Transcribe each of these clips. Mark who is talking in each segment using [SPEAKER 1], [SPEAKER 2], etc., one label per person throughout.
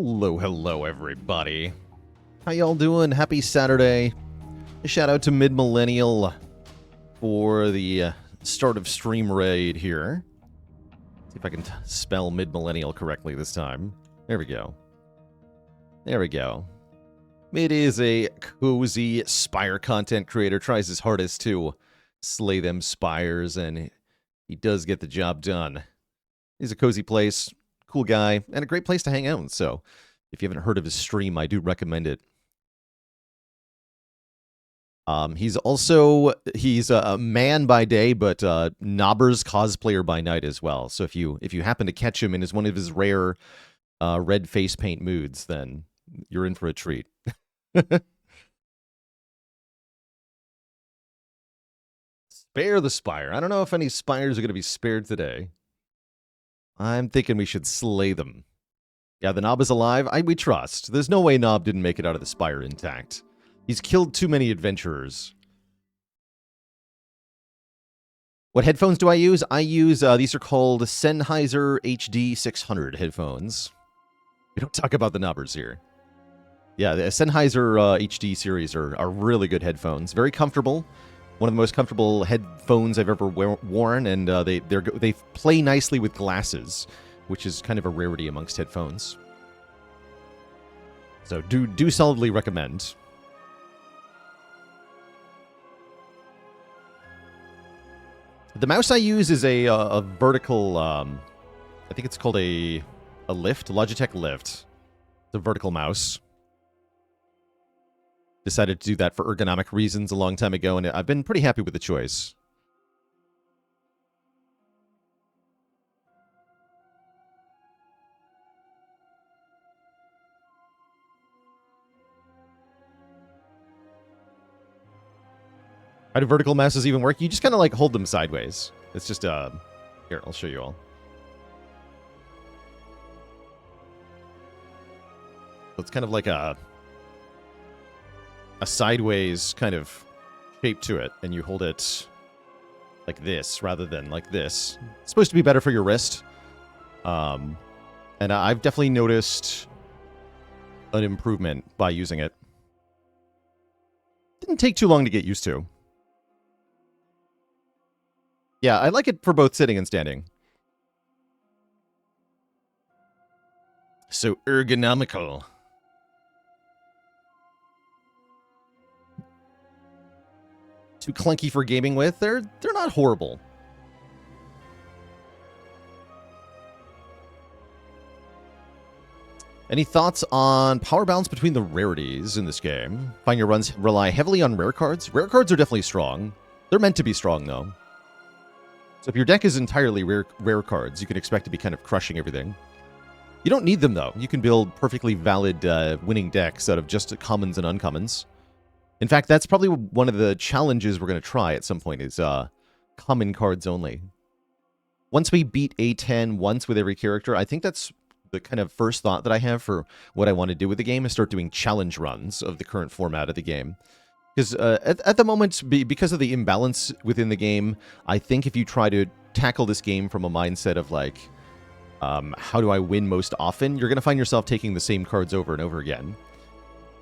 [SPEAKER 1] Hello, everybody. How y'all doing? Happy Saturday. A shout out to Mid Millennial for the start of stream raid here. See if I can spell Mid Millennial correctly this time. There we go. There we go. Mid is a cozy Spire content creator, tries his hardest to slay them Spires, and he does get the job done. He's a cozy place, cool guy, and a great place to hang out. So if you haven't heard of his stream, I do recommend it. He's a man by day, but Knobbers cosplayer by night as well. So if you happen to catch him in one of his rare red face paint moods, then you're in for a treat. Spare the Spire. I don't know if any Spires are going to be spared today. I'm thinking we should slay them. Yeah, the Knob is alive. We trust. There's no way Knob didn't make it out of the Spire intact. He's killed too many adventurers. What headphones do I use? I use, these are called Sennheiser HD 600 headphones. We don't talk about the Knobbers here. Yeah, the Sennheiser HD series are really good headphones. Very comfortable. One of the most comfortable headphones I've ever worn, and they play nicely with glasses, which is kind of a rarity amongst headphones. So do solidly recommend. The mouse I use is a vertical, I think it's called a lift, Logitech Lift. It's a vertical mouse. Decided to do that for ergonomic reasons a long time ago, and I've been pretty happy with the choice. How do vertical mouses even work? You just kind of like hold them sideways. It's just, here, I'll show you all. So it's kind of like a sideways kind of shape to it, and you hold it like this rather than like this. It's supposed to be better for your wrist. And I've definitely noticed an improvement by using it. Didn't take too long to get used to. Yeah, I like it for both sitting and standing. So ergonomical. Too clunky for gaming with. They're not horrible. Any thoughts on power balance between the rarities in this game? Find your runs rely heavily on rare cards. Rare cards are definitely strong. They're meant to be strong, though. So if your deck is entirely rare cards, you can expect to be kind of crushing everything. You don't need them, though. You can build perfectly valid winning decks out of just commons and uncommons. In fact, that's probably one of the challenges we're going to try at some point is common cards only. Once we beat A10 once with every character, I think that's the kind of first thought that I have for what I want to do with the game is start doing challenge runs of the current format of the game. Because at the moment, because of the imbalance within the game, I think if you try to tackle this game from a mindset of like, how do I win most often, you're going to find yourself taking the same cards over and over again.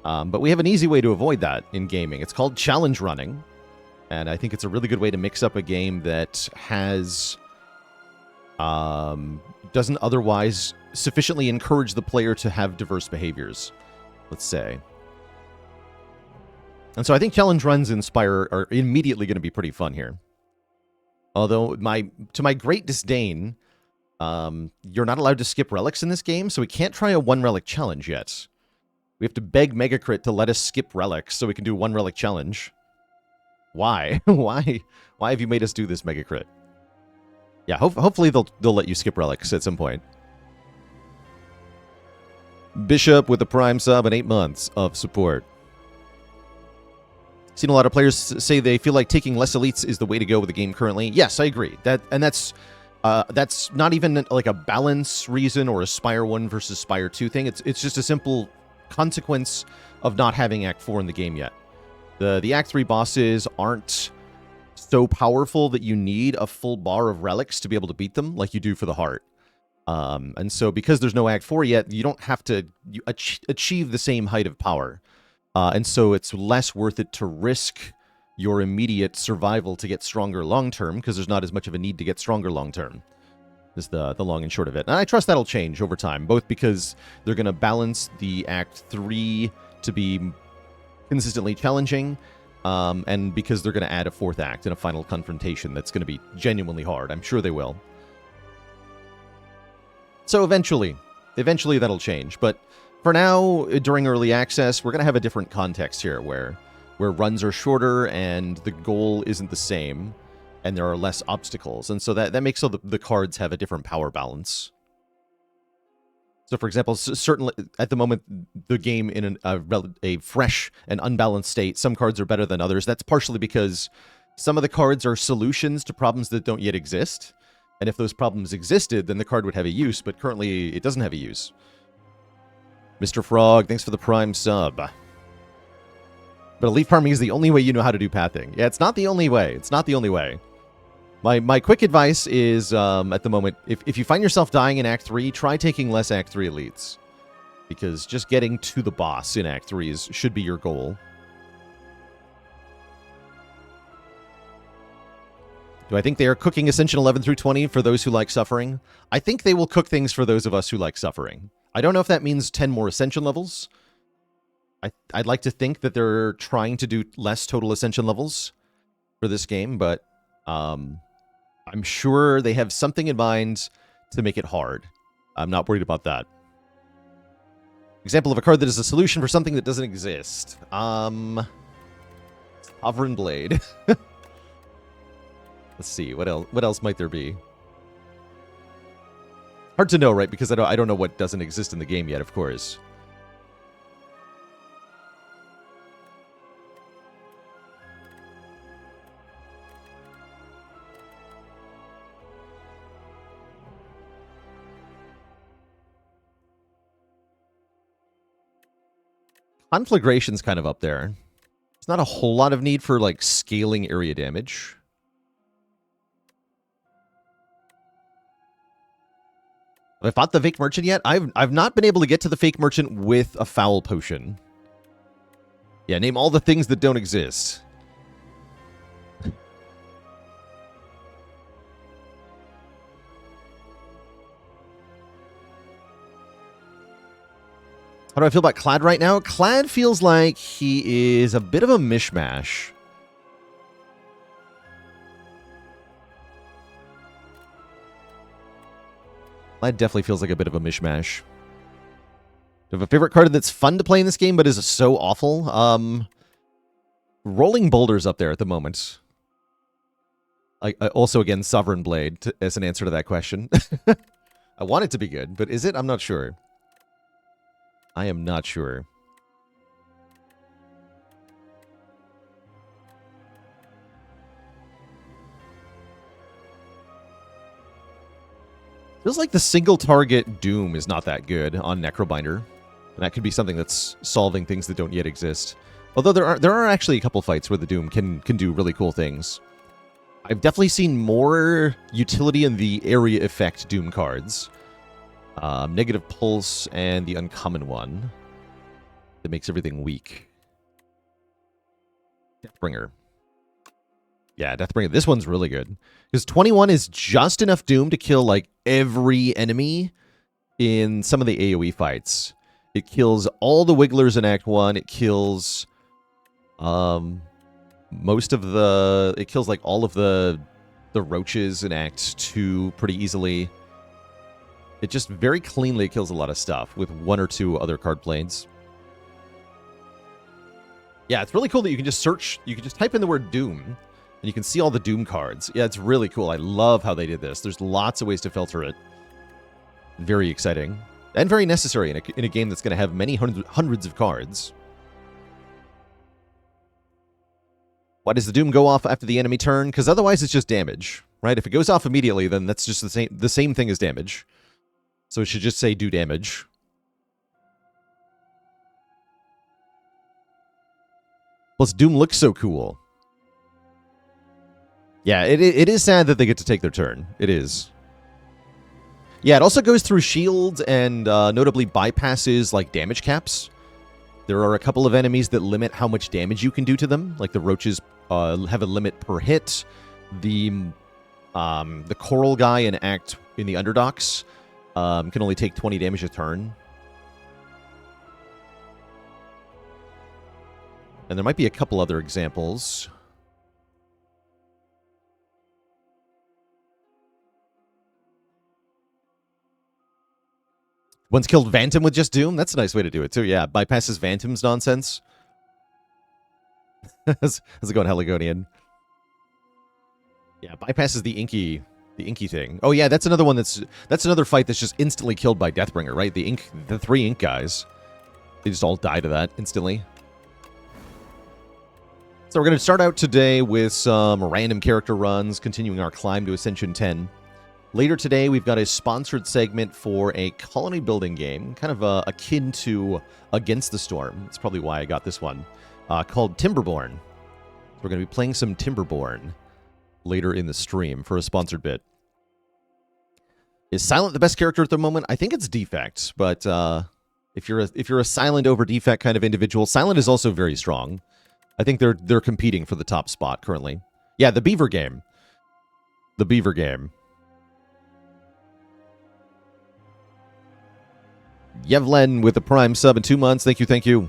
[SPEAKER 1] But we have an easy way to avoid that in gaming. It's called challenge running. And I think it's a really good way to mix up a game that has... doesn't otherwise sufficiently encourage the player to have diverse behaviors, let's say. And so I think challenge runs in Spire are immediately going to be pretty fun here. Although, to my great disdain, you're not allowed to skip relics in this game, so we can't try a one-relic challenge yet. We have to beg Megacrit to let us skip relics so we can do one relic challenge. Why? Why have you made us do this, Megacrit? Yeah, hopefully they'll let you skip relics at some point. Bishop with the Prime sub and 8 months of support. Seen a lot of players say they feel like taking less elites is the way to go with the game currently. Yes, I agree. That's not even like a balance reason or a Spire 1 versus Spire 2 thing. It's just a simple consequence of not having Act 4 in the game yet. The Act 3 bosses aren't so powerful that you need a full bar of relics to be able to beat them like you do for the heart. And so because there's no Act 4 yet, you don't have to achieve the same height of power. And so it's less worth it to risk your immediate survival to get stronger long-term, because there's not as much of a need to get stronger long-term, is the long and short of it. And I trust that'll change over time, both because they're going to balance the Act 3 to be consistently challenging, and because they're going to add a 4th act and a final confrontation that's going to be genuinely hard. I'm sure they will. So eventually that'll change. But for now, during early access, we're going to have a different context here where runs are shorter and the goal isn't the same, and there are less obstacles. And so that makes so the cards have a different power balance. So, for example, certainly at the moment, the game in a fresh and unbalanced state, some cards are better than others. That's partially because some of the cards are solutions to problems that don't yet exist. And if those problems existed, then the card would have a use, but currently it doesn't have a use. Mr. Frog, thanks for the Prime sub. But elite farming is the only way you know how to do pathing. Yeah, it's not the only way. It's not the only way. My quick advice is, at the moment, if you find yourself dying in Act 3, try taking less Act 3 elites. Because just getting to the boss in Act 3 should be your goal. Do I think they are cooking Ascension 11 through 20 for those who like suffering? I think they will cook things for those of us who like suffering. I don't know if that means 10 more Ascension levels. I'd like to think that they're trying to do less total Ascension levels for this game, but I'm sure they have something in mind to make it hard. I'm not worried about that. Example of a card that is a solution for something that doesn't exist. Sovereign Blade. Let's see, what else might there be? Hard to know, right? Because I don't know what doesn't exist in the game yet, of course. Conflagration's kind of up there. There's not a whole lot of need for, like, scaling area damage. Have I fought the fake merchant yet? I've not been able to get to the fake merchant with a foul potion. Yeah, name all the things that don't exist. How do I feel about Clad right now? Clad feels like he is a bit of a mishmash. Clad definitely feels like a bit of a mishmash. Do you have a favorite card that's fun to play in this game but is so awful? Rolling Boulder's up there at the moment. Also, again, Sovereign Blade as an answer to that question. I want it to be good, but is it? I'm not sure. I am not sure. Feels like the single target Doom is not that good on Necrobinder. And that could be something that's solving things that don't yet exist. Although there are actually a couple fights where the Doom can do really cool things. I've definitely seen more utility in the area effect Doom cards. Negative Pulse and the uncommon one that makes everything weak. Deathbringer. Yeah, Deathbringer. This one's really good. Because 21 is just enough Doom to kill, like, every enemy in some of the AoE fights. It kills all the Wigglers in Act 1. It kills most of the... It kills, like, all of the roaches in Act 2 pretty easily. It just very cleanly kills a lot of stuff with one or two other card planes. Yeah, it's really cool that you can just search, you can just type in the word Doom, and you can see all the Doom cards. Yeah, it's really cool. I love how they did this. There's lots of ways to filter it. Very exciting. And very necessary in a game that's going to have many hundreds of cards. Why does the Doom go off after the enemy turn? Because otherwise it's just damage, right? If it goes off immediately, then that's just the same thing as damage. So it should just say do damage. Plus, Doom looks so cool. Yeah, it is sad that they get to take their turn. It is. Yeah, it also goes through shields and notably bypasses like damage caps. There are a couple of enemies that limit how much damage you can do to them, like the roaches have a limit per hit. The coral guy in the Underdocks can only take 20 damage a turn. And there might be a couple other examples. Once killed Phantom with just Doom? That's a nice way to do it, too. Yeah, bypasses Phantom's nonsense. How's it going, Heligonian? Yeah, bypasses the inky thing. Oh yeah, that's another one that's another fight that's just instantly killed by Deathbringer, right? The 3 ink guys. They just all die to that instantly. So we're going to start out today with some random character runs, continuing our climb to Ascension 10. Later today, we've got a sponsored segment for a colony building game, kind of akin to Against the Storm. That's probably why I got this one, called Timberborn. So we're going to be playing some Timberborn later in the stream for a sponsored bit. Is Silent the best character at the moment? I think it's Defect, but if you're a Silent over Defect kind of individual, Silent is also very strong. I think they're competing for the top spot currently. Yeah, the Beaver game. The Beaver game. Yevlen with the Prime sub in 2 months. Thank you, thank you.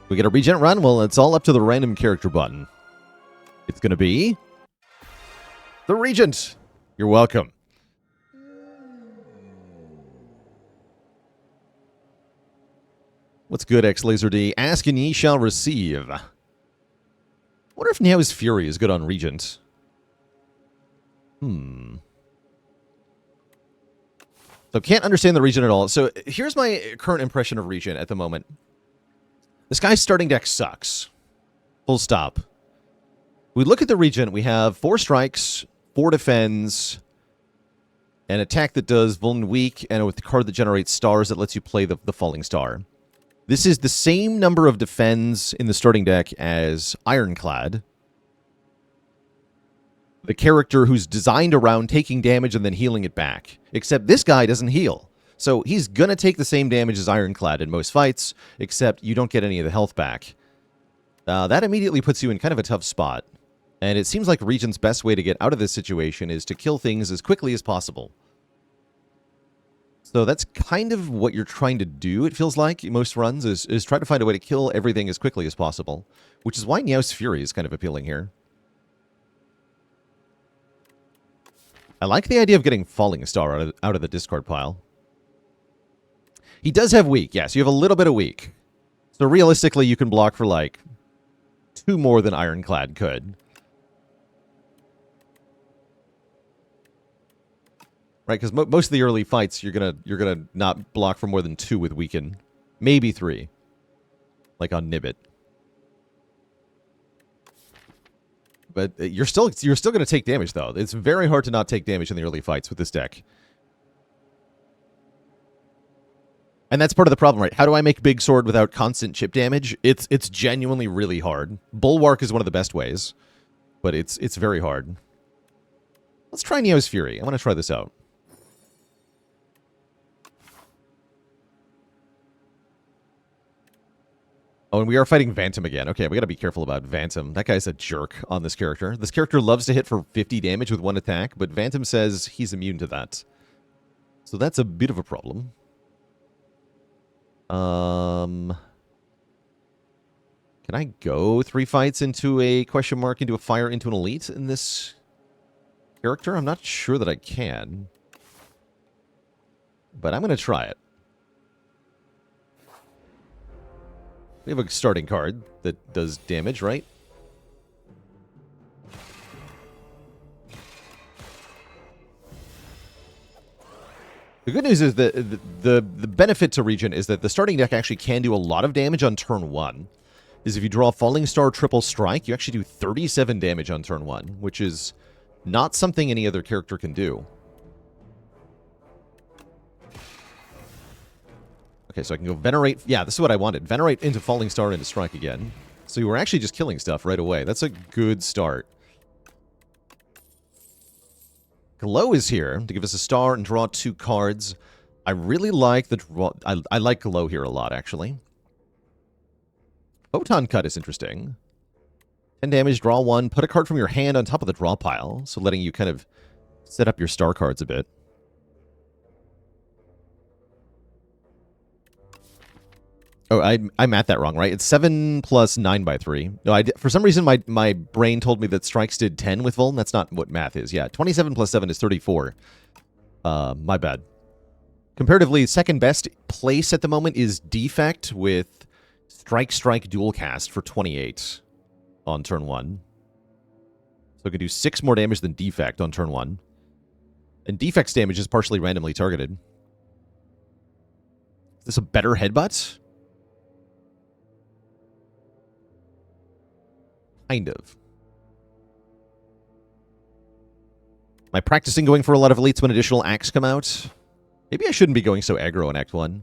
[SPEAKER 1] We get a Regent run? Well, it's all up to the random character button. It's going to be the Regent. You're welcome. What's good, XLaserD? Ask and ye shall receive. I wonder if Neo's Fury is good on Regent. So can't understand the Regent at all. So here's my current impression of Regent at the moment. This guy's starting deck sucks. Full stop. We look at the Regent, we have 4 strikes, 4 defends, an attack that does Vuln weak, and with the card that generates stars that lets you play the Falling Star. This is the same number of defends in the starting deck as Ironclad, the character who's designed around taking damage and then healing it back. Except this guy doesn't heal. So he's going to take the same damage as Ironclad in most fights, except you don't get any of the health back. That immediately puts you in kind of a tough spot. And it seems like Regent's best way to get out of this situation is to kill things as quickly as possible. So that's kind of what you're trying to do, it feels like, in most runs, is try to find a way to kill everything as quickly as possible. Which is why Neo's Fury is kind of appealing here. I like the idea of getting Falling Star out of the discard pile. He does have weak, yes. You have a little bit of weak. So realistically, you can block for, like, 2 more than Ironclad could. Right, because most of the early fights, you're gonna not block for more than 2 with Weaken. Maybe 3. Like on Nibbit. But you're still gonna take damage, though. It's very hard to not take damage in the early fights with this deck. And that's part of the problem, right? How do I make Big Sword without constant chip damage? It's genuinely really hard. Bulwark is one of the best ways, but it's very hard. Let's try Neo's Fury. I want to try this out. Oh, and we are fighting Phantom again. Okay, we gotta be careful about Phantom. That guy's a jerk on this character. This character loves to hit for 50 damage with 1 attack, but Phantom says he's immune to that. So that's a bit of a problem. Can I go 3 fights into a question mark, into a fire, into an elite in this character? I'm not sure that I can. But I'm going to try it. We have a starting card that does damage, right? The good news is that the benefit to Regent is that the starting deck actually can do a lot of damage on turn 1. Is if you draw Falling Star Triple Strike, you actually do 37 damage on turn 1, which is not something any other character can do. Okay, so I can go Venerate. Yeah, this is what I wanted. Venerate into Falling Star into Strike again. So you were actually just killing stuff right away. That's a good start. Glow is here to give us a star and draw 2 cards. I really like the draw. I like Glow here a lot, actually. Photon Cut is interesting. 10 damage, draw 1. Put a card from your hand on top of the draw pile. So letting you kind of set up your star cards a bit. Oh, I'm at that wrong, right? It's 7 plus 9 by 3. No, for some reason, my brain told me that strikes did 10 with Vuln. That's not what math is. Yeah, 27 plus 7 is 34. My bad. Comparatively, second best place at the moment is Defect with Strike Dual Cast for 28 on turn 1. So it can do 6 more damage than Defect on turn 1. And Defect's damage is partially randomly targeted. Is this a better headbutt? Kind of. Am I practicing going for a lot of elites when additional acts come out? Maybe I shouldn't be going so aggro in Act 1.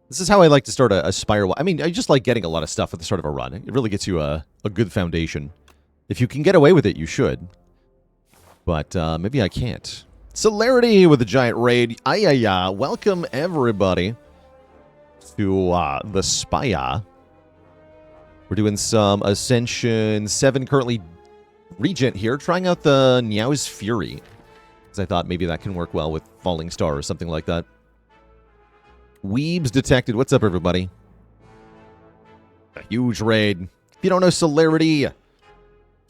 [SPEAKER 1] This is how I like to start a Spire. I mean, I just like getting a lot of stuff at the start of a run. It really gets you a good foundation. If you can get away with it, you should. But maybe I can't. Celerity with the giant raid. Welcome, everybody, to the Spire. We're doing some Ascension 7, currently Regent here, trying out the Niao's Fury. Because I thought maybe that can work well with Falling Star or something like that. Weebs detected. What's up, everybody? A huge raid. If you don't know Celerity,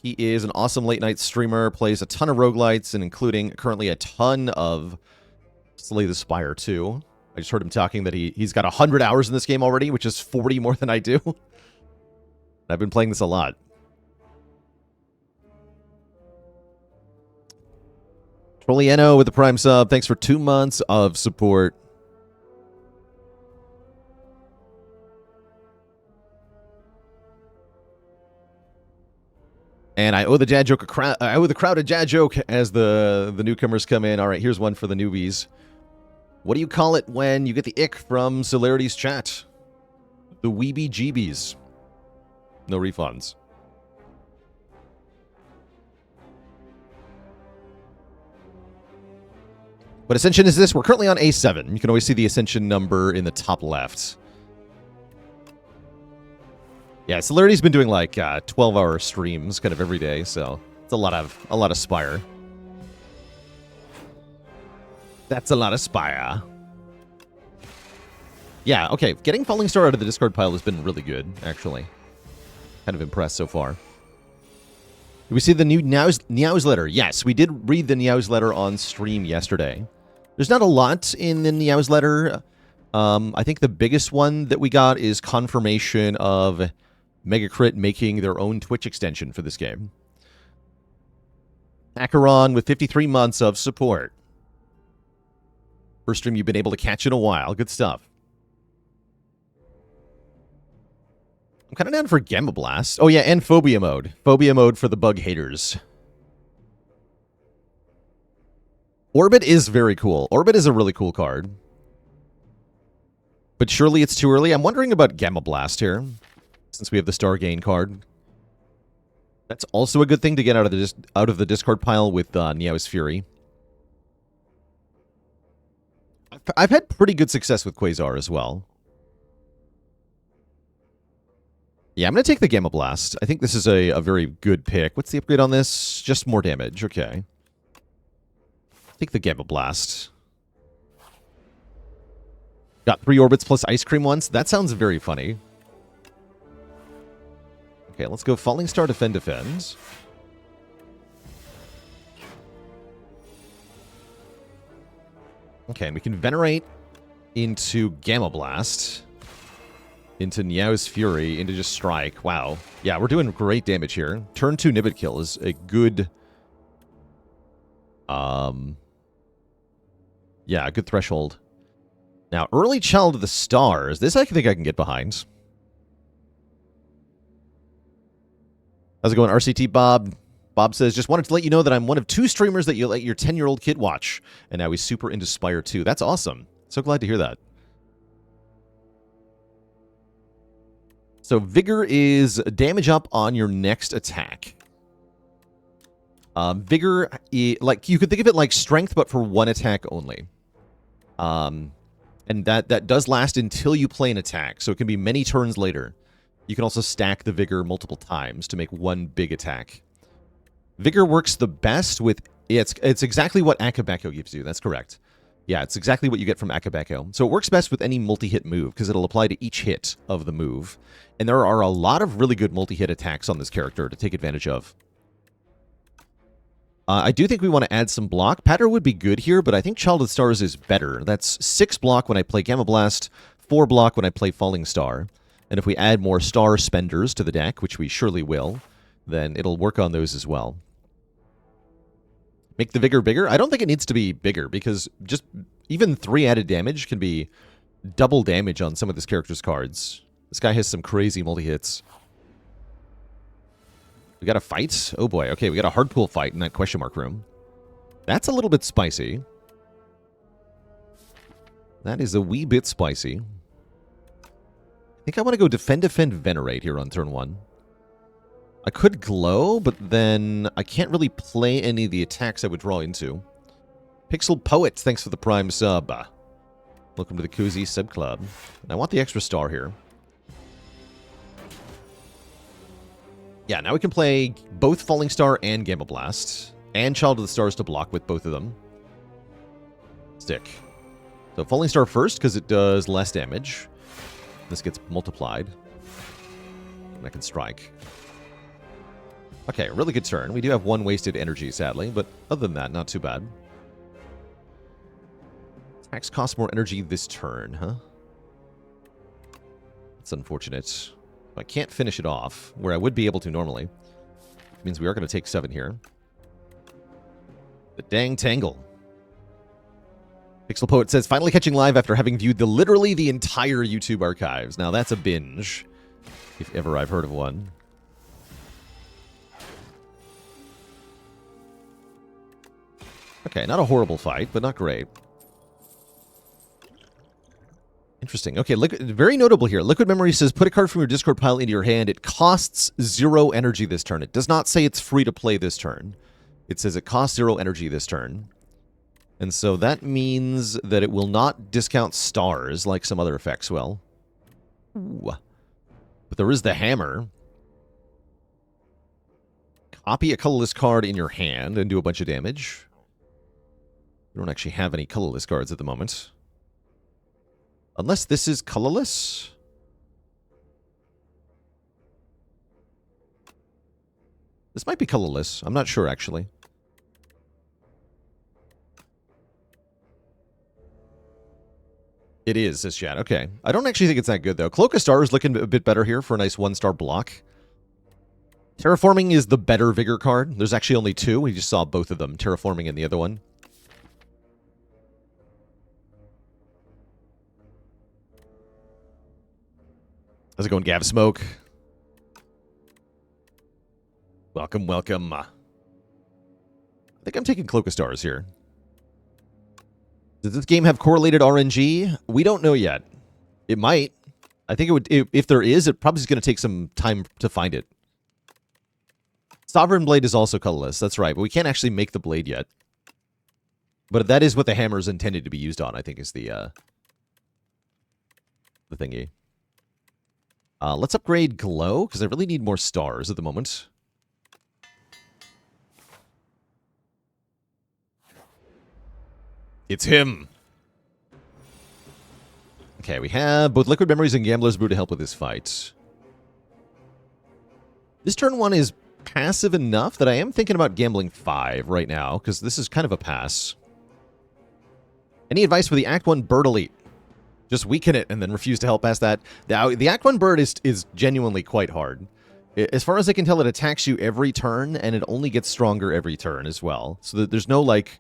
[SPEAKER 1] he is an awesome late-night streamer, plays a ton of roguelites, and including currently a ton of Slay the Spire, too. I just heard him talking that he's got 100 hours in this game already, which is 40 more than I do. I've been playing this a lot. Trolliano with the Prime sub. Thanks for 2 months of support. And I owe the dad joke I owe the crowd a dad joke as the newcomers come in. All right, here's one for the newbies. What do you call it when you get the ick from Celerity's chat? The weeby jeebies. No refunds. What Ascension is this? We're currently on A7. You can always see the Ascension number in the top left. Yeah, Celerity's been doing like 12-hour streams kind of every day, so it's a lot of Spire. That's a lot of Spire. Yeah, okay. Getting Falling Star out of the discard pile has been really good, actually. Kind of impressed so far. Did we see the new Niao's letter? Yes, we did read the Niao's letter on stream yesterday. There's not a lot in the Niao's letter. I think the biggest one that we got is confirmation of Megacrit making their own Twitch extension for this game. Acheron with 53 months of support. First stream you've been able to catch in a while. Good stuff. I'm kind of down for Gamma Blast. Oh, yeah, and Phobia Mode. Phobia Mode for the bug haters. Orbit is very cool. Orbit is a really cool card. But surely it's too early. I'm wondering about Gamma Blast here, since we have the Star Gain card. That's also a good thing to get out of the discard pile with Niao's Fury. I've had pretty good success with Quasar as well. Yeah, I'm going to take the Gamma Blast. I think this is a very good pick. What's the upgrade on this? Just more damage. Okay. Take the Gamma Blast. Got 3 orbits plus ice cream once. That sounds very funny. Okay, let's go Falling Star, Defend. Okay, and we can Venerate into Gamma Blast. Into Niao's Fury, into just Strike. Wow. Yeah, we're doing great damage here. Turn 2 Nibid Kill is a good... yeah, a good threshold. Now, Early Child of the Stars. This I think I can get behind. How's it going, RCT Bob? Bob says, just wanted to let you know that I'm one of 2 streamers that you let your 10-year-old kid watch. And now he's super into Spire 2. That's awesome. So glad to hear that. So Vigor is damage up on your next attack. Vigor, like you could think of it like Strength, but for one attack only. And that does last until you play an attack, so it can be many turns later. You can also stack the Vigor multiple times to make one big attack. Vigor works the best with... It's exactly what Akabeko gives you, that's correct. Yeah, it's exactly what you get from Akabeko. So it works best with any multi-hit move, because it'll apply to each hit of the move. And there are a lot of really good multi-hit attacks on this character to take advantage of. I do think we want to add some block. Patter would be good here, but I think Child of the Stars is better. That's 6 block when I play Gamma Blast, 4 block when I play Falling Star. And if we add more star spenders to the deck, which we surely will, then it'll work on those as well. Make the Vigor bigger? I don't think it needs to be bigger, because just even 3 added damage can be double damage on some of this character's cards. This guy has some crazy multi-hits. We got a fight? Oh boy, okay, we got a hard pool fight in that question mark room. That's a little bit spicy. That is a wee bit spicy. I think I want to go Defend, Venerate here on turn 1. I could Glow, but then I can't really play any of the attacks I would draw into. Pixel Poet, thanks for the Prime sub. Welcome to the Cozy Sub Club. And I want the extra star here. Yeah, now we can play both Falling Star and Gamma Blast, and Child of the Stars to block with both of them. Stick. So Falling Star first, because it does less damage. This gets multiplied. And I can strike. Okay, really good turn. We do have 1 wasted energy, sadly, but other than that, not too bad. Attacks cost more energy this turn, huh? That's unfortunate. I can't finish it off, where I would be able to normally. It means we are going to take 7 here. The dang tangle. Pixel Poet says, finally catching live after having viewed literally the entire YouTube archives. Now that's a binge, if ever I've heard of one. Okay, not a horrible fight, but not great. Interesting. Okay, very notable here. Liquid Memory says, put a card from your discard pile into your hand. It costs 0 energy this turn. It does not say it's free to play this turn. It says it costs 0 energy this turn. And so that means that it will not discount stars like some other effects will. Ooh. But there is the hammer. Copy a colorless card in your hand and do a bunch of damage. We don't actually have any colorless cards at the moment. Unless this is colorless? This might be colorless. I'm not sure, actually. It is, says chat. Okay. I don't actually think it's that good, though. Cloak of Star is looking a bit better here for a nice 1-star block. Terraforming is the better Vigor card. There's actually only 2. We just saw both of them, Terraforming and the other one. How's it going, Gav Smoke? Welcome, welcome. I think I'm taking Cloak of Stars here. Does this game have correlated RNG? We don't know yet. It might. I think it would. If there is, it probably is going to take some time to find it. Sovereign Blade is also colorless. That's right, but we can't actually make the blade yet. But that is what the hammer is intended to be used on, I think, is the thingy. Let's upgrade Glow, because I really need more stars at the moment. It's him! Okay, we have both Liquid Memories and Gambler's Brew to help with this fight. This turn 1 is passive enough that I am thinking about gambling 5 right now, because this is kind of a pass. Any advice for the Act 1 Bird Elite? Just weaken it and then refuse to help past that. The Act 1 Bird is genuinely quite hard. As far as I can tell, it attacks you every turn, and it only gets stronger every turn as well. So that there's no, like...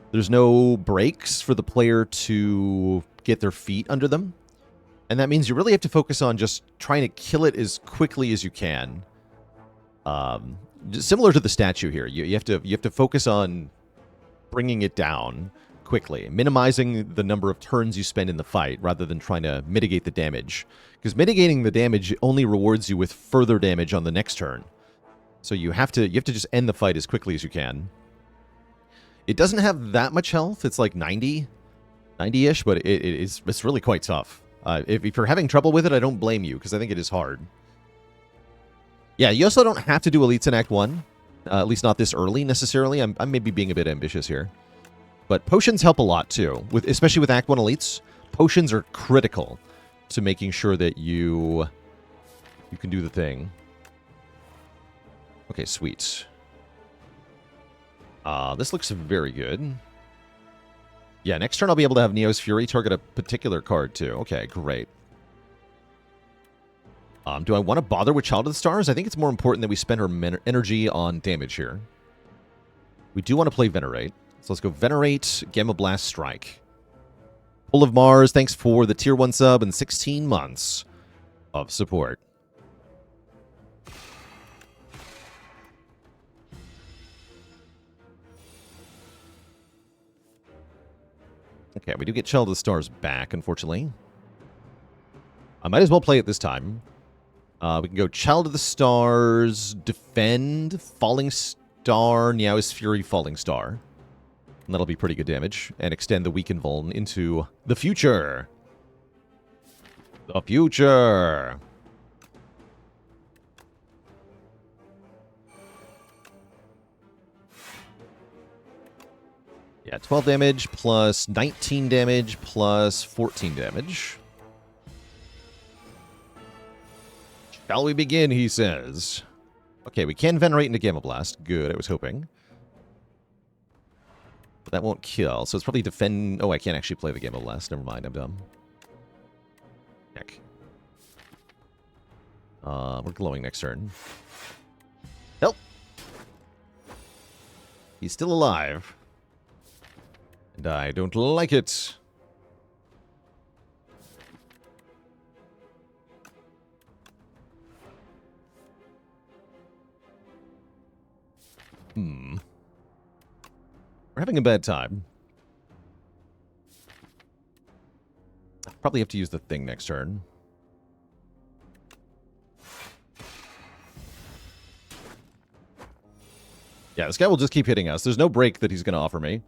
[SPEAKER 1] There's no breaks for the player to get their feet under them. And that means you really have to focus on just trying to kill it as quickly as you can. Similar to the statue here. You have to focus on bringing it down quickly, minimizing the number of turns you spend in the fight rather than trying to mitigate the damage. Because mitigating the damage only rewards you with further damage on the next turn. So you have to just end the fight as quickly as you can. It doesn't have that much health. It's like 90-ish, but it's really quite tough. If you're having trouble with it, I don't blame you, because I think it is hard. Yeah, you also don't have to do Elites in Act 1. At least not this early, necessarily. I'm maybe being a bit ambitious here. But potions help a lot, too. Especially with Act 1 Elites. Potions are critical to making sure that you can do the thing. Okay, sweet. This looks very good. Yeah, next turn I'll be able to have Neo's Fury target a particular card, too. Okay, great. Do I want to bother with Child of the Stars? I think it's more important that we spend our energy on damage here. We do want to play Venerate. So let's go Venerate, Gamma Blast, Strike. Pull of Mars, thanks for the Tier 1 sub and 16 months of support. Okay, we do get Child of the Stars back, unfortunately. I might as well play it this time. We can go Child of the Stars, Defend, Falling Star, Niao's Fury, Falling Star. And that'll be pretty good damage. And extend the Weaken Vuln into the future. The future! Yeah, 12 damage plus 19 damage plus 14 damage. Shall we begin, he says. Okay, we can Venerate into Gamma Blast. Good, I was hoping. But that won't kill, so it's probably defend... Oh, I can't actually play the Gamma Blast. Never mind, I'm dumb. Heck. We're glowing next turn. Help! He's still alive. And I don't like it. We're having a bad time. I'll probably have to use the thing next turn. Yeah, this guy will just keep hitting us. There's no break that he's going to offer me.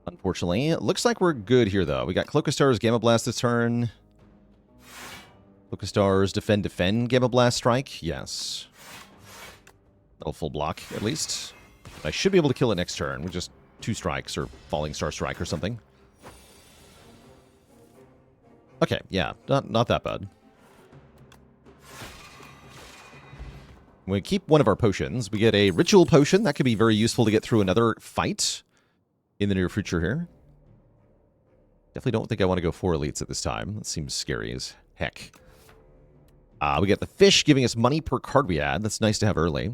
[SPEAKER 1] Unfortunately. It looks like we're good here, though. We got Cloak of Stars, Gamma Blast this turn. Cloak of Stars, Defend, Gamma Blast, Strike. Yes. That'll full block, at least. I should be able to kill it next turn with just 2 strikes, or Falling Star Strike or something. Okay, yeah, not that bad. We keep one of our potions. We get a Ritual Potion. That could be very useful to get through another fight in the near future here. Definitely don't think I want to go 4 elites at this time. That seems scary as heck. We get the fish giving us money per card we add. That's nice to have early.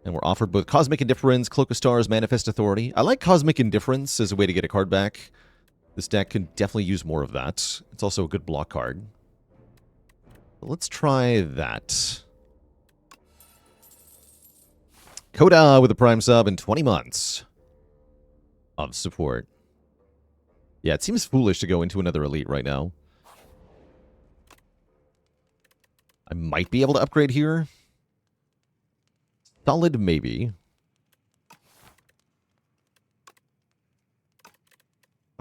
[SPEAKER 1] And we're offered both Cosmic Indifference, Cloak of Stars, Manifest Authority. I like Cosmic Indifference as a way to get a card back. This deck can definitely use more of that. It's also a good block card. But let's try that. Coda with a Prime sub and 20 months of support. Yeah, it seems foolish to go into another elite right now. I might be able to upgrade here. Solid, maybe.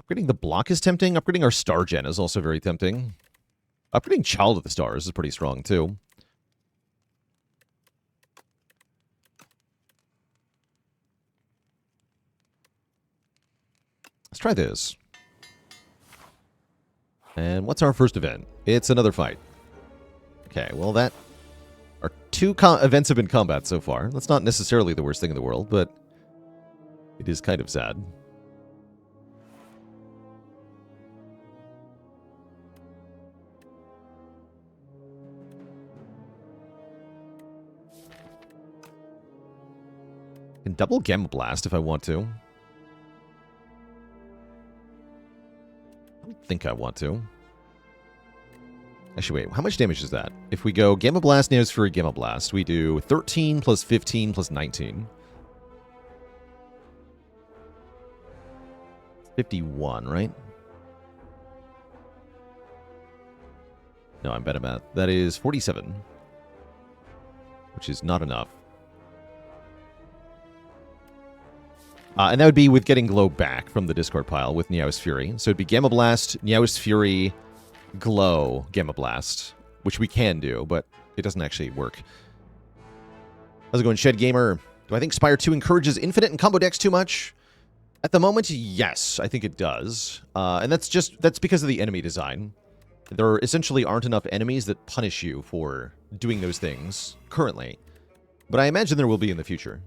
[SPEAKER 1] Upgrading the block is tempting. Upgrading our Star Gen is also very tempting. Upgrading Child of the Stars is pretty strong, too. Let's try this. And what's our first event? It's another fight. Okay, well that... Our 2 events have been combat so far. That's not necessarily the worst thing in the world, but it is kind of sad. I can double Gamma Blast if I want to. I don't think I want to. Actually, wait, how much damage is that? If we go Gamma Blast, Neo's Fury, Gamma Blast, we do 13 plus 15 plus 19. 51, right? No, I'm bad at math. That is 47, which is not enough. And that would be with getting Glow back from the Discord pile with Niao's Fury. So it'd be Gamma Blast, Niao's Fury, Glow, Gamma Blast, which we can do, but it doesn't actually work. How's it going, Shed Gamer? Do I think Spire 2 encourages infinite and combo decks too much? At the moment, yes, I think it does. And that's because of the enemy design. There essentially aren't enough enemies that punish you for doing those things currently. But I imagine there will be in the future.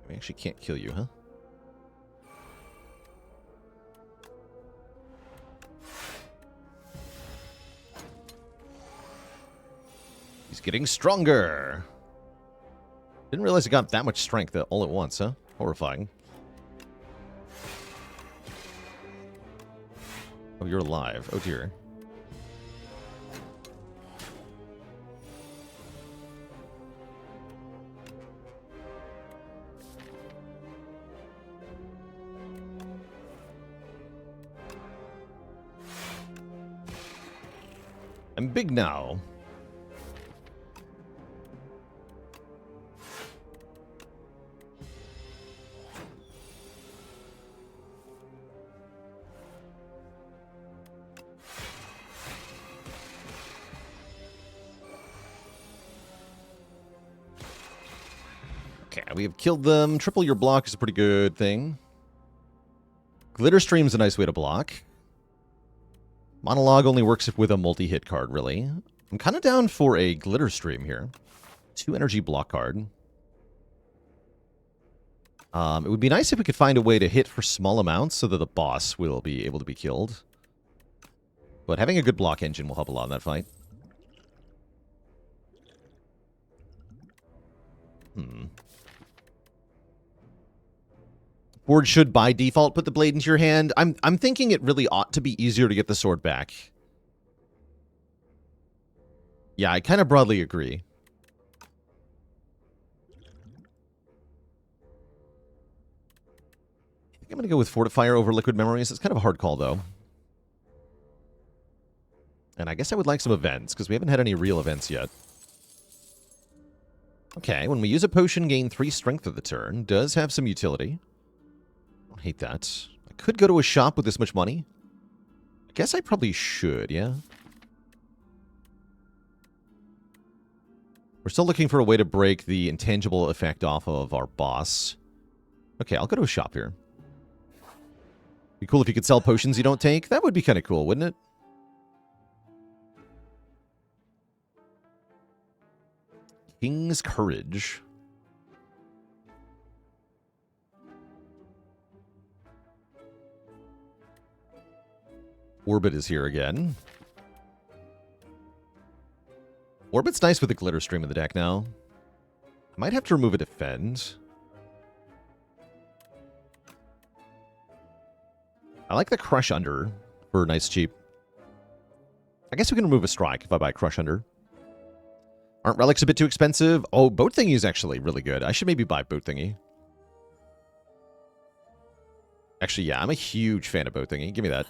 [SPEAKER 1] I actually can't kill you, huh? He's getting stronger. Didn't realize he got that much strength all at once, huh? Horrifying. Oh, you're alive. Oh, dear. I'm big now. Okay, we have killed them. Triple your block is a pretty good thing. Glitter Stream's a nice way to block. Monologue only works if with a multi-hit card, really. I'm kind of down for a Glitter Stream here. 2 energy block card. It would be nice if we could find a way to hit for small amounts so that the boss will be able to be killed. But having a good block engine will help a lot in that fight. Board should, by default, put the blade into your hand. I'm thinking it really ought to be easier to get the sword back. Yeah, I kind of broadly agree. I think I'm going to go with Fortifier over Liquid Memories. It's kind of a hard call, though. And I guess I would like some events, because we haven't had any real events yet. Okay, when we use a potion, gain 3 strength of the turn. Does have some utility. I hate that. I could go to a shop with this much money. I guess I probably should, yeah? We're still looking for a way to break the intangible effect off of our boss. Okay, I'll go to a shop here. Be cool if you could sell potions you don't take. That would be kind of cool, wouldn't it? King's Courage. Orbit is here again. Orbit's nice with the Glitter Stream in the deck now. I might have to remove a Defend. I like the Crush Under for nice cheap. I guess we can remove a Strike if I buy Crush Under. Aren't relics a bit too expensive? Oh, Boat Thingy is actually really good. I should maybe buy Boat Thingy. Actually, yeah, I'm a huge fan of Boat Thingy. Give me that.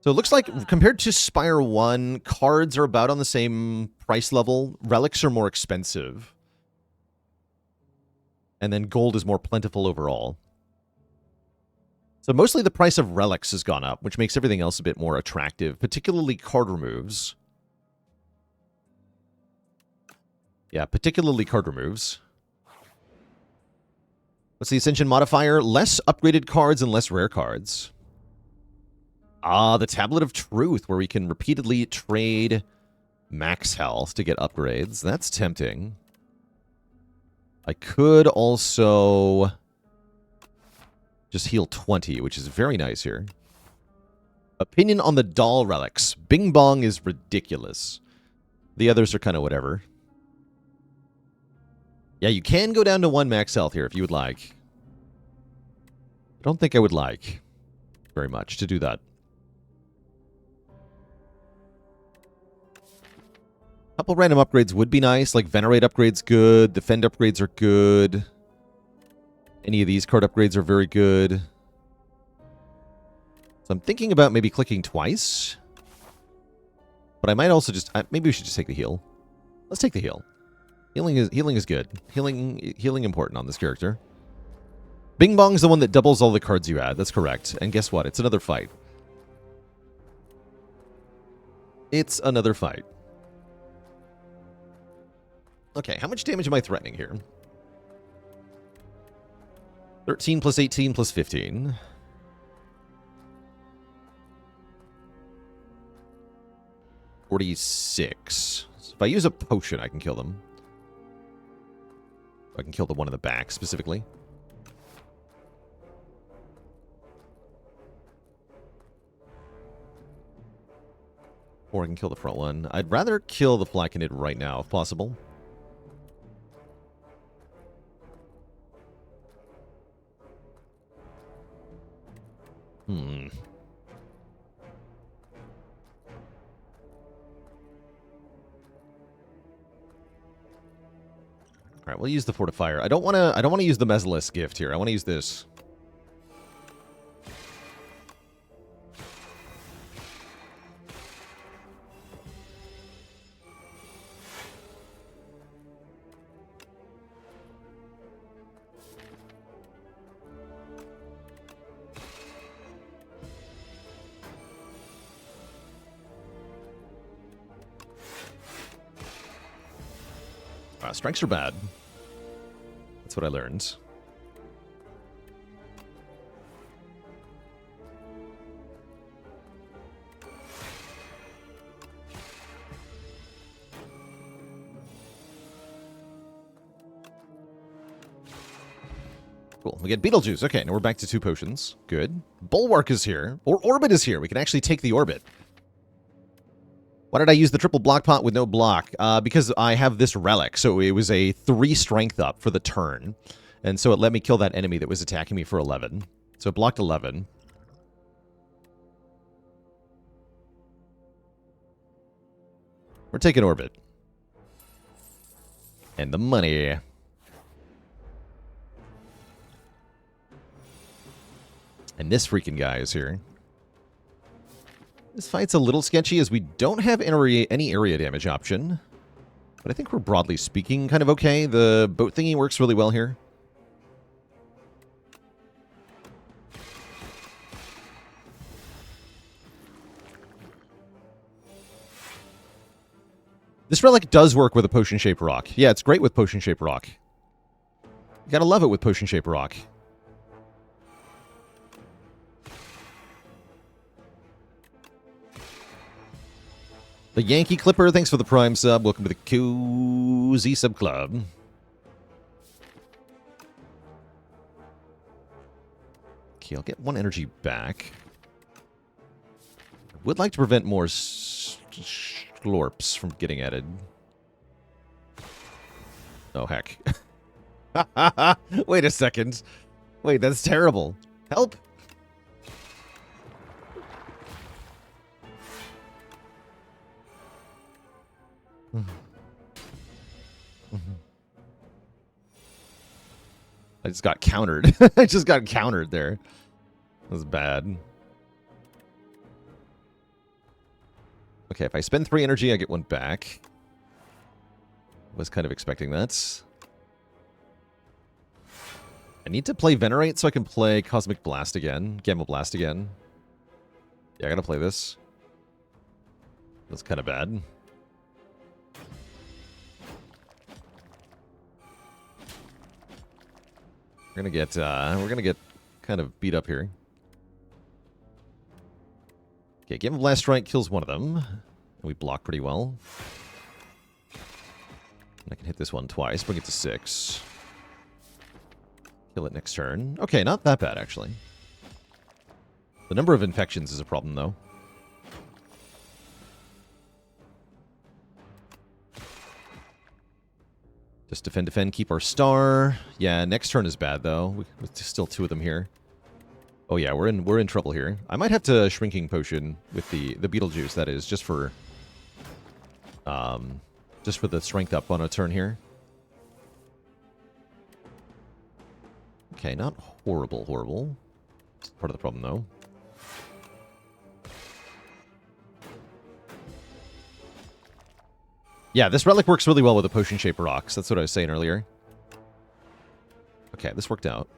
[SPEAKER 1] So it looks like, compared to Spire 1, cards are about on the same price level. Relics are more expensive. And then gold is more plentiful overall. So mostly the price of relics has gone up, which makes everything else a bit more attractive, particularly card removes. Yeah, particularly card removes. What's the Ascension modifier? Less upgraded cards and less rare cards. Ah, the Tablet of Truth, where we can repeatedly trade max health to get upgrades. That's tempting. I could also just heal 20, which is very nice here. Opinion on the doll relics. Bing Bong is ridiculous. The others are kind of whatever. Yeah, you can go down to 1 max health here if you would like. I don't think I would like very much to do that. A couple random upgrades would be nice, like Venerate upgrade's good, Defend upgrades are good. Any of these card upgrades are very good. So I'm thinking about maybe clicking twice. But I might also just... maybe we should just take the heal. Let's take the heal. Healing is good. Healing important on this character. Bing Bong's the one that doubles all the cards you add. That's correct. And guess what? It's another fight. It's another fight. Okay, how much damage am I threatening here? 13 plus 18 plus 15. $46. So if I use a potion, I can kill them. I can kill the one in the back, specifically. Or I can kill the front one. I'd rather kill the Flaconid right now, if possible. All right, we'll use the Fortifier. I don't want to use the Mesalith gift here. I want to use this. Strikes are bad. That's what I learned. Cool. We get Beetlejuice. Okay, now we're back to 2 potions. Good. Bulwark is here. Or Orbit is here. We can actually take the Orbit. Why did I use the triple block pot with no block? Because I have this relic, so it was a 3 strength up for the turn. And so it let me kill that enemy that was attacking me for 11. So it blocked 11. We're taking Orbit. And the money. And this freaking guy is here. This fight's a little sketchy as we don't have any area damage option. But I think we're broadly speaking kind of okay. The boat thingy works really well here. This relic does work with a potion-shaped rock. Yeah, it's great with potion-shaped rock. You gotta love it with potion-shaped rock. The Yankee Clipper, thanks for the Prime sub. Welcome to the Cozy Sub Club. Okay, I'll get 1 energy back. I would like to prevent more Slorps from getting added. Oh, heck. Wait a second. Wait, that's terrible. Help! I just got countered. I just got countered there. That was bad. Okay, if I spend 3 energy, I get 1 back. Was kind of expecting that. I need to play Venerate so I can play Cosmic Blast again. Gamma Blast again. Yeah, I gotta play this. That's kind of bad. We're gonna get kind of beat up here. Okay, Gamma Blast Strike kills one of them. And we block pretty well. And I can hit this one twice, bring it to 6. Kill it next turn. Okay, not that bad, actually. The number of infections is a problem, though. Just defend, defend, keep our star. Yeah, next turn is bad, though. With still 2 of them here. Oh, yeah, we're in trouble here. I might have to Shrinking Potion with the Beetlejuice, that is, just for the strength up on a turn here. Okay, not horrible, horrible. It's part of the problem, though. Yeah, this relic works really well with the potion-shaped rocks. That's what I was saying earlier. Okay, this worked out.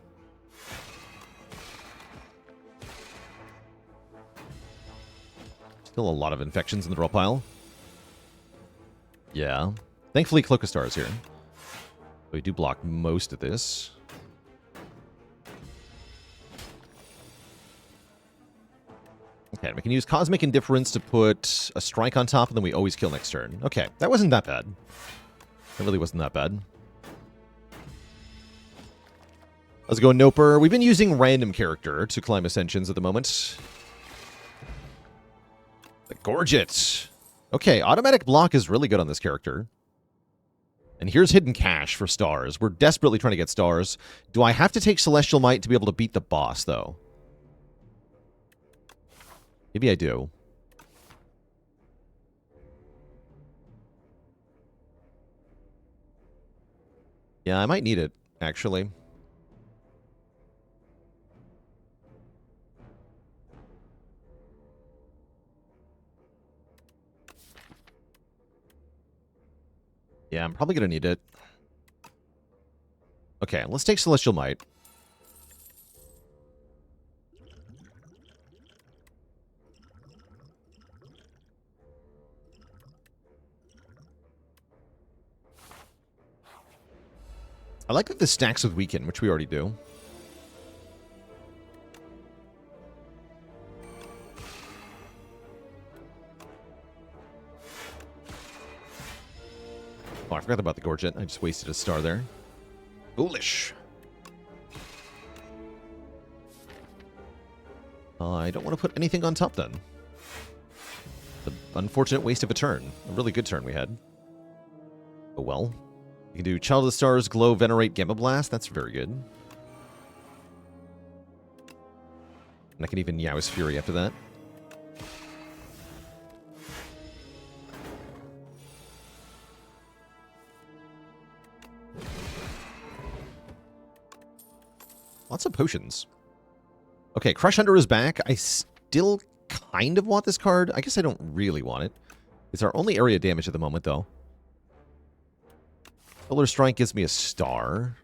[SPEAKER 1] Still a lot of infections in the draw pile. Yeah. Thankfully, Cloak of Stars here. We do block most of this. Okay, we can use Cosmic Indifference to put a strike on top, and then we always kill next turn. Okay, that wasn't that bad. That really wasn't that bad. Let's go Noper. We've been using random character to climb Ascensions at the moment. The Gorget. Okay, automatic block is really good on this character. And here's Hidden Cache for stars. We're desperately trying to get stars. Do I have to take Celestial Might to be able to beat the boss, though? Maybe I do. Yeah, I might need it, actually. Yeah, I'm probably going to need it. Okay, let's take Celestial Might. I like that this stacks with Weaken, which we already do. Oh, I forgot about the Gorget. I just wasted a star there. Foolish. I don't want to put anything on top, then. The unfortunate waste of a turn. A really good turn we had. Oh, well. You can do Child of the Stars, Glow, Venerate, Gamma Blast. That's very good. And I can even Yow's Fury after that. Lots of potions. Okay, Crush Hunter is back. I still kind of want this card. I guess I don't really want it. It's our only area damage at the moment, though. Solar Strike gives me a star.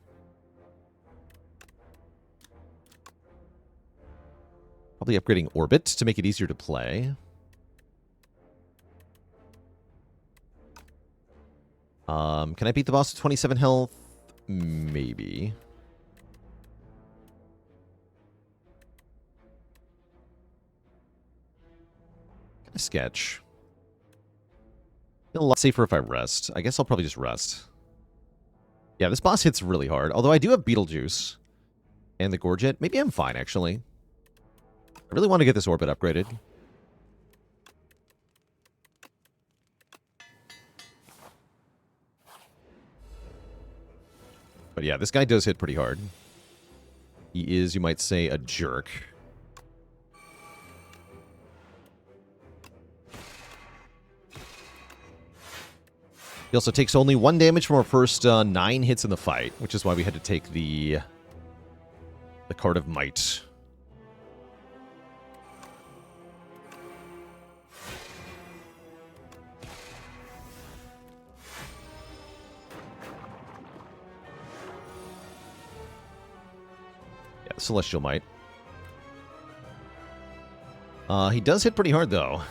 [SPEAKER 1] Probably upgrading Orbit to make it easier to play. Can I beat the boss with 27 health? Maybe. Can I sketch? Feel a lot safer if I rest. I guess I'll probably just rest. Yeah, this boss hits really hard. Although I do have Beetlejuice and the Gorget. Maybe I'm fine, actually. I really want to get this Orbit upgraded. But yeah, this guy does hit pretty hard. He is, you might say, a jerk. He also takes only 1 damage from our first 9 hits in the fight, which is why we had to take the Card of Might. Yeah, Celestial Might. He does hit pretty hard, though.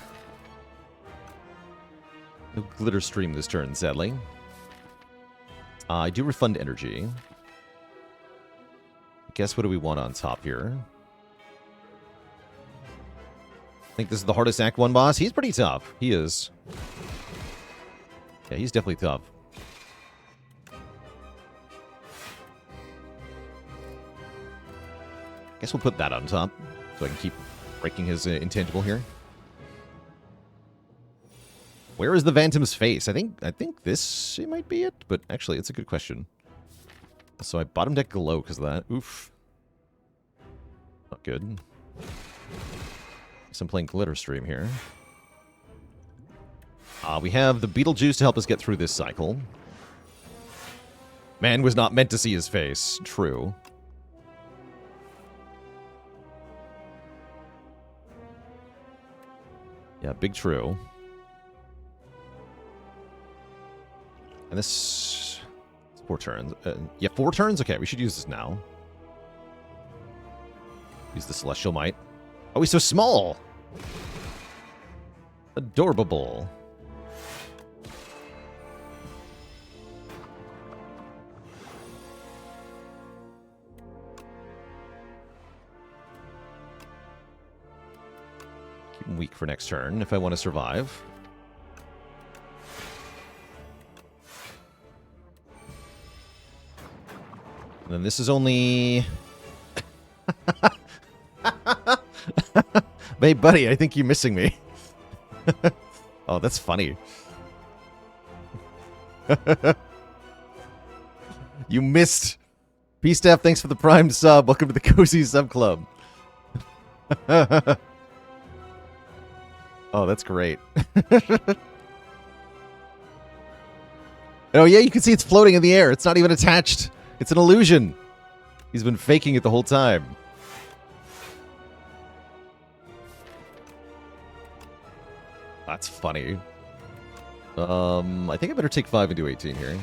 [SPEAKER 1] No Glitter Stream this turn, sadly. I do refund energy. Guess what do we want on top here? I think this is the hardest Act 1 boss. He's pretty tough. He is. Yeah, he's definitely tough. Guess we'll put that on top so I can keep breaking his intangible here. Where is the Phantom's face? I think this might be it, but actually, it's a good question. So I bottom deck Glow because of that. Oof. Not good. So I'm playing Glitter Stream here. We have the Beetlejuice to help us get through this cycle. Man was not meant to see his face. True. Yeah, big true. And this... 4 turns. Yeah, 4 turns? Okay, we should use this now. Use the Celestial Might. Oh, he's so small! Adorable. Keep him weak for next turn if I want to survive. And then this is only... Hey, buddy, I think you're missing me. Oh, that's funny. You missed. P-Staff, thanks for the Prime sub. Welcome to the Cozy Sub Club. Oh, that's great. Oh, yeah, you can see it's floating in the air. It's not even attached. It's an illusion. He's been faking it the whole time. That's funny. I think I better take 5 and do 18 here.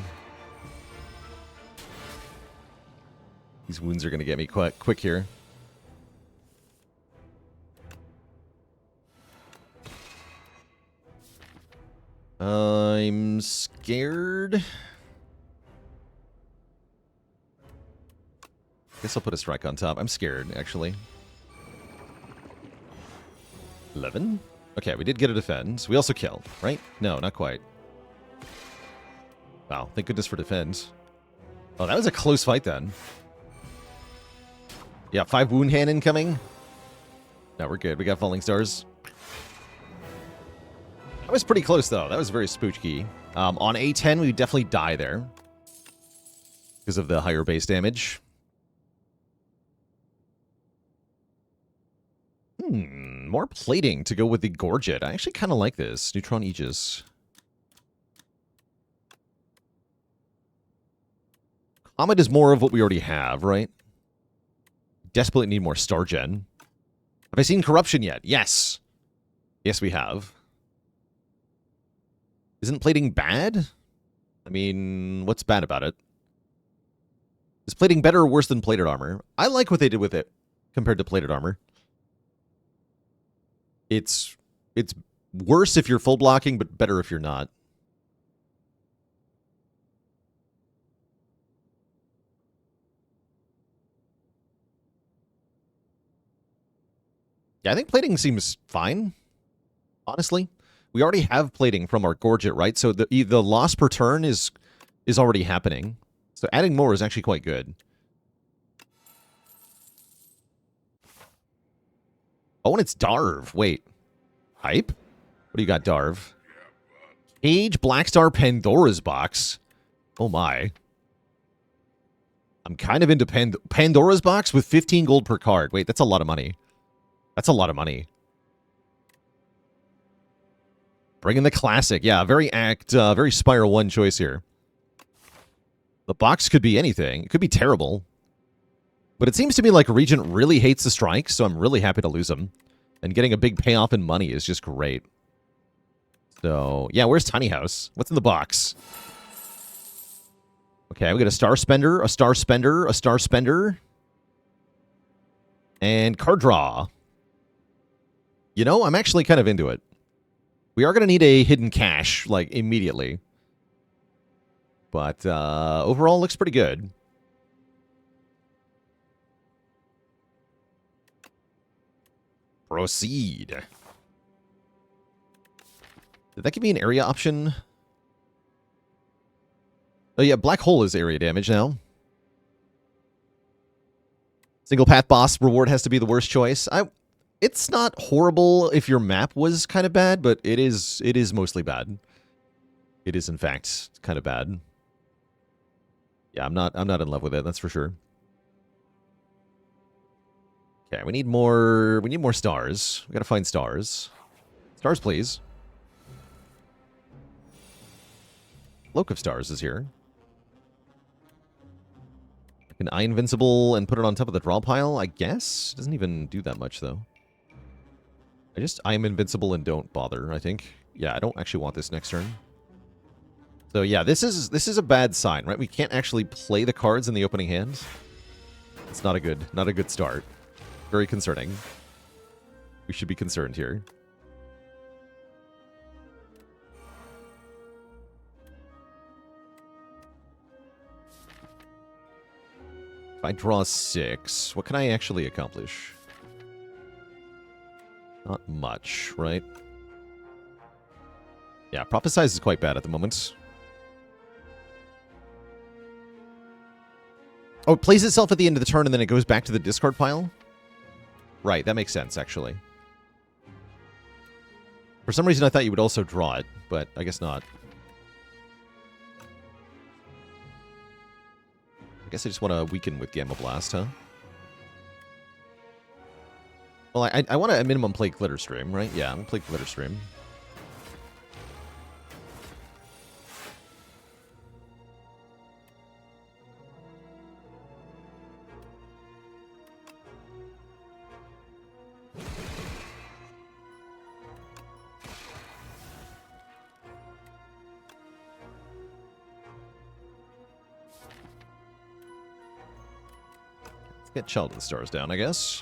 [SPEAKER 1] These wounds are going to get me quite quick here. I'm scared. Guess I'll put a strike on top. I'm scared, actually. 11? Okay, we did get a defend. We also kill, right? No, not quite. Wow, thank goodness for defend. Oh, that was a close fight then. Yeah, 5 wound hand incoming. No, we're good. We got falling stars. That was pretty close, though. That was very spooky. On A10, we definitely die there. Because of the higher base damage. More plating to go with the Gorget. I actually kind of like this. Neutron Aegis. Comet is more of what we already have, right? Desperately need more Star Gen. Have I seen Corruption yet? Yes. Yes, we have. Isn't plating bad? I mean, what's bad about it? Is plating better or worse than plated armor? I like what they did with it compared to plated armor. It's worse if you're full blocking, but better if you're not. Yeah, I think plating seems fine, honestly. We already have plating from our Gorget, right? So the loss per turn is already happening. So adding more is actually quite good. Oh, and it's Darv. Wait. Hype? What do you got, Darv? Cage, Blackstar, Pandora's Box. Oh my. I'm kind of into Pandora's Box with 15 gold per card. Wait, that's a lot of money. That's a lot of money. Bring in the classic. Yeah, very Spire 1 choice here. The box could be anything. It could be terrible. But it seems to me like Regent really hates the strikes, so I'm really happy to lose him. And getting a big payoff in money is just great. So, yeah, where's Tiny House? What's in the box? Okay, we got a Star Spender, a Star Spender, a Star Spender. And card draw. You know, I'm actually kind of into it. We are going to need a hidden cache, like, immediately. But, overall, looks pretty good. Proceed. Did that give me an area option? Oh yeah, Black Hole is area damage now. Single path boss reward has to be the worst choice. It's not horrible if your map was kind of bad, but it is mostly bad. It is, in fact, kind of bad. Yeah, I'm not in love with it, that's for sure. Okay, we need more stars. We gotta find stars. Stars, please. Cloak of Stars is here. I can Eye Invincible and put it on top of the draw pile, I guess? Doesn't even do that much, though. I am invincible and don't bother, I think. Yeah, I don't actually want this next turn. So yeah, this is a bad sign, right? We can't actually play the cards in the opening hand. It's not a good start. Very concerning. We should be concerned here. If I draw 6, what can I actually accomplish? Not much, right? Yeah, Prophesize is quite bad at the moment. Oh, it plays itself at the end of the turn and then it goes back to the discard pile? Right, that makes sense, actually. For some reason, I thought you would also draw it, but I guess not. I guess I just want to weaken with Gamma Blast, huh? Well, I want to at minimum play Glitterstream, right? Yeah, I'm going to play Glitterstream. Let's get Child of the Stars down, I guess.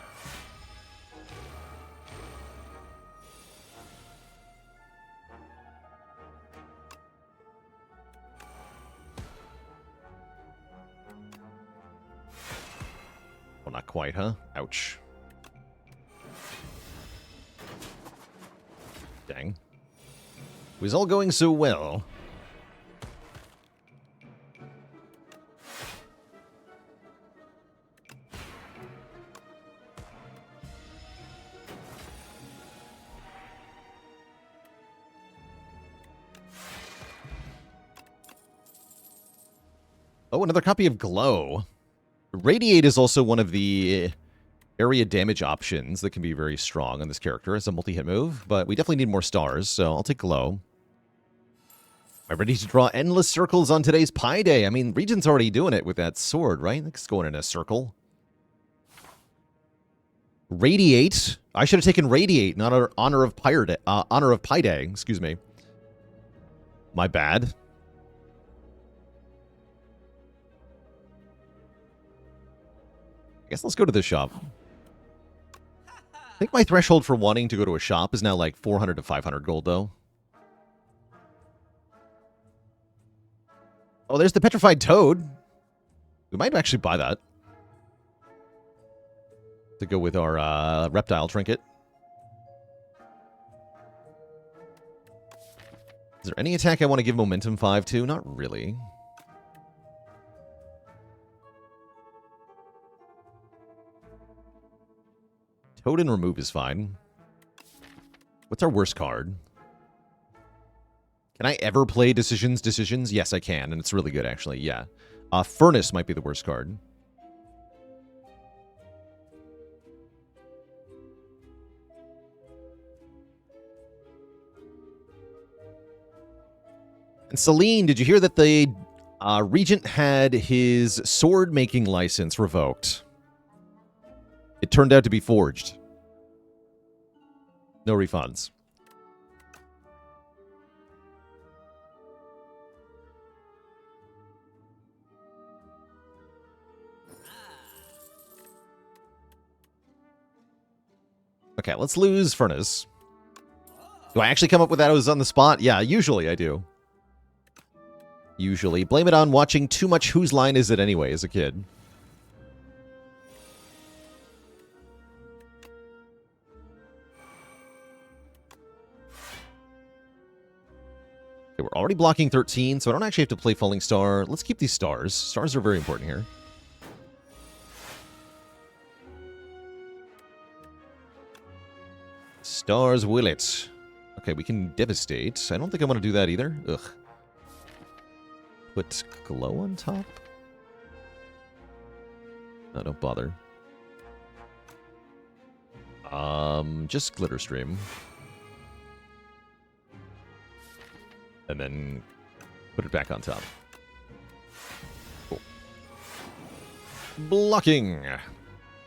[SPEAKER 1] Well, not quite, huh? Ouch. Dang. It was all going so well. Oh, another copy of Glow. Radiate is also one of the area damage options that can be very strong on this character as a multi-hit move, but we definitely need more stars, so I'll take Glow. Am I ready to draw endless circles on today's Pi Day? I mean, Regent's already doing it with that sword, right? It's going in a circle. Radiate. I should have taken Radiate, not Honor of Pi Day, excuse me. My bad. I guess let's go to the shop. I think my threshold for wanting to go to a shop is now like 400 to 500 gold, though. Oh, there's the Petrified Toad. We might actually buy that. To go with our Reptile Trinket. Is there any attack I want to give Momentum 5 to? Not really. Toad and remove is fine. What's our worst card? Can I ever play Decisions? Yes, I can, and it's really good, actually, yeah. Furnace might be the worst card. And Celine, did you hear that the Regent had his sword-making license revoked? It turned out to be forged. No refunds. Okay, let's lose Furnace. Do I actually come up with that on the spot? Yeah, usually I do. Usually. Blame it on watching too much Whose Line Is It Anyway as a kid. Okay, we're already blocking 13, so I don't actually have to play Falling Star. Let's keep these stars. Stars are very important here. Stars will it. Okay, we can devastate. I don't think I want to do that either. Ugh. Put glow on top? No, don't bother. Just glitter stream. And then put it back on top. Cool. Blocking!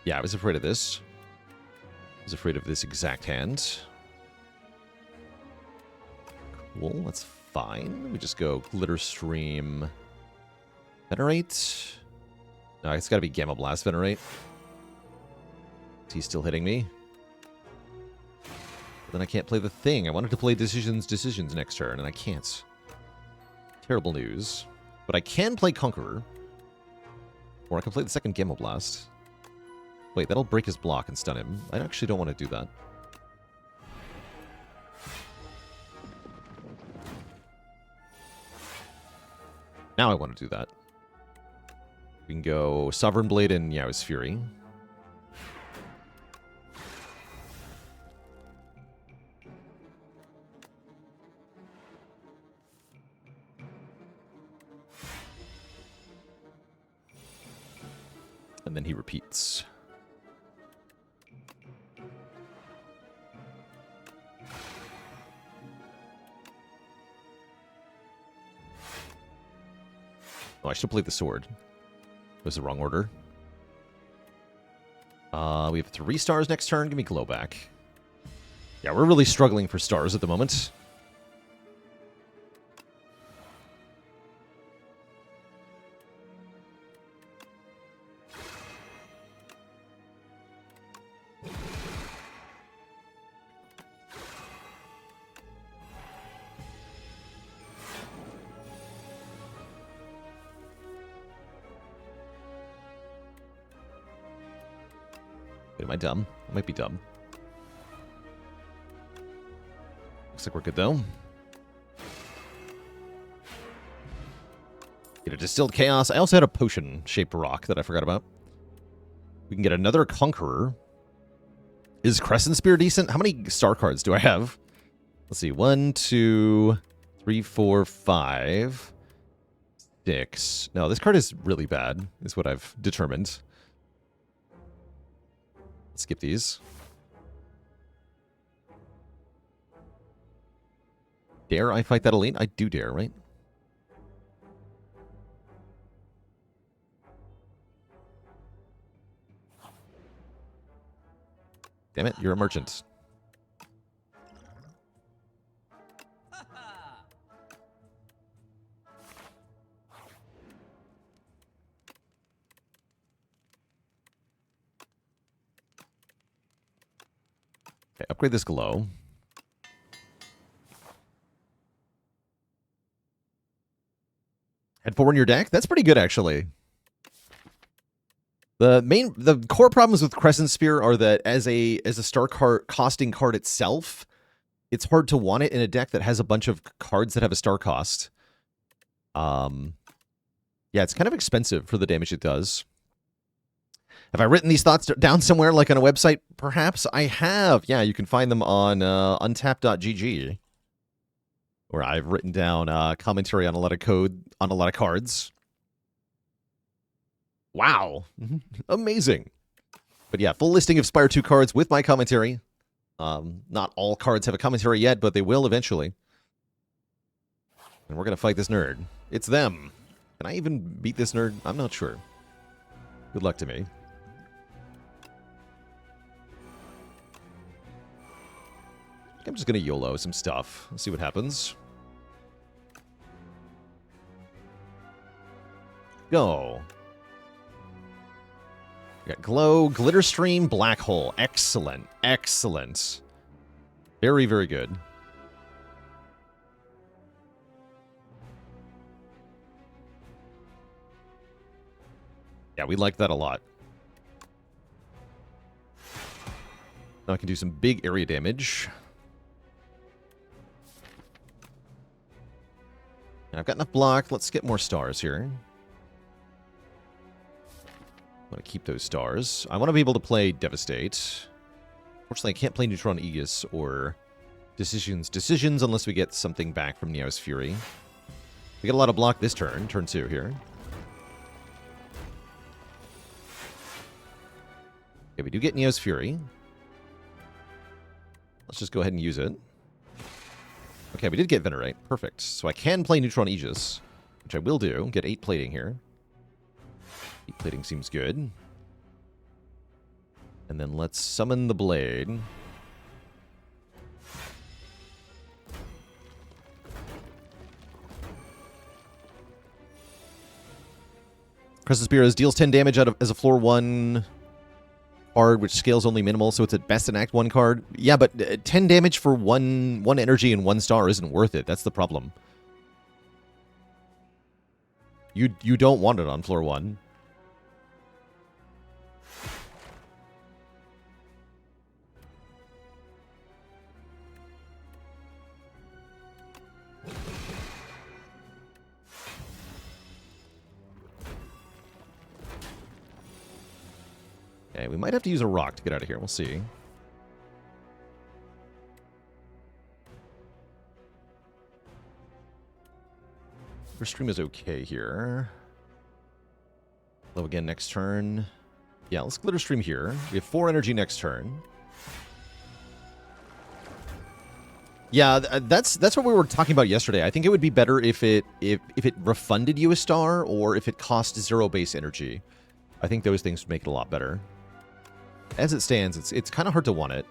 [SPEAKER 1] Yeah, I was afraid of this. I was afraid of this exact hand. Cool, that's fine. We just go glitter stream. Venerate? No, it's gotta be Gamma Blast Venerate. He's still hitting me. But then I can't play the thing. I wanted to play decisions next turn, and I can't. Terrible news. But I can play Conqueror. Or I can play the second Gamma Blast. Wait, that'll break his block and stun him. I actually don't want to do that. Now I want to do that. We can go Sovereign Blade and Yao's Fury. And then he repeats. Oh, I should have played the sword. It was the wrong order. We have 3 stars next turn. Give me glow back. Yeah, we're really struggling for stars at the moment. Wait, am I dumb? I might be dumb. Looks like we're good, though. Get a Distilled Chaos. I also had a potion-shaped rock that I forgot about. We can get another Conqueror. Is Crescent Spear decent? How many star cards do I have? Let's see. 1, 2, 3, 4, 5, 6. No, this card is really bad, is what I've determined. Let's skip these. Dare I fight that elite? I do dare, right? Damn it, you're a merchant. Okay, upgrade this glow. Head 4 in your deck? That's pretty good, actually. The core problems with Crescent Spear are that as a star card costing card itself, it's hard to want it in a deck that has a bunch of cards that have a star cost. Yeah, it's kind of expensive for the damage it does. Have I written these thoughts down somewhere, like on a website? Perhaps I have. Yeah, you can find them on untap.gg, where I've written down commentary on a lot of code on a lot of cards. Wow. Amazing. But yeah, full listing of Spire 2 cards with my commentary. Not all cards have a commentary yet, but they will eventually. And we're going to fight this nerd. It's them. Can I even beat this nerd? I'm not sure. Good luck to me. I'm just going to YOLO some stuff. Let's see what happens. Go. We got Glow, Glitter Stream, Black Hole. Excellent. Excellent. Very, very good. Yeah, we like that a lot. Now I can do some big area damage. I've got enough block. Let's get more stars here. I want to keep those stars. I want to be able to play Devastate. Fortunately, I can't play Neutron Aegis or Decisions unless we get something back from Neo's Fury. We get a lot of block this turn 2 here. Okay, we do get Neo's Fury. Let's just go ahead and use it. Okay, we did get Venerate. Perfect. So I can play Neutron Aegis, which I will do. Get 8 plating here. 8 plating seems good. And then let's summon the Blade. Crescent Spears deals 10 damage as a floor 1 card, which scales only minimal, so it's at best an Act 1 card. Yeah, but 10 damage for one energy and 1 star isn't worth it. That's the problem. You don't want it on floor 1. Okay, we might have to use a rock to get out of here. We'll see. First stream is okay here. Low again next turn. Yeah, let's glitter stream here. We have 4 energy next turn. Yeah, that's what we were talking about yesterday. I think it would be better if it refunded you a star or if it cost 0 base energy. I think those things would make it a lot better. As it stands, it's kind of hard to want it.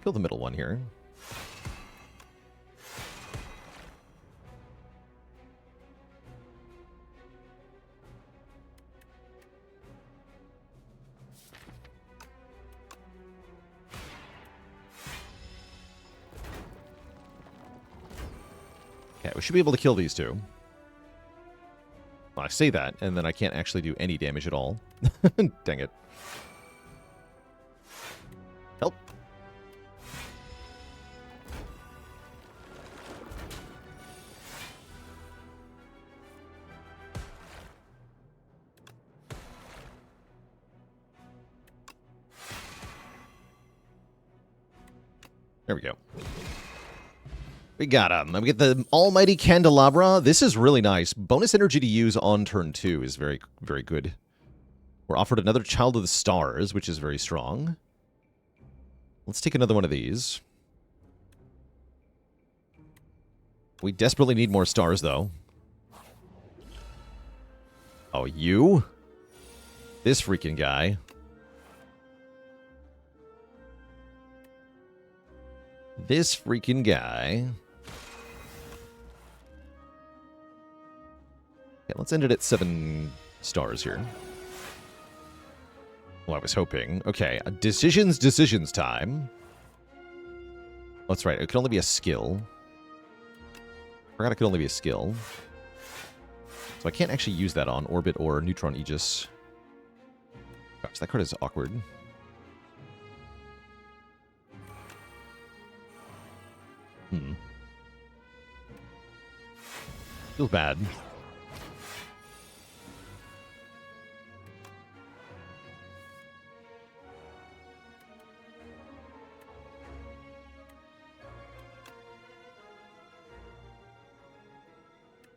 [SPEAKER 1] Kill the middle one here. Okay, we should be able to kill these 2. Well, I say that, and then I can't actually do any damage at all. Dang it. Help. There we go. We got him. We get the Almighty Candelabra. This is really nice. Bonus energy to use on turn 2 is very, very good. We're offered another Child of the Stars, which is very strong. Let's take another one of these. We desperately need more stars, though. Oh, you? This freaking guy. This freaking guy. Okay, let's end it at 7 stars here. Well, I was hoping. Okay, decisions time. That's right, it could only be a skill. Forgot it could only be a skill. So I can't actually use that on Orbit or Neutron Aegis. Gosh, that card is awkward. Feels bad.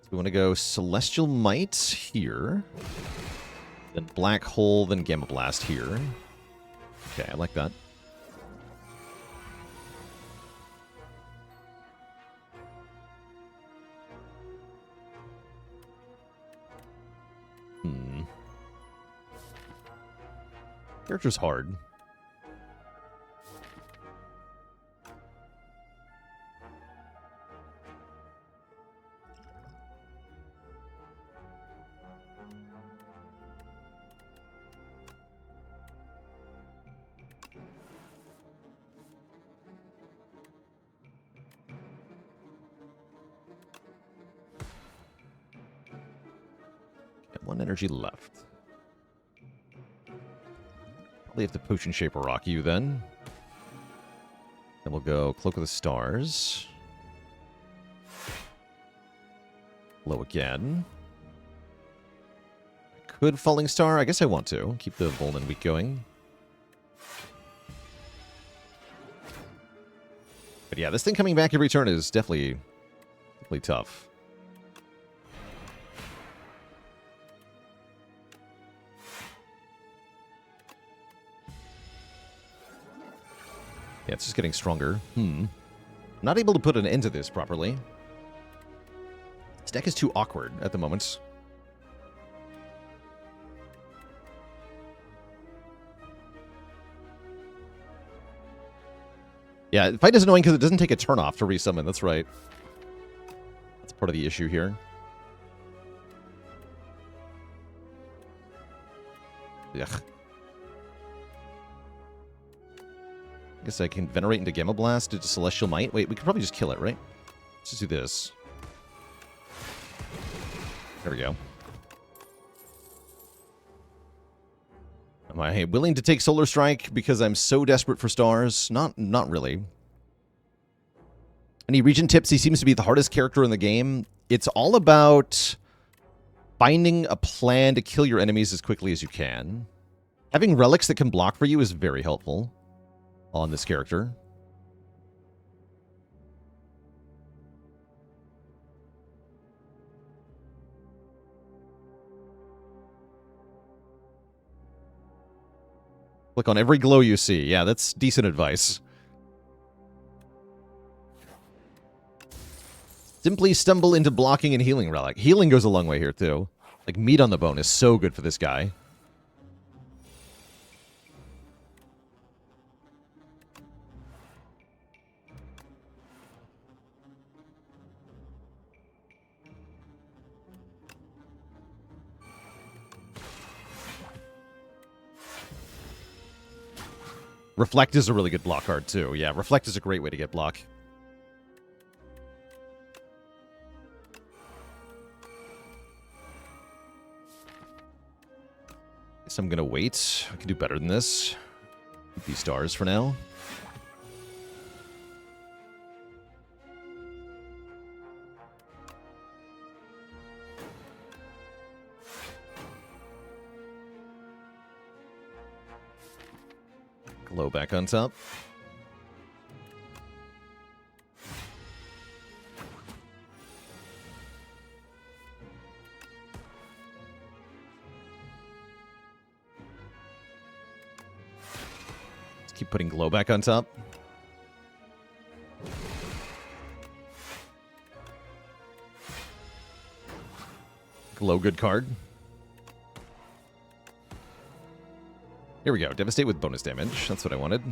[SPEAKER 1] So we want to go Celestial Might here. Then Black Hole, then Gamma Blast here. Okay, I like that. Character's hard. Got 1 energy left. Probably have to Potion Shaper Rock you then. Then we'll go Cloak of the Stars. Low again. Could Falling Star? I guess I want to. Keep the Volman week going. But yeah, this thing coming back every turn is definitely tough. Yeah, it's just getting stronger. Not able to put an end to this properly. This deck is too awkward at the moment. Yeah, fight is annoying because it doesn't take a turn off to resummon. That's right. That's part of the issue here. Ugh. I guess I can Venerate into Gamma Blast into Celestial Might. Wait, we could probably just kill it, right? Let's just do this. There we go. Am I willing to take Solar Strike because I'm so desperate for stars? Not really. Any Regent tips? He seems to be the hardest character in the game. It's all about finding a plan to kill your enemies as quickly as you can. Having relics that can block for you is very helpful on this character. Click on every glow you see. Yeah, that's decent advice. Simply stumble into blocking and healing relic. Healing goes a long way here, too. Like, meat on the bone is so good for this guy. Reflect is a really good block card, too. Yeah, Reflect is a great way to get block. Guess I'm gonna wait. I can do better than this. Keep these stars for now. Glow back on top. Let's keep putting glow back on top. Glow good card. Here we go. Devastate with bonus damage. That's what I wanted.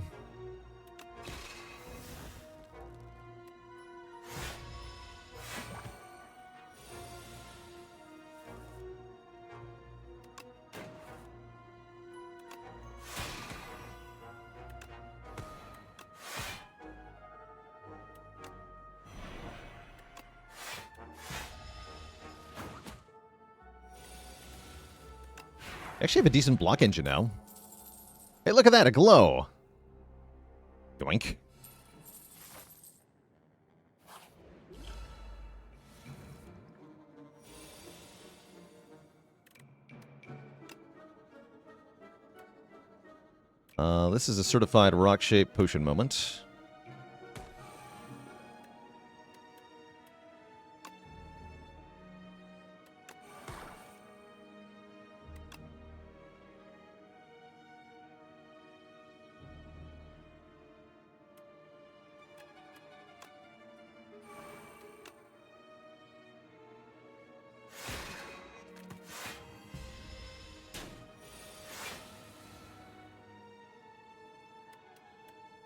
[SPEAKER 1] I actually have a decent block engine now. Hey, look at that, a glow. Doink. This is a certified rock-shaped potion moment.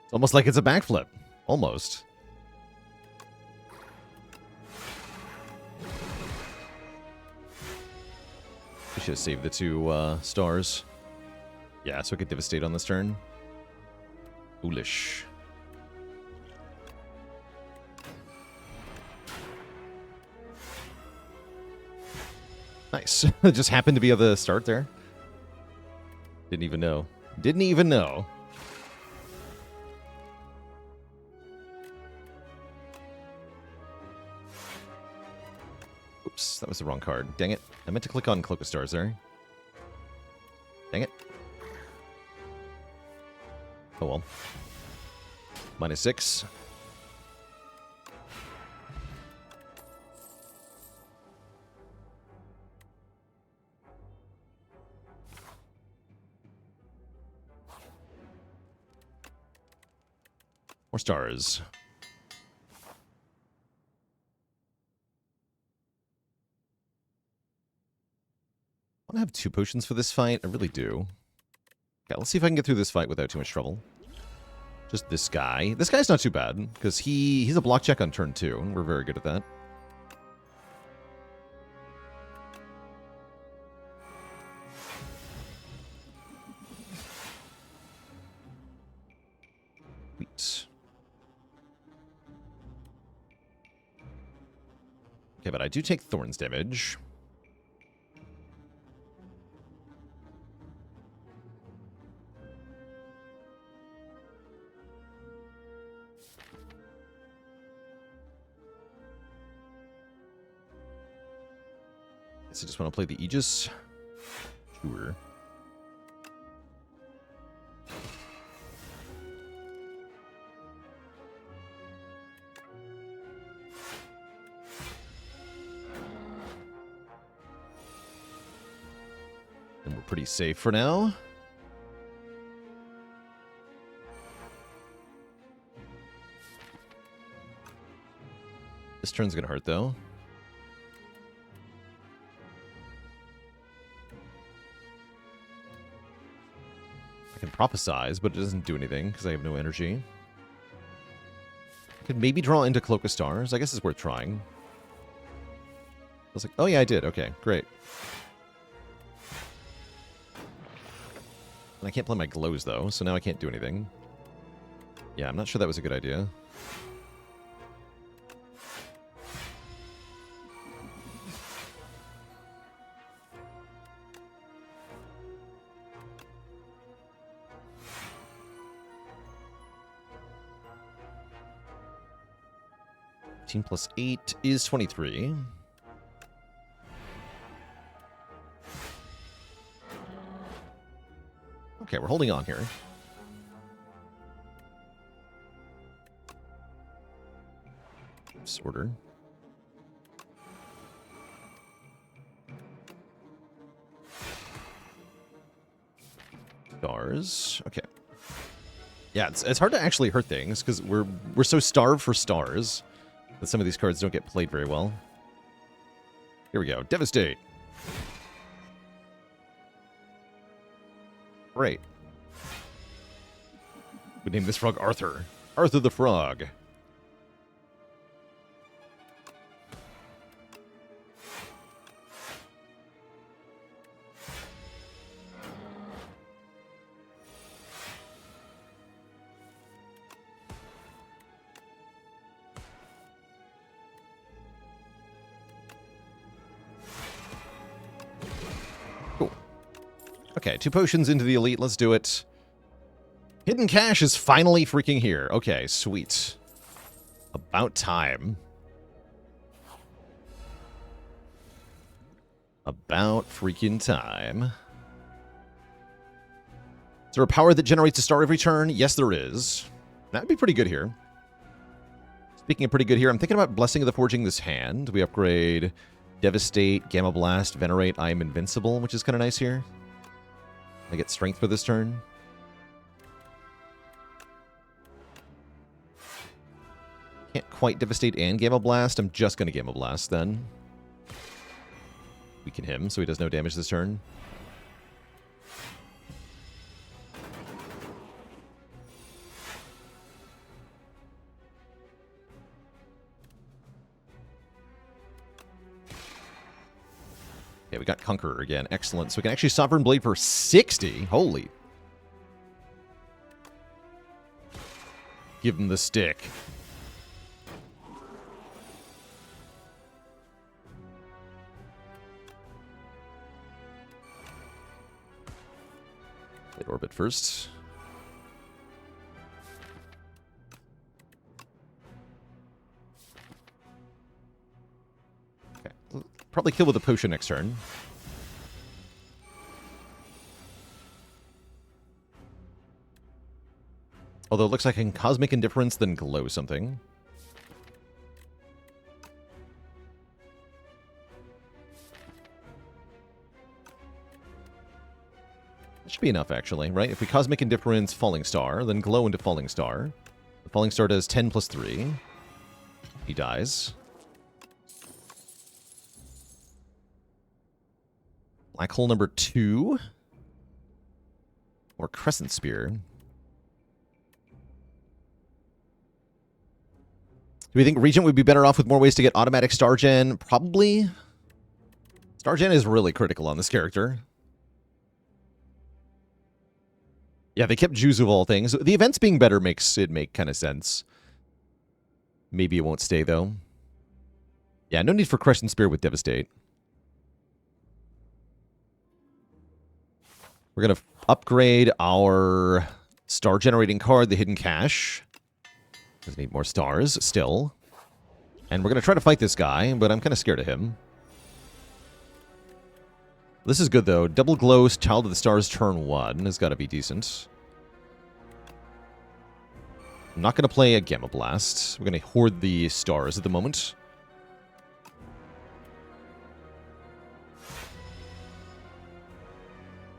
[SPEAKER 1] It's almost like it's a backflip. Almost. We should have saved the two stars. Yeah, so I could devastate on this turn. Foolish. Nice. It just happened to be at the start there. Didn't even know. Didn't even know. Oops, that was the wrong card. Dang it. I meant to click on Cloak of Stars there. Dang it. Oh well. -6. More stars. I want to have 2 potions for this fight. I really do. Okay, let's see if I can get through this fight without too much trouble. Just this guy. This guy's not too bad, because he's a block check on turn 2, and we're very good at that. Sweet. Okay, but I do take Thorns damage. Guess I just want to play the Aegis. Sure. And we're pretty safe for now. This turn's gonna hurt, though. I can prophesize, but it doesn't do anything because I have no energy. I could maybe draw into Cloak of Stars. I guess it's worth trying. I was like, oh yeah, I did. Okay, great. And I can't play my glows, though, so now I can't do anything. Yeah, I'm not sure that was a good idea. +8 is 23. Okay, we're holding on here. Disorder. Stars. Okay. Yeah, it's hard to actually hurt things because we're so starved for stars that some of these cards don't get played very well. Here we go. Devastate. Great. We named this frog Arthur. Arthur the Frog. Okay, 2 potions into the elite. Let's do it. Hidden Cache is finally freaking here. Okay, sweet. About time. About freaking time. Is there a power that generates a star every turn? Yes, there is. That'd be pretty good here. Speaking of pretty good here, I'm thinking about Blessing of the Forging this hand. We upgrade Devastate, Gamma Blast, Venerate, I am Invincible, which is kind of nice here. I get strength for this turn. Can't quite Devastate and Gamma Blast. I'm just going to Gamma Blast then. Weaken him so he does no damage this turn. Okay, we got Conqueror again. Excellent. So we can actually Sovereign Blade for 60. Holy. Give him the stick. Hit Orbit first. Okay. Probably probably kill with a potion next turn. Although it looks like I can Cosmic Indifference, then glow something. That should be enough, actually, right? If we Cosmic Indifference Falling Star, then glow into Falling Star. The Falling Star does 10 plus 3. He dies. Black hole number 2. Or Crescent Spear. Do we think Regent would be better off with more ways to get automatic Star Gen? Probably. Star Gen is really critical on this character. Yeah, they kept Juzu of all things. The events being better makes it make kind of sense. Maybe it won't stay, though. Yeah, no need for Crescent Spear with Devastate. We're going to upgrade our star-generating card, the Hidden Cache. Does need more stars, still. And we're going to try to fight this guy, but I'm kind of scared of him. This is good, though. Double Glows, Child of the Stars, turn 1 has got to be decent. I'm not going to play a Gamma Blast. We're going to hoard the stars at the moment.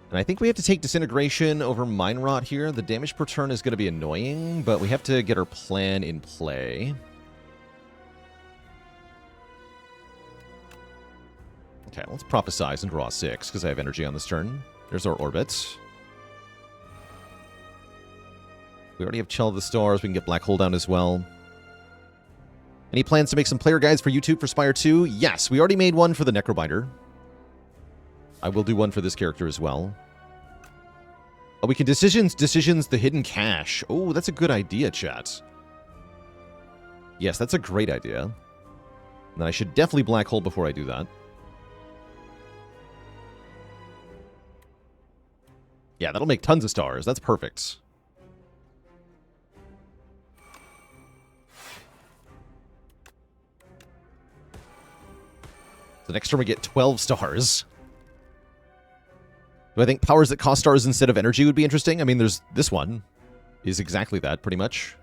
[SPEAKER 1] And I think we have to take Disintegration over Mind Rot here. The damage per turn is going to be annoying, but we have to get our plan in play. Okay, let's Prophesize and draw 6, because I have energy on this turn. There's our orbit. We already have Child of the Stars. We can get Black Hole down as well. Any plans to make some player guides for YouTube for Spire 2? Yes, we already made one for the Necrobinder. I will do one for this character as well. Oh, we can decisions the Hidden Cache. Oh, that's a good idea, chat. Yes, that's a great idea. And then I should definitely Black Hole before I do that. Yeah, that'll make tons of stars. That's perfect. So next turn we get 12 stars. Do I think powers that cost stars instead of energy would be interesting? I mean, there's this one. Is exactly that, pretty much.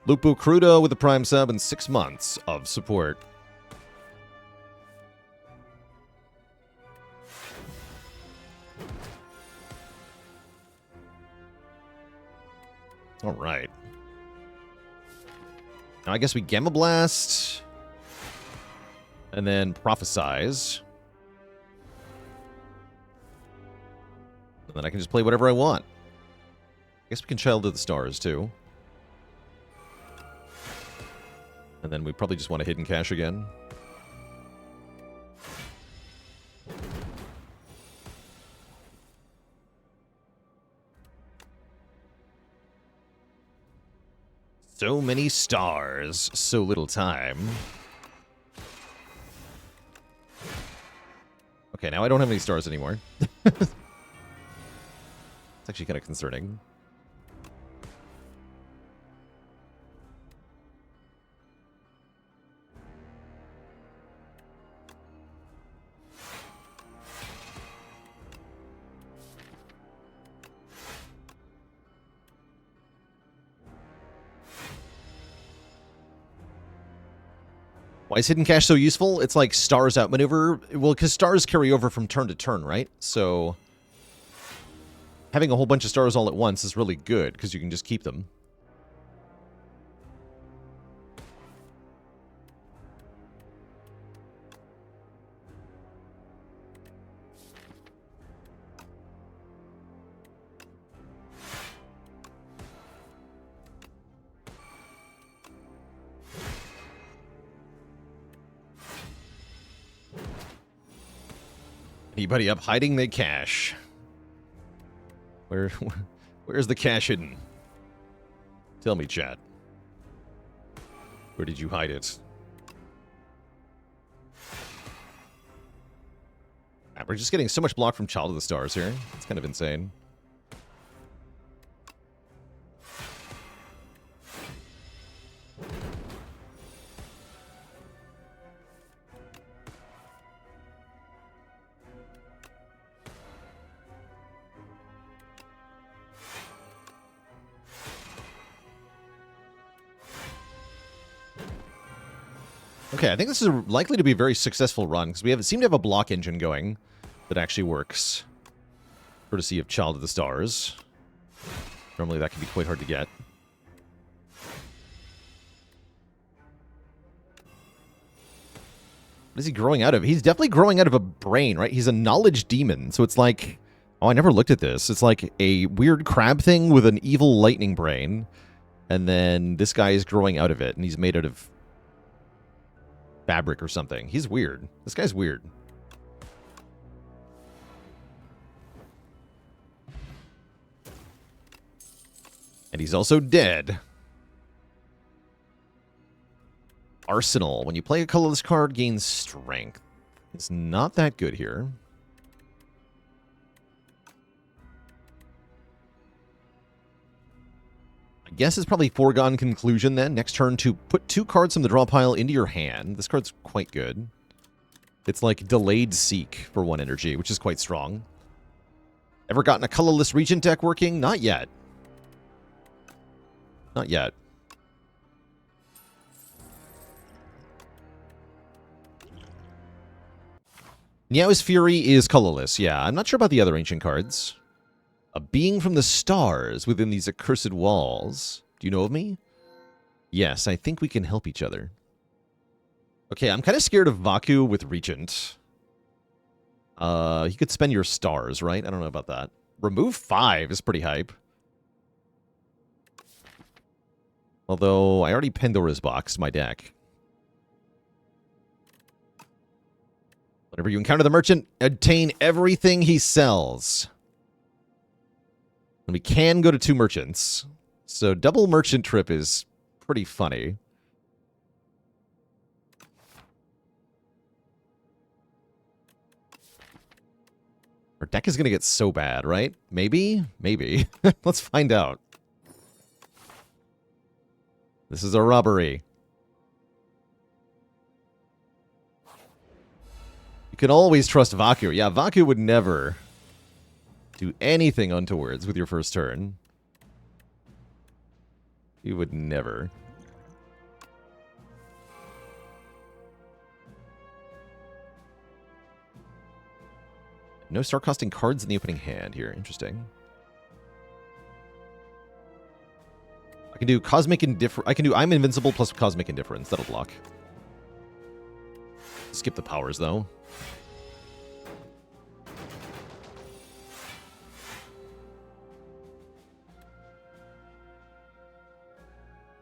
[SPEAKER 1] Lupo Crudo with the Prime sub and 6 months of support. All right. Now I guess we Gamma Blast. And then Prophesize. And then I can just play whatever I want. I guess we can Child of the Stars, too. And then we probably just want a Hidden Cache again. So many stars, so little time. Okay, now I don't have any stars anymore. It's actually kind of concerning. Why is Hidden Cache so useful? It's like stars outmaneuver. Well, because stars carry over from turn to turn, right? So having a whole bunch of stars all at once is really good, because you can just keep them. Anybody up hiding the cache? Where's the cache hidden? Tell me, chat. Where did you hide it? We're just getting so much block from Child of the Stars here. It's kind of insane. Okay, I think this is likely to be a very successful run, because we seem to have a block engine going that actually works. Courtesy of Child of the Stars. Normally that can be quite hard to get. What is he growing out of? He's definitely growing out of a brain, right? He's a knowledge demon, so it's like... Oh, I never looked at this. It's like a weird crab thing with an evil lightning brain. And then this guy is growing out of it, and he's made out of fabric or something. He's weird. This guy's weird. And he's also dead. Arsenal. When you play a colorless card, gains strength. It's not that good here. I guess it's probably foregone conclusion then. Next turn to put 2 cards from the draw pile into your hand. This card's quite good. It's like delayed seek for 1 energy, which is quite strong. Ever gotten a colorless Regent deck working? Not yet. Not yet. Niao's Fury is colorless, yeah. I'm not sure about the other ancient cards. A being from the stars within these accursed walls. Do you know of me? Yes, I think we can help each other. Okay, I'm kind of scared of Vaku with Regent. You could spend your stars, right? I don't know about that. Remove 5 is pretty hype. Although, I already Pandora's boxed my deck. Whenever you encounter the merchant, obtain everything he sells. And we can go to 2 merchants. So double merchant trip is pretty funny. Our deck is going to get so bad, right? Maybe? Maybe. Let's find out. This is a robbery. You can always trust Vaku. Yeah, Vaku would never do anything untowards with your first turn. He would never. No star costing cards in the opening hand here. Interesting. I can do Cosmic Indifference. I can do I'm Invincible plus Cosmic Indifference. That'll block. Skip the powers, though.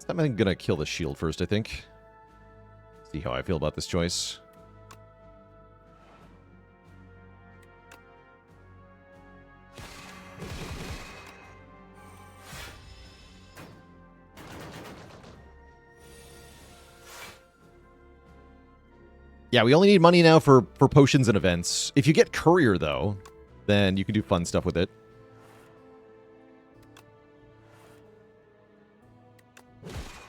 [SPEAKER 1] I'm going to kill the shield first, I think. See how I feel about this choice. Yeah, we only need money now for potions and events. If you get Courier, though, then you can do fun stuff with it.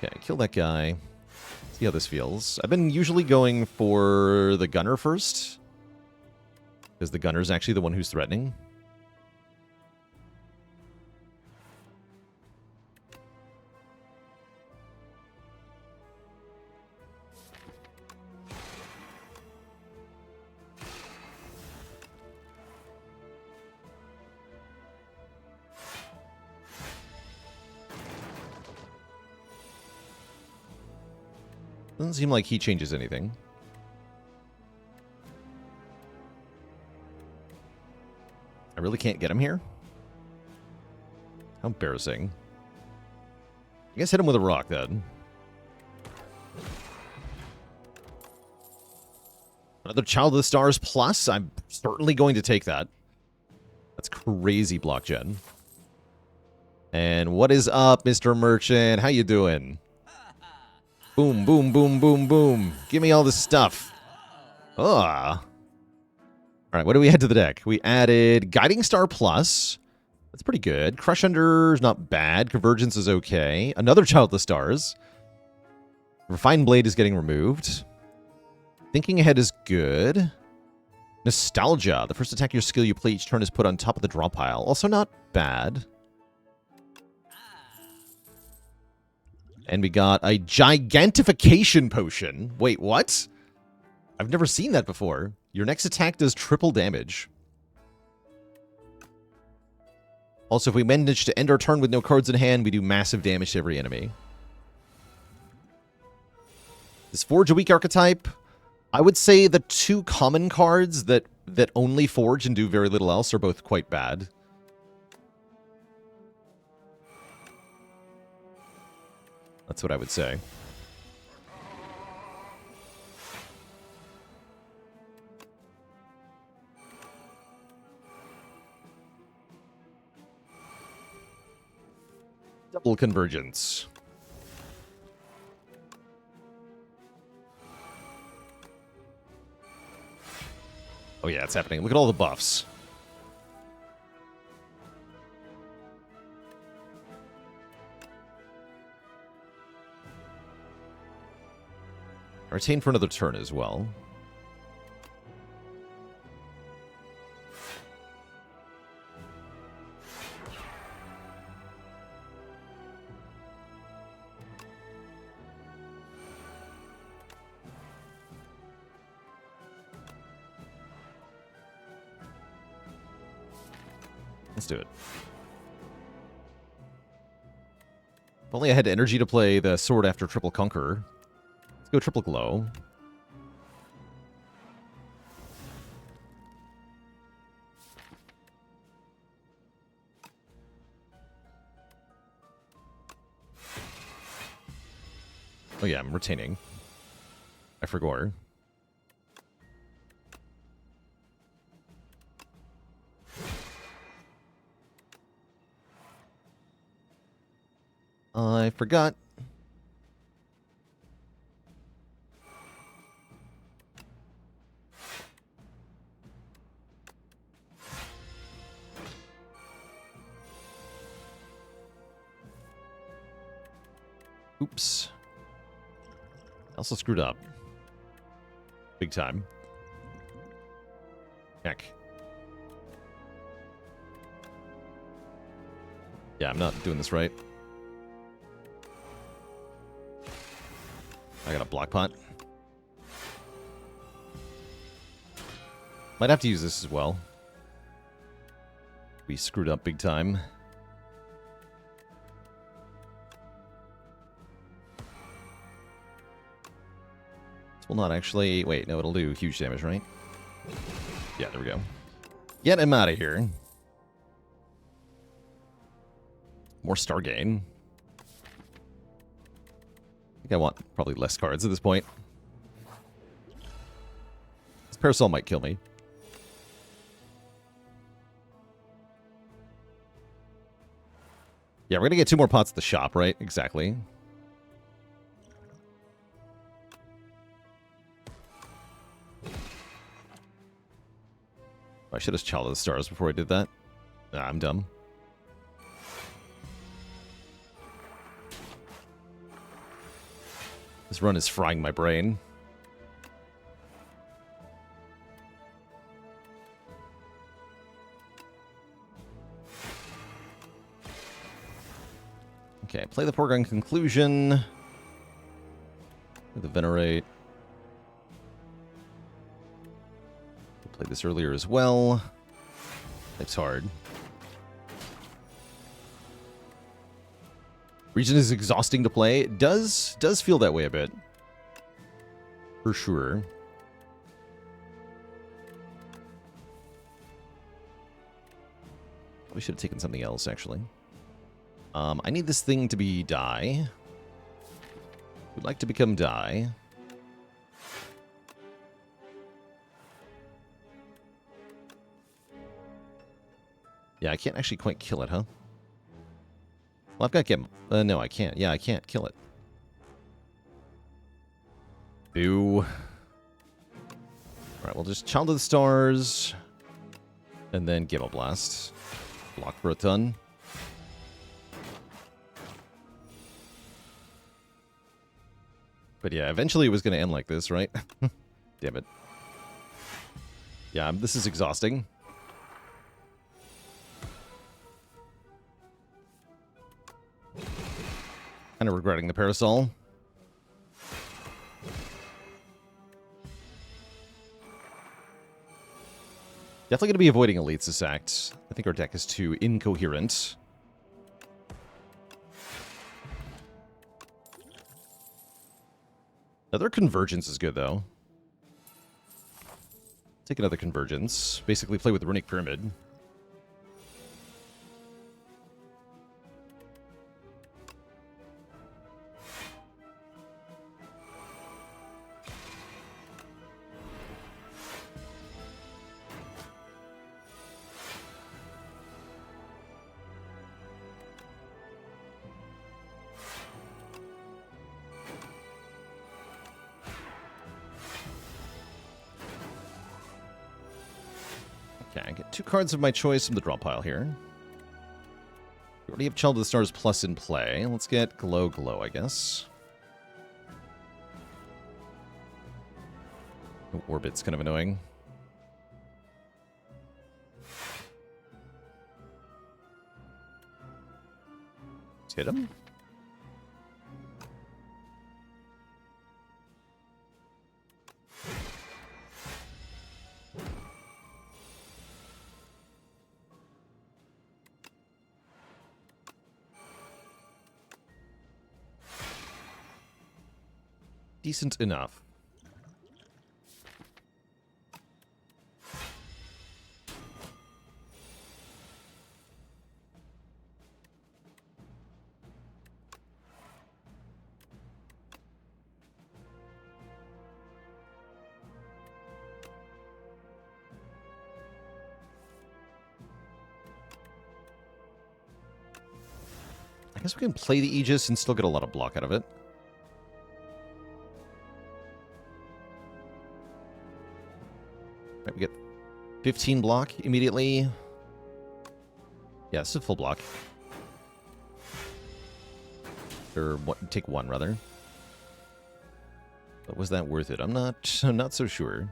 [SPEAKER 1] Okay, kill that guy. See how this feels. I've been usually going for the gunner first, because the gunner's actually the one who's threatening. Doesn't seem like he changes anything. I really can't get him here? How embarrassing. I guess hit him with a rock, then. Another Child of the Stars plus? I'm certainly going to take that. That's crazy block gen. And what is up, Mr. Merchant? How you doing? Boom, boom, boom, boom, boom. Give me all this stuff. Ugh. Alright, what do we add to the deck? We added Guiding Star Plus. That's pretty good. Crush Under is not bad. Convergence is okay. Another Child of the Stars. Refined Blade is getting removed. Thinking Ahead is good. Nostalgia. The first attack your skill you play each turn is put on top of the draw pile. Also not bad. And we got a Gigantification Potion. Wait, what? I've never seen that before. Your next attack does triple damage. Also, if we manage to end our turn with no cards in hand, we do massive damage to every enemy. Is Forge a weak archetype? I would say the two common cards that only Forge and do very little else are both quite bad. That's what I would say. Double Convergence. Oh yeah, it's happening. Look at all the buffs. Retain for another turn as well. Let's do it. If only I had energy to play the Sword after Triple Conqueror. Let's go Triple Glow. Oh yeah, I'm retaining. I forgot. I forgot. Oops. I also screwed up. Big time. Heck. Yeah, I'm not doing this right. I got a block pot. Might have to use this as well. We screwed up big time. This will not actually... Wait, no, it'll do huge damage, right? Yeah, there we go. Get him out of here. More Stargain. I want probably less cards at this point. This Parasol might kill me. Yeah, we're going to get 2 more pots at the shop, right? Exactly. I should have Child of the Stars before I did that. Nah, I'm dumb. This run is frying my brain. Okay, play the foregone conclusion. The Venerate. Played this earlier as well. Life's hard. Regent is exhausting to play. It does feel that way a bit. For sure. We should have taken something else, actually. I need this thing to be die. Would like to become die. Yeah, I can't actually quite kill it, huh? Well, I've got to get... no, I can't. Yeah, I can't kill it. Boo. Alright, we'll just Child of the Stars. And then Gamma Blast. Block for a ton. But yeah, eventually it was going to end like this, right? Damn it. Yeah, this is exhausting. Kind of regretting the Parasol. Definitely going to be avoiding Elites this act. I think our deck is too incoherent. Another Convergence is good, though. Take another Convergence. Basically play with the Runic Pyramid. Okay, I get 2 cards of my choice from the draw pile here. We already have Child of the Stars Plus in play. Let's get Glow Glow, I guess. Oh, Orbit's kind of annoying. Let's hit him. Decent enough. I guess we can play the Aegis and still get a lot of block out of it. Right, we get 15 block immediately. Yeah, it's a full block. Or what, take 1 rather. But was that worth it? I'm not so sure.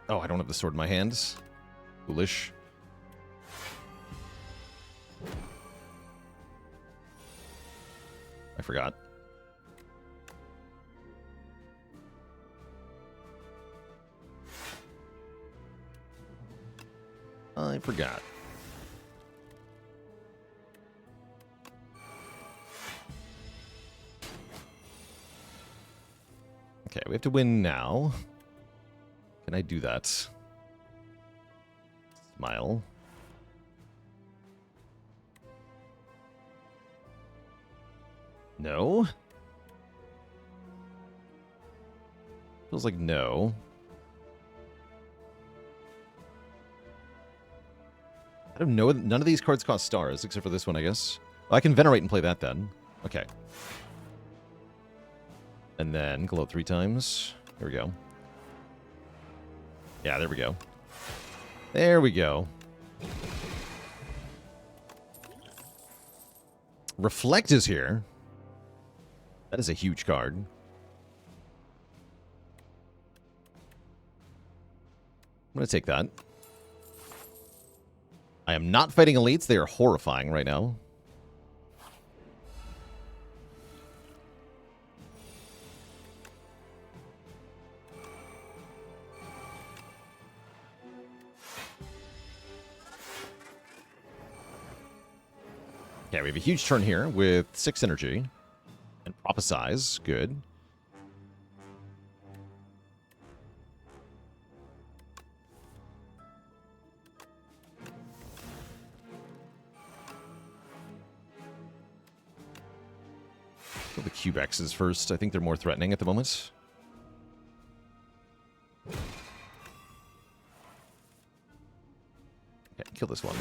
[SPEAKER 1] Oh, I don't have the sword in my hands. Foolish. I forgot. I forgot. Okay, we have to win now. Can I do that? Smile. No? Feels like no. I don't know. None of these cards cost stars, except for this one, I guess. Oh, I can Venerate and play that then. Okay. And then glow 3 times. Here we go. Yeah, there we go. There we go. Reflect is here. That is a huge card. I'm going to take that. I am not fighting elites. They are horrifying right now. Okay, we have a huge turn here with 6 energy. And Prophesize. Good. Kill the Cubexes first. I think they're more threatening at the moment. Okay, kill this one.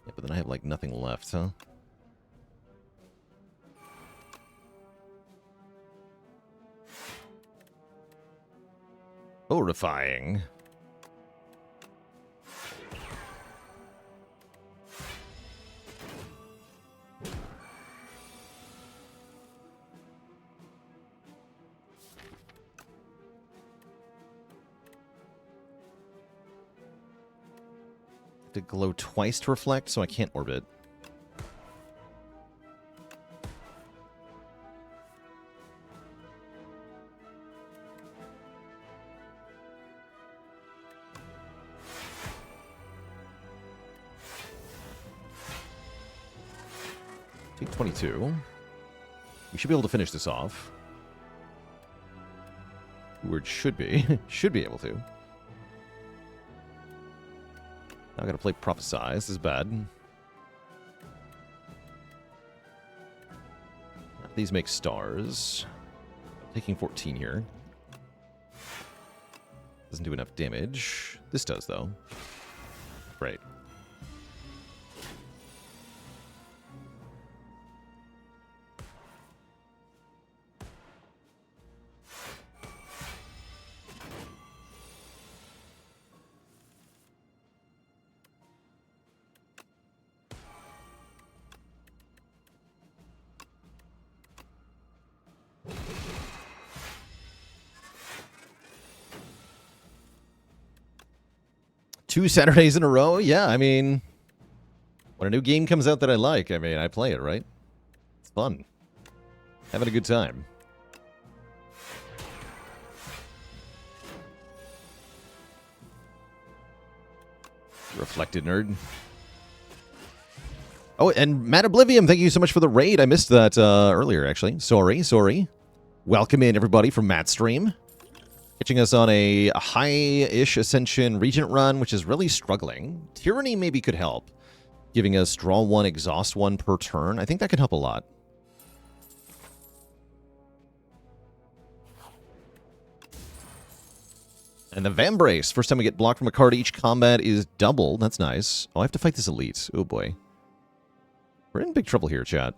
[SPEAKER 1] Yeah, but then I have, like, nothing left, huh? Horrifying. To glow twice to reflect, so I can't orbit. Take 22. We should be able to finish this off. Word should be. Should be able to. Now I gotta play Prophesize. This is bad. These make stars. I'm taking 14 here. Doesn't do enough damage. This does, though. Great. Two Saturdays in a row? Yeah, I mean, when a new game comes out that I like, I mean, I play it, right? It's fun. Having a good time. Reflected nerd. Oh, and Matt Oblivium, thank you so much for the raid. I missed that earlier, actually. Sorry. Welcome in, everybody, from Matt's stream. Catching us on a high-ish Ascension Regent run, which is really struggling. Tyranny maybe could help, giving us draw 1, exhaust 1 per turn. I think that could help a lot. And the Vambrace. First time we get blocked from a card, each combat is doubled. That's nice. Oh, I have to fight this elite. Oh, boy. We're in big trouble here, chat.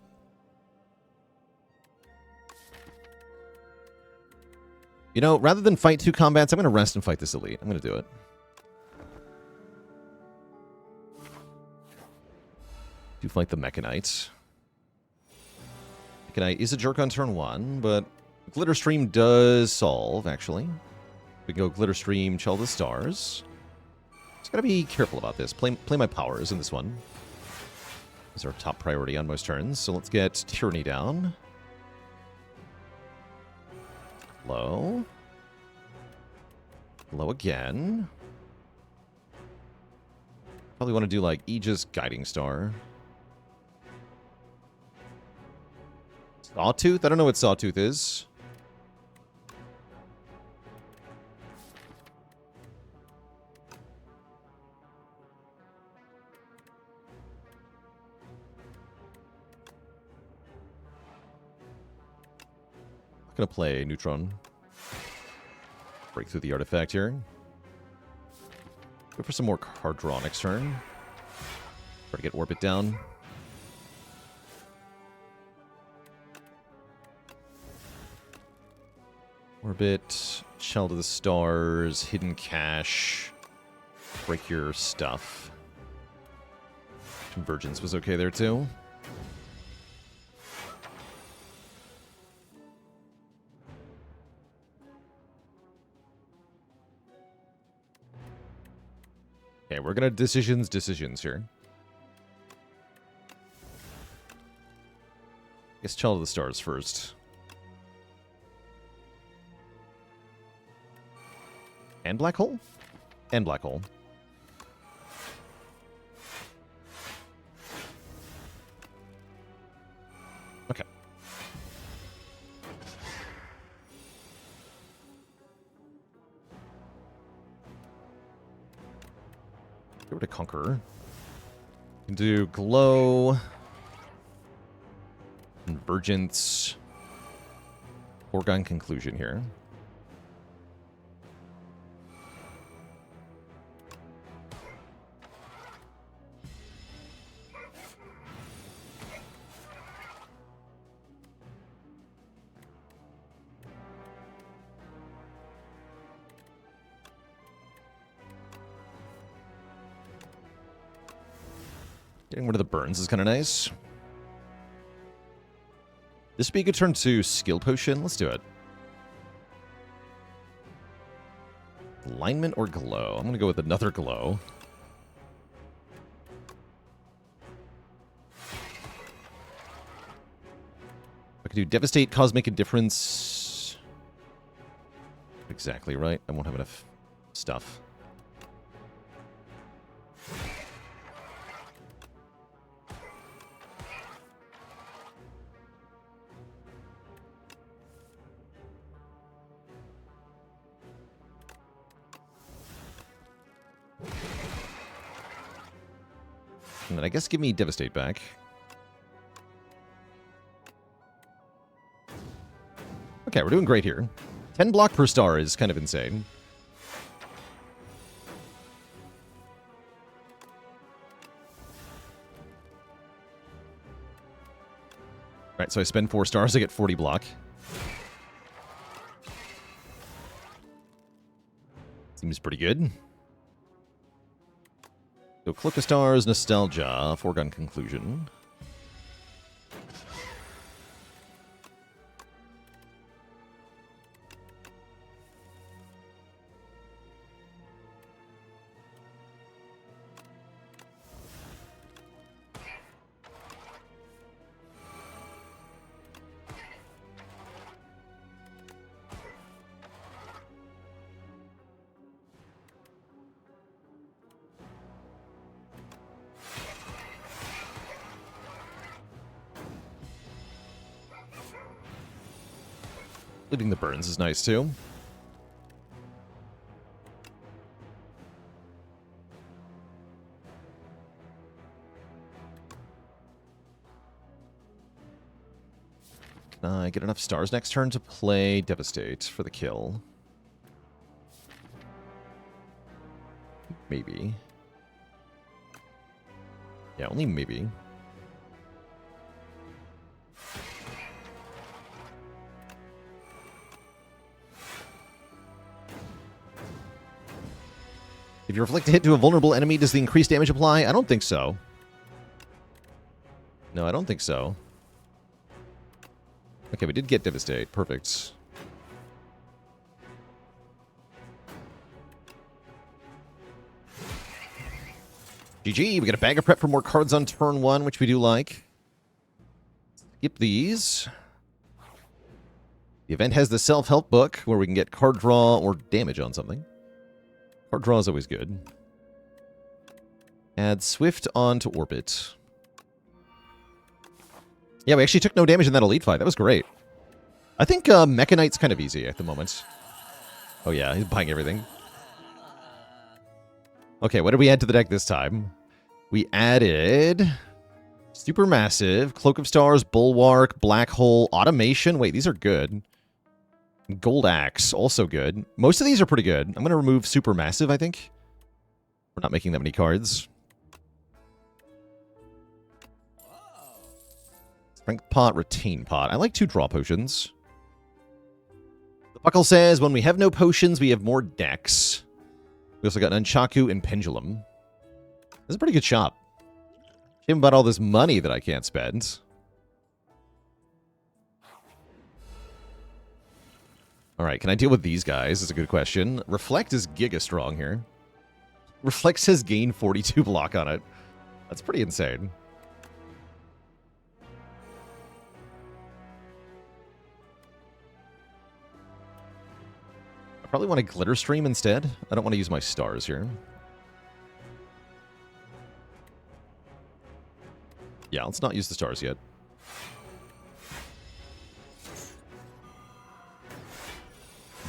[SPEAKER 1] You know, rather than fight 2 combats, I'm going to rest and fight this elite. I'm going to do it. Do fight the Mechanite. Mechanite is a jerk on turn 1, but Glitter Stream does solve, actually. We can go Glitter Stream, Chell the Stars. Just got to be careful about this. Play my powers in this one. This is our top priority on most turns. So let's get Tyranny down. Low. Low again. Probably want to do like Aegis Guiding Star. Sawtooth? I don't know what Sawtooth is. I'm gonna play Neutron. Break through the artifact here. Go for some more card draw next turn. Try to get Orbit down. Orbit, Shell to the Stars, Hidden Cache. Break your stuff. Convergence was okay there too. Okay, we're gonna decisions here. I guess Chell to the Stars first. And Black Hole? And Black Hole. Okay. Go to Conqueror. You can do Glow. Convergence. Foregone conclusion here. Getting rid of the burns is kind of nice. This would be a good turn to Skill Potion. Let's do it. Alignment or Glow? I'm going to go with another Glow. could do Devastate, Cosmic Indifference. Exactly right. I won't have enough stuff. And then I guess give me Devastate back. Okay, we're doing great here. 10 block per star is kind of insane. Alright, so I spend 4 stars, I get 40 block. Seems pretty good. So Cloak of Stars, Nostalgia, Foregone Conclusion. Leaving the burns is nice, too. Can I get enough stars next turn to play Devastate for the kill? Maybe. Yeah, only maybe. If you reflect a hit to a vulnerable enemy, does the increased damage apply? I don't think so. No, I don't think so. Okay, we did get Devastate. Perfect. GG, we got a bag of prep for more cards on turn 1, which we do like. Skip these. The event has the self-help book, where we can get card draw or damage on something. Card draw is always good. Add Swift onto Orbit. Yeah, we actually took no damage in that Elite fight. That was great. I think Mecha Knight's kind of easy at the moment. Oh yeah, he's buying everything. Okay, what did we add to the deck this time? We added Supermassive, Cloak of Stars, Bulwark, Black Hole, Automation. Wait, these are good. Gold Axe, also good. Most of these are pretty good. I'm going to remove Supermassive, I think. We're not making that many cards. Strength Pot, Retain Pot. I like 2 draw potions. The Buckle says, when we have no potions, we have more decks. We also got Nunchaku and Pendulum. This is a pretty good shop. Shame about all this money that I can't spend. Alright, can I deal with these guys? Is a good question. Reflect is giga strong here. Reflect says gain 42 block on it. That's pretty insane. I probably want a Glitter Stream instead. I don't want to use my stars here. Yeah, let's not use the stars yet.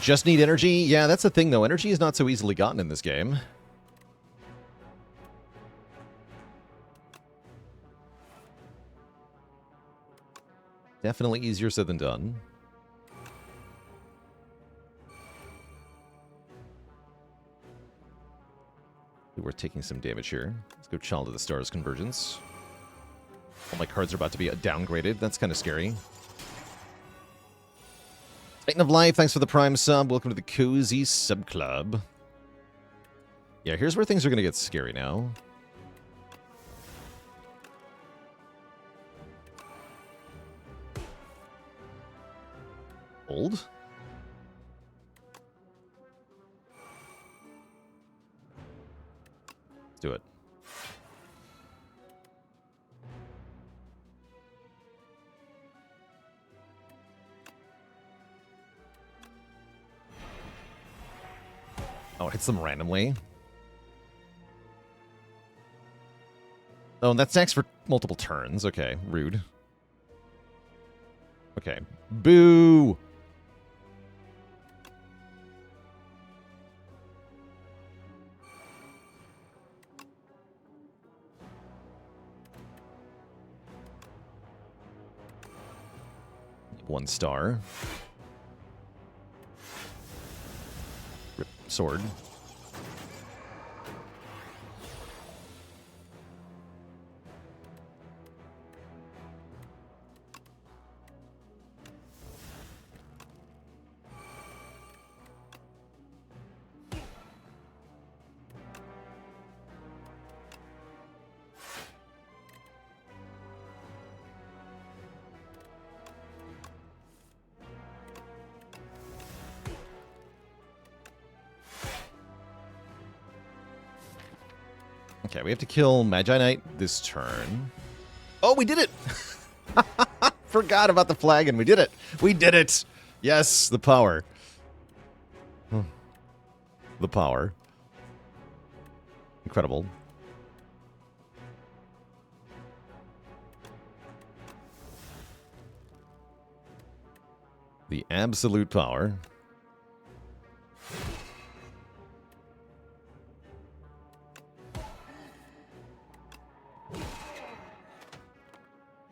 [SPEAKER 1] Just need energy? Yeah, that's the thing, though. Energy is not so easily gotten in this game. Definitely easier said than done. We're taking some damage here. Let's go Child of the Stars Convergence. All my cards are about to be downgraded. That's kind of scary. Titan of Life, thanks for the Prime sub. Welcome to the Cozy Sub Club. Yeah, here's where things are going to get scary now. Hold. Let's do it. Oh, it hits them randomly. Oh, and that stacks for multiple turns. Okay, rude. Okay. Boo! One star. Rip sword. Okay, we have to kill Magi Knight this turn. Oh, we did it! Forgot about the flag and we did it! We did it! Yes, the power. The power. Incredible. The absolute power.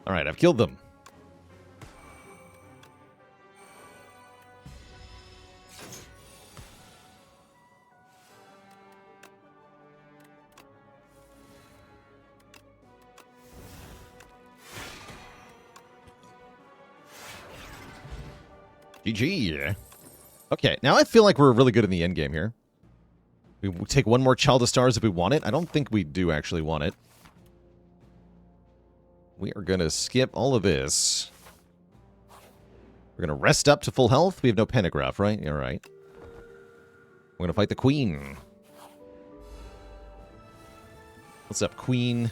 [SPEAKER 1] All right, I've killed them. GG. Okay, now I feel like we're really good in the end game here. We take one more Child of Stars if we want it. I don't think we do actually want it. We are going to skip all of this. We're going to rest up to full health. We have no Pentagraph, right? All right. We're going to fight the Queen. What's up, Queen?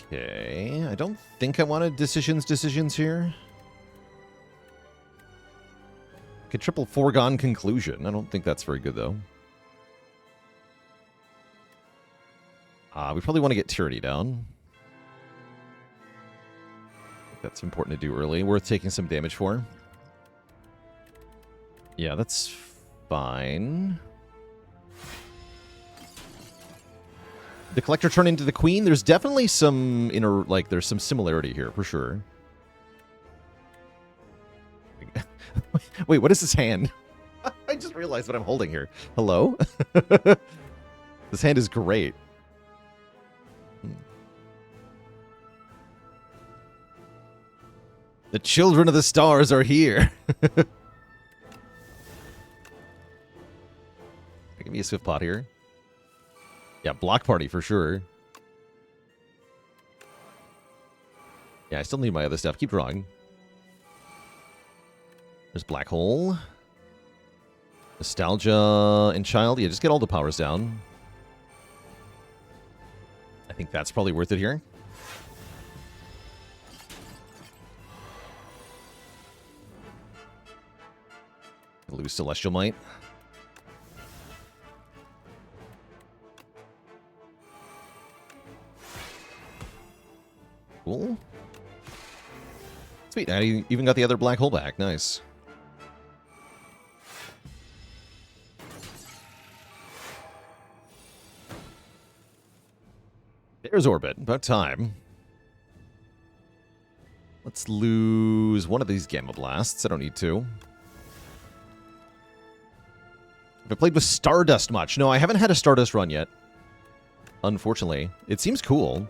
[SPEAKER 1] Okay, I don't think I wanted decisions here. Could triple foregone conclusion. I don't think that's very good, though. We probably want to get Tyranny down. I think that's important to do early. Worth taking some damage for. Yeah, that's fine. The Collector turn into the Queen. There's definitely some there's some similarity here for sure. Wait, what is this hand? I just realized what I'm holding here. Hello? This hand is great. The children of the stars are here. Give me a Swift Pot here. Yeah, block party for sure. Yeah, I still need my other stuff. Keep drawing. There's Black Hole. Nostalgia and Child. Yeah, just get all the powers down. I think that's probably worth it here. Lose Celestial Might. Cool. Sweet. I even got the other Black Hole back. Nice. There's Orbit. About time. Let's lose one of these Gamma Blasts. I don't need to. Have I played with Stardust much? No, I haven't had a Stardust run yet. Unfortunately. It seems cool.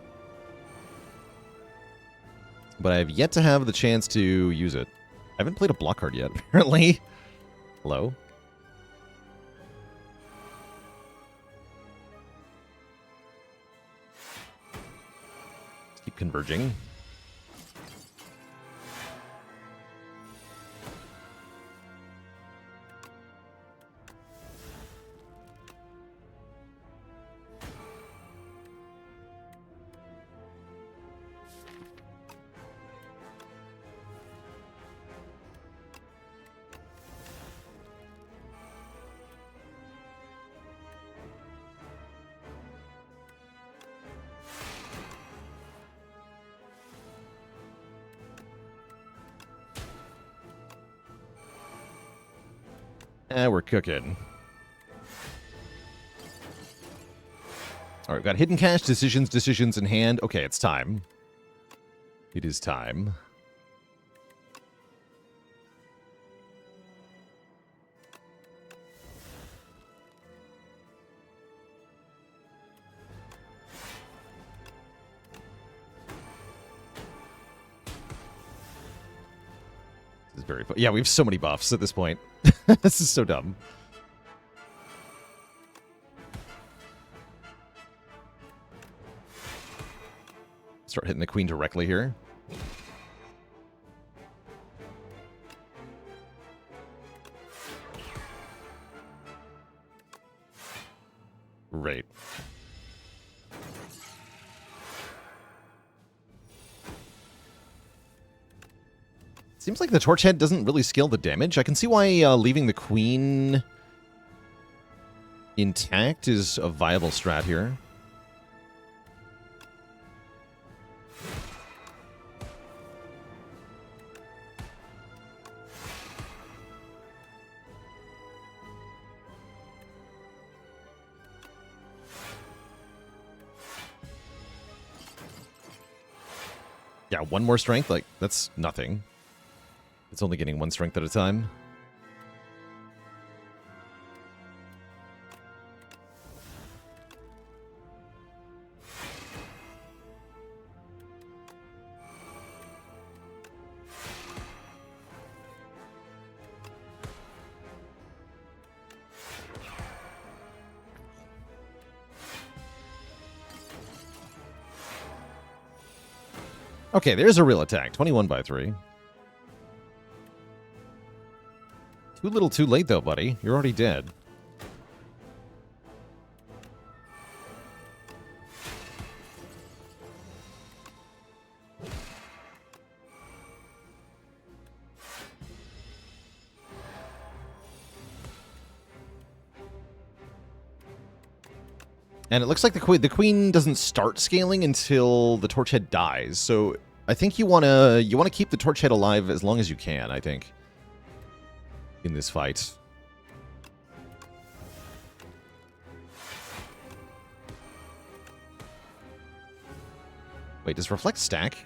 [SPEAKER 1] But I have yet to have the chance to use it. I haven't played a block card yet, apparently. Hello? Let's keep converging. We're cooking. All right, we've got hidden cache, decisions in hand. Okay, it's time. It is time. This is very fun. Yeah, we have so many buffs at this point. This is so dumb. Start hitting the queen directly here. Right. Seems like the torch head doesn't really scale the damage. I can see why leaving the queen intact is a viable strat here. Yeah, one more strength, like, that's nothing. It's only getting one strength at a time. Okay, there's a real attack. 21 by 3. Too little too late, though, buddy. You're already dead. And it looks like the queen doesn't start scaling until the torch head dies. So I think you wanna keep the torch head alive as long as you can, I think, in this fight. Wait, does reflect stack?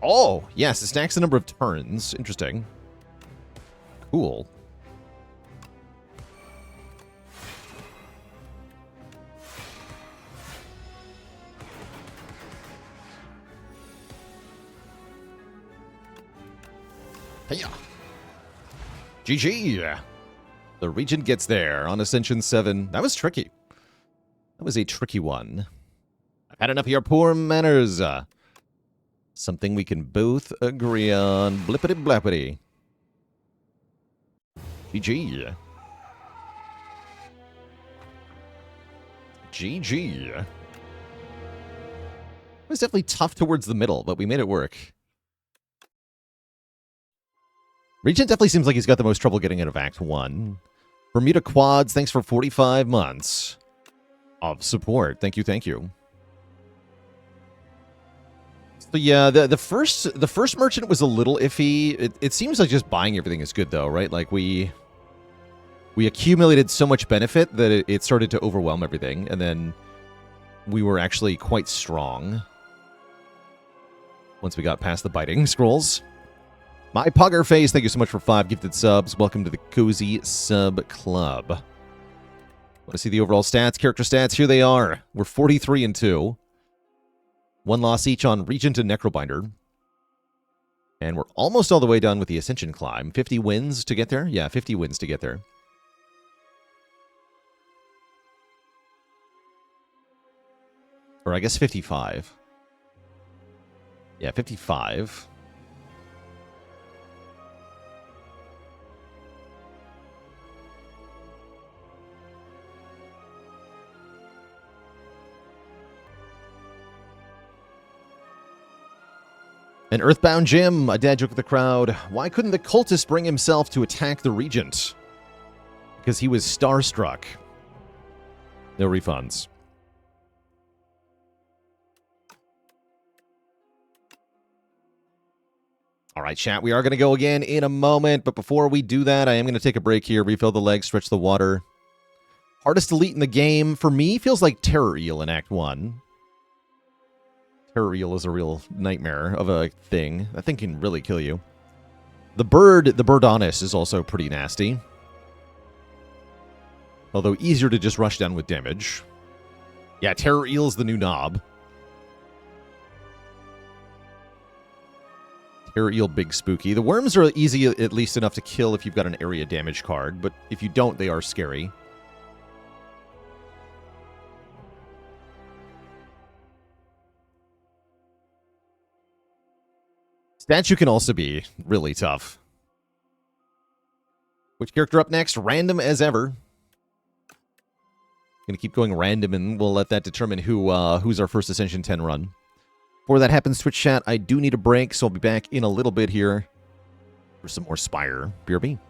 [SPEAKER 1] Oh, yes, it stacks the number of turns. Interesting. Cool. Hiya. GG. The Regent gets there on Ascension 7. That was tricky. That was a tricky one. I've had enough of your poor manners. Something we can both agree on. Blippity blappity. GG. GG. It was definitely tough towards the middle, but we made it work. Regent definitely seems like he's got the most trouble getting out of Act 1. Bermuda Quads, thanks for 45 months of support. Thank you, thank you. So yeah, the first merchant was a little iffy. It seems like just buying everything is good though, right? Like we accumulated so much benefit that it started to overwhelm everything, and then we were actually quite strong once we got past the biting scrolls. My Pugger Face, thank you so much for 5 gifted subs. Welcome to the Cozy Sub Club. Want to see the overall stats, character stats? Here they are. We're 43-2. 1 loss each on Regent and Necrobinder. And we're almost all the way done with the Ascension climb. 50 wins to get there? Yeah, 50 wins to get there. Or I guess 55. Yeah, 55. An Earthbound Jim, a dad joke with the crowd. Why couldn't the cultist bring himself to attack the Regent? Because he was starstruck. No refunds. All right, chat, we are going to go again in a moment, but before we do that, I am going to take a break here, refill the legs, stretch the water. Hardest elite in the game, for me, feels like Terror Eel in Act 1. Terror Eel is a real nightmare of a thing. That thing can really kill you. The Birdonis is also pretty nasty. Although easier to just rush down with damage. Yeah, Terror Eel is the new knob. Terror Eel, big spooky. The worms are easy, at least enough to kill if you've got an area damage card, but if you don't, they are scary. Statue can also be really tough. Which character up next? Random as ever. Gonna keep going random, and we'll let that determine who's our first Ascension 10 run. Before that happens, Twitch chat, I do need a break, so I'll be back in a little bit here for some more Spire. BRB.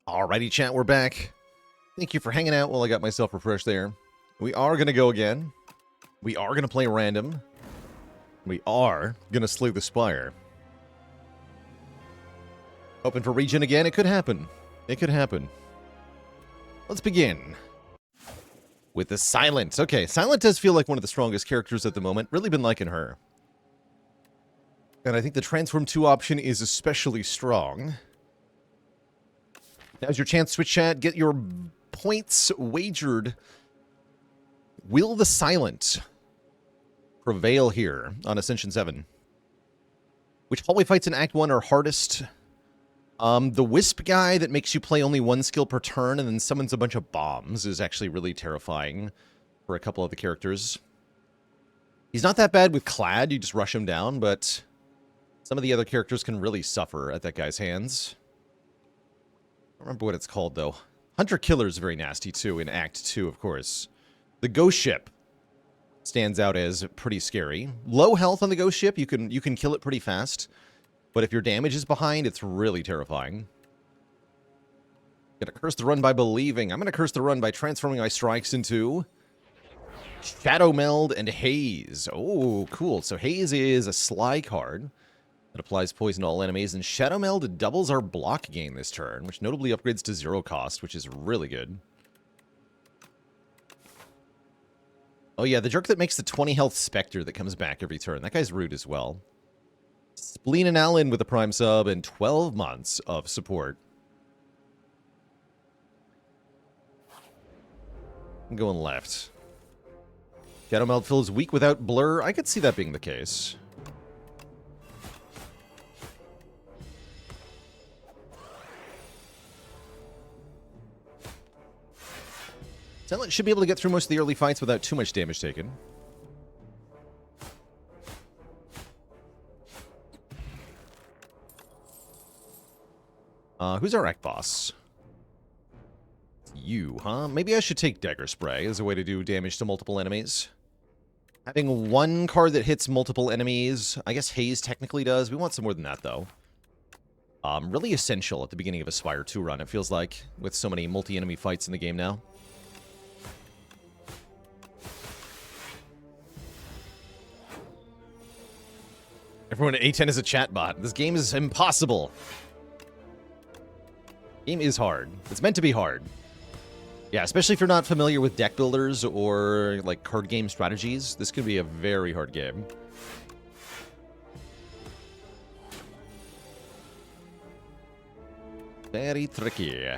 [SPEAKER 1] Alrighty, chat, we're back. Thank you for hanging out while I got myself refreshed there. We are going to go again. We are going to play random. We are going to slay the Spire. Hoping for Regent again. It could happen. It could happen. Let's begin with the Silent. Okay, Silent does feel like one of the strongest characters at the moment. Really been liking her. And I think the Transform 2 option is especially strong. Now's your chance, Switch chat. Get your points wagered. Will the Silent prevail here on Ascension 7? Which hallway fights in Act 1 are hardest? The Wisp guy that makes you play only one skill per turn and then summons a bunch of bombs is actually really terrifying for a couple of the characters. He's not that bad with Clad, you just rush him down, but some of the other characters can really suffer at that guy's hands. I don't remember what it's called, though. Hunter Killer is very nasty, too, in Act 2, of course. The Ghost Ship stands out as pretty scary. Low health on the Ghost Ship, you can kill it pretty fast. But if your damage is behind, it's really terrifying. Gonna curse the run by believing. I'm gonna curse the run by transforming my strikes into Shadow Meld and Haze. Oh, cool. So Haze is a Sly card that applies poison to all enemies, and Shadow Meld doubles our block gain this turn, which notably upgrades to 0 cost, which is really good. Oh yeah, the jerk that makes the 20 health Spectre that comes back every turn. That guy's rude as well. Spleen and Allen with a Prime sub and 12 months of support. I'm going left. Shadow Meld feels weak without Blur. I could see that being the case. Silent should be able to get through most of the early fights without too much damage taken. Who's our Act Boss? It's you, huh? Maybe I should take Dagger Spray as a way to do damage to multiple enemies. Having one card that hits multiple enemies, I guess Haze technically does. We want some more than that, though. Really essential at the beginning of a Spire 2 run, it feels like, with so many multi-enemy fights in the game now. Everyone at A10 is a chatbot. This game is impossible. Game is hard. It's meant to be hard. Yeah, especially if you're not familiar with deck builders or like card game strategies. This could be a very hard game. Very tricky.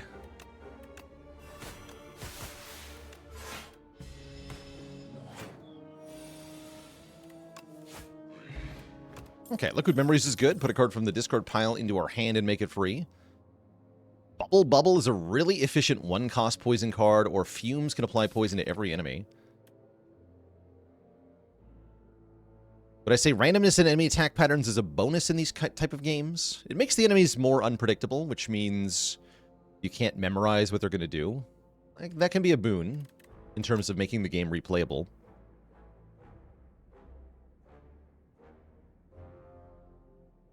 [SPEAKER 1] Okay, Liquid Memories is good. Put a card from the discard pile into our hand and make it free. Bubble is a really efficient one-cost poison card, or Fumes can apply poison to every enemy. But I say randomness in enemy attack patterns is a bonus in these type of games. It makes the enemies more unpredictable, which means you can't memorize what they're going to do. That can be a boon in terms of making the game replayable.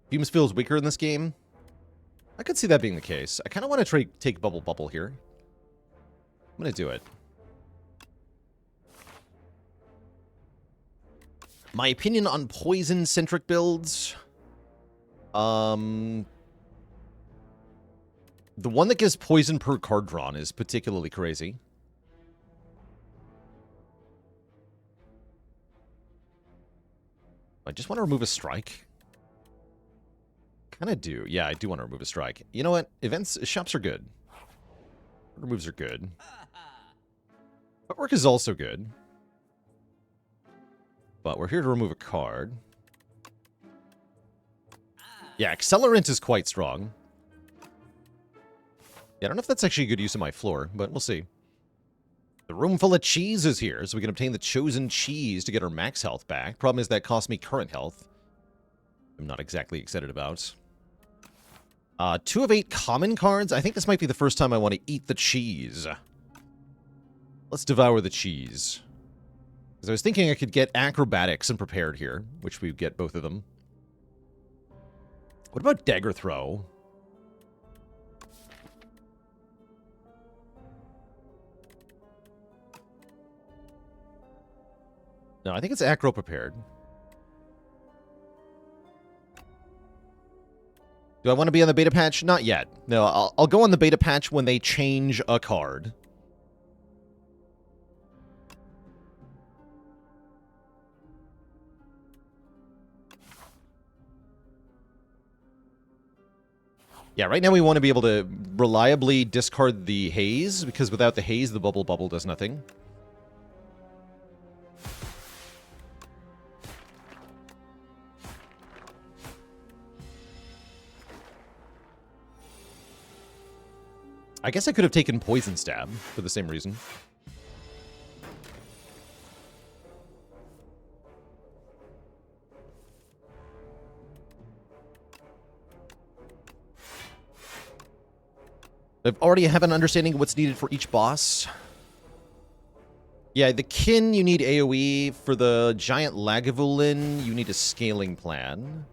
[SPEAKER 1] Fumes feels weaker in this game. I could see that being the case. I kind of want to take Bubble here. I'm going to do it. My opinion on poison-centric builds. The one that gives poison per card drawn is particularly crazy. I just want to remove a strike. Kind of do. Yeah, I do want to remove a strike. You know what? Shops are good. Removes are good. Footwork is also good. But we're here to remove a card. Yeah, Accelerant is quite strong. Yeah, I don't know if that's actually a good use of my floor, but we'll see. The room full of cheese is here, so we can obtain the chosen cheese to get our max health back. Problem is that costs me current health. I'm not exactly excited about. 2 of 8 common cards. I think this might be the first time I want to eat the cheese. Let's devour the cheese. Because I was thinking I could get acrobatics and prepared here, which we get both of them. What about dagger throw? No, I think it's acro prepared. Do I want to be on the beta patch? Not yet. No, I'll go on the beta patch when they change a card. Yeah, right now we want to be able to reliably discard the haze, because without the haze, the bubble does nothing. I guess I could have taken Poison Stab for the same reason. I already have an understanding of what's needed for each boss. Yeah, the Kin, you need AoE. For the Giant Lagavulin, you need a scaling plan.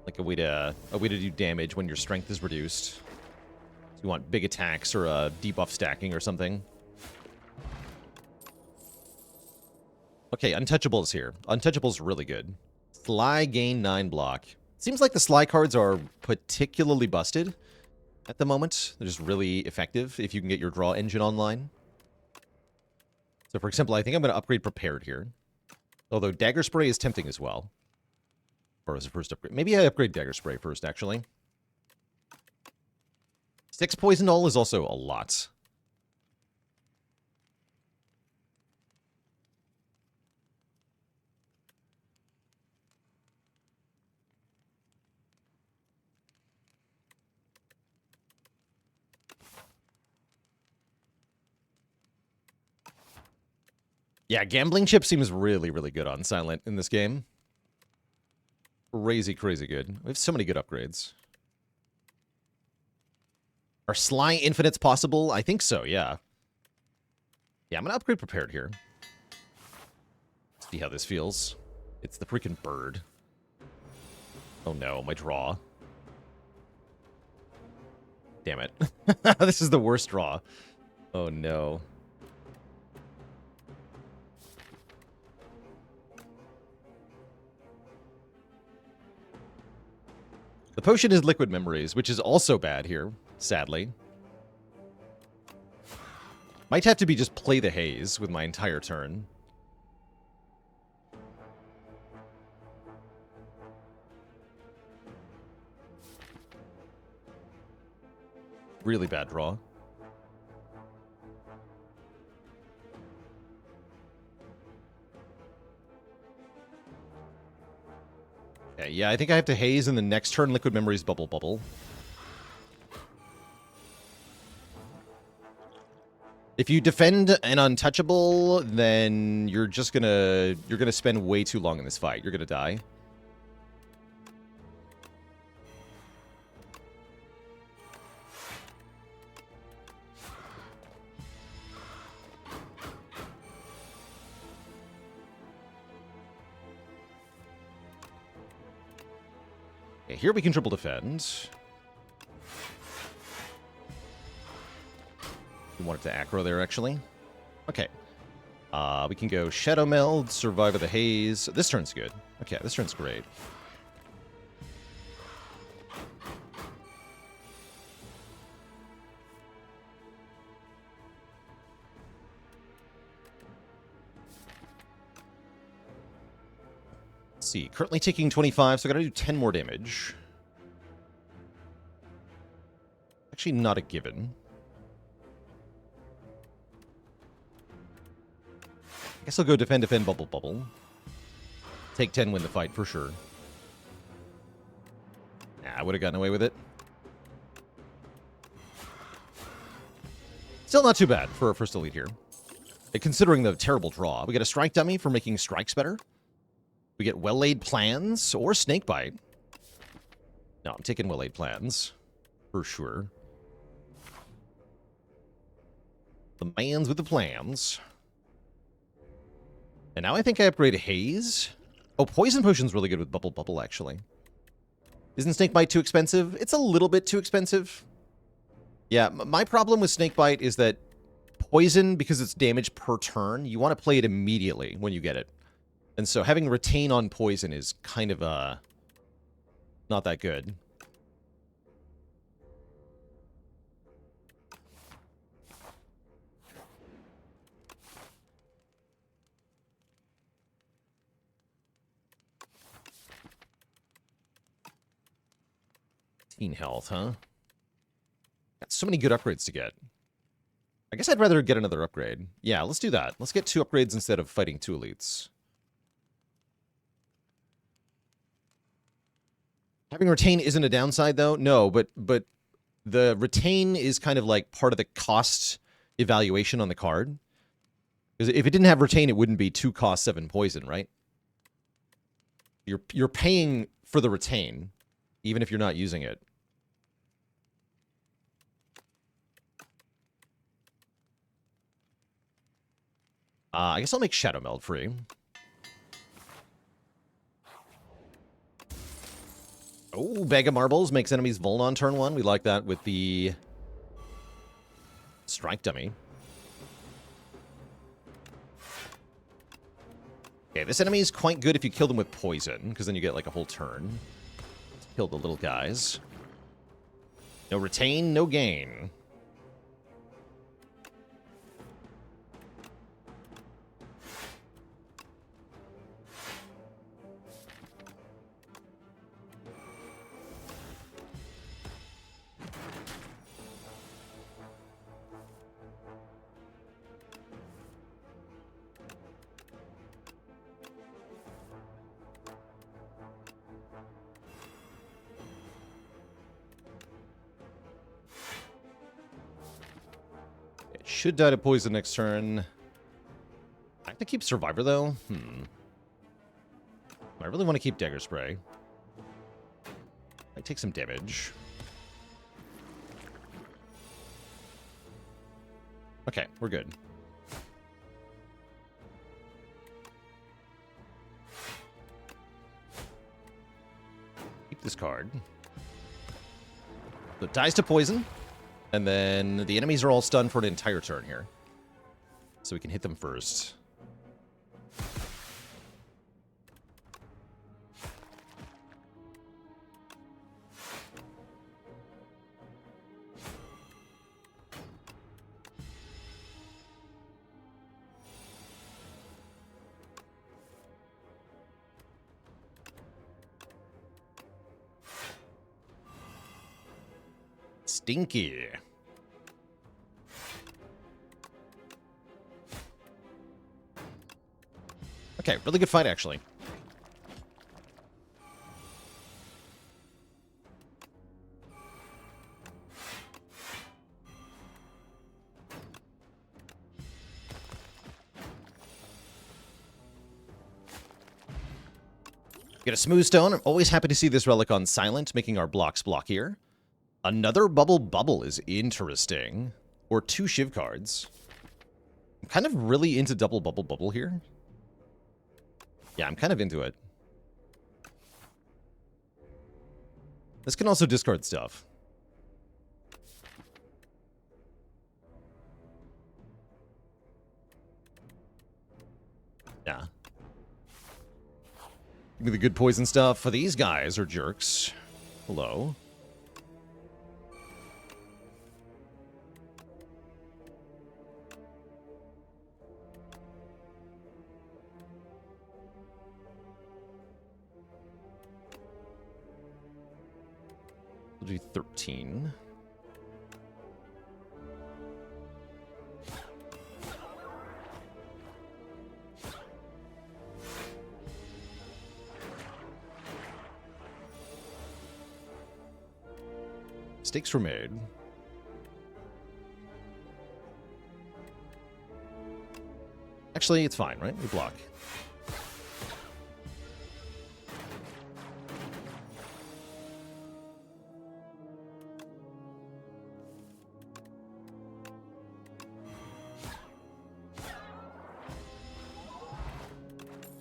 [SPEAKER 1] Like a way to do damage when your strength is reduced. So you want big attacks or a debuff stacking or something. Okay, Untouchable's here. Untouchable's really good. Sly gain 9 block. Seems like the Sly cards are particularly busted at the moment. They're just really effective if you can get your draw engine online. So, for example, I think I'm going to upgrade Prepared here. Although Dagger Spray is tempting as well. Or as a first upgrade. Maybe I upgrade Dagger Spray first, actually. 6 Poison All is also a lot. Yeah, Gambling Chip seems really, really good on Silent in this game. Crazy, crazy good. We have so many good upgrades. Are Sly Infinites possible? I think so, yeah. Yeah, I'm going to upgrade Prepared here. See how this feels. It's the freaking bird. Oh no, my draw. Damn it. This is the worst draw. Oh no. The potion is Liquid Memories, which is also bad here, sadly. Might have to be just play the haze with my entire turn. Really bad draw. Okay, yeah, I think I have to haze in the next turn. Liquid Memories bubble. If you defend an untouchable, then you're gonna spend way too long in this fight. You're gonna die. Okay, here we can triple defend. We want it to aggro there, actually. Okay. We can go Shadow Meld, Survive of the Haze. This turn's good. Okay, this turn's great. Let's see. Currently taking 25, so I gotta do 10 more damage. Actually, not a given. I guess I'll go defend, bubble. Take 10, win the fight, for sure. Nah, I would have gotten away with it. Still not too bad for our first elite here. Considering the terrible draw. We get a Strike Dummy for making strikes better. We get Well-Laid Plans or Snakebite. No, I'm taking Well-Laid Plans. For sure. The man's with the plans. And now I think I upgrade Haze. Oh, Poison Potion's really good with Bubble, actually. Isn't Snakebite too expensive? It's a little bit too expensive. Yeah, my problem with Snakebite is that Poison, because it's damage per turn, you want to play it immediately when you get it. And so having retain on poison is kind of not that good. Health, huh? Got so many good upgrades to get. I guess I'd rather get another upgrade. Yeah, let's do that. Let's get 2 upgrades instead of fighting 2 elites. Having retain isn't a downside, though. No, but the retain is kind of like part of the cost evaluation on the card. Because if it didn't have retain, it wouldn't be 2 cost 7 poison, right? You're paying for the retain, even if you're not using it. I guess I'll make Shadow Meld free. Oh, Bag of Marbles makes enemies vuln on turn 1. We like that with the Strike Dummy. Okay, this enemy is quite good if you kill them with poison, because then you get like a whole turn. Let's kill the little guys. No retain, no gain. Should die to poison next turn. I have to keep Survivor, though. I really want to keep Dagger Spray. I take some damage. Okay, we're good. Keep this card. So it dies to poison. And then the enemies are all stunned for an entire turn here. So we can hit them first. Stinky. Okay, really good fight, actually. Get a smooth stone. I'm always happy to see this relic on silent, making our blocks blockier. Another bubble is interesting. Or 2 Shiv cards. I'm kind of really into double bubble here. Yeah, I'm kind of into it. This can also discard stuff. Yeah. Give me the good poison stuff. For these guys are jerks. Hello. We'll do 13. Mistakes were made. Actually, it's fine, right? We block.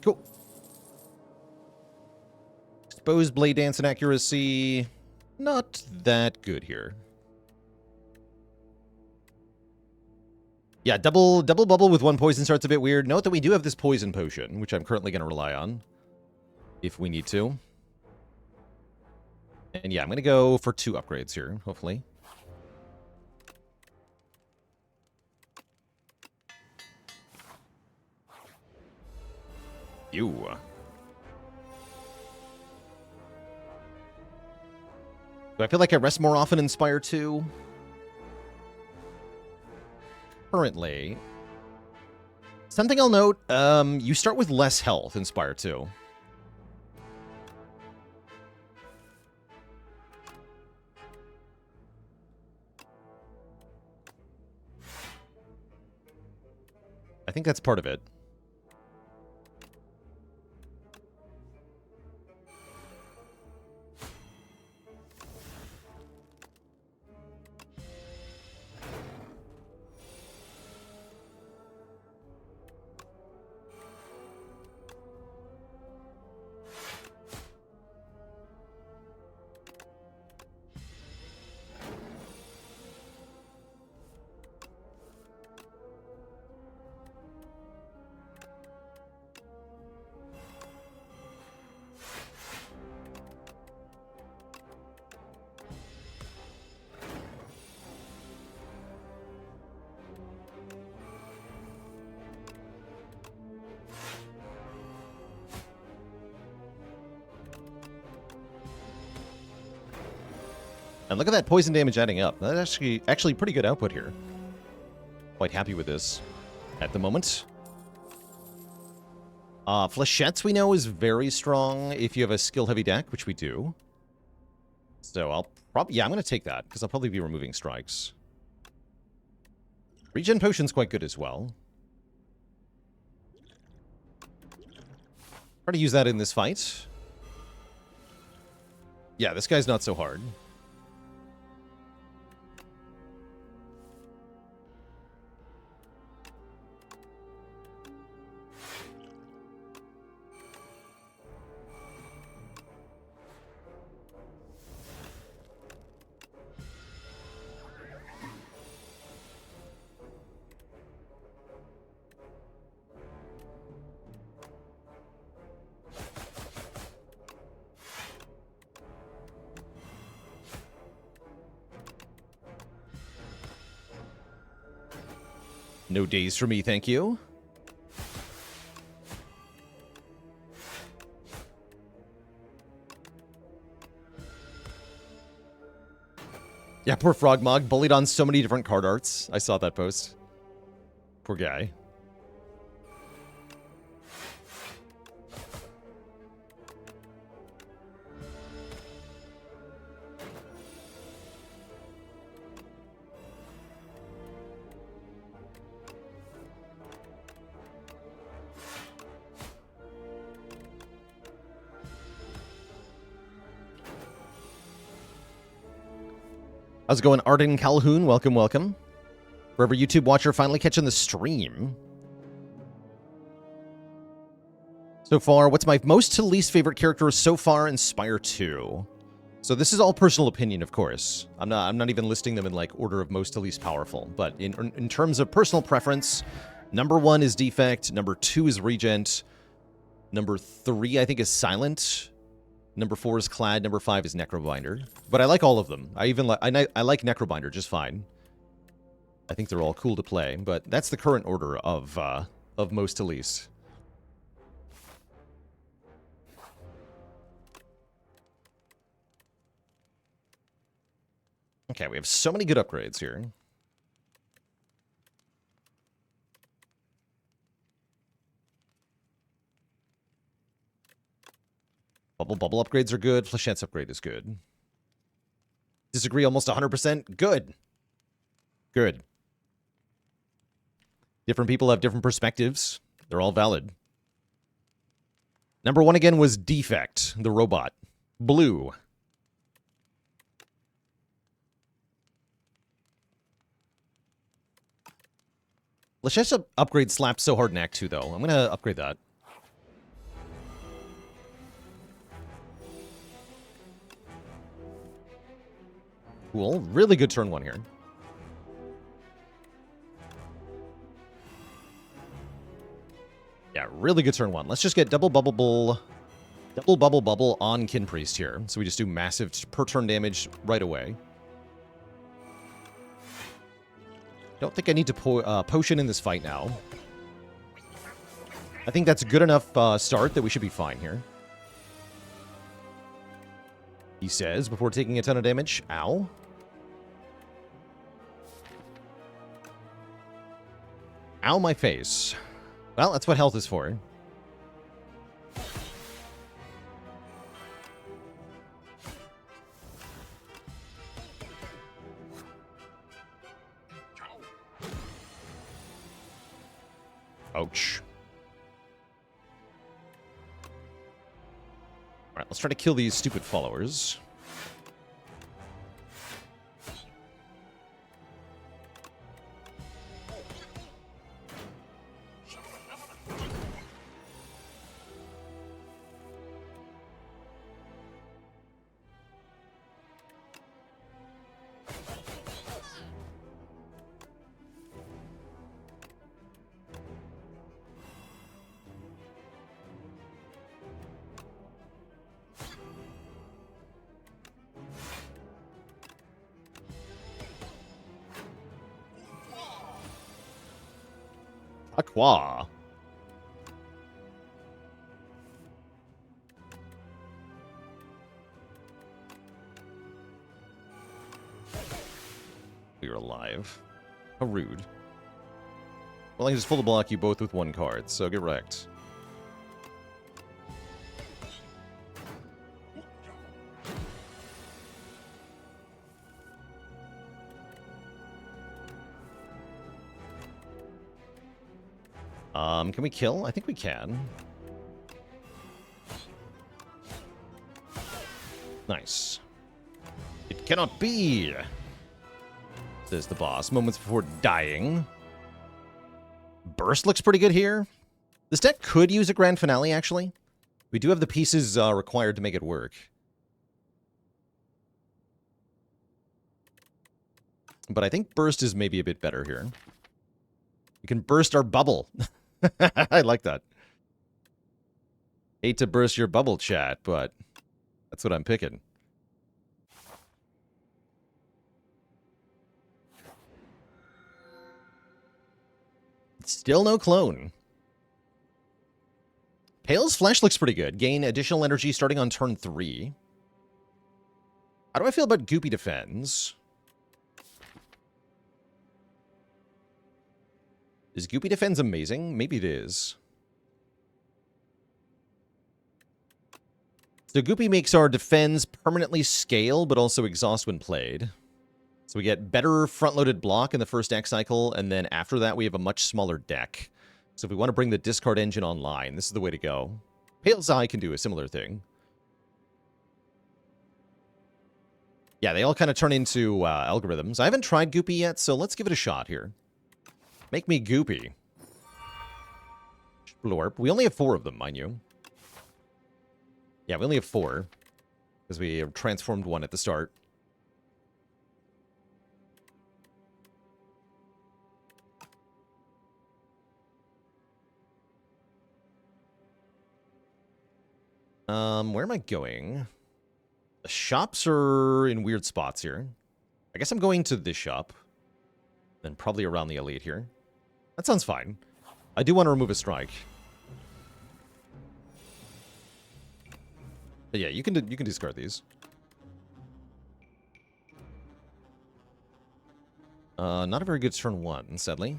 [SPEAKER 1] Cool. Exposed blade dance and accuracy. Not that good here. Yeah, double bubble with one poison starts a bit weird. Note that we do have this poison potion, which I'm currently going to rely on if we need to. And yeah, I'm going to go for 2 upgrades here, hopefully. Do I feel like I rest more often in Spire 2? Currently. Something I'll note, you start with less health in Spire 2. I think that's part of it. And look at that poison damage adding up. That's actually pretty good output here. Quite happy with this at the moment. Flechettes we know is very strong if you have a skill-heavy deck, which we do. So I'll probably... Yeah, I'm going to take that, because I'll probably be removing strikes. Regen Potion's quite good as well. Try to use that in this fight. Yeah, this guy's not so hard. No days for me, thank you. Yeah, poor Frogmog, bullied on so many different card arts. I saw that post. Poor guy. How's it going, Arden Calhoun? Welcome, welcome. Forever YouTube watcher finally catching the stream. So far, what's my most to least favorite character so far in Spire 2? So this is all personal opinion, of course. I'm not even listing them in like order of most to least powerful. But in terms of personal preference, number 1 is Defect, number 2 is Regent, number 3 I think is Silent. Number 4 is Clad. Number 5 is Necrobinder. But I like all of them. I like Necrobinder just fine. I think they're all cool to play. But that's the current order of most to least. Okay, we have so many good upgrades here. Bubble upgrades are good. Flechette's upgrade is good. Disagree almost 100%? Good. Good. Different people have different perspectives. They're all valid. Number 1 again was Defect, the robot. Blue. Flechette's upgrade slaps so hard in Act 2, though. I'm going to upgrade that. Cool. Really good turn 1 here. really good turn 1. Let's just get double bubble on Kin Priest here. So we just do massive per turn damage right away. Don't think I need to potion in this fight now. I think that's a good enough start that we should be fine here. He says before taking a ton of damage. Ow. Ow, my face. Well, that's what health is for. Ouch. Alright, let's try to kill these stupid followers. Aqua. We are alive. How rude. Well, I can just full block you both with one card, so get wrecked. Can we kill? I think we can. Nice. It cannot be, says the boss, moments before dying. Burst looks pretty good here. This deck could use a grand finale, actually. We do have the pieces required to make it work. But I think Burst is maybe a bit better here. We can burst our bubble. I like that. Hate to burst your bubble, chat, but that's what I'm picking. Still no clone. Pale's Flesh looks pretty good. Gain additional energy starting on turn 3. How do I feel about Goopy Defends? Is Goopy Defends amazing? Maybe it is. So Goopy makes our defense permanently scale, but also exhaust when played. So we get better front-loaded block in the first deck cycle, and then after that we have a much smaller deck. So if we want to bring the discard engine online, this is the way to go. Pale's Eye can do a similar thing. Yeah, they all kind of turn into algorithms. I haven't tried Goopy yet, so let's give it a shot here. Make me Goopy. Blorp. We only have 4 of them, mind you. Yeah, we only have 4. Because we transformed 1 at the start. Where am I going? The shops are in weird spots here. I guess I'm going to this shop. Then probably around the elite here. That sounds fine. I do want to remove a strike. But yeah, you can discard these. Not a very good turn 1, sadly.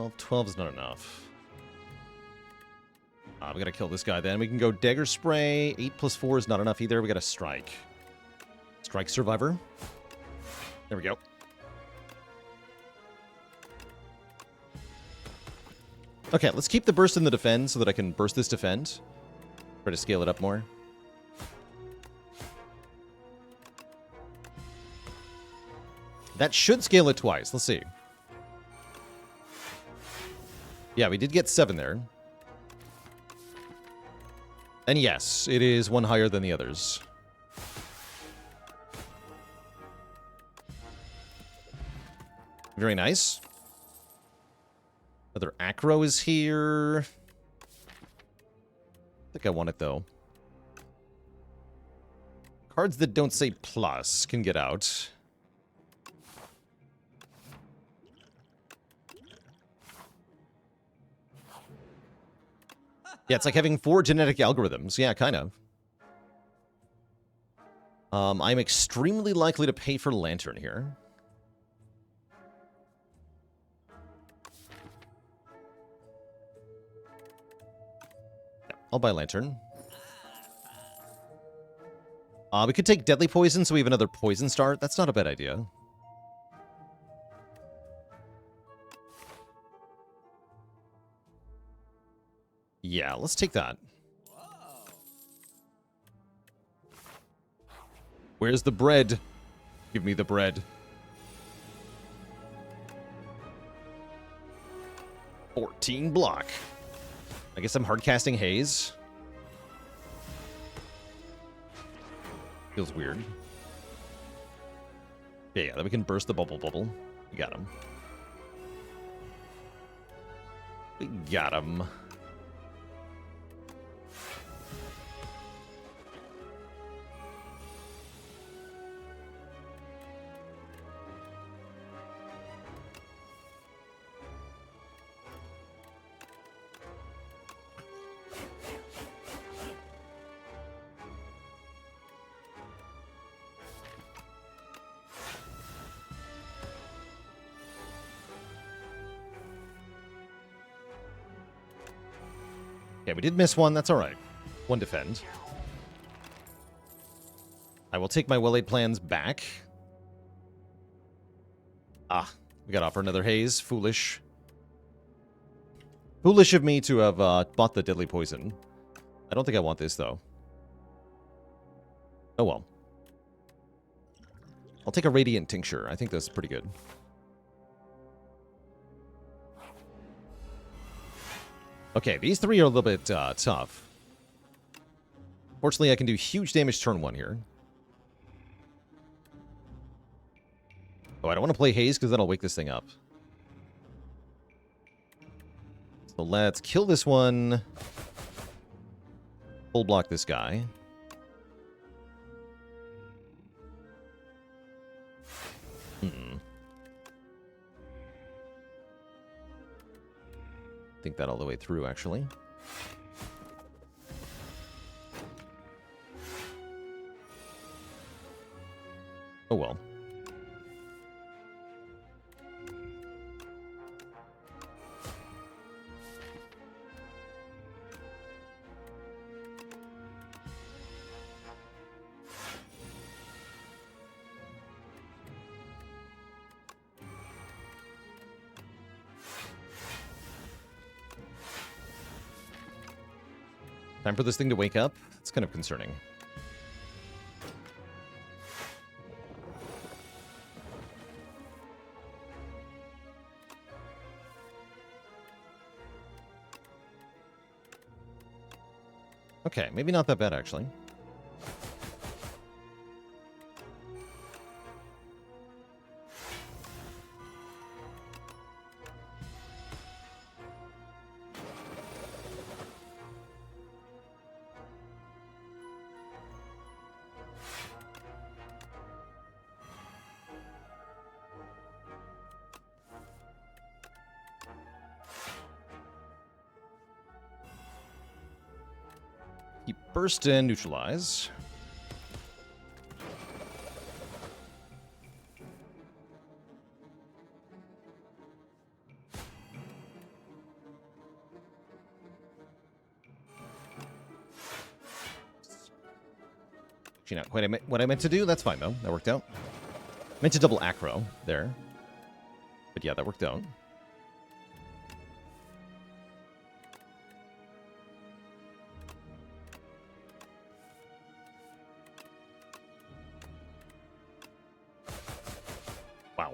[SPEAKER 1] Well, 12 is not enough. We gotta kill this guy then. We can go Dagger Spray. 8 plus 4 is not enough either. We gotta Strike. Strike Survivor. There we go. Okay, let's keep the burst in the defend so that I can burst this defend. Try to scale it up more. That should scale it twice. Let's see. Yeah, we did get 7 there. And yes, it is one higher than the others. Very nice. Another acro is here. I think I want it, though. Cards that don't say plus can get out. Yeah, it's like having 4 genetic algorithms. Yeah, kind of. I'm extremely likely to pay for Lantern here. Yeah, I'll buy Lantern. We could take Deadly Poison so we have another Poison start. That's not a bad idea. Yeah, let's take that. Where's the bread? Give me the bread. 14 block. I guess I'm hardcasting Haze. Feels weird. Yeah, then we can burst the bubble. We got him. We got him. Okay, we did miss one. That's all right. One defend. I will take my well-laid plans back. Ah, we got to offer another Haze. Foolish. Foolish of me to have bought the Deadly Poison. I don't think I want this, though. Oh, well. I'll take a Radiant Tincture. I think that's pretty good. Okay, these 3 are a little bit tough. Fortunately, I can do huge damage turn 1 here. Oh, I don't want to play Haze because that'll wake this thing up. So let's kill this one. Full block this guy. Think that all the way through, actually. Oh, well. Time for this thing to wake up? It's kind of concerning. Okay, maybe not that bad, actually. Burst and neutralize. Actually, not quite what I meant to do. That's fine, though. That worked out. Meant to double acro there. But yeah, that worked out. Wow.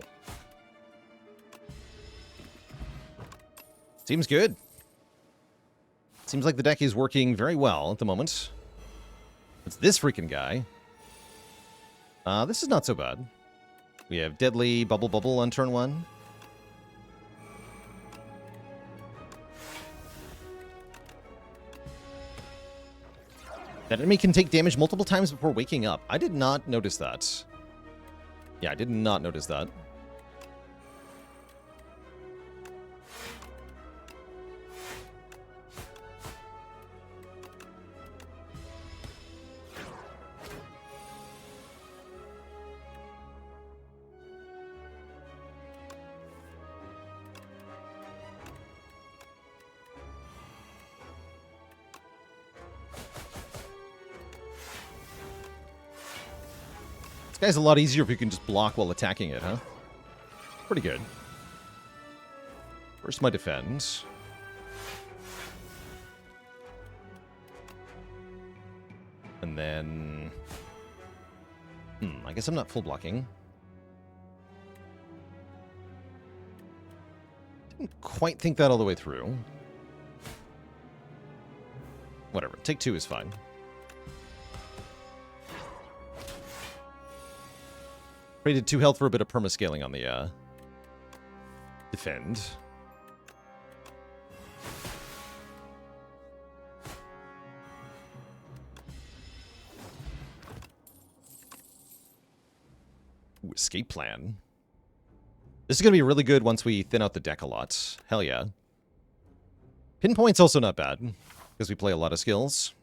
[SPEAKER 1] Seems good. Seems like the deck is working very well at the moment. It's this freaking guy. This is not so bad. We have Deadly Bubble on turn 1. That enemy can take damage multiple times before waking up. I did not notice that. Yeah, I did not notice that. This guy's a lot easier if you can just block while attacking it, huh? Pretty good. First, my defend. And then... I guess I'm not full blocking. Didn't quite think that all the way through. Whatever. Take 2 is fine. Traded 2 health for a bit of permascaling on the defend. Ooh, escape plan. This is going to be really good once we thin out the deck a lot. Hell yeah. Pinpoint's also not bad, because we play a lot of skills.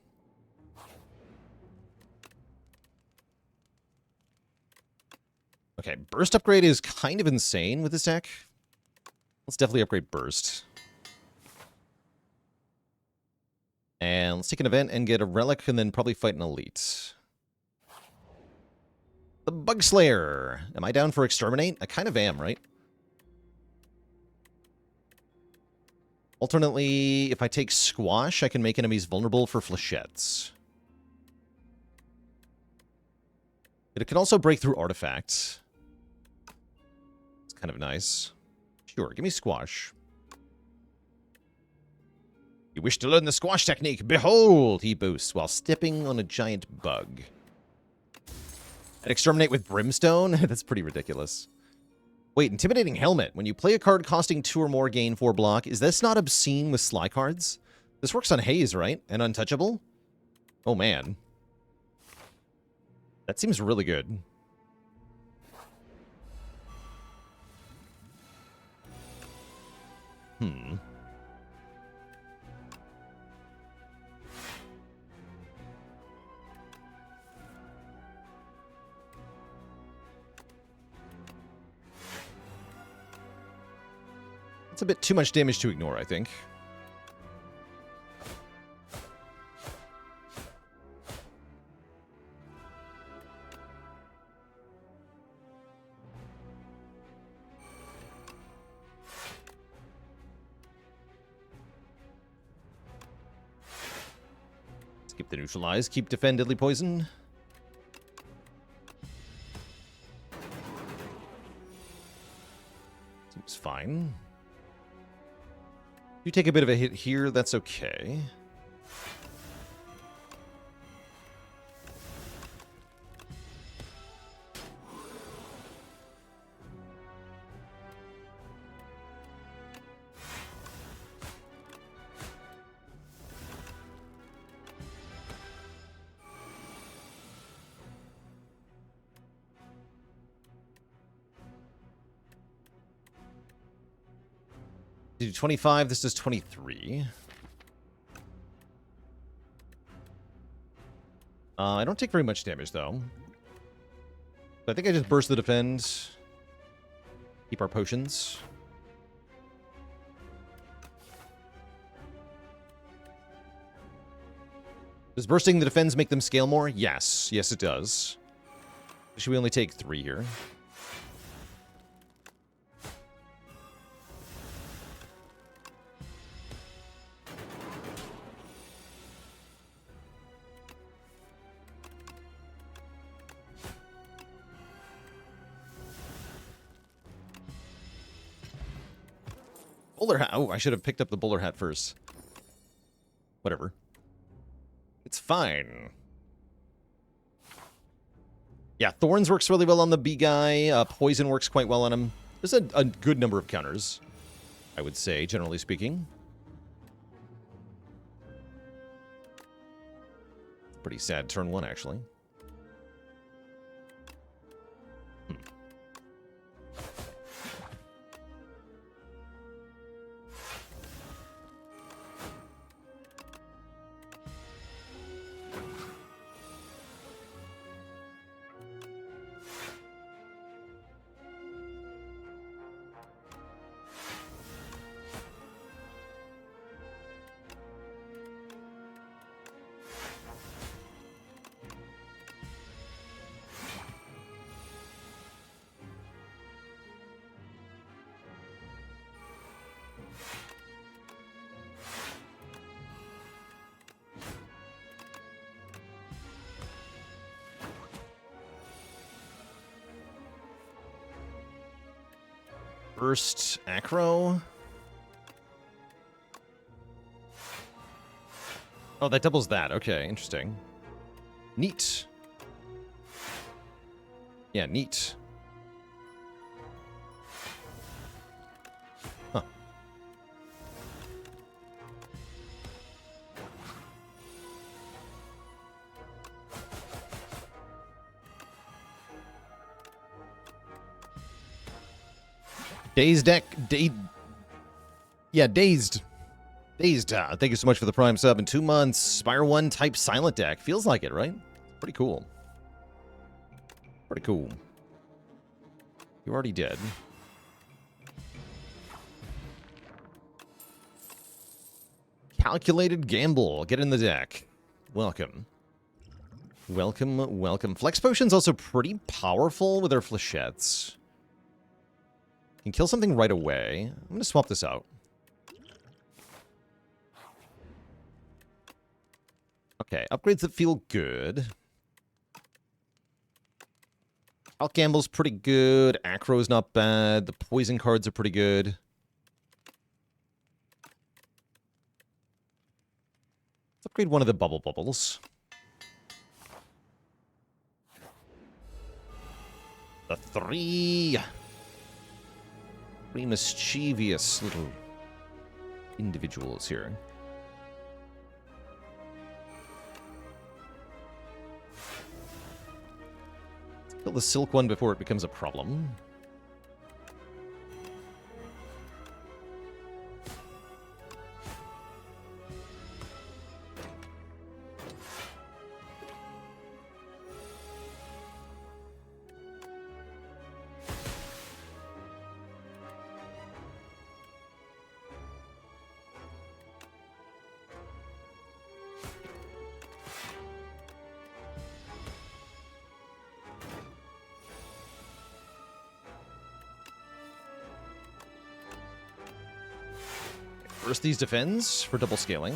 [SPEAKER 1] Okay, Burst upgrade is kind of insane with this deck. Let's definitely upgrade Burst. And let's take an event and get a Relic, and then probably fight an Elite. The Bug Slayer. Am I down for Exterminate? I kind of am, right? Alternately, if I take Squash, I can make enemies vulnerable for flechettes. It can also break through artifacts. It's kind of nice. Sure, give me Squash. You wish to learn the Squash technique? Behold, he boasts while stepping on a giant bug. And Exterminate with Brimstone? That's pretty ridiculous. Wait, Intimidating Helmet. When you play a card costing 2 or more, gain 4 block. Is this not obscene with Sly cards? This works on Haze, right? And Untouchable? Oh, man. That seems really good. That's a bit too much damage to ignore, I think. Skip the neutralize, keep defend deadly poison. Seems fine. You take a bit of a hit here, that's okay. Do 25, this does 23. I don't take very much damage, though. So I think I just burst the defend. Keep our potions. Does bursting the defense make them scale more? Yes. Yes, it does. Should we only take 3 here? Bowler hat. Oh, I should have picked up the bowler hat first. Whatever. It's fine. Yeah, Thorns works really well on the B guy. Poison works quite well on him. There's a good number of counters, I would say, generally speaking. Pretty sad turn 1, actually. First acro. Oh, that doubles that. Okay, interesting. Neat. Yeah, neat. Huh. Dazed deck. Yeah, dazed. Dazed. Thank you so much for the Prime sub in 2 months. Spire 1 type silent deck. Feels like it, right? Pretty cool. Pretty cool. You already did. Calculated gamble. Get in the deck. Welcome. Welcome, welcome. Flex Potion's also pretty powerful with our flechettes. Can kill something right away. I'm going to swap this out. Okay, upgrades that feel good. Out Gamble's pretty good. Acro's not bad. The poison cards are pretty good. Let's upgrade one of the bubble bubbles. The 3 mischievous little individuals here. Let's kill the silk one before it becomes a problem. First, these defends for double scaling.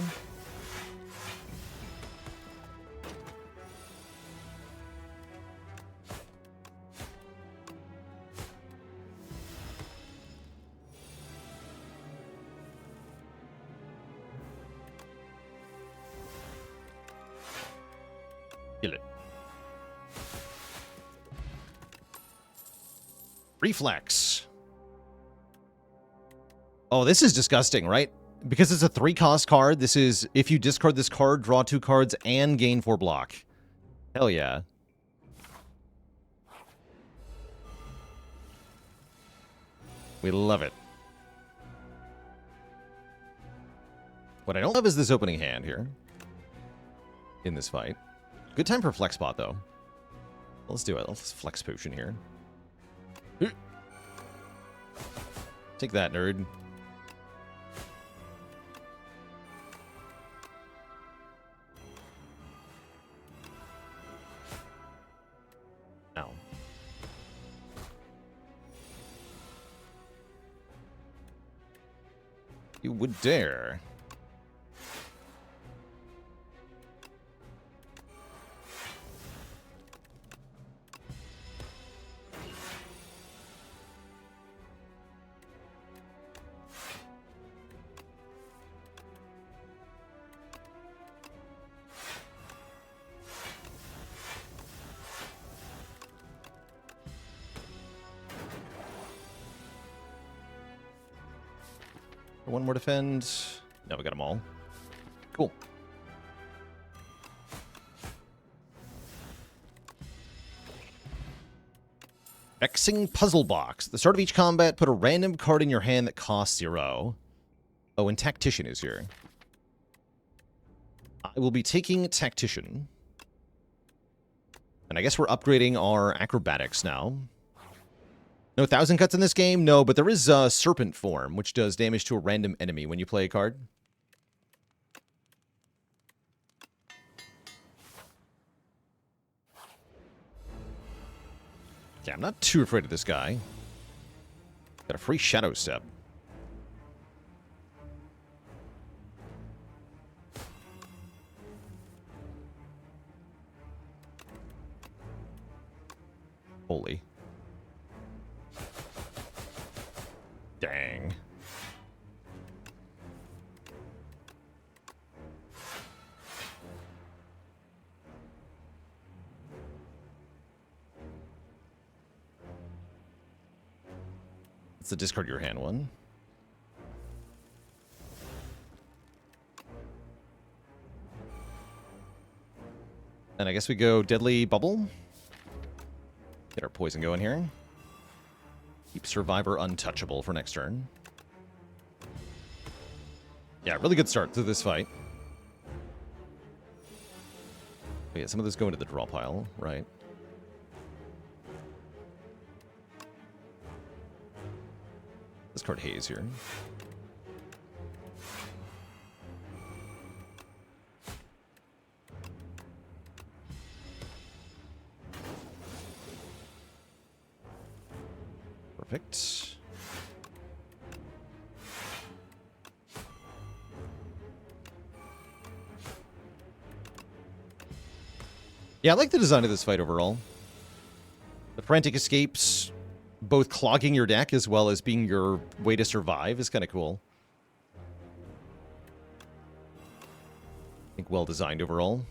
[SPEAKER 1] Kill it. Reflex. Oh, this is disgusting, right? Because it's a 3-cost card, this is, if you discard this card, draw 2 cards, and gain 4 block. Hell yeah. We love it. What I don't love is this opening hand here. In this fight. Good time for Flex Spot, though. Let's do it. Let's Flex Potion here. Take that, nerd. You would dare. One more defend. No, we got them all. Cool. Vexing Puzzle Box. At the start of each combat, put a random card in your hand that costs 0. Oh, and Tactician is here. I will be taking Tactician. And I guess we're upgrading our acrobatics now. No 1,000 cuts in this game? No, but there is Serpent Form, which does damage to a random enemy when you play a card. Yeah, I'm not too afraid of this guy. Got a free Shadow Step. Holy. Dang. It's the discard your hand one. And I guess we go Deadly Bubble. Get our poison going here. Keep Survivor untouchable for next turn. Yeah, really good start to this fight. Oh, yeah, some of those go into the draw pile, right? Discard Haze here. Perfect. Yeah, I like the design of this fight overall. The frantic escapes, both clogging your deck as well as being your way to survive, is kind of cool. I think well designed overall.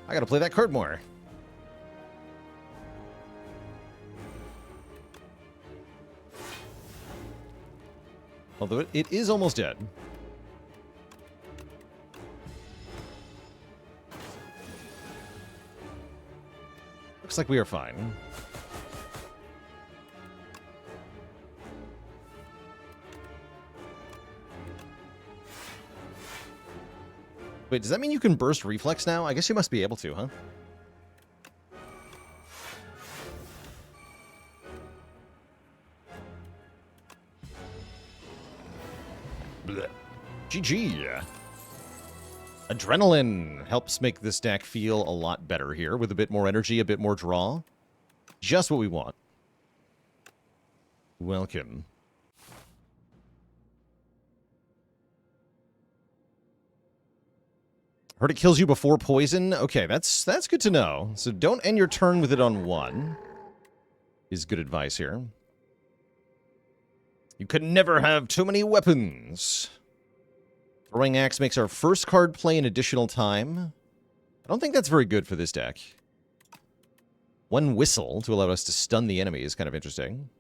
[SPEAKER 1] I gotta play that card more. Although it is almost dead. Looks like we are fine. Wait, does that mean you can burst reflex now? I guess you must be able to, huh? Blech. GG. Adrenaline helps make this deck feel a lot better here with a bit more energy, a bit more draw. Just what we want. Welcome. Heard it kills you before poison? Okay, that's good to know. So don't end your turn with it on 1. Is good advice here. You can never have too many weapons. Throwing Axe makes our first card play an additional time. I don't think that's very good for this deck. 1 Whistle to allow us to stun the enemy is kind of interesting.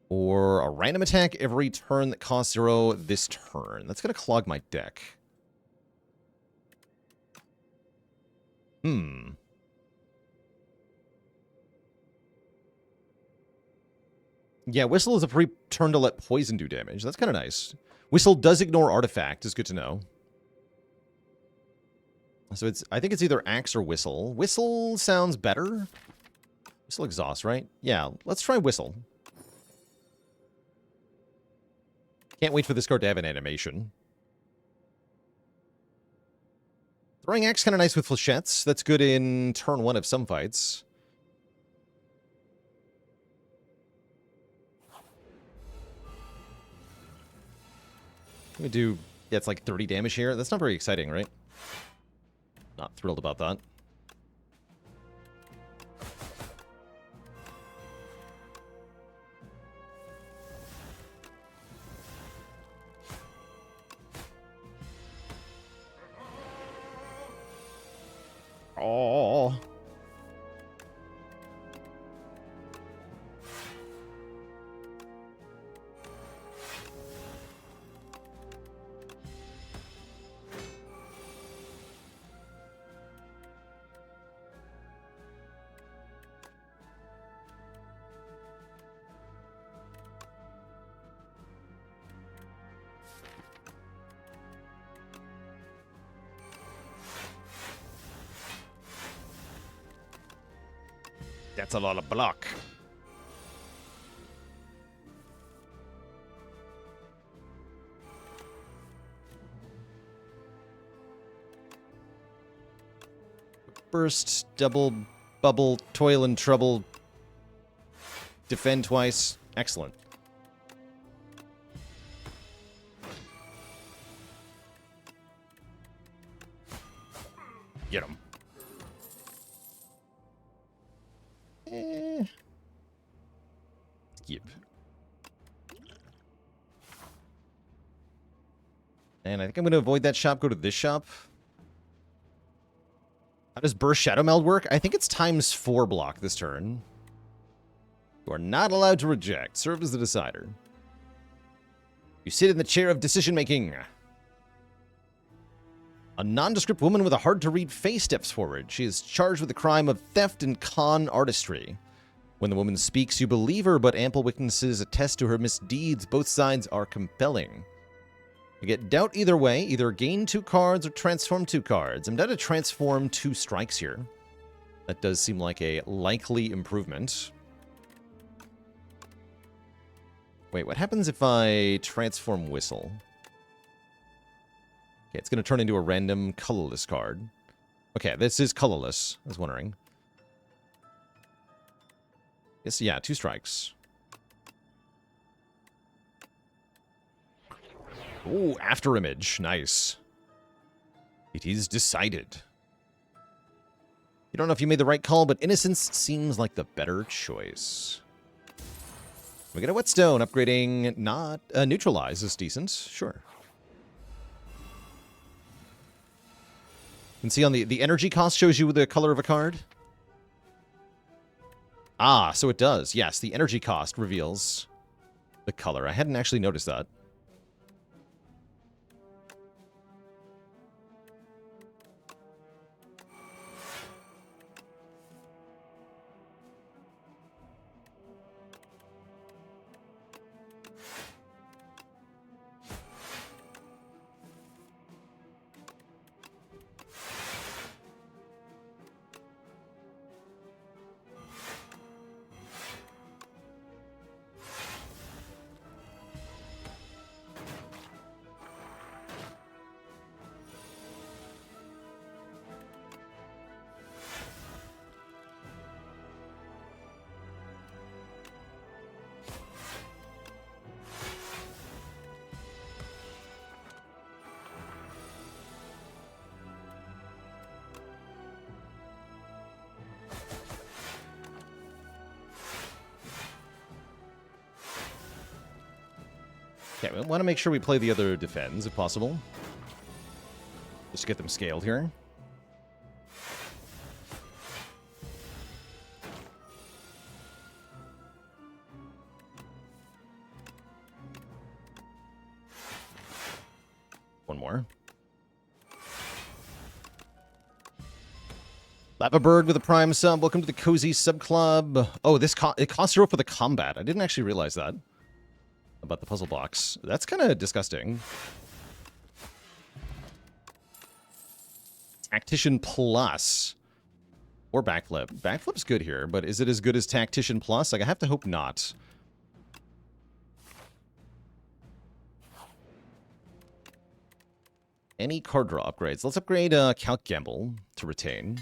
[SPEAKER 1] Or a random attack every turn that costs 0 this turn. That's going to clog my deck. Yeah, Whistle is a free turn to let poison do damage. That's kind of nice. Whistle does ignore artifact, is good to know. So I think it's either axe or whistle. Whistle sounds better. Whistle exhaust, right? Yeah, let's try whistle. Can't wait for this card to have an animation. Throwing axe kind of nice with flechettes. That's good in turn 1 of some fights. We do, yeah, it's like 30 damage here. That's not very exciting, right? Not thrilled about that. Oh. That's a lot of block. Burst, double, bubble, toil and trouble. Defend twice. Excellent. Get him. Skip. And I think I'm going to avoid that shop, go to this shop. How does Burst Shadow Meld work? I think it's ×4 block this turn. You are not allowed to reject. Serve as the decider. You sit in the chair of decision-making. A nondescript woman with a hard-to-read face steps forward. She is charged with the crime of theft and con artistry. When the woman speaks, you believe her, but ample witnesses attest to her misdeeds. Both sides are compelling. You get doubt either way. Either gain 2 cards or transform 2 cards. I'm down to transform 2 strikes here. That does seem like a likely improvement. Wait, what happens if I transform Whistle? Okay, it's going to turn into a random colorless card. Okay, this is colorless. I was wondering. Yes, yeah, 2 strikes. Ooh, after image. Nice. It is decided. You don't know if you made the right call, but Innocence seems like the better choice. We get a Whetstone. Upgrading not... Neutralize is decent. Sure. You can see on the energy cost shows you the color of a card. Ah, so it does. Yes, the energy cost reveals the color. I hadn't actually noticed that. Okay, we want to make sure we play the other defends, if possible. Just to get them scaled here. One more. Lava Bird with a Prime sub. Welcome to the Cozy Sub Club. Oh, it costs 0 for the combat. I didn't actually realize that. About the puzzle box. That's kind of disgusting. Tactician Plus. Or Backflip. Backflip's good here, but is it as good as Tactician Plus? Like, I have to hope not. Any card draw upgrades? Let's upgrade Calc Gamble to retain.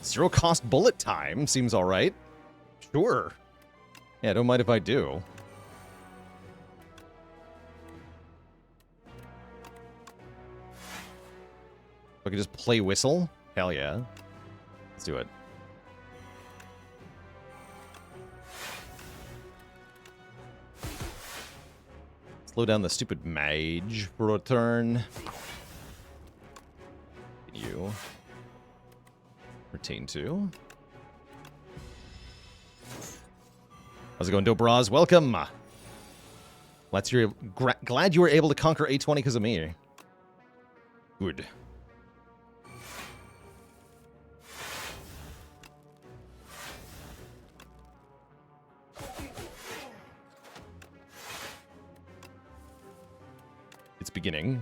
[SPEAKER 1] Zero cost bullet time seems alright. Sure. Yeah, don't mind if I do. If I could just play Whistle? Hell yeah. Let's do it. Slow down the stupid mage for a turn. You. Retain 2. How's it going, Dobraz? Welcome! Glad you were able to conquer A20 because of me. Good. It's beginning.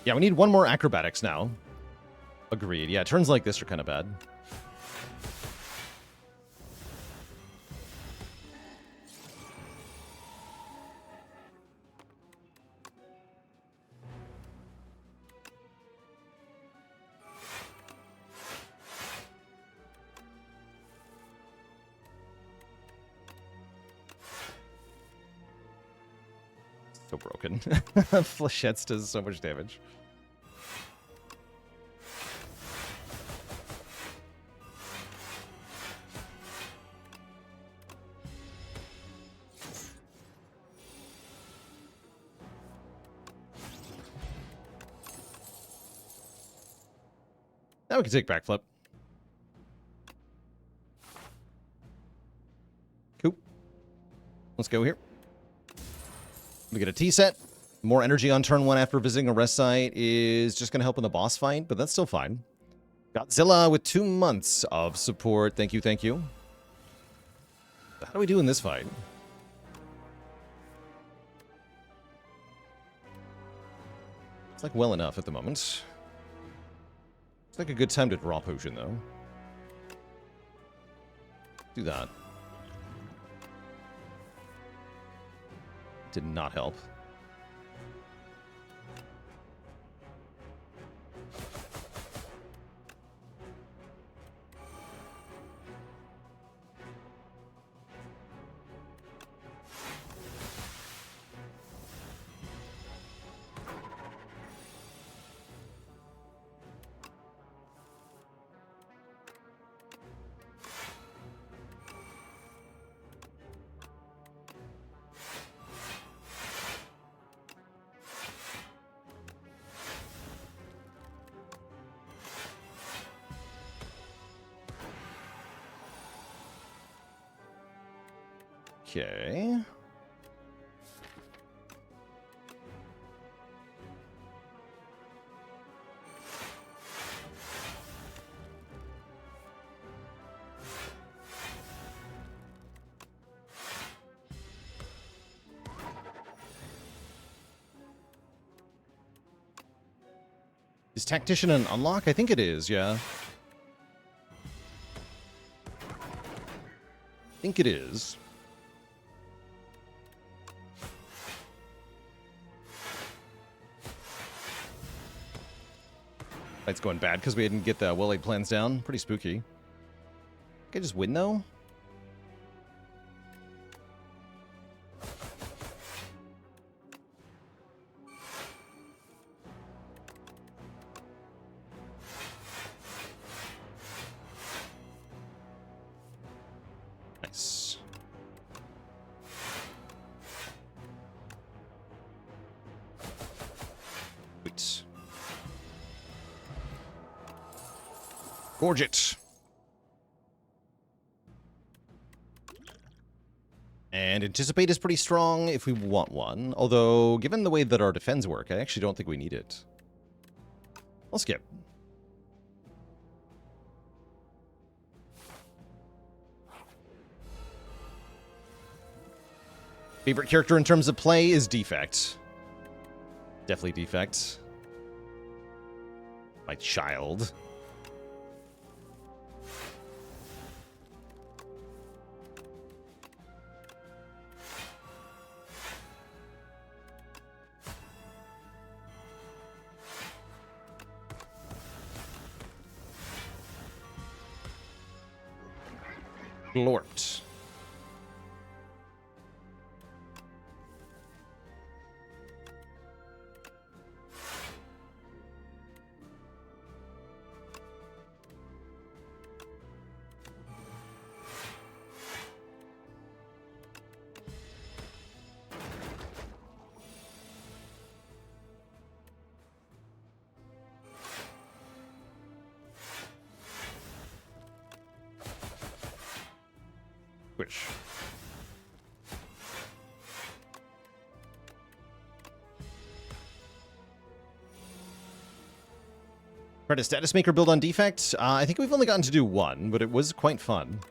[SPEAKER 1] Yeah, we need one more acrobatics now. Agreed. Yeah, turns like this are kind of bad. So broken. Flechettes does so much damage. Now we can take backflip. Cool. Let's go here. We get a T set. More energy on turn 1 after visiting a rest site is just going to help in the boss fight, but that's still fine. Godzilla with 2 months of support. Thank you, thank you. How do we do in this fight? It's like well enough at the moment. It's like a good time to draw potion, though. Do that. Did not help. Okay. Is Tactician an unlock? I think it is, yeah. I think it is. Fight's going bad because we didn't get the well-laid plans down. Pretty spooky. Can I just win, though? Nice. Wait. Gorge it. And Anticipate is pretty strong if we want one. Although, given the way that our defense work, I actually don't think we need it. I'll skip. Favorite character in terms of play is Defect. Definitely Defect. My child. Glort. Which? Tried a status maker build on Defect. I think we've only gotten to do one, but it was quite fun.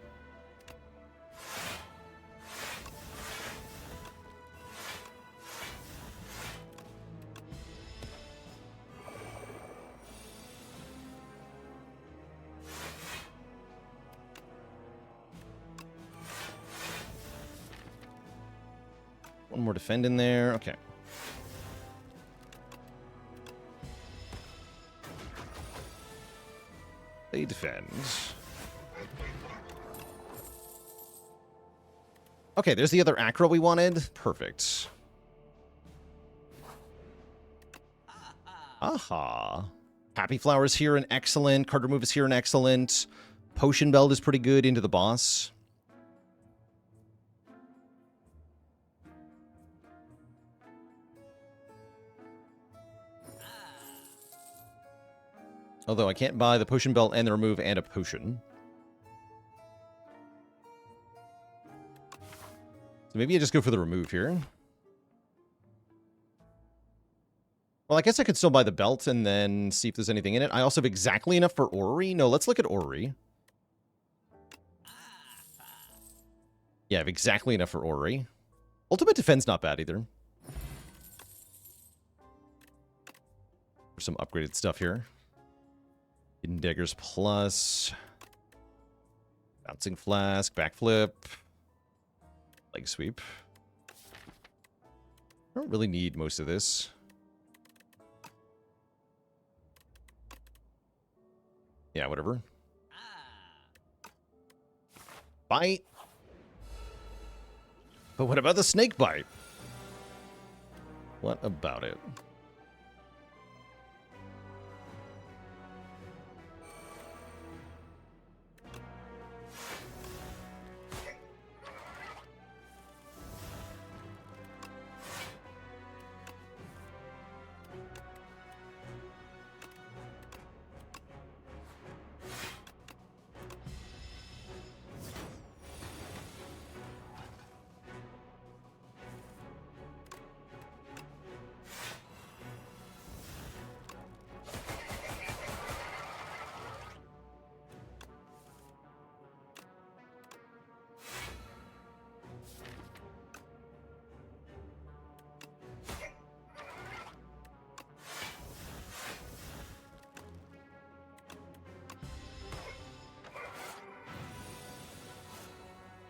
[SPEAKER 1] One more defend in there. Okay. They defend. Okay, there's the other acro we wanted. Perfect. Aha. Happy Flower's here and excellent. Card remove is here and excellent. Potion Belt is pretty good into the boss. Although I can't buy the Potion Belt and the remove and a potion. So maybe I just go for the remove here. Well, I guess I could still buy the belt and then see if there's anything in it. I also have exactly enough for Orrery. No, let's look at Orrery. Yeah, I have exactly enough for Orrery. Ultimate Defense not bad either. For some upgraded stuff here. Hidden Daggers plus. Bouncing Flask, Backflip. Leg Sweep. I don't really need most of this. Yeah, whatever. Bite. But what about the snake bite? What about it?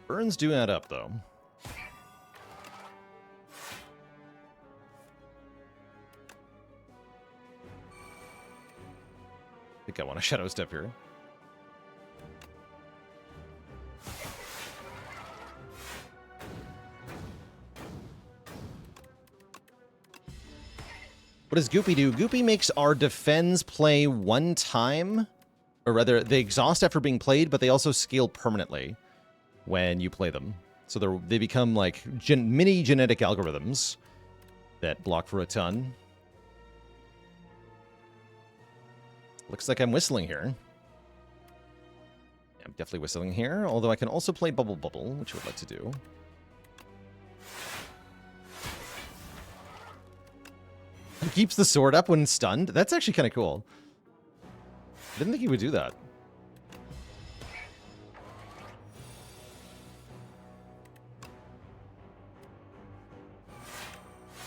[SPEAKER 1] Burns do add up, though. I think I want a Shadow Step here. What does Goopy do? Goopy makes our defense play one time, or rather, they exhaust after being played, but they also scale permanently when you play them. So they become like mini genetic algorithms that block for a ton. Looks like I'm whistling here. I'm definitely whistling here, although I can also play Bubble Bubble, which I would like to do. Keeps the sword up when stunned? That's actually kind of cool. Didn't think he would do that.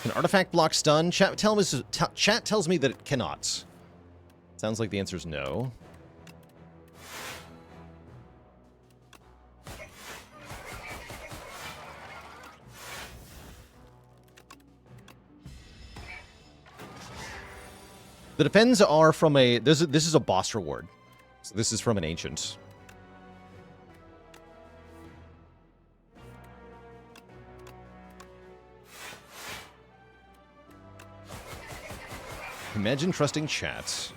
[SPEAKER 1] Can artifact block stun? Chat tells me that it cannot. Sounds like the answer is no. The defends are from a... This is a boss reward. So this is from an ancient. Imagine trusting chat.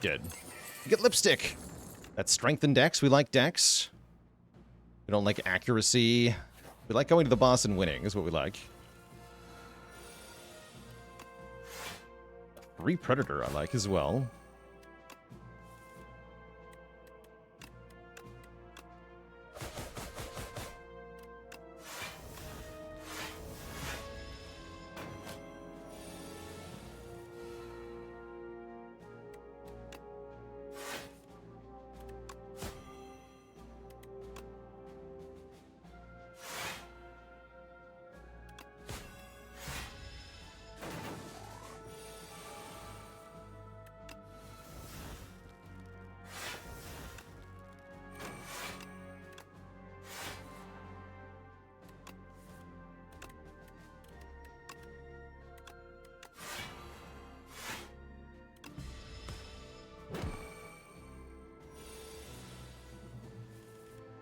[SPEAKER 1] Good. You get lipstick. That's strength and dex. We like dex. We don't like accuracy. We like going to the boss and winning is what we like. Free Predator I like as well.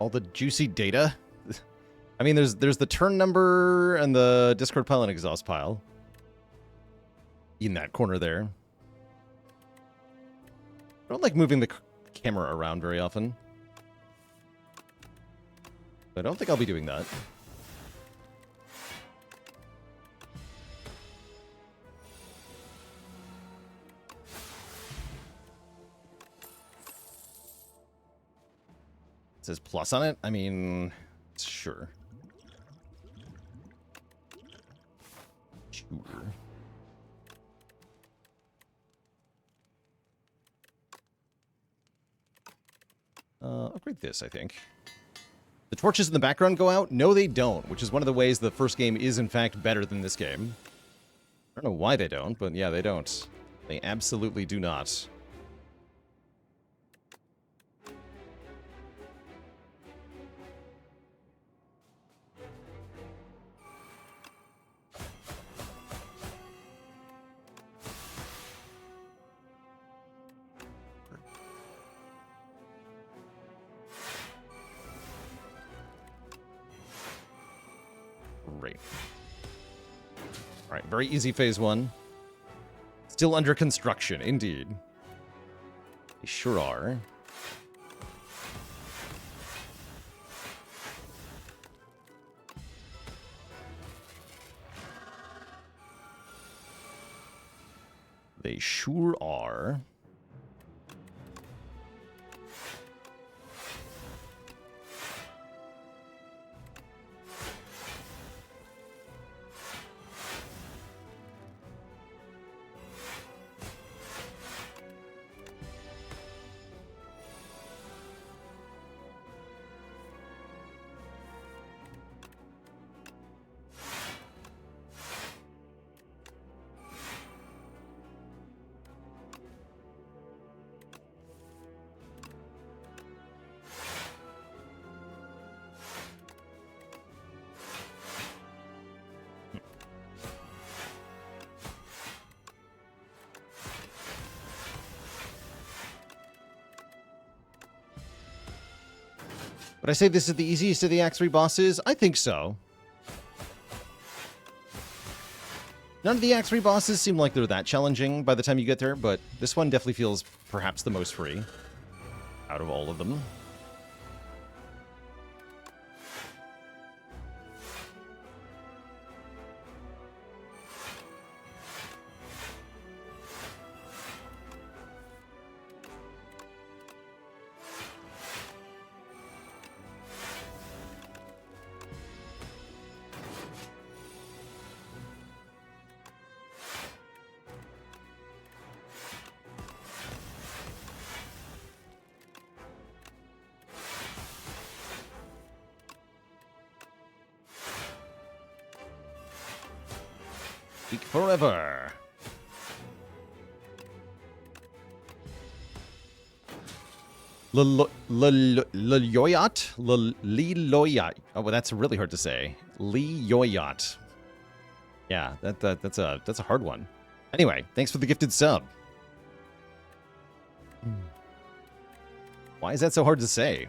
[SPEAKER 1] All the juicy data. I mean, there's the turn number and the discard pile and exhaust pile. In that corner there. I don't like moving the camera around very often. I don't think I'll be doing that. Says plus on it? I mean, sure. Sure. Upgrade this, I think. The torches in the background go out? No, they don't, which is one of the ways the first game is, in fact, better than this game. I don't know why they don't, but yeah, they don't. They absolutely do not. Great. All right, very easy phase one. Still under construction, indeed. They sure are. They sure are. Would I say this is the easiest of the Act 3 bosses? I think so. None of the Act 3 bosses seem like they're that challenging by the time you get there, but this one definitely feels perhaps the most free out of all of them. Speak forever. Liloyat? Liloyat. Oh, well, that's really hard to say. Liloyat. Yeah, that's a hard one. Anyway, thanks for the gifted sub. Why is that so hard to say?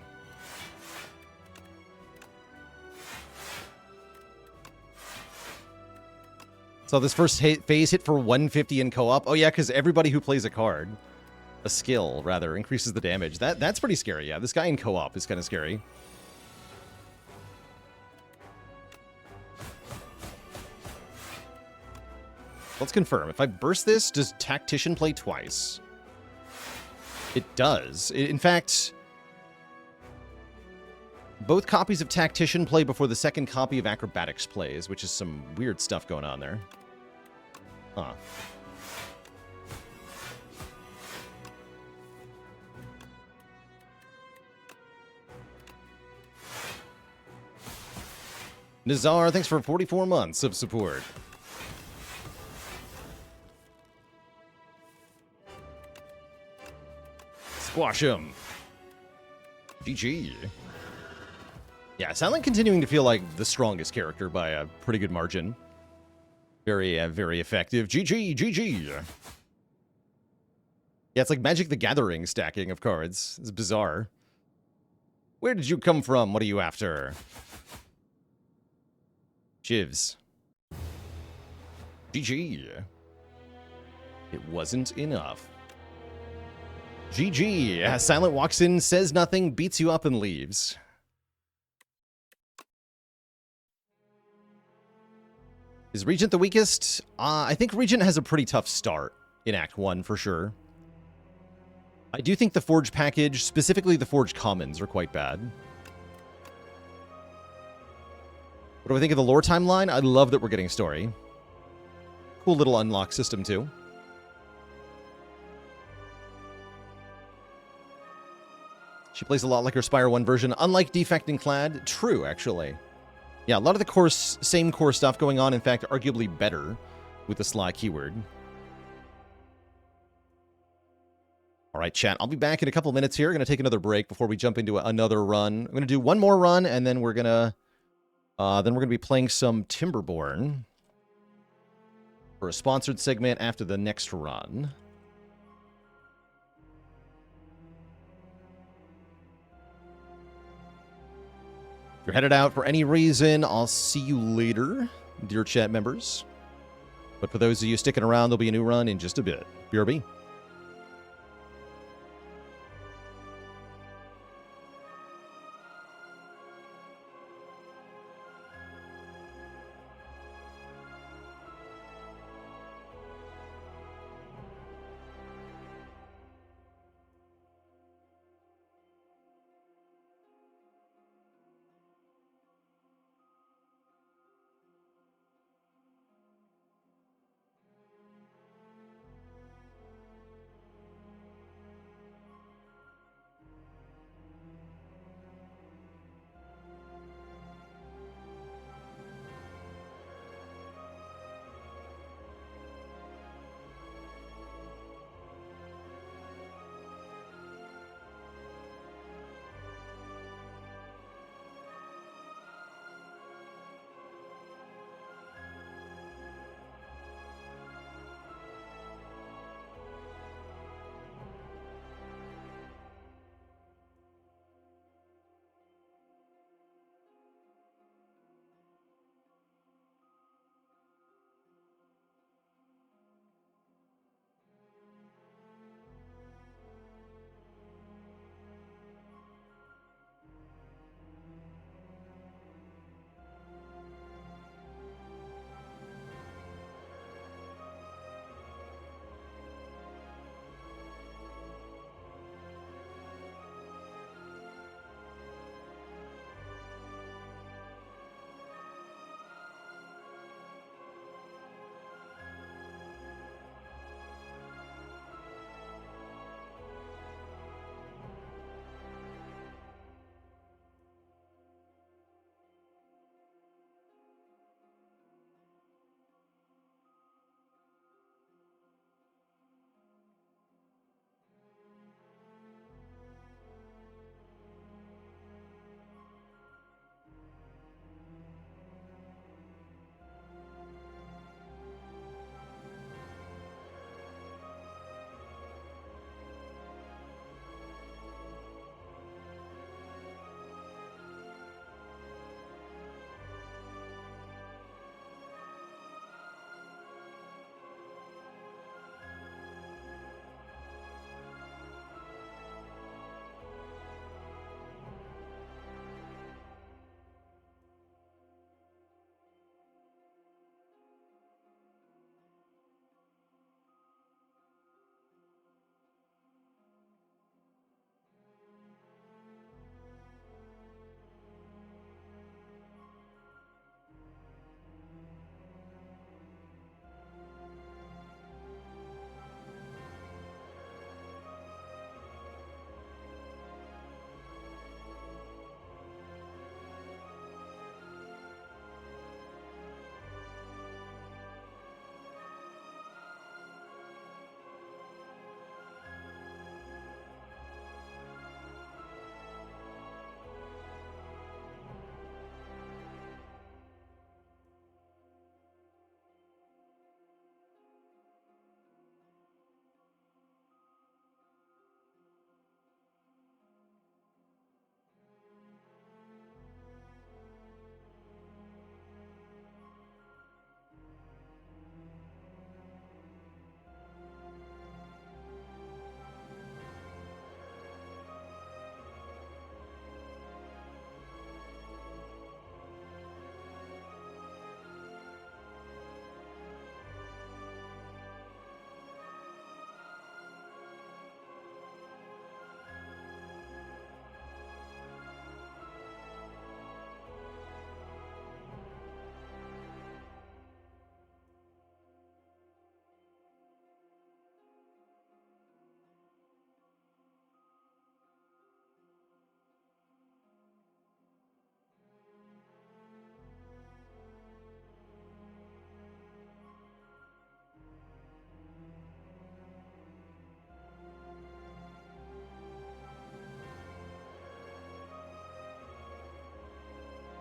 [SPEAKER 1] So this first phase hit for 150 in co-op. Oh yeah, because everybody who plays a skill rather, increases the damage. That's pretty scary. Yeah, this guy in co-op is kind of scary. Let's confirm. If I burst this, does Tactician play twice? It does. In fact, both copies of Tactician play before the second copy of Acrobatics plays, which is some weird stuff going on there. Huh. Nizar, thanks for 44 months of support. Squash him. GG. Yeah, Silent continuing to feel like the strongest character by a pretty good margin. Very, very effective. GG, GG. Yeah, it's like Magic the Gathering stacking of cards. It's bizarre. Where did you come from? What are you after? Chivs. GG. It wasn't enough. GG. Silent walks in, says nothing, beats you up, and leaves. Is Regent the weakest? I think Regent has a pretty tough start in Act 1, for sure. I do think the Forge package, specifically the Forge Commons, are quite bad. What do I think of the lore timeline? I love that we're getting story. Cool little unlock system, too. She plays a lot like her Spire 1 version, unlike Defect and Clad. True, actually. Yeah, a lot of the same core stuff going on, in fact, arguably better with the Sly keyword. All right, chat, I'll be back in a couple minutes here. I'm going to take another break before we jump into another run. I'm going to do one more run, and then we're going to be playing some Timberborn for a sponsored segment after the next run. If you're headed out for any reason, I'll see you later, dear chat members. But for those of you sticking around, there'll be a new run in just a bit. BRB.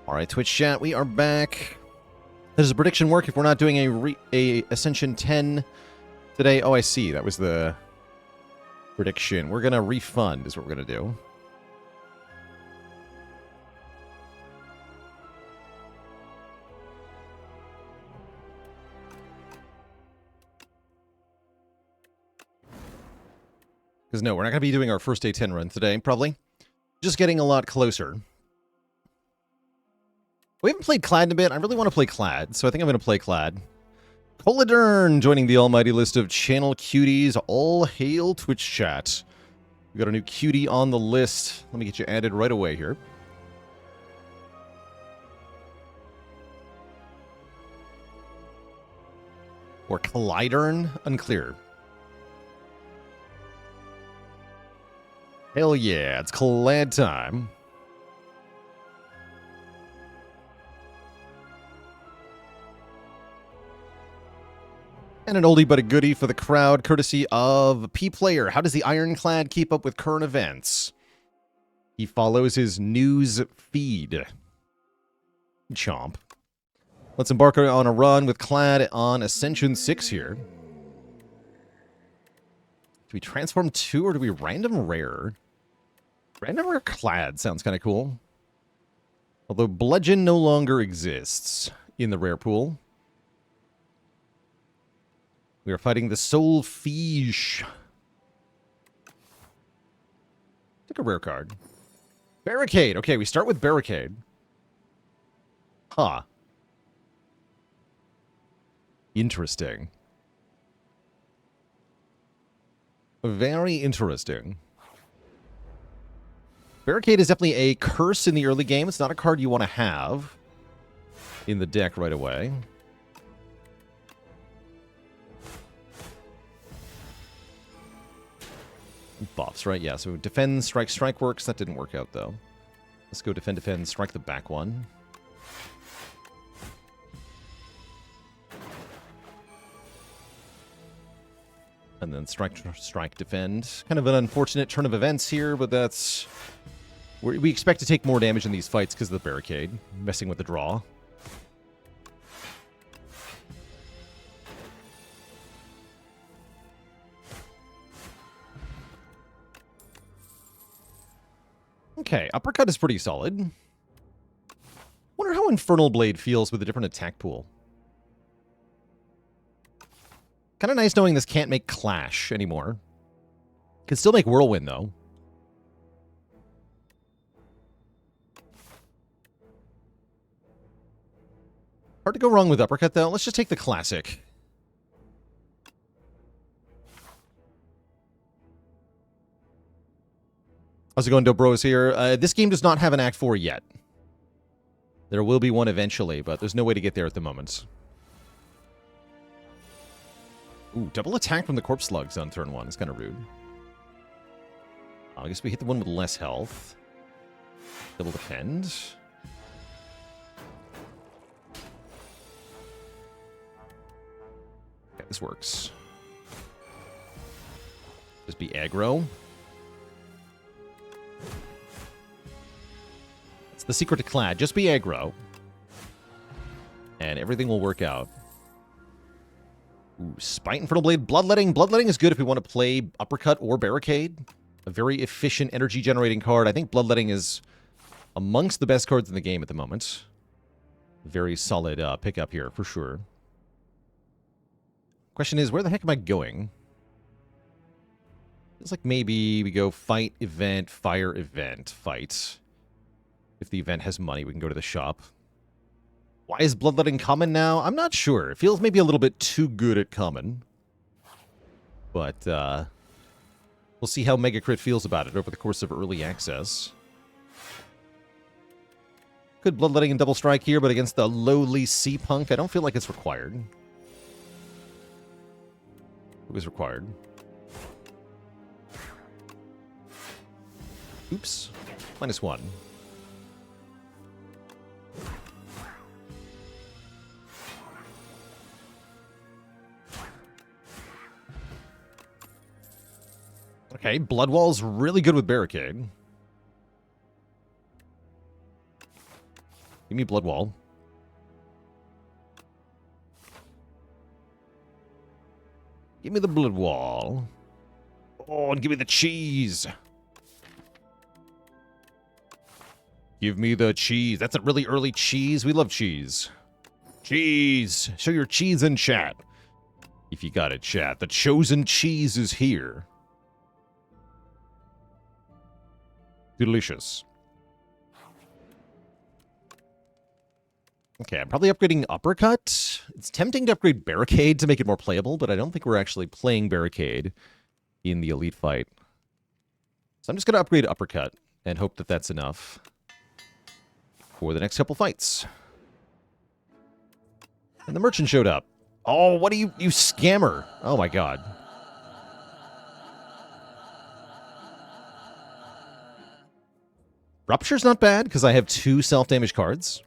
[SPEAKER 1] All right, Twitch chat, we are back. Does the prediction work if we're not doing a Ascension 10 today? Oh, I see. That was the prediction. We're going to refund is what we're going to do. Because no, we're not going to be doing our first day 10 run today, probably. Just getting a lot closer. We haven't played Clad in a bit. I really want to play Clad, so I think I'm going to play Clad. Colidern joining the almighty list of channel cuties. All hail Twitch chat. We got a new cutie on the list. Let me get you added right away here. Or Colidern? Unclear. Hell yeah, it's Clad time. And an oldie but a goodie for the crowd, courtesy of P-Player. How does the Ironclad keep up with current events? He follows his news feed. Chomp. Let's embark on a run with Clad on Ascension 6 here. Do we transform 2 or do we random rare? Random rare Clad sounds kind of cool. Although Bludgeon no longer exists in the rare pool. We are fighting the Soul Fish. Take a rare card. Barricade. Okay, we start with Barricade. Huh. Interesting. Very interesting. Barricade is definitely a curse in the early game. It's not a card you want to have in the deck right away. Buffs, right? Yeah, so defend, strike, strike works. That didn't work out, though. Let's go defend, defend, strike the back one. And then strike, strike, defend. Kind of an unfortunate turn of events here, but that's... We expect to take more damage in these fights because of the Barricade, messing with the draw. Okay, Uppercut is pretty solid. Wonder how Infernal Blade feels with a different attack pool. Kind of nice knowing this can't make Clash anymore. Could still make Whirlwind, though. Hard to go wrong with Uppercut, though. Let's just take the classic. How's it going, Dobros here? This game does not have an Act 4 yet. There will be one eventually, but there's no way to get there at the moment. Ooh, double attack from the Corpse Slugs on turn 1 is kind of rude. I guess we hit the one with less health. Double defend. Okay, this works. Just be aggro. It's the secret to Clad. Just be aggro. And everything will work out. Ooh, Spite, Infernal Blade, Bloodletting. Bloodletting is good if we want to play Uppercut or Barricade. A very efficient energy-generating card. I think Bloodletting is amongst the best cards in the game at the moment. Very solid pickup here, for sure. Question is, where the heck am I going? Feels like maybe we go fight, event, fire, event, fight. If the event has money, we can go to the shop. Why is Bloodletting common now? I'm not sure. It feels maybe a little bit too good at common. But, we'll see how Mega Crit feels about it over the course of early access. Good Bloodletting and Double Strike here, but against the lowly Sea Punk, I don't feel like it's required. It was required. Oops. -1. Okay, Bloodwall's really good with Barricade. Give me Blood Wall. Give me the Blood Wall. Oh, and give me the cheese. Give me the cheese. That's a really early cheese. We love cheese. Cheese. Show your cheese in chat. If you got it, chat. The chosen cheese is here. Delicious. Okay, I'm probably upgrading Uppercut. It's tempting to upgrade Barricade to make it more playable, but I don't think we're actually playing Barricade in the Elite fight. So I'm just going to upgrade Uppercut and hope that that's enough for the next couple fights. And the Merchant showed up. Oh, what are you scammer? Oh my god. Rupture's not bad, because I have 2 self-damage cards.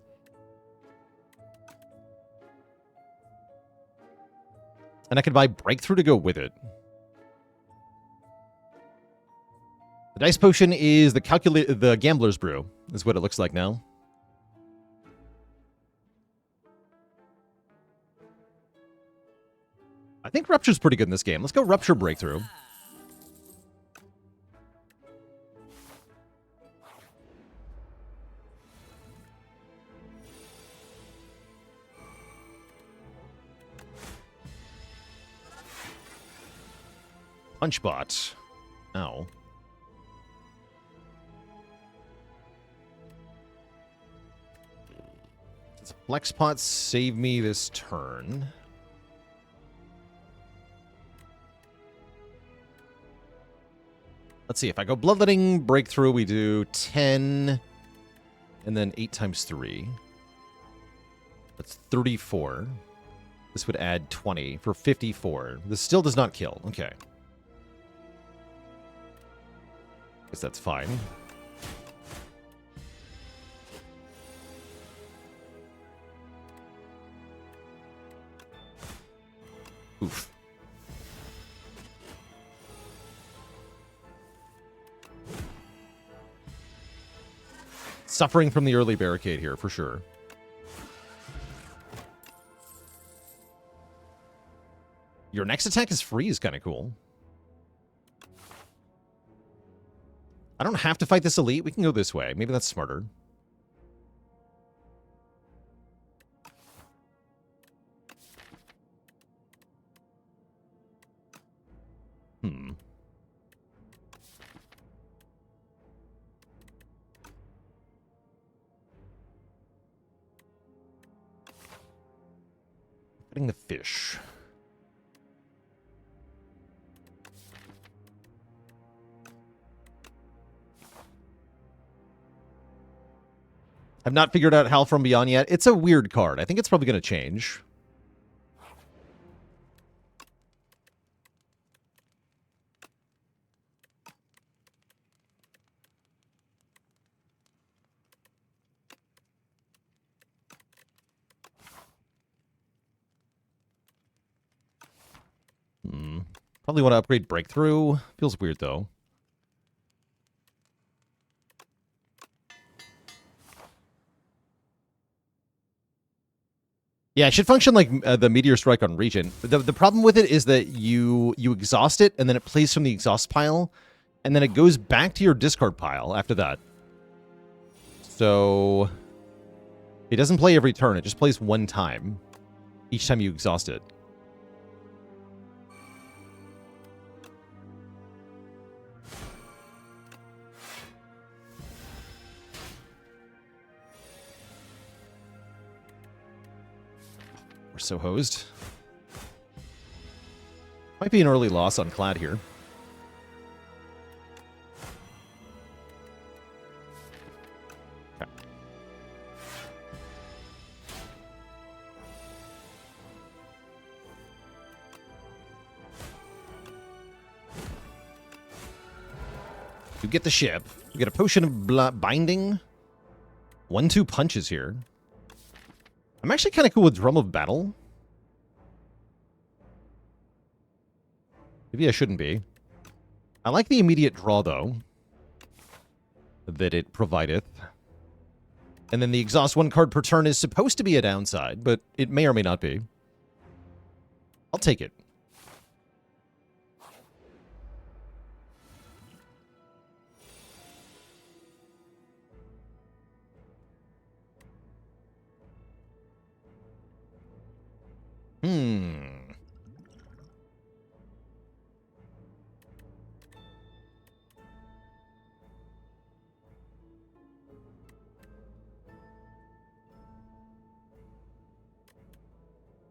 [SPEAKER 1] And I can buy Breakthrough to go with it. The Dice Potion is the Gambler's Brew, is what it looks like now. I think Rupture's pretty good in this game. Let's go Rupture Breakthrough. Punchbot. Ow. Does Flexpot save me this turn? Let's see, if I go Bloodletting Breakthrough, we do 10, and then 8 times 3. That's 34. This would add 20 for 54. This still does not kill. Okay. Guess that's fine. Oof. Suffering from the early barricade here, for sure. Your next attack is free is kind of cool. I don't have to fight this elite. We can go this way. Maybe that's smarter. Getting the fish. I've not figured out Hal from Beyond yet. It's a weird card. I think it's probably going to change. Probably want to upgrade Breakthrough. Feels weird, though. Yeah, it should function like the Meteor Strike on Regent. The problem with it is that you exhaust it, and then it plays from the exhaust pile, and then it goes back to your discard pile after that. So it doesn't play every turn. It just plays one time each time you exhaust it. We're so hosed. Might be an early loss on Clad here. Okay. You get the ship. You get a potion of binding. 1-2 punches here. I'm actually kind of cool with Drum of Battle. Maybe I shouldn't be. I like the immediate draw, though, that it provideth. And then the exhaust 1 card per turn is supposed to be a downside, but it may or may not be. I'll take it.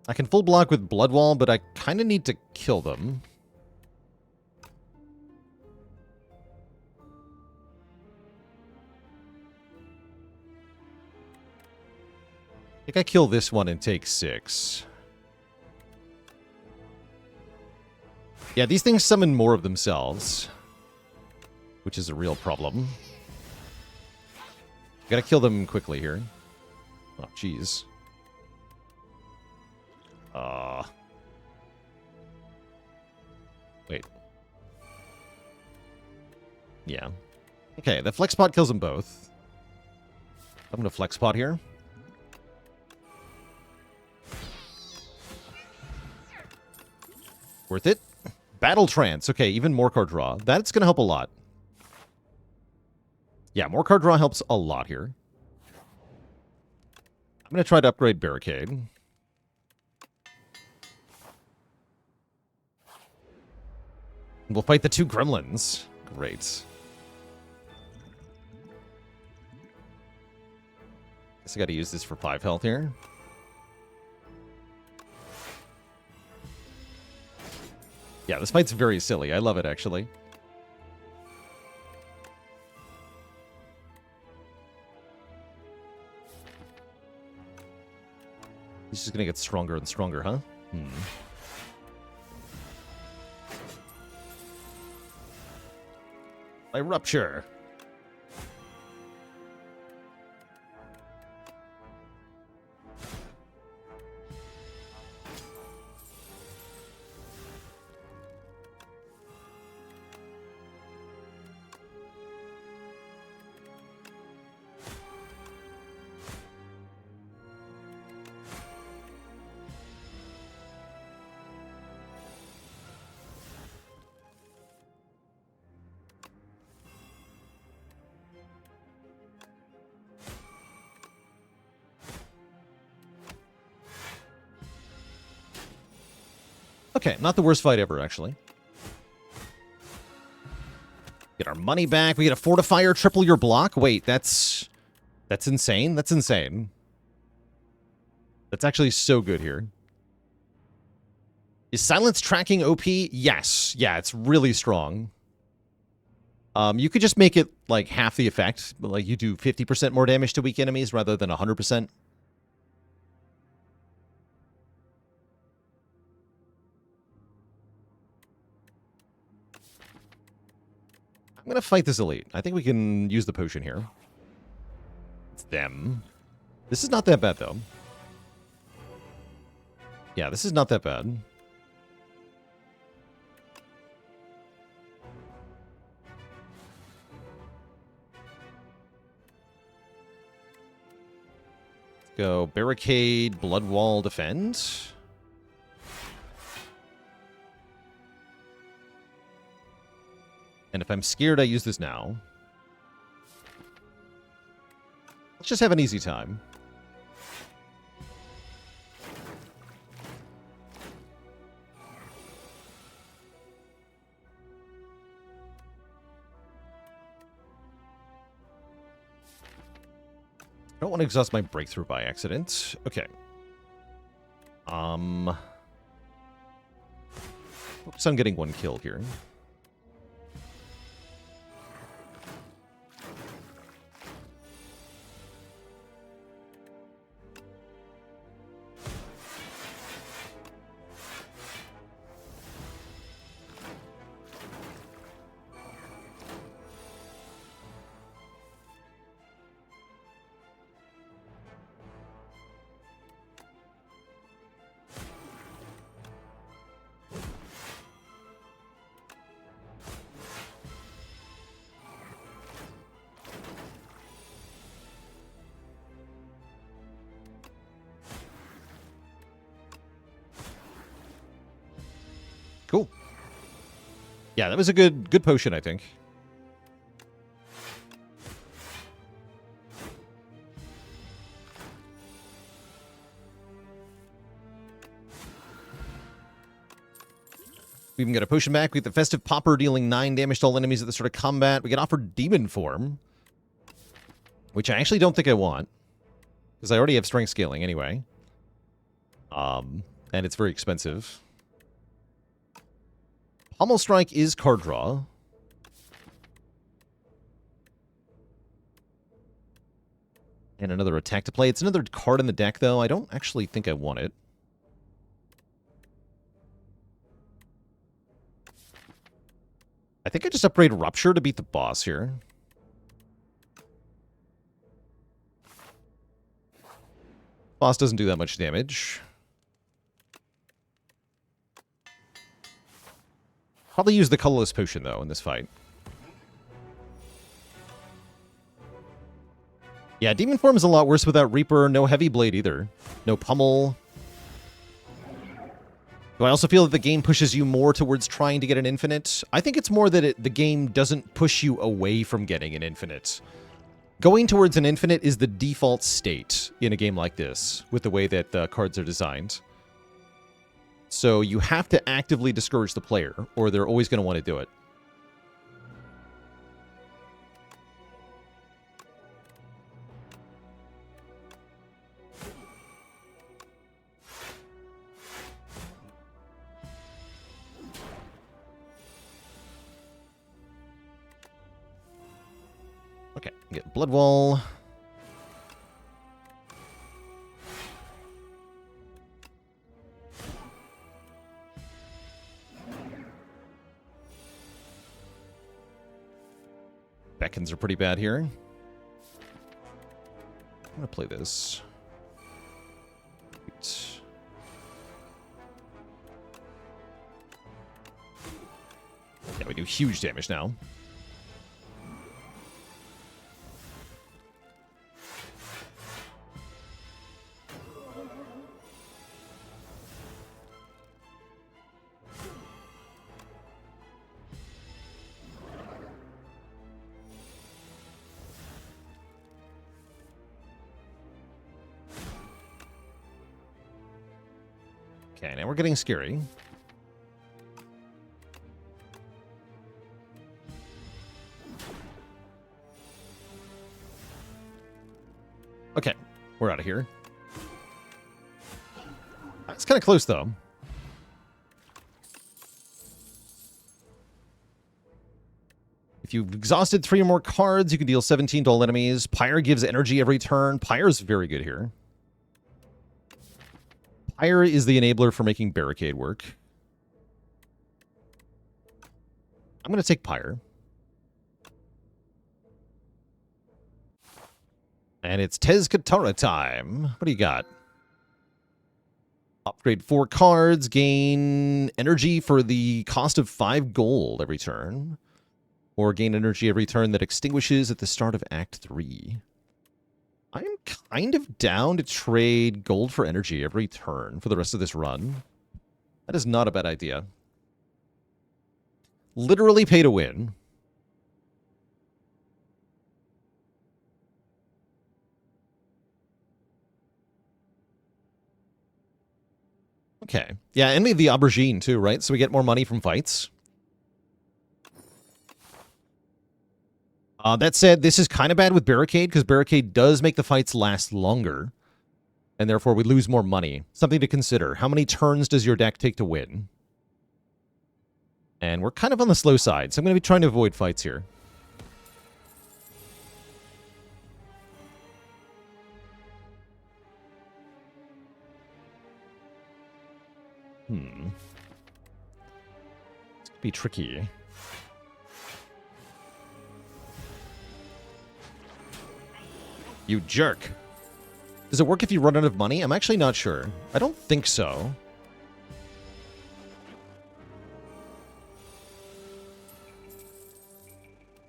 [SPEAKER 1] I can full block with Bloodwall, but I kind of need to kill them. I think I kill this one and take 6. Yeah, these things summon more of themselves, which is a real problem. Gotta kill them quickly here. Oh, jeez. Wait. Yeah. Okay, the flex pot kills them both. I'm gonna flex pot here. Worth it. Battle Trance. Okay, even more card draw. That's gonna help a lot. Yeah, more card draw helps a lot here. I'm gonna try to upgrade Barricade. We'll fight the 2 gremlins. Great. Guess I gotta use this for 5 health here. Yeah, this fight's very silly. I love it, actually. He's just gonna get stronger and stronger, huh? By Rupture. Okay, not the worst fight ever, actually. Get our money back. We get a Fortifier, triple your block. Wait, that's insane. That's insane. That's actually so good here. Is Silence tracking OP? Yes. Yeah, it's really strong. You could just make it like half the effect. Like you do 50% more damage to weak enemies rather than 100%. I'm going to fight this elite. I think we can use the potion here. It's them. This is not that bad, though. Yeah, this is not that bad. Let's go Barricade, Blood Wall, Defend. And if I'm scared, I use this now. Let's just have an easy time. I don't want to exhaust my breakthrough by accident. Okay. Focus on getting 1 kill here. Cool. Yeah, that was a good potion, I think. We even got a potion back. We get the Festive Popper dealing 9 damage to all enemies at the start of combat. We get offered Demon Form, which I actually don't think I want, because I already have strength scaling anyway. And it's very expensive. Pommel Strike is card draw. And another attack to play. It's another card in the deck, though. I don't actually think I want it. I think I just upgrade Rupture to beat the boss here. Boss doesn't do that much damage. Probably use the colorless potion, though, in this fight. Yeah, Demon Form is a lot worse without Reaper. No Heavy Blade either. No Pummel. Do I also feel that the game pushes you more towards trying to get an infinite? I think it's more that the game doesn't push you away from getting an infinite. Going towards an infinite is the default state in a game like this, with the way that the cards are designed. So you have to actively discourage the player, or they're always going to want to do it. Okay, get Blood Wall. Beckons are pretty bad here. I'm going to play this. Yeah, we do huge damage now. Okay, now we're getting scary. Okay, we're out of here. It's kind of close, though. If you've exhausted 3 or more cards, you can deal 17 to all enemies. Pyre gives energy every turn. Pyre's very good here. Pyre is the enabler for making Barricade work. I'm going to take Pyre. And it's Tezkatara time. What do you got? Upgrade 4 cards. Gain energy for the cost of 5 gold every turn. Or gain energy every turn that extinguishes at the start of Act 3. I'm kind of down to trade gold for energy every turn for the rest of this run. That is not a bad idea. Literally pay to win. Okay. Yeah, and we have the Aubergine too, right? So we get more money from fights. That said, this is kind of bad with Barricade, because Barricade does make the fights last longer. And therefore, we lose more money. Something to consider. How many turns does your deck take to win? And we're kind of on the slow side, so I'm going to be trying to avoid fights here. This could be tricky. You jerk. Does it work if you run out of money? I'm actually not sure. I don't think so.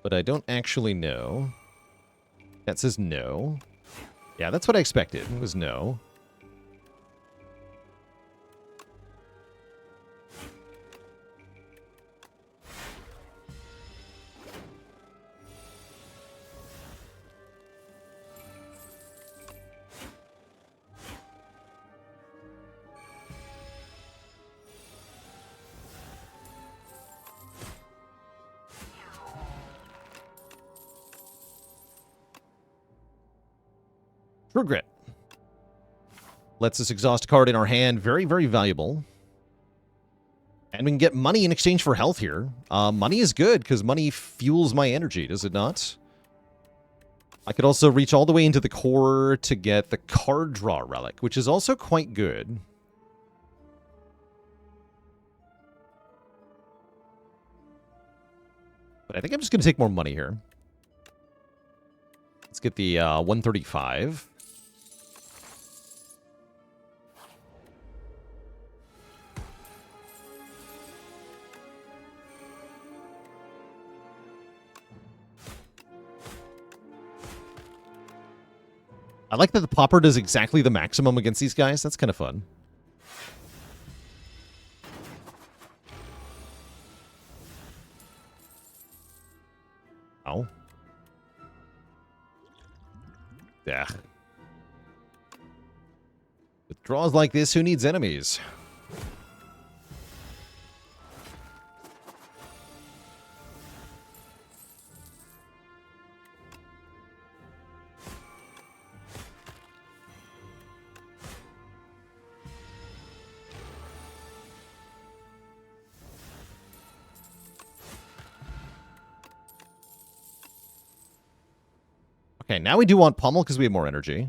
[SPEAKER 1] But I don't actually know. That says no. Yeah, that's what I expected. It was no. True Grit. Lets us exhaust a card in our hand. Very, very valuable. And we can get money in exchange for health here. Money is good, because money fuels my energy, does it not? I could also reach all the way into the core to get the card draw relic, which is also quite good. But I think I'm just going to take more money here. Let's get the 135. I like that the popper does exactly the maximum against these guys. That's kind of fun. Oh. Yeah. With draws like this, who needs enemies? Okay, now we do want Pummel because we have more energy.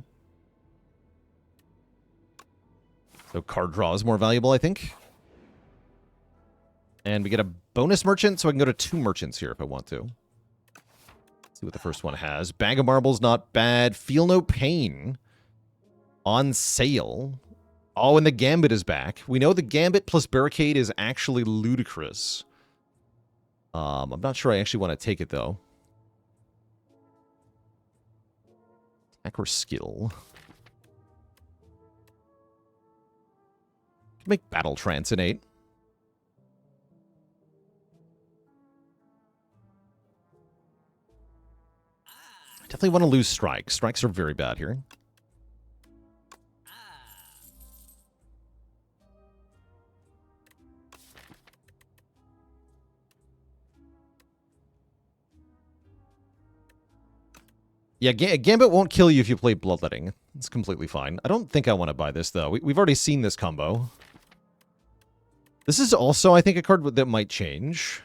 [SPEAKER 1] So card draw is more valuable, I think. And we get a bonus merchant, so I can go to 2 merchants here if I want to. Let's see what the first one has. Bag of Marbles, not bad. Feel No Pain. On sale. Oh, and the Gambit is back. We know the Gambit plus Barricade is actually ludicrous. I'm not sure I actually want to take it, though. Attack or skill. Can make Battle Trance innate. I definitely want to lose strikes. Strikes are very bad here. Yeah, Gambit won't kill you if you play Bloodletting. It's completely fine. I don't think I want to buy this, though. We've already seen this combo. This is also, I think, a card that might change.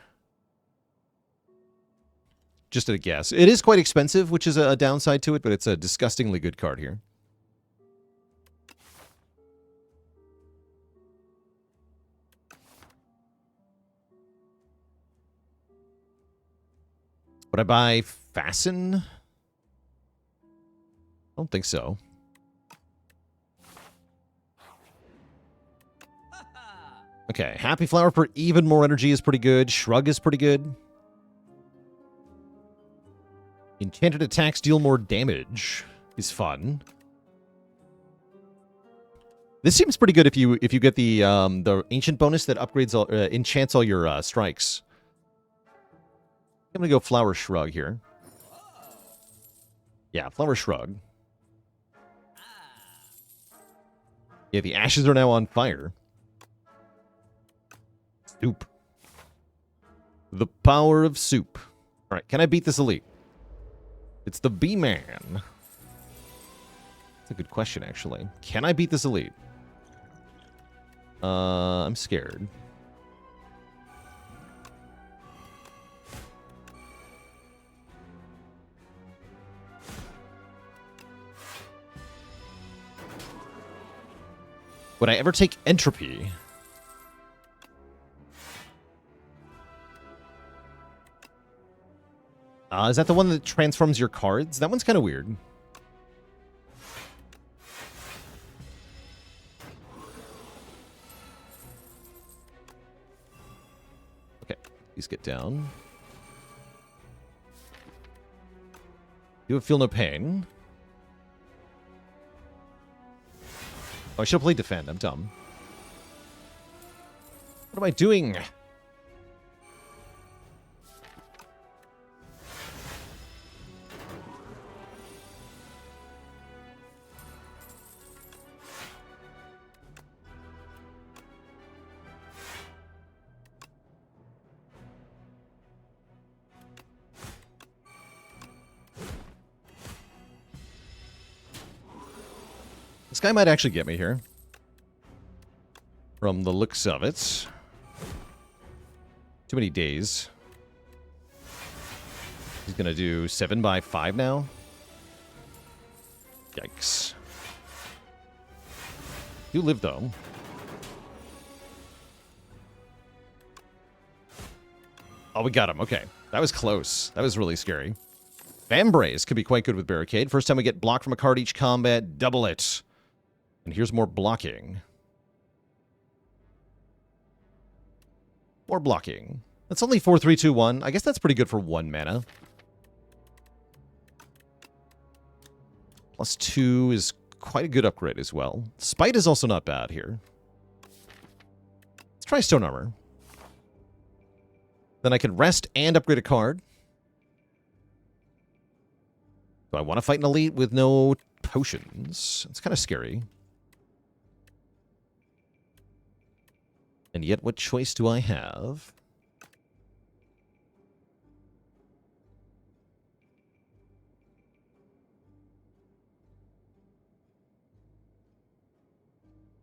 [SPEAKER 1] Just at a guess. It is quite expensive, which is a downside to it, but it's a disgustingly good card here. Would I buy Fasten? I don't think so. Okay, Happy Flower for even more energy is pretty good. Shrug is pretty good. Enchanted attacks deal more damage is fun. This seems pretty good if you get the ancient bonus that upgrades all, enchants all your strikes. I'm gonna go Flower Shrug here. Yeah, Flower Shrug. Yeah, the ashes are now on fire. Soup. The power of soup. All right, can I beat this elite? It's the B-Man. That's a good question, actually. Can I beat this elite? I'm scared. Would I ever take Entropy? Is that the one that transforms your cards? That one's kind of weird. Okay, please get down. You feel no pain. Oh, I should have played Defend. I'm dumb. What am I doing? This guy might actually get me here. From the looks of it. Too many days. He's going to do 7 by 5 now. Yikes. You live, though. Oh, we got him. Okay. That was close. That was really scary. Vambrace could be quite good with Barricade. First time we get blocked from a card each combat, double it. And here's more blocking. More blocking. That's only 4, 3, 2, 1. I guess that's pretty good for 1 mana. +2 is quite a good upgrade as well. Spite is also not bad here. Let's try Stone Armor. Then I can rest and upgrade a card. Do I want to fight an elite with no potions? It's kind of scary. And yet, what choice do I have?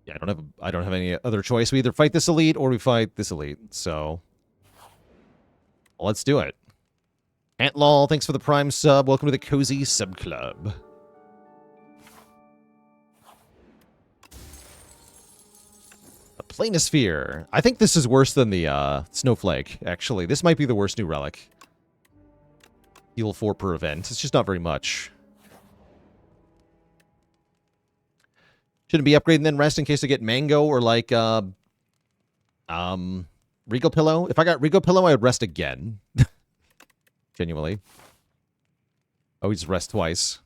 [SPEAKER 1] Yeah, I don't have any other choice. We either fight this elite or we fight this elite. So let's do it. Antlol, thanks for the Prime sub. Welcome to the Cozy Sub Club. A Planisphere. I think this is worse than the Snowflake, actually. This might be the worst new relic. Heal 4 per event. It's just not very much. Shouldn't be upgrading then rest in case I get Mango or like Regal Pillow. If I got Regal Pillow, I would rest again. Genuinely. Oh, he's rest twice.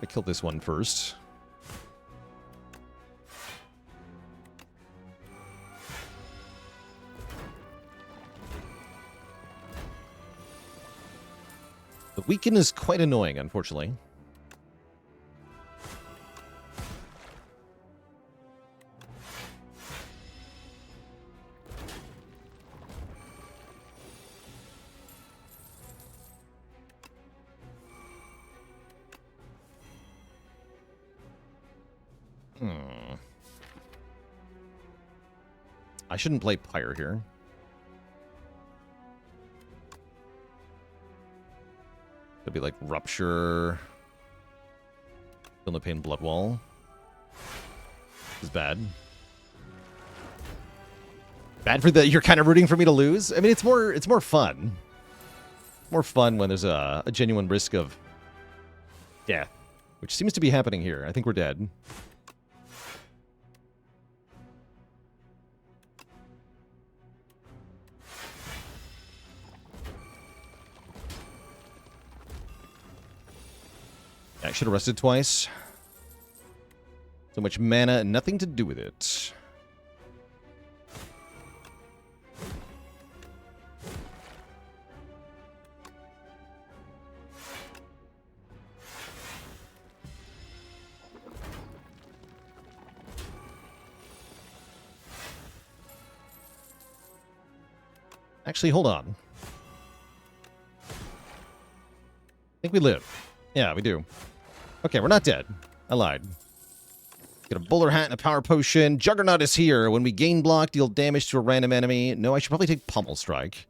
[SPEAKER 1] I killed this one first. The weaken is quite annoying, unfortunately. I shouldn't play Pyre here. It'd be like Rupture. Feel no pain, Bloodwall. This is bad. Bad for the. You're kind of rooting for me to lose. I mean, it's more fun. More fun when there's a genuine risk of death, which seems to be happening here. I think we're dead. I should have rested twice. So much mana and nothing to do with it. Actually, hold on. I think we live. Yeah, we do. Okay, we're not dead. I lied. Get a bowler hat and a power potion. Juggernaut is here. When we gain block, deal damage to a random enemy. No, I should probably take Pummel Strike.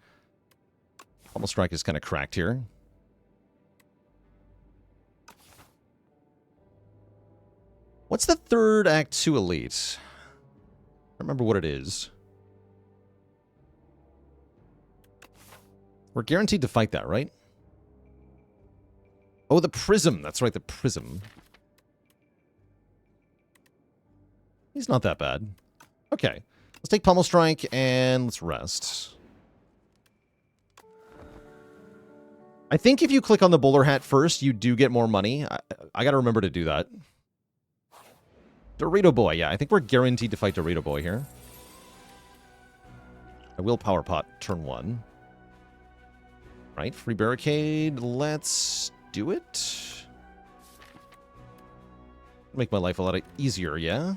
[SPEAKER 1] Pummel Strike is kind of cracked here. What's the third Act 2 elite? I don't remember what it is. We're guaranteed to fight that, right? Oh, the Prism. That's right, the Prism. He's not that bad. Okay. Let's take Pummel Strike and let's rest. I think if you click on the bowler hat first, you do get more money. I gotta remember to do that. Dorito Boy. Yeah, I think we're guaranteed to fight Dorito Boy here. I will Power Pot turn 1. Right, free Barricade. Let's do it. Make my life a lot easier, yeah?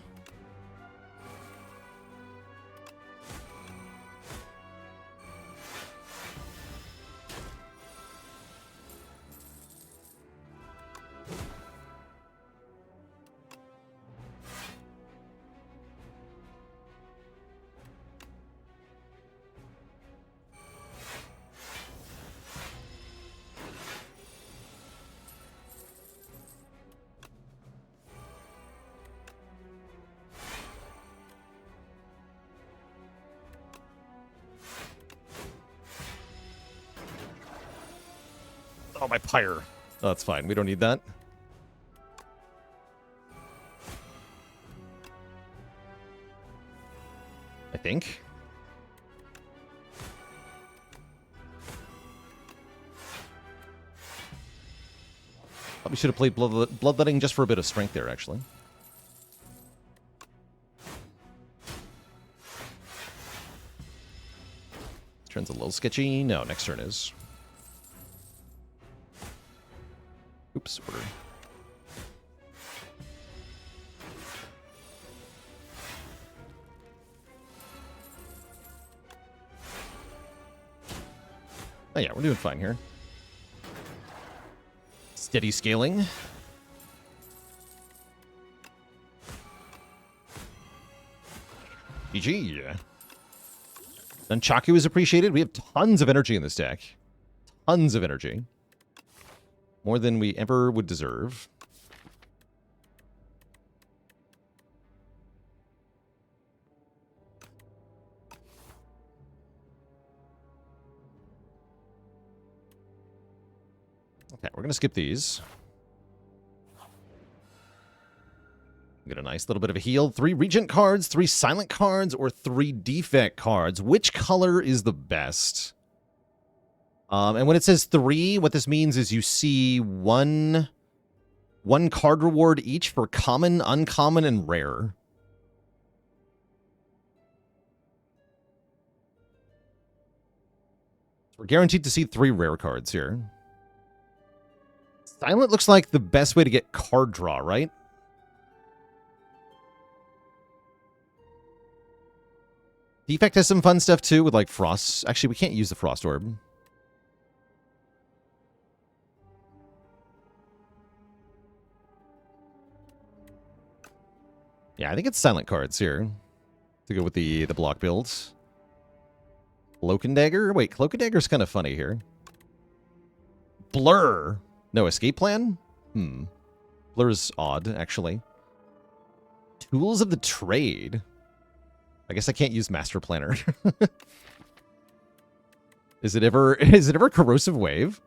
[SPEAKER 1] Oh, my pyre. Oh, that's fine. We don't need that. I think. Probably should have played Bloodletting just for a bit of strength there, actually. This turn's a little sketchy. No, next turn is. Oops, order. Oh yeah, we're doing fine here. Steady scaling. GG. Nunchaku is appreciated. We have tons of energy in this deck. Tons of energy. More than we ever would deserve. Okay, we're going to skip these. Get a nice little bit of a heal. 3 Regent cards, 3 Silent cards, or 3 Defect cards. Which color is the best? And when it says 3, what this means is you see one card reward each for common, uncommon, and rare. So we're guaranteed to see 3 rare cards here. Silent looks like the best way to get card draw, right? Defect has some fun stuff too with like Frost. Actually, we can't use the Frost Orb. Yeah, I think it's Silent cards here to go with the block builds. Cloak and Dagger? Wait, Cloak and Dagger's kind of funny here. Blur. No escape plan? Blur's odd, actually. Tools of the Trade. I guess I can't use Master Planner. Is it ever Corrosive Wave?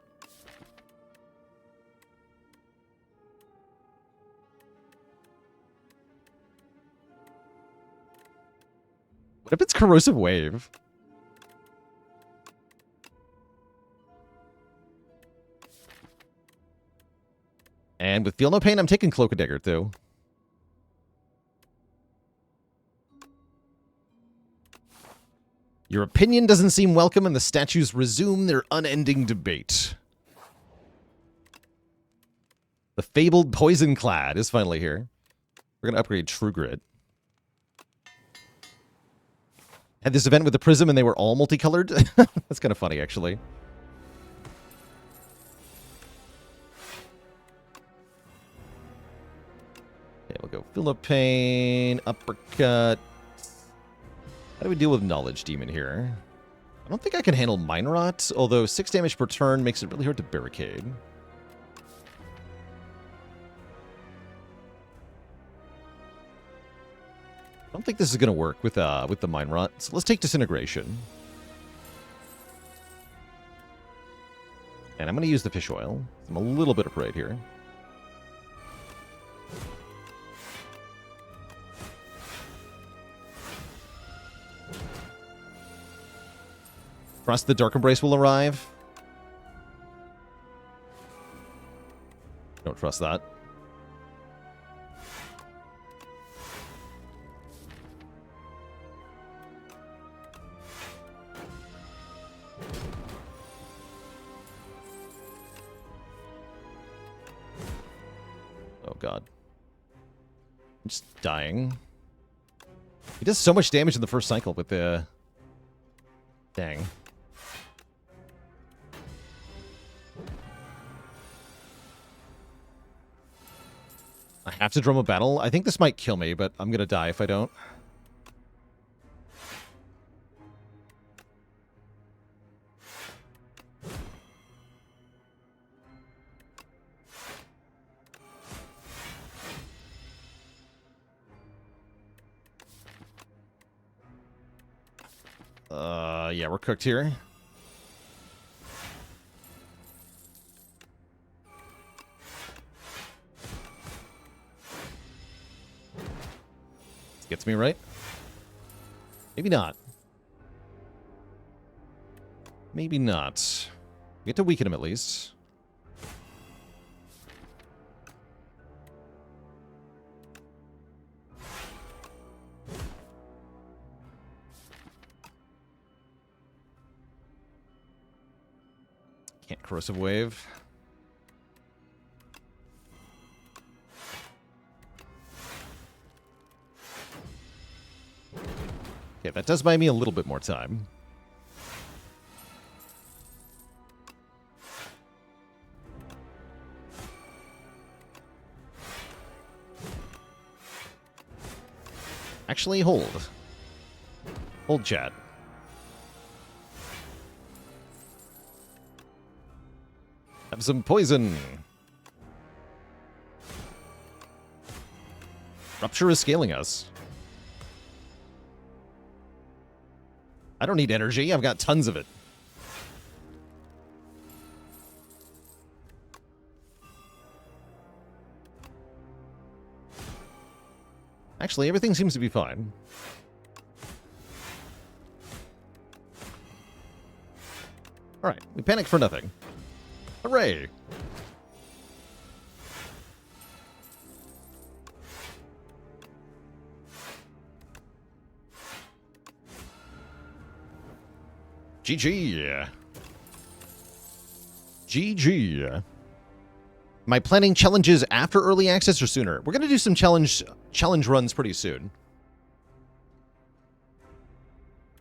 [SPEAKER 1] What if it's Corrosive Wave? And with Feel No Pain, I'm taking Cloak and Dagger too. Your opinion doesn't seem welcome, and the statues resume their unending debate. The fabled Poisonclad is finally here. We're going to upgrade True Grit. Had this event with the Prism, and they were all multicolored. That's kind of funny, actually. Okay, we'll go Feel No Pain, Uppercut. How do we deal with Knowledge Demon here? I don't think I can handle Mine Rot, although 6 damage per turn makes it really hard to barricade. I don't think this is going to work with the Mine Rot, so let's take Disintegration. And I'm going to use the Fish Oil. I'm a little bit afraid here. Trust the Dark Embrace will arrive. Don't trust that. god. I'm just dying. He does so much damage in the first cycle with the... Dang. I have to drum a battle. I think this might kill me, but I'm gonna die if I don't. Yeah, we're cooked here. This gets me right. Maybe not. Maybe not. We get to weaken him at least. Can't corrosive wave. Okay, that does buy me a little bit more time. Actually, hold. Hold, chat. Have some poison. Rupture is scaling us. I don't need energy. I've got tons of it. Actually, everything seems to be fine. All right, we panicked for nothing. Hooray! GG. GG. Am I planning challenges after early access or sooner? We're going to do some challenge runs pretty soon.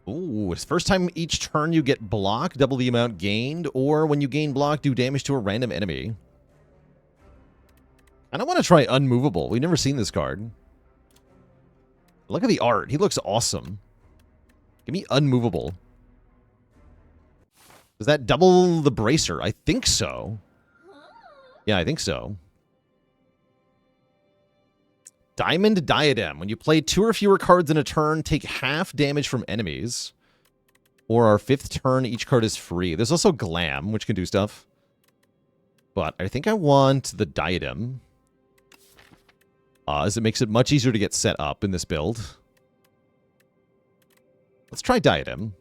[SPEAKER 1] Ooh, it's first time each turn you get block, double the amount gained, or when you gain block, do damage to a random enemy. I don't want to try Unmovable. We've never seen this card. Look at the art. He looks awesome. Give me Unmovable. Does that double the bracer? I think so. Yeah, I think so. Diamond Diadem. When you play 2 or fewer cards in a turn, take half damage from enemies. Or our 5th turn, each card is free. There's also Glam, which can do stuff. But I think I want the Diadem. As it makes it much easier to get set up in this build. Let's try Diadem.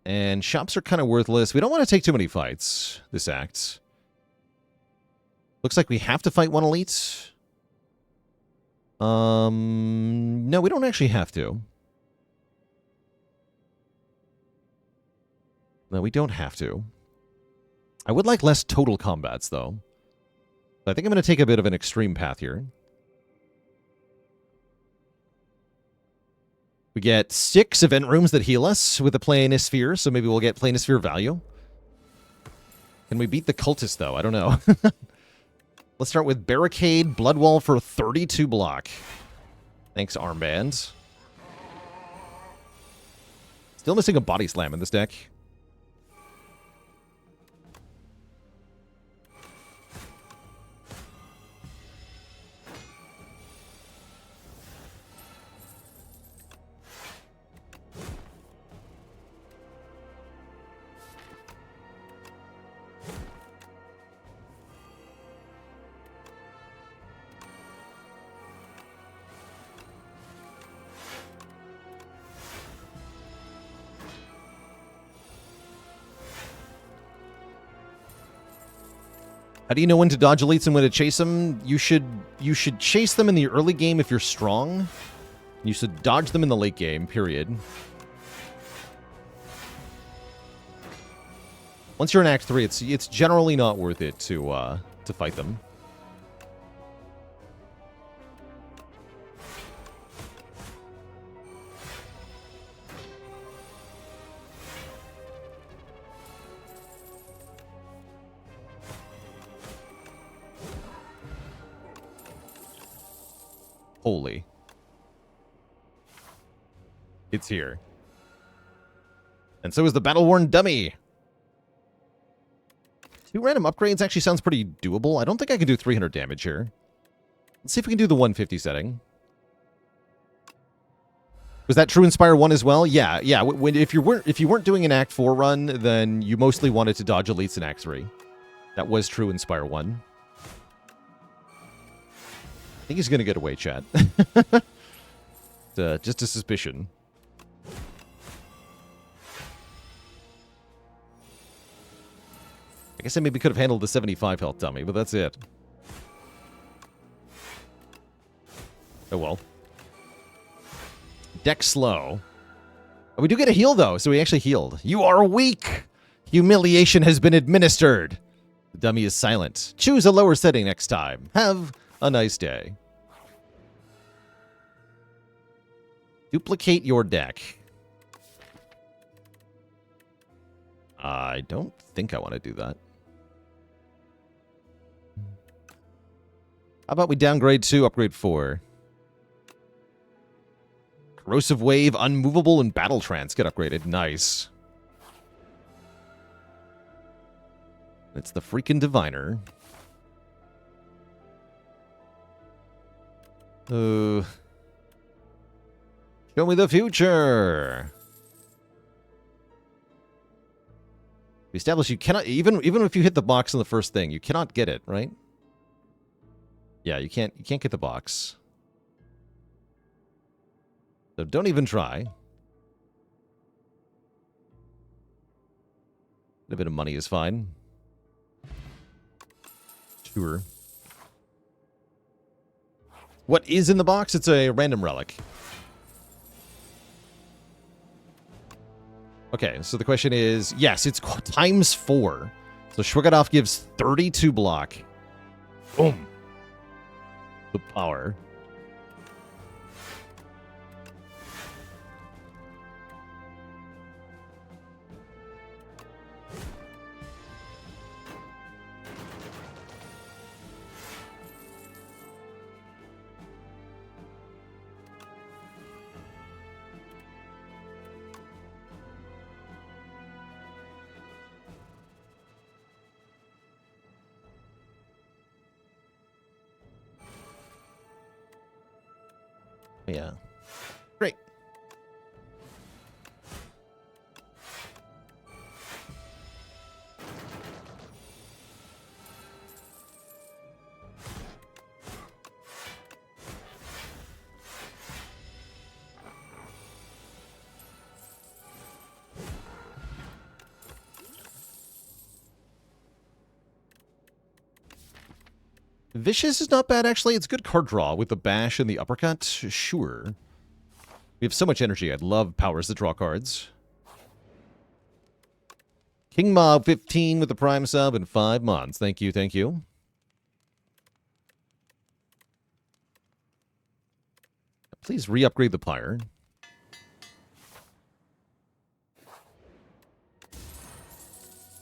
[SPEAKER 1] And shops are kind of worthless. We don't want to take too many fights this act. Looks like we have to fight one elite. No, we don't actually have to. No, we don't have to. I would like less total combats, though. I think I'm going to take a bit of an extreme path here. We get 6 event rooms that heal us with a Planisphere, so maybe we'll get Planisphere value. Can we beat the cultist, though? I don't know. Let's start with Barricade, Bloodwall for 32 block. Thanks, Armband. Still missing a Body Slam in this deck. How do you know when to dodge elites and when to chase them? You should chase them in the early game if you're strong. You should dodge them in the late game, period. Once you're in Act 3, it's generally not worth it to fight them. Holy. It's here. And so is the battle-worn dummy. 2 random upgrades actually sounds pretty doable. I don't think I can do 300 damage here. Let's see if we can do the 150 setting. Was that true in Spire 1 as well? Yeah. If you weren't doing an Act 4 run, then you mostly wanted to dodge elites in Act 3. That was true in Spire 1. I think he's going to get away, chat. Just a suspicion. I guess I maybe could have handled the 75 health dummy, but that's it. Oh well. Deck slow. Oh, we do get a heal, though, so we actually healed. You are weak! Humiliation has been administered. The dummy is silent. Choose a lower setting next time. Have a nice day. Duplicate your deck. I don't think I want to do that. How about we downgrade 2, upgrade 4? Corrosive Wave, Unmovable, and Battle Trance get upgraded. Nice. It's the freaking Diviner. Show me the future. We established you cannot, even if you hit the box on the first thing, you cannot get it, right? Yeah, you can't get the box. So don't even try. A bit of money is fine. Sure. What is in the box? It's a random relic. Okay, so the question is, yes, it's times 4. So Shwigadov gives 32 block. Boom. The power. Yeah. Great. Vicious is not bad, actually. It's good card draw with the bash and the uppercut. Sure. We have so much energy. I'd love powers that draw cards. King Mob 15 with the Prime sub in 5 months. Thank you, thank you. Please re-upgrade the Pyre.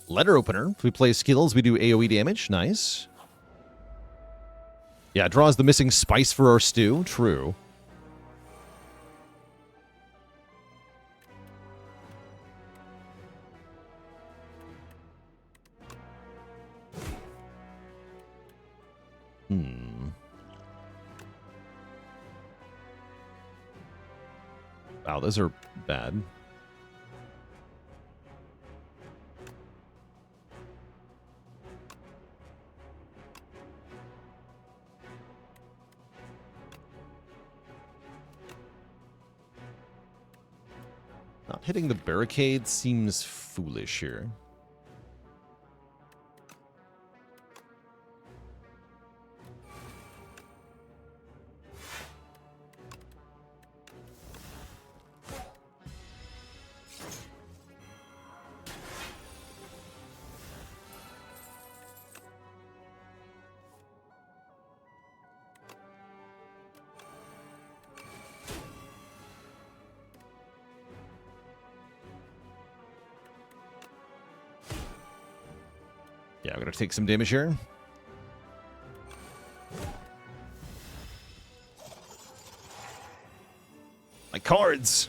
[SPEAKER 1] Letter Opener. If we play skills, we do AoE damage. Nice. Yeah, it draws the missing spice for our stew. True. Wow, those are bad. Not hitting the barricade seems foolish here. Yeah, I'm going to take some damage here. My cards!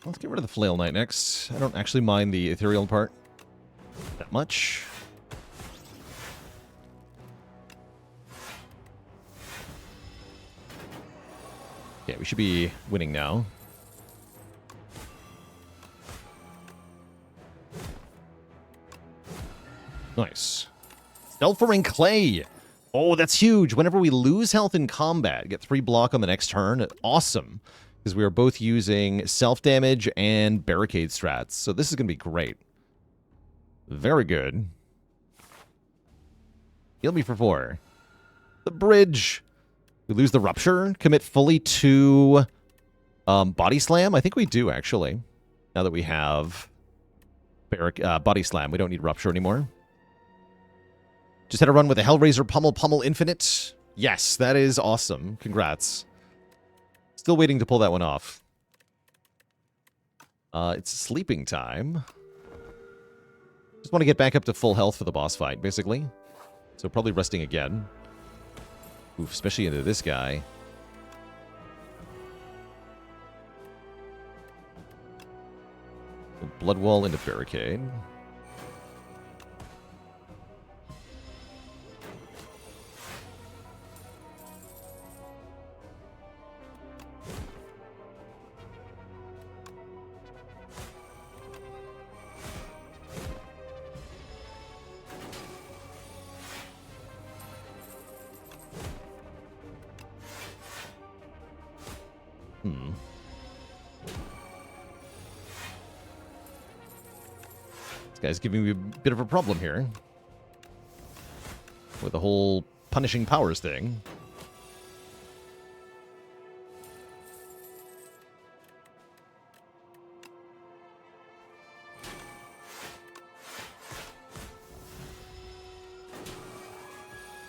[SPEAKER 1] Let's get rid of the Flail Knight next. I don't actually mind the ethereal part that much. Yeah, we should be winning now. Nice. Delphering Clay. Oh, that's huge. Whenever we lose health in combat, get 3 block on the next turn. Awesome. Because we are both using self-damage and barricade strats. So this is going to be great. Very good. Heal me for 4. The bridge. We lose the rupture. Commit fully to body slam. I think we do, actually. Now that we have body slam, we don't need rupture anymore. Just had a run with a Hellraiser Pummel Infinite. Yes, that is awesome. Congrats. Still waiting to pull that one off. It's sleeping time. Just want to get back up to full health for the boss fight, basically. So probably resting again. Oof, especially into this guy. Blood wall into barricade. This guy's giving me a bit of a problem here. With the whole punishing powers thing.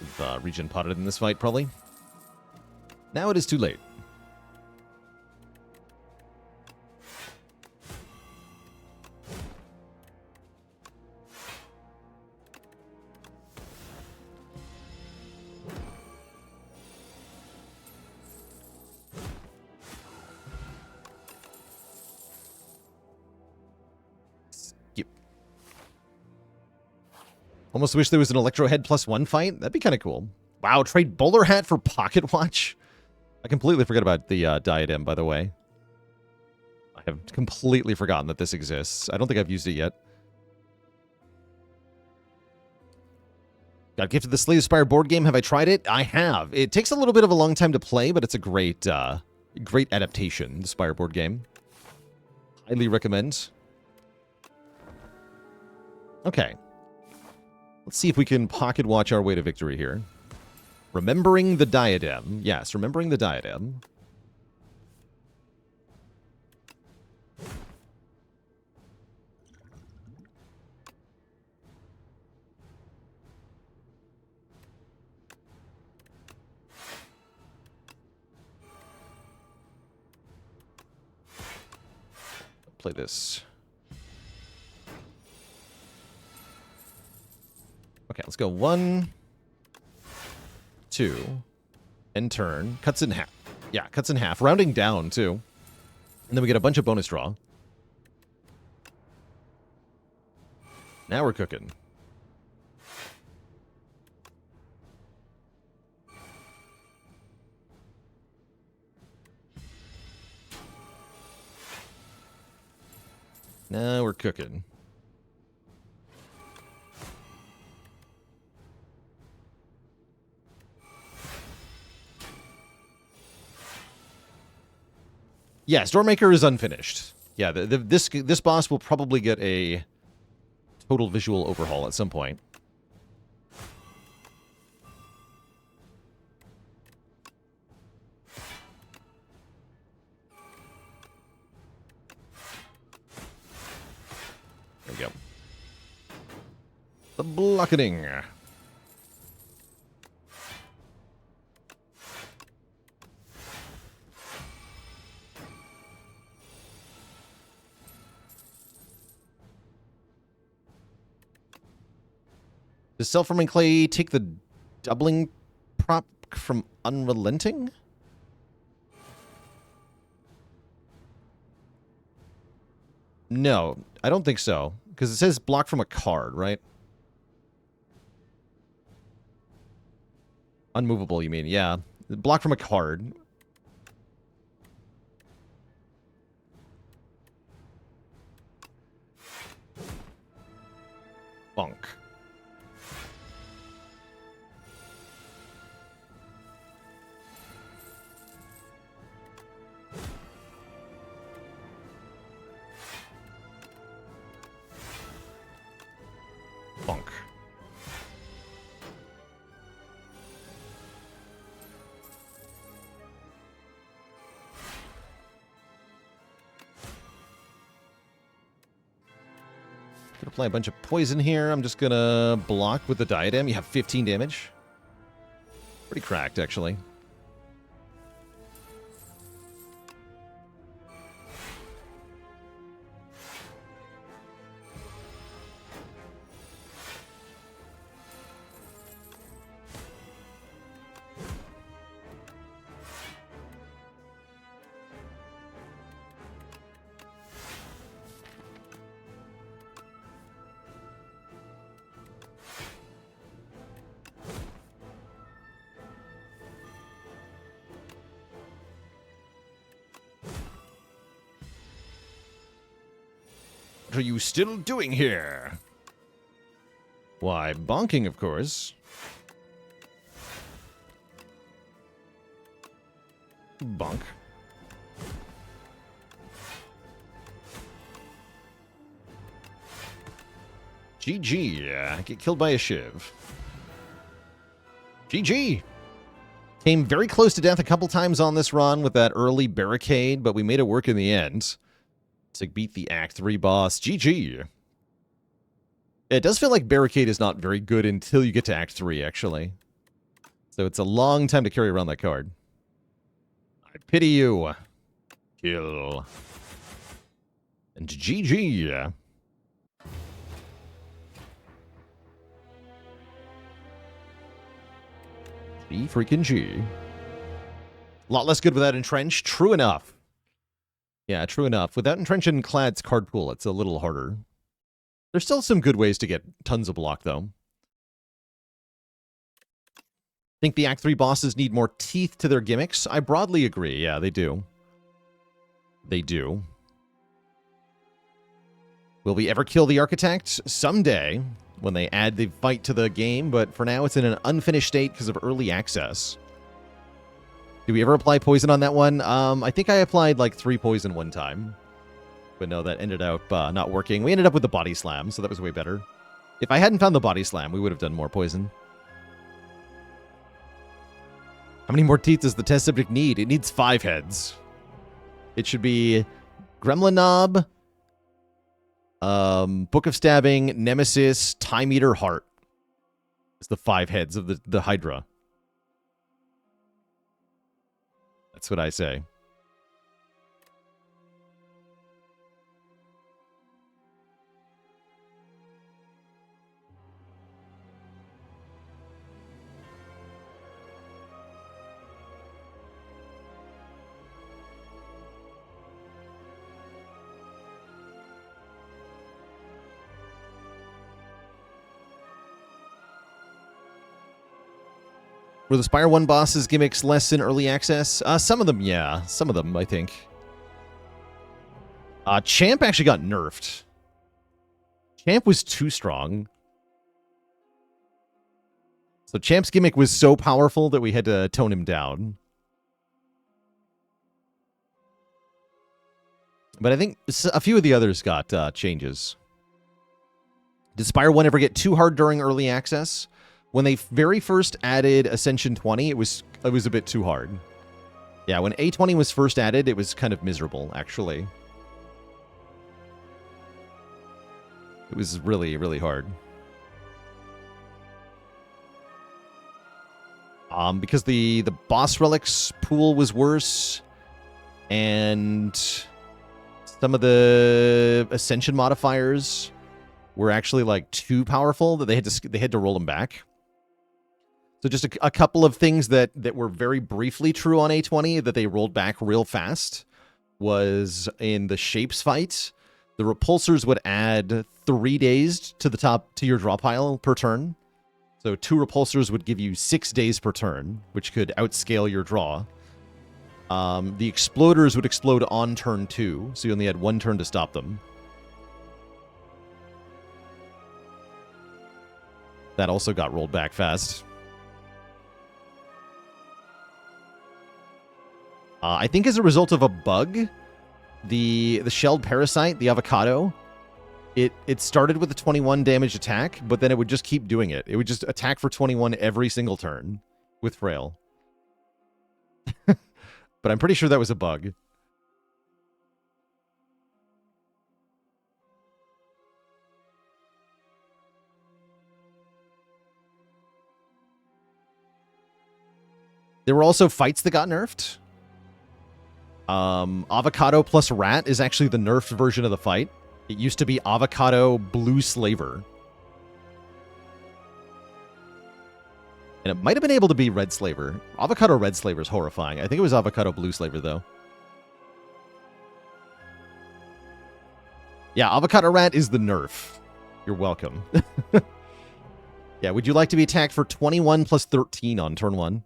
[SPEAKER 1] We've Regent potted in this fight, probably. Now it is too late. Almost wish there was an Electro Head +1 fight. That'd be kind of cool. Wow, trade bowler hat for pocket watch? I completely forgot about the diadem, by the way. I have completely forgotten that this exists. I don't think I've used it yet. Got gifted the Spire board game. Have I tried it? I have. It takes a little bit of a long time to play, but it's a great, great adaptation, the Spire board game. Highly recommend. Okay. Let's see if we can pocket watch our way to victory here. Remembering the diadem. Yes, remembering the diadem. Play this. Okay, let's go 1, 2, end turn. Cuts in half. Yeah, cuts in half. Rounding down, too. And then we get a bunch of bonus draw. Now we're cooking. Now we're cooking. Yeah, Stormmaker is unfinished. Yeah, this boss will probably get a total visual overhaul at some point. The blocketing. Does self-forming clay take the doubling prop from unrelenting? No, I don't think so. Because it says block from a card, right? Unmovable, you mean? Yeah. Block from a card. Bonk. Bonk. Gonna apply a bunch of poison here. I'm just gonna block with the diadem. You have 15 damage. Pretty cracked, actually. What are you still doing here? Why, bonking, of course. Bonk. GG. Get killed by a shiv. GG. Came very close to death a couple times on this run with that early barricade, but we made it work in the end. To beat the Act 3 boss. GG. It does feel like barricade is not very good until you get to Act 3, actually. So it's a long time to carry around that card. I pity you. Kill. And GG. G freaking G. A lot less good without Entrench. True enough. Yeah, true enough. Without Entrench and Clad's card pool, it's a little harder. There's still some good ways to get tons of block, though. Think the Act 3 bosses need more teeth to their gimmicks? I broadly agree. Yeah, they do. They do. Will we ever kill the Architect? Someday, when they add the fight to the game, but for now it's in an unfinished state because of early access. Did we ever apply poison on that one? I think I applied like 3 poison one time. But no, that ended up not working. We ended up with the body slam, so that was way better. If I hadn't found the body slam, we would have done more poison. How many more teeth does the test subject need? It needs 5 heads. It should be Gremlin Knob, Book of Stabbing, Nemesis, Time Eater, Heart. It's the 5 heads of the Hydra. That's what I say. Were the Spire 1 bosses gimmicks less in early access? Some of them, yeah. Some of them, I think. Champ actually got nerfed. Champ was too strong. So Champ's gimmick was so powerful that we had to tone him down. But I think a few of the others got changes. Did Spire 1 ever get too hard during early access? When they very first added Ascension 20, it was a bit too hard. Yeah, when A20 was first added, it was kind of miserable, actually. It was really, really hard. Because the boss relics pool was worse, and some of the ascension modifiers were actually like too powerful that they had to roll them back. So just a couple of things that were very briefly true on A20 that they rolled back real fast was in the shapes fight. The repulsors would add 3 days to your draw pile per turn. So 2 repulsors would give you 6 days per turn, which could outscale your draw. The exploders would explode on turn 2, so you only had 1 turn to stop them. That also got rolled back fast. I think as a result of a bug, the shelled parasite, the avocado, it started with a 21 damage attack, but then it would just keep doing it. It would just attack for 21 every single turn with Frail. But I'm pretty sure that was a bug. There were also fights that got nerfed. Avocado plus rat is actually the nerfed version of the fight. It used to be avocado blue slaver. And it might have been able to be red slaver. Avocado red slaver is horrifying. I think it was avocado blue slaver, though. Yeah, avocado rat is the nerf. You're welcome. Yeah, would you like to be attacked for 21 plus 13 on turn 1?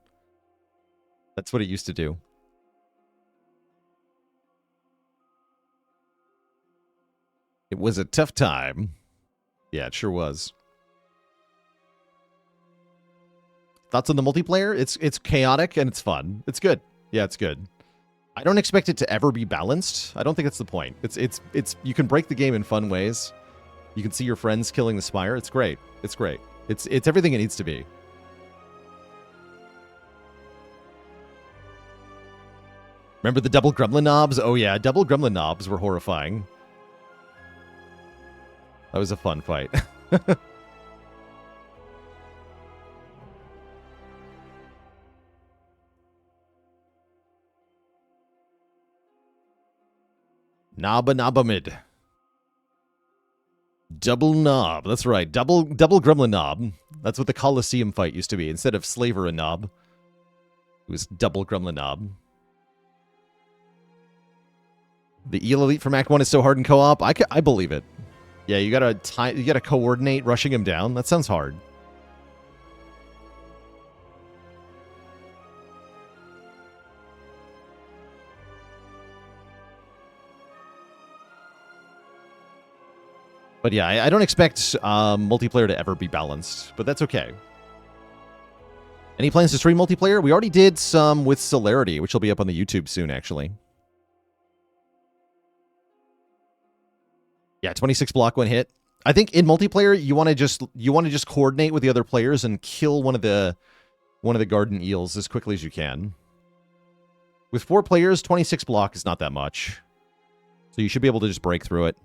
[SPEAKER 1] That's what it used to do. It was a tough time. Yeah, it sure was. Thoughts on the multiplayer? It's chaotic and it's fun. It's good. Yeah, it's good. I don't expect it to ever be balanced. I don't think that's the point. It's you can break the game in fun ways. You can see your friends killing the Spire. It's great. It's great. It's everything it needs to be. Remember the double gremlin knobs? Oh yeah, double gremlin knobs were horrifying. That was a fun fight. Nabamid. Double knob. That's right. Double gremlin knob. That's what the Colosseum fight used to be. Instead of slaver and knob, it was double gremlin knob. The Eel Elite from Act 1 is so hard in co-op. I believe it. Yeah, you gotta coordinate rushing him down. That sounds hard. But yeah, I don't expect multiplayer to ever be balanced, but that's okay. Any plans to stream multiplayer? We already did some with Celerity, which will be up on the YouTube soon, actually. Yeah, 26 block, 1 hit. I think in multiplayer you want to just coordinate with the other players and kill one of the garden eels as quickly as you can. With 4 players, 26 block is not that much. So you should be able to just break through it.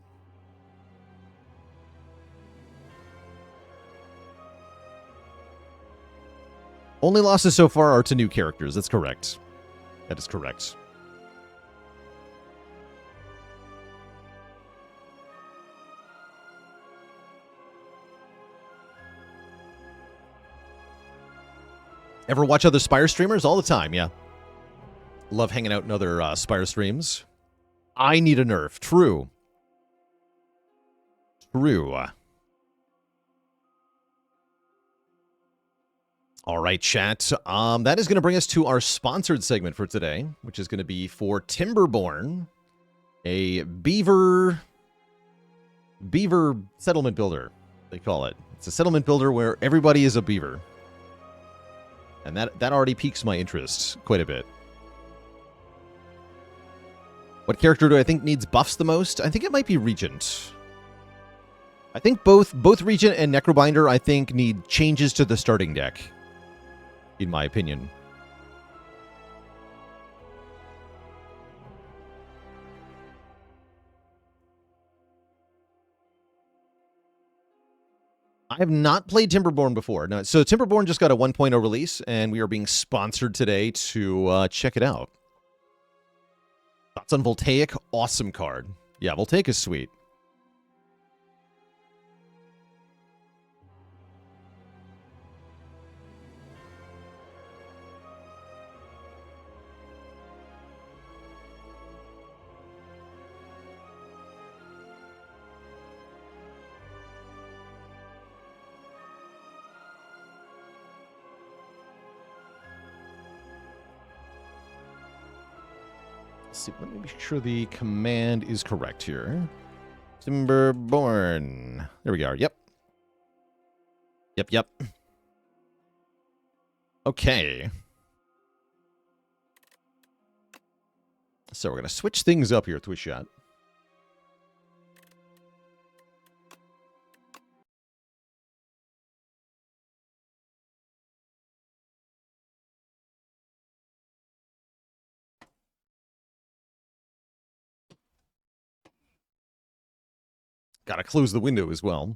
[SPEAKER 1] Only losses so far are to new characters. That's correct. That is correct. Ever watch other Spire streamers? All the time, yeah. Love hanging out in other Spire streams. I need a nerf. True. True. All right, chat. That is going to bring us to our sponsored segment for today, which is going to be for Timberborn, a beaver settlement builder, they call it. It's a settlement builder where everybody is a beaver. And that already piques my interest quite a bit. What character do I think needs buffs the most? I think it might be Regent. I think both Regent and Necrobinder, I think, need changes to the starting deck, in my opinion. I have not played Timberborn before. No, so Timberborn just got a 1.0 release, and we are being sponsored today to check it out. Thoughts on Voltaic? Awesome card. Yeah, Voltaic is sweet. See, let me make sure the command is correct here. Timberborn. There we are. Yep. Yep. Okay. So we're going to switch things up here, Twitch chat. Gotta close the window as well.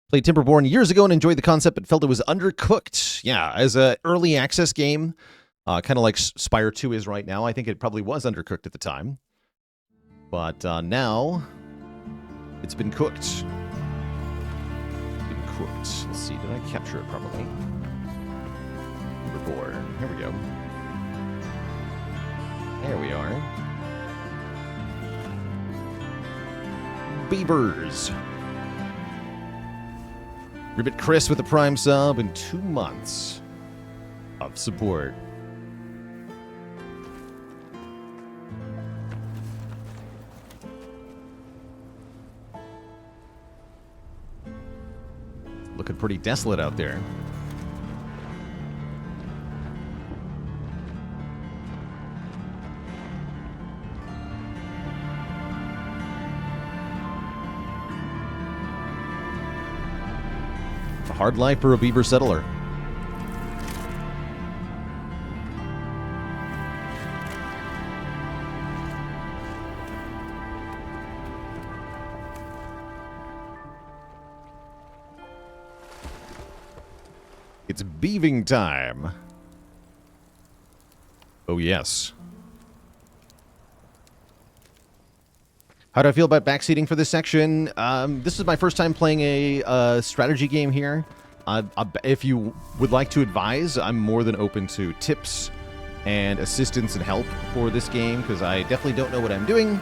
[SPEAKER 1] Played Timberborn years ago and enjoyed the concept, but felt it was undercooked. Yeah, as an early access game, kind of like Spire 2 is right now, I think it probably was undercooked at the time. But now, it's been cooked. Let's see, did I capture it properly? Timberborn. Here we go. There we are. Beavers. Ribbit Chris with the Prime sub and 2 months of support. Looking pretty desolate out there. Hard life for a beaver settler. It's beaving time. Oh, yes. How do I feel about backseating for this section? This is my first time playing a strategy game here. If you would like to advise, I'm more than open to tips and assistance and help for this game, because I definitely don't know what I'm doing,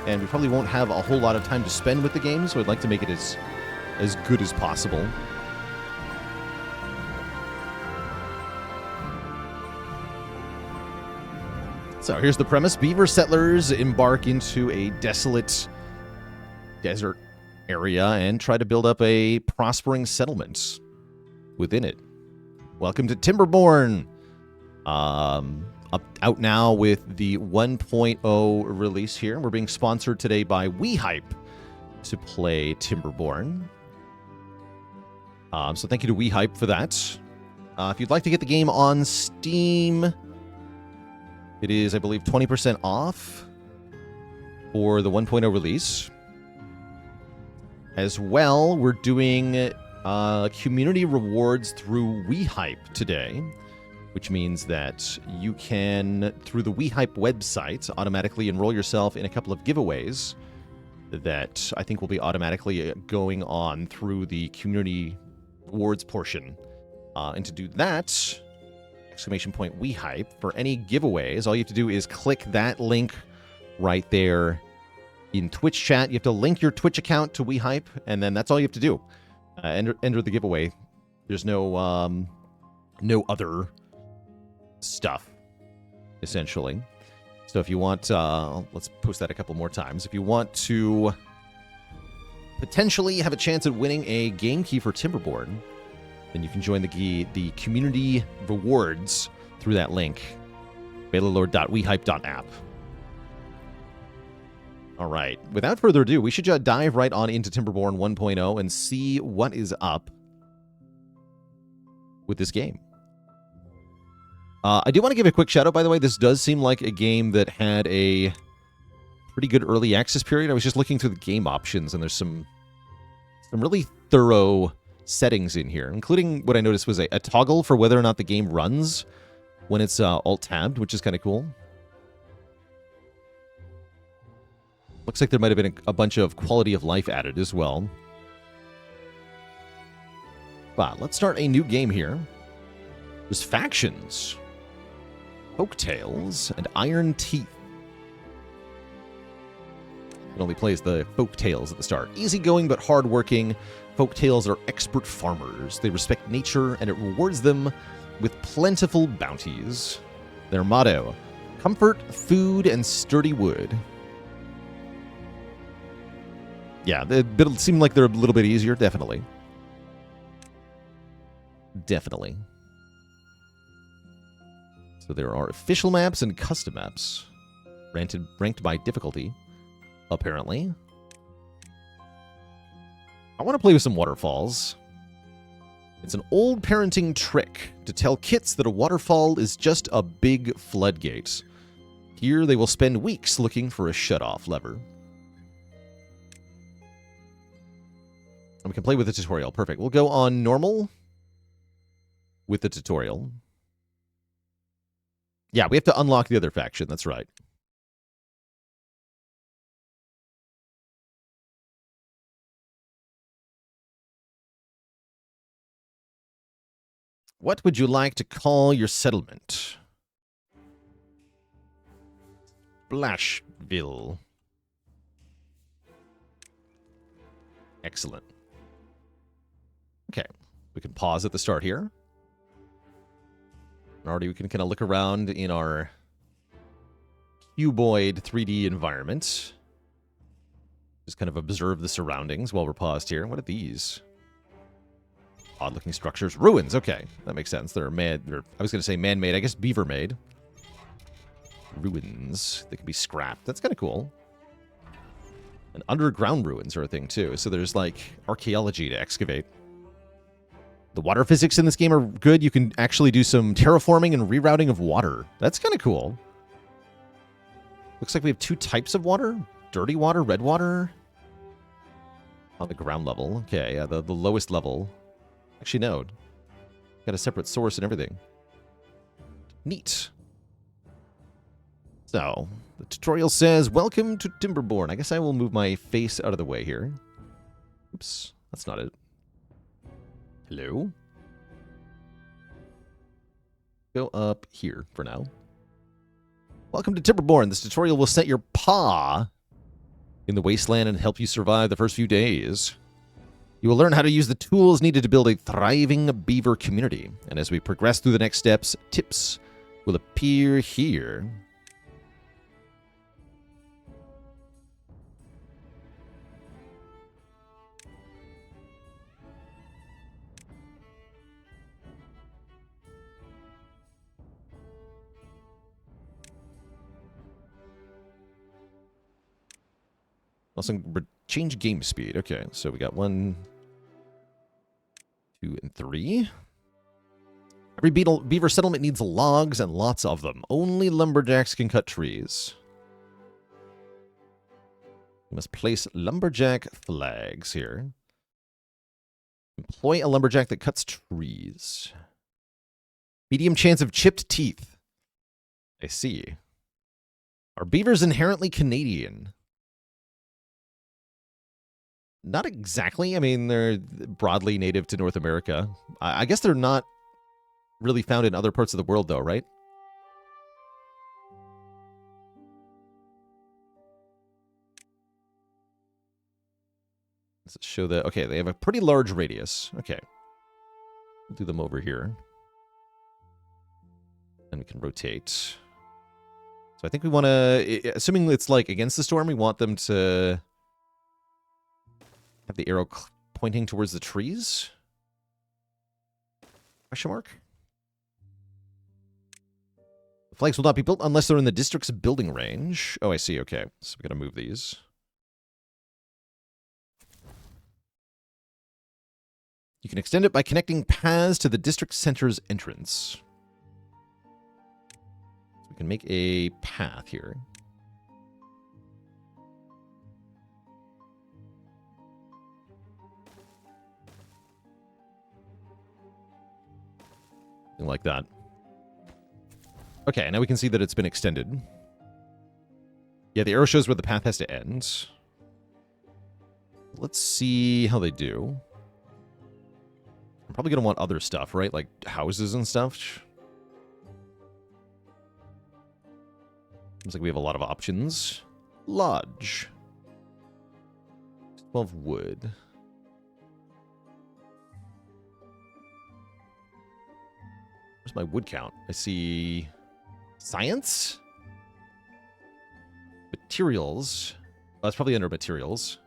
[SPEAKER 1] and we probably won't have a whole lot of time to spend with the game, so I'd like to make it as good as possible. So here's the premise. Beaver settlers embark into a desolate desert area and try to build up a prospering settlement within it. Welcome to Timberborn. Out now with the 1.0 release here. We're being sponsored today by WeHype to play Timberborn. So thank you to WeHype for that. If you'd like to get the game on Steam, it is, I believe, 20% off for the 1.0 release. As well, we're doing community rewards through WeHype today, which means that you can, through the WeHype website, automatically enroll yourself in a couple of giveaways that I think will be automatically going on through the community rewards portion. And to do that, !WeHype, for any giveaways, all you have to do is click that link right there in Twitch chat. You have to link your Twitch account to WeHype, and then that's all you have to do. Enter the giveaway. There's no other stuff, essentially. So if you want, let's post that a couple more times. If you want to potentially have a chance at winning a game key for Timberborn, then you can join the community rewards through that link, baylord.wehype.app. All right. Without further ado, we should just dive right on into Timberborn 1.0 and see what is up with this game. I do want to give a quick shout out, by the way. This does seem like a game that had a pretty good early access period. I was just looking through the game options, and there's some Some really thorough settings in here, including what I noticed was a toggle for whether or not the game runs when it's alt-tabbed, which is kind of cool. Looks like there might have been a bunch of quality of life added as well. But let's start a new game here. There's factions, Folktales, and Iron Teeth. It only plays the Folktales at the start. Easygoing but hardworking, Folktales are expert farmers. They respect nature and it rewards them with plentiful bounties. Their motto, comfort, food, and sturdy wood. Yeah, it'll seem like they're a little bit easier, definitely. Definitely. So there are official maps and custom maps, ranked by difficulty, apparently. I want to play with some waterfalls. It's an old parenting trick to tell kits that a waterfall is just a big floodgate. Here they will spend weeks looking for a shut-off lever. And we can play with the tutorial. Perfect. We'll go on normal with the tutorial. Yeah, we have to unlock the other faction. That's right. What would you like to call your settlement? Splashville. Excellent. Okay, we can pause at the start here. Already we can kind of look around in our cuboid 3D environment. Just kind of observe the surroundings while we're paused here. What are these? Odd-looking structures. Ruins, okay. That makes sense. They're I was going to say man-made. I guess beaver-made. Ruins. They can be scrapped. That's kind of cool. And underground ruins are a thing, too. So there's, like, archaeology to excavate. The water physics in this game are good. You can actually do some terraforming and rerouting of water. That's kind of cool. Looks like we have two types of water. Dirty water, red water. On the ground level. Okay, yeah, the lowest level. Actually, no. Got a separate source and everything. Neat. So, the tutorial says, welcome to Timberborn. I guess I will move my face out of the way here. Oops, that's not it. Hello? Go up here for now. Welcome to Timberborn. This tutorial will set your paw in the wasteland and help you survive the first few days. You will learn how to use the tools needed to build a thriving beaver community. And as we progress through the next steps, tips will appear here. Also, change game speed. Okay, so we got 1, 2, and 3. Every beaver settlement needs logs and lots of them. Only lumberjacks can cut trees. You must place lumberjack flags here. Employ a lumberjack that cuts trees. Medium chance of chipped teeth. I see. Are beavers inherently Canadian? Not exactly. I mean, they're broadly native to North America. I guess they're not really found in other parts of the world, though, right? Let's show that. Okay, they have a pretty large radius. Okay. We'll do them over here. And we can rotate. So I think we want to, assuming it's like against the storm, we want them to have the arrow pointing towards the trees? Question mark? The flags will not be built unless they're in the district's building range. Oh, I see. Okay. So we're going to move these. You can extend it by connecting paths to the district center's entrance. So we can make a path here. Something like that. Okay, now we can see that it's been extended. Yeah, the arrow shows where the path has to end. Let's see how they do. I'm probably going to want other stuff, right? Like houses and stuff. Seems like we have a lot of options. Lodge. 12 wood. Where's my wood count? I see science? Materials. Oh, that's probably under materials.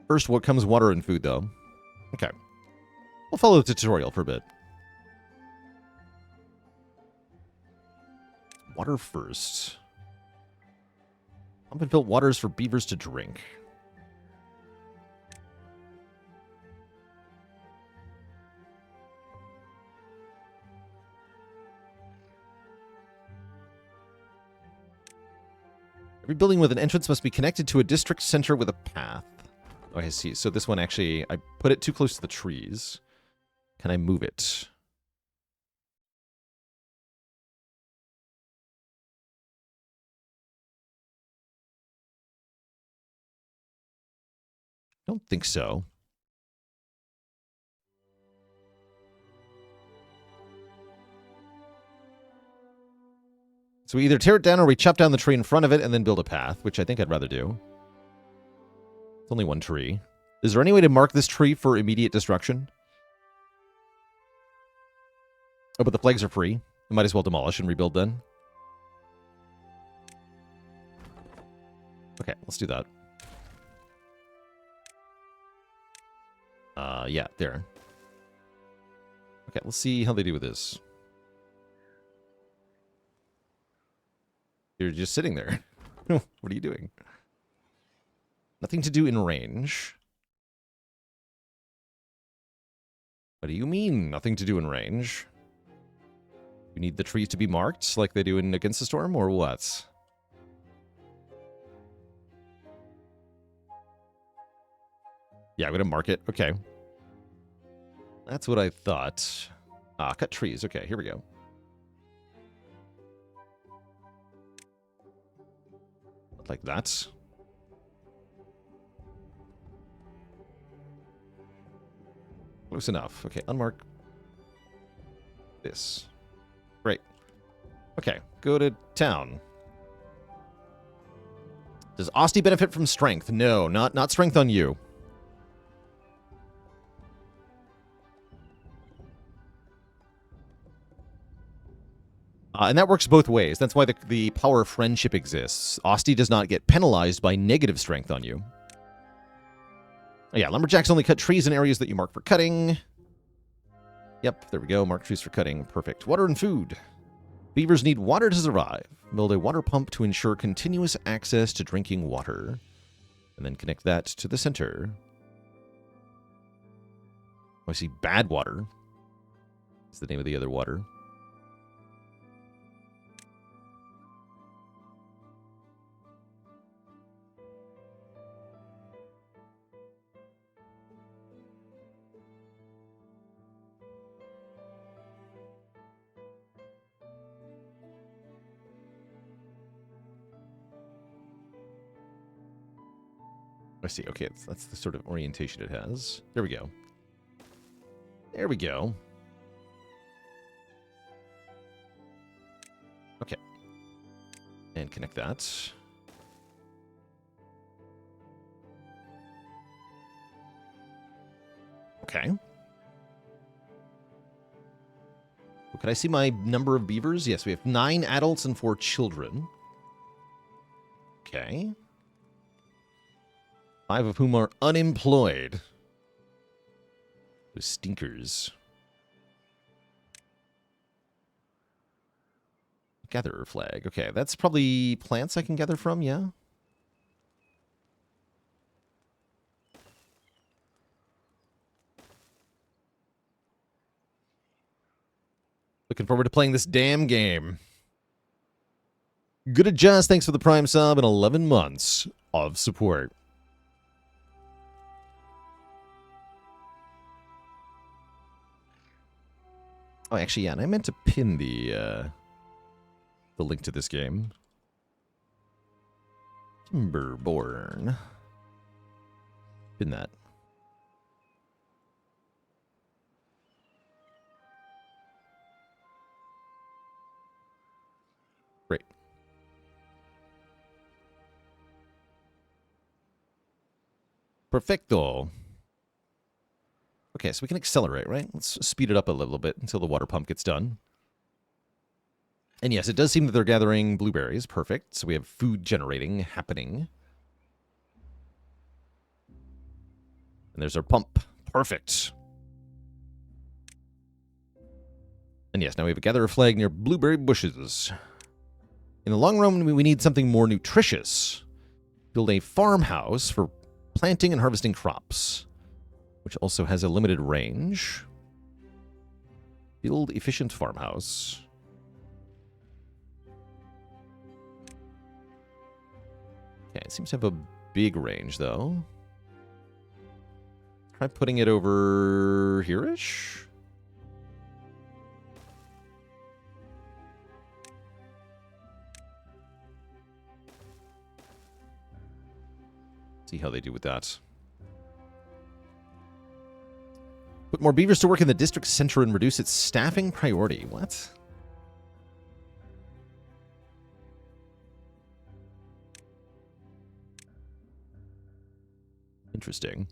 [SPEAKER 1] First, what comes water and food, though? Okay. We'll follow the tutorial for a bit. Water first. Pump and fill waters for beavers to drink. Every building with an entrance must be connected to a district center with a path. Oh, I see. So this one actually, I put it too close to the trees. Can I move it? I don't think so. So we either tear it down or we chop down the tree in front of it and then build a path, which I think I'd rather do. It's only one tree. Is there any way to mark this tree for immediate destruction? Oh, but the flags are free. We might as well demolish and rebuild then. Okay, let's do that. Yeah, there. Okay, let's see how they do with this. You're just sitting there. What are you doing? Nothing to do in range. What do you mean, nothing to do in range? You need the trees to be marked like they do in Against the Storm, or what? Yeah, I'm going to mark it. Okay. That's what I thought. Cut trees. Okay, here we go. Like that. Close enough. Okay, unmark this. Great. Okay, go to town. Does Osti benefit from strength? No, not strength on you. And that works both ways. That's why the power of friendship exists. Osti does not get penalized by negative strength on you. Yeah, lumberjacks only cut trees in areas that you mark for cutting. Yep, there we go. Mark trees for cutting. Perfect. Water and food. Beavers need water to survive. Build a water pump to ensure continuous access to drinking water. And then connect that to the center. Oh, I see bad water. Is the name of the other water. I see. Okay, that's the sort of orientation it has. There we go. There we go. Okay. And connect that. Okay. Well, can I see my number of beavers? Yes, we have 9 adults and 4 children. Okay. 5 of whom are unemployed. Those stinkers. Gatherer flag. Okay, that's probably plants I can gather from, yeah? Looking forward to playing this damn game. Good adjust. Thanks for the Prime sub and 11 months of support. Oh, actually, yeah, and I meant to pin the link to this game. Timberborn. Pin that. Great. Perfecto. Okay, so we can accelerate, right? Let's speed it up a little bit until the water pump gets done. And yes, it does seem that they're gathering blueberries. Perfect. So we have food generating happening. And there's our pump. Perfect. And yes, now we have a gatherer flag near blueberry bushes. In the long run, we need something more nutritious. Build a farmhouse for planting and harvesting crops, which also has a limited range. Build efficient farmhouse. Okay, it seems to have a big range, though. Try putting it over here-ish? See how they do with that. Put more beavers to work in the district center and reduce its staffing priority. What? Interesting.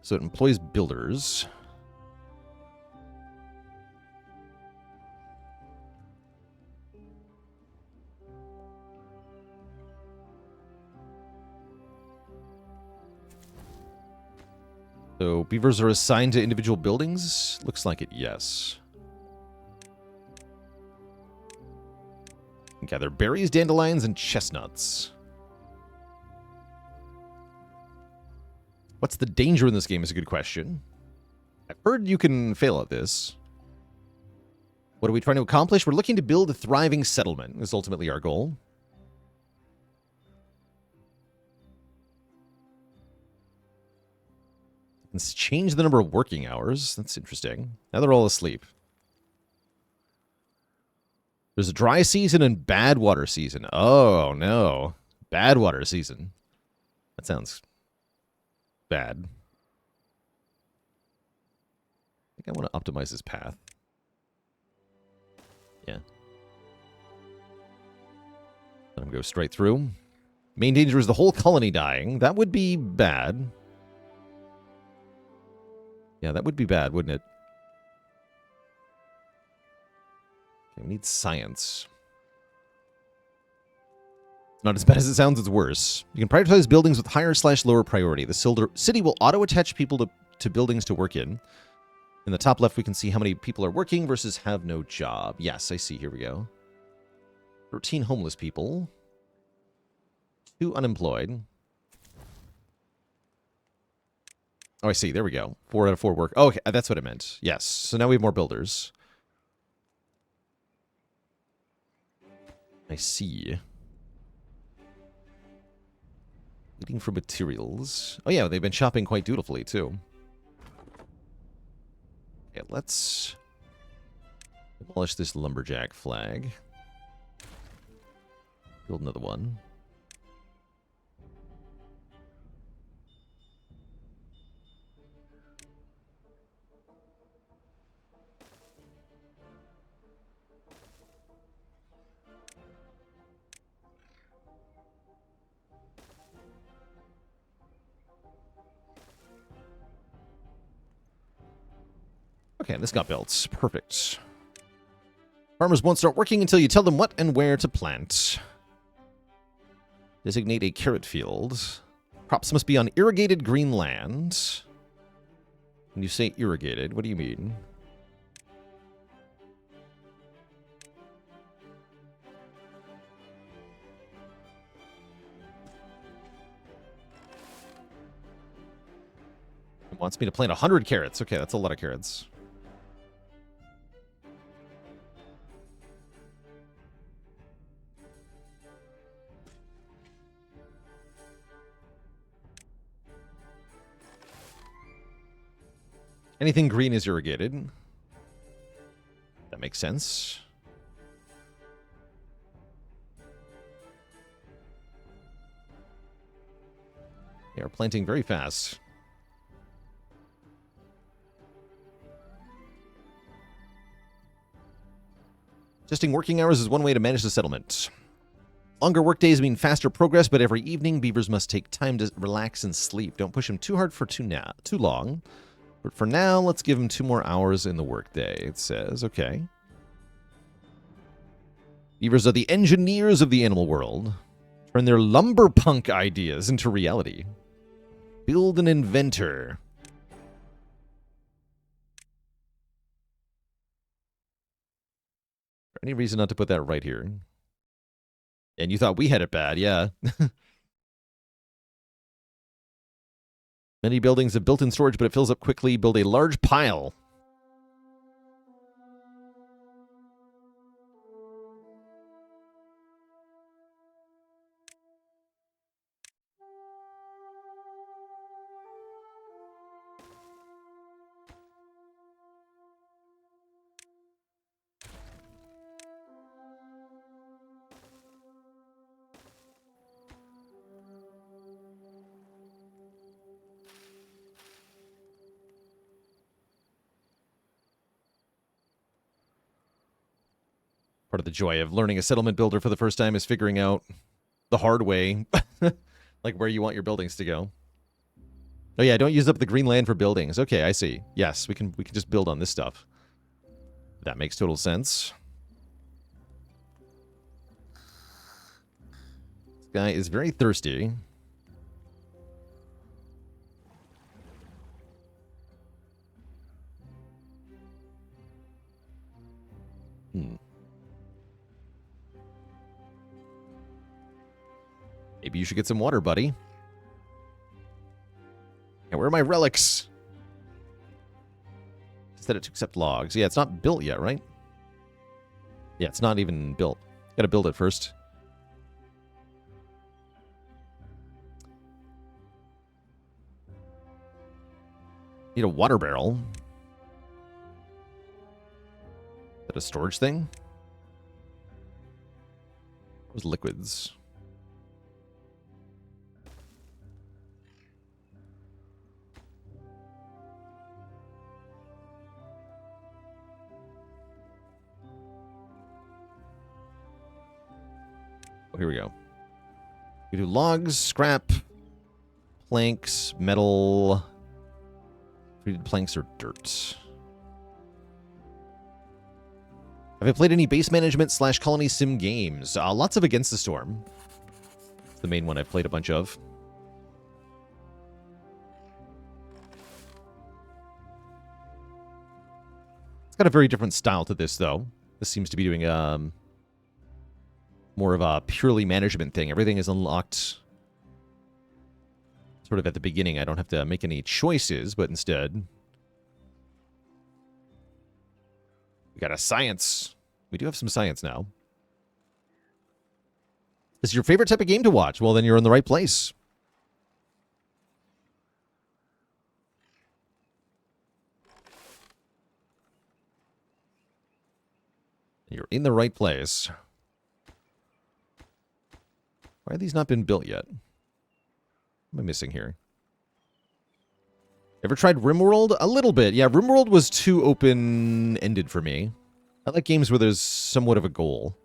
[SPEAKER 1] So it employs builders. So beavers are assigned to individual buildings? Looks like it, yes. Gather berries, dandelions, and chestnuts. What's the danger in this game is a good question. I've heard you can fail at this. What are we trying to accomplish? We're looking to build a thriving settlement, is ultimately our goal. Let's change the number of working hours. That's interesting. Now they're all asleep. There's a dry season and bad water season. Oh, no. Bad water season. That sounds bad. I think I want to optimize this path. Yeah. Let him go straight through. Main danger is the whole colony dying. That would be bad. Yeah, that would be bad, wouldn't it? Okay, we need science. Not as bad as it sounds, it's worse. You can prioritize buildings with higher/lower priority. The city will auto-attach people to buildings to work in. In the top left, we can see how many people are working versus have no job. Yes, I see. Here we go. 13 homeless people. 2 unemployed. Oh, I see. There we go. 4 out of 4 work. Oh, okay, that's what it meant. Yes. So now we have more builders. I see. Waiting for materials. Oh, yeah, they've been shopping quite dutifully, too. Okay, let's demolish this lumberjack flag. Build another one. Okay, this got built. Perfect. Farmers won't start working until you tell them what and where to plant. Designate a carrot field. Crops must be on irrigated green land. When you say irrigated, what do you mean? It wants me to plant 100 carrots. Okay, that's a lot of carrots. Anything green is irrigated. That makes sense. They are planting very fast. Adjusting working hours is one way to manage the settlement. Longer workdays mean faster progress, but every evening, beavers must take time to relax and sleep. Don't push them too hard for too long. But for now, let's give them 2 more hours in the workday, it says. Okay. Beavers are the engineers of the animal world. Turn their lumberpunk ideas into reality. Build an inventor. Any reason not to put that right here? And you thought we had it bad, yeah. Many buildings have built-in storage, but it fills up quickly. Build a large pile. Part of the joy of learning a settlement builder for the first time is figuring out the hard way, like where you want your buildings to go. Oh yeah, don't use up the green land for buildings. Okay, I see. Yes, we can just build on this stuff. That makes total sense. This guy is very thirsty. Maybe you should get some water, buddy. And where are my relics? Set it to accept logs. Yeah, it's not built yet, right? Yeah, it's not even built. Gotta build it first. Need a water barrel. Is that a storage thing? Those liquids. Oh, here we go. We do logs, scrap, planks, metal. Treated planks or dirt. Have I played any base management / colony sim games? Lots of Against the Storm. It's the main one I've played a bunch of. It's got a very different style to this, though. This seems to be doing more of a purely management thing. Everything is unlocked sort of at the beginning. I don't have to make any choices, but instead we got a science. We do have some science now. This is your favorite type of game to watch? Well, then you're in the right place. You're in the right place. Why have these not been built yet? What am I missing here? Ever tried RimWorld? A little bit. Yeah, RimWorld was too open-ended for me. I like games where there's somewhat of a goal.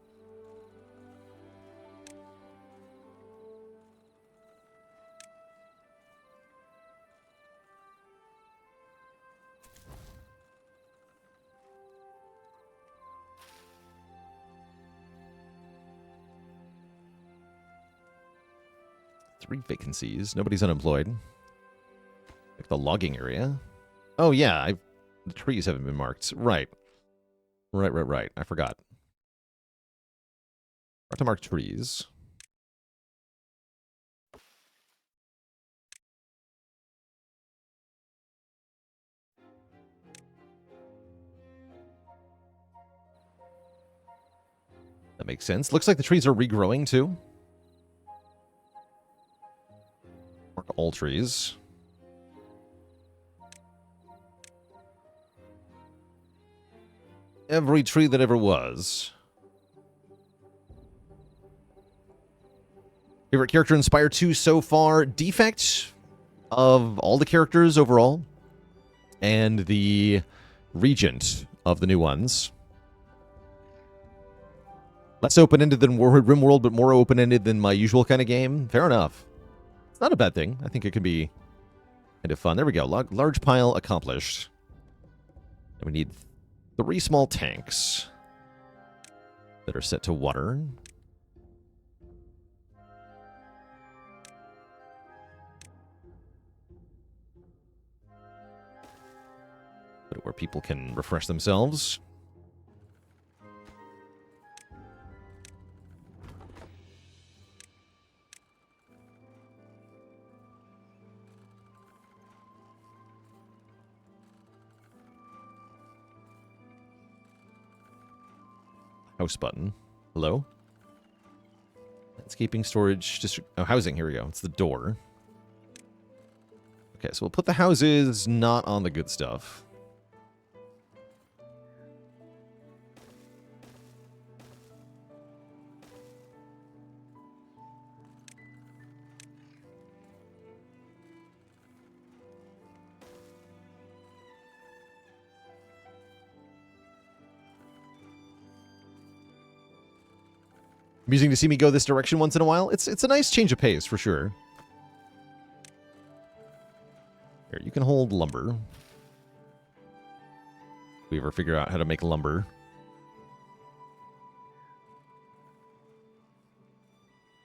[SPEAKER 1] Three vacancies. Nobody's unemployed. Like the logging area. Oh, yeah. The trees haven't been marked. Right. Right. I forgot. Have to mark trees. That makes sense. Looks like the trees are regrowing, too. Mark all trees. Every tree that ever was. Favorite character in Spire 2 so far? Defect of all the characters overall. And the Regent of the new ones. Less open-ended than RimWorld, but more open-ended than my usual kind of game. Fair enough. It's not a bad thing. I think it can be kind of fun. There we go. Large pile accomplished. And we need 3 small tanks that are set to water. Put it where people can refresh themselves. House button. Hello? Landscaping, storage, district. Oh, housing. Here we go. It's the door. Okay, so we'll put the houses not on the good stuff. Amusing to see me go this direction once in a while. It's a nice change of pace, for sure. Here, you can hold lumber. If we ever figure out how to make lumber.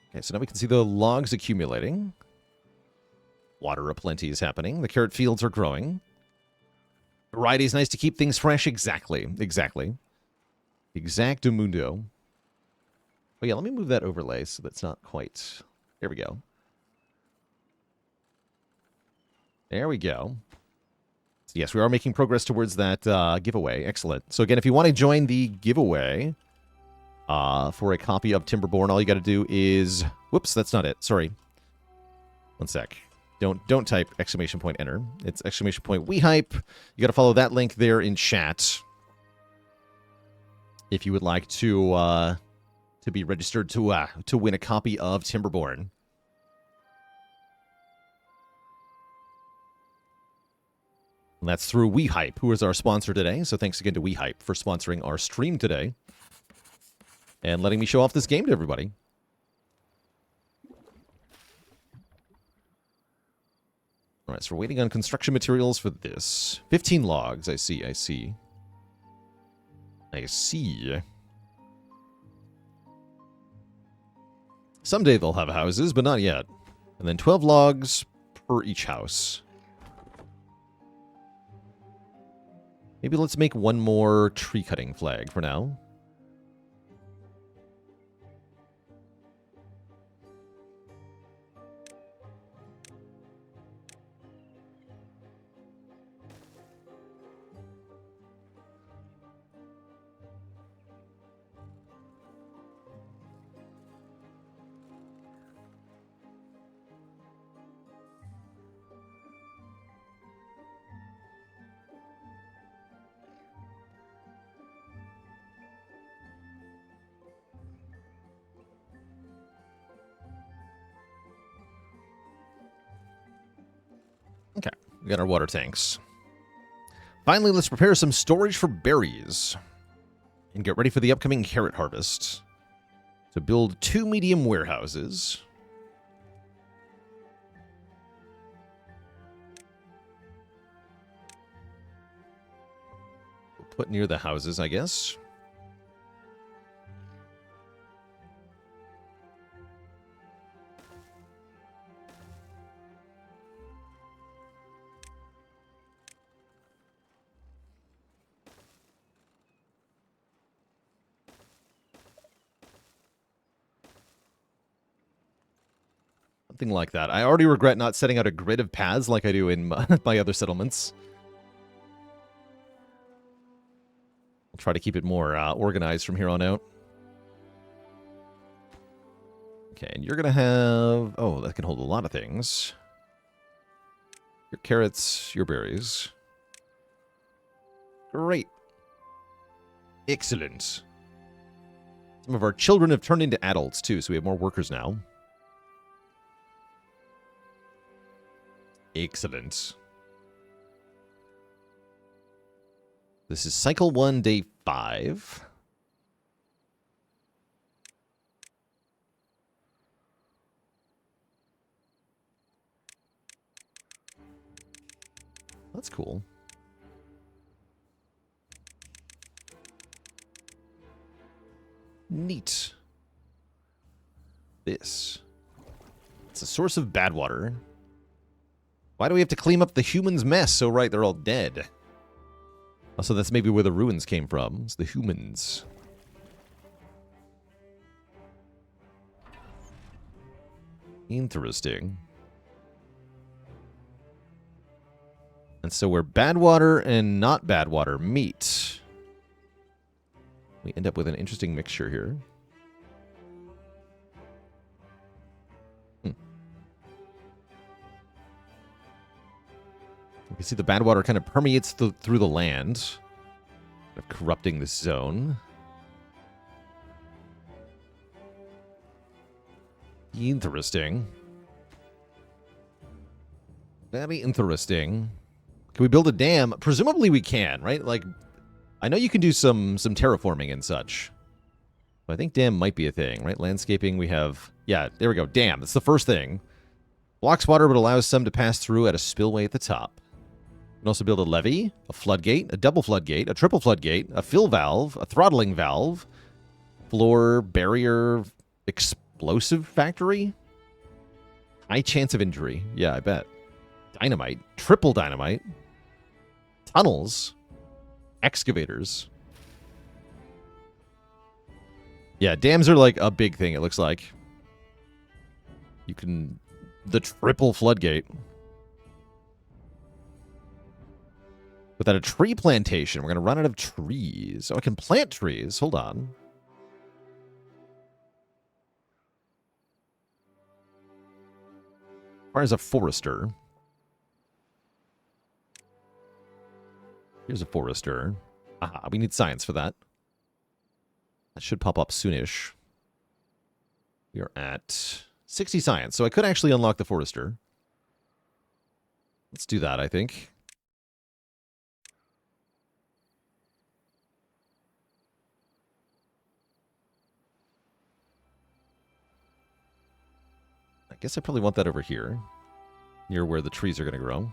[SPEAKER 1] Okay, so now we can see the logs accumulating. Water aplenty is happening. The carrot fields are growing. Variety is nice to keep things fresh. Exactly. Exactamundo. Oh yeah, let me move that overlay so that's not quite... There we go. There we go. So yes, we are making progress towards that giveaway. Excellent. So again, if you want to join the giveaway for a copy of Timberborn, all you got to do is... Whoops, that's not it. Sorry. One sec. Don't type exclamation point enter. It's exclamation point we hype. You got to follow that link there in chat if you would like to be registered to win a copy of Timberborn. And that's through WeHype, who is our sponsor today. So thanks again to WeHype for sponsoring our stream today and letting me show off this game to everybody. All right, so we're waiting on construction materials for this. 15 logs. I see. Someday they'll have houses, but not yet. And then 12 logs per each house. Maybe let's make one more tree cutting flag for now. Okay, we got our water tanks. Finally, let's prepare some storage for berries and get ready for the upcoming carrot harvest. So build 2 medium warehouses. We'll put near the houses, I guess. Something like that. I already regret not setting out a grid of paths like I do in my other settlements. I'll try to keep it more organized from here on out. Okay, and you're going to have... Oh, that can hold a lot of things. Your carrots, your berries. Great. Excellent. Some of our children have turned into adults, too, so we have more workers now. Excellent. This is cycle 1, day 5. That's cool. Neat. This. It's a source of bad water. Why do we have to clean up the humans' mess? So right, they're all dead. Also, that's maybe where the ruins came from. It's the humans. Interesting. And so where bad water and not bad water meet, we end up with an interesting mixture here. You can see the bad water kind of permeates through the land, kind of corrupting this zone. Interesting. Very interesting. Can we build a dam? Presumably we can, right? Like, I know you can do some terraforming and such. But I think dam might be a thing, right? Landscaping, we have... Yeah, there we go. Dam. That's the first thing. Blocks water but allows some to pass through at a spillway at the top. You can also build a levee, a floodgate, a double floodgate, a triple floodgate, a fill valve, a throttling valve, floor, barrier, explosive factory. High chance of injury. Yeah, I bet. Dynamite. Triple dynamite. Tunnels. Excavators. Yeah, dams are like a big thing, it looks like. You can... The triple floodgate. Without a tree plantation, we're going to run out of trees. Oh, I can plant trees. Hold on. Requires a forester. Here's a forester. Aha, we need science for that. That should pop up soonish. We are at 60 science, so I could actually unlock the forester. Let's do that, I think. I guess I probably want that over here, near where the trees are going to grow.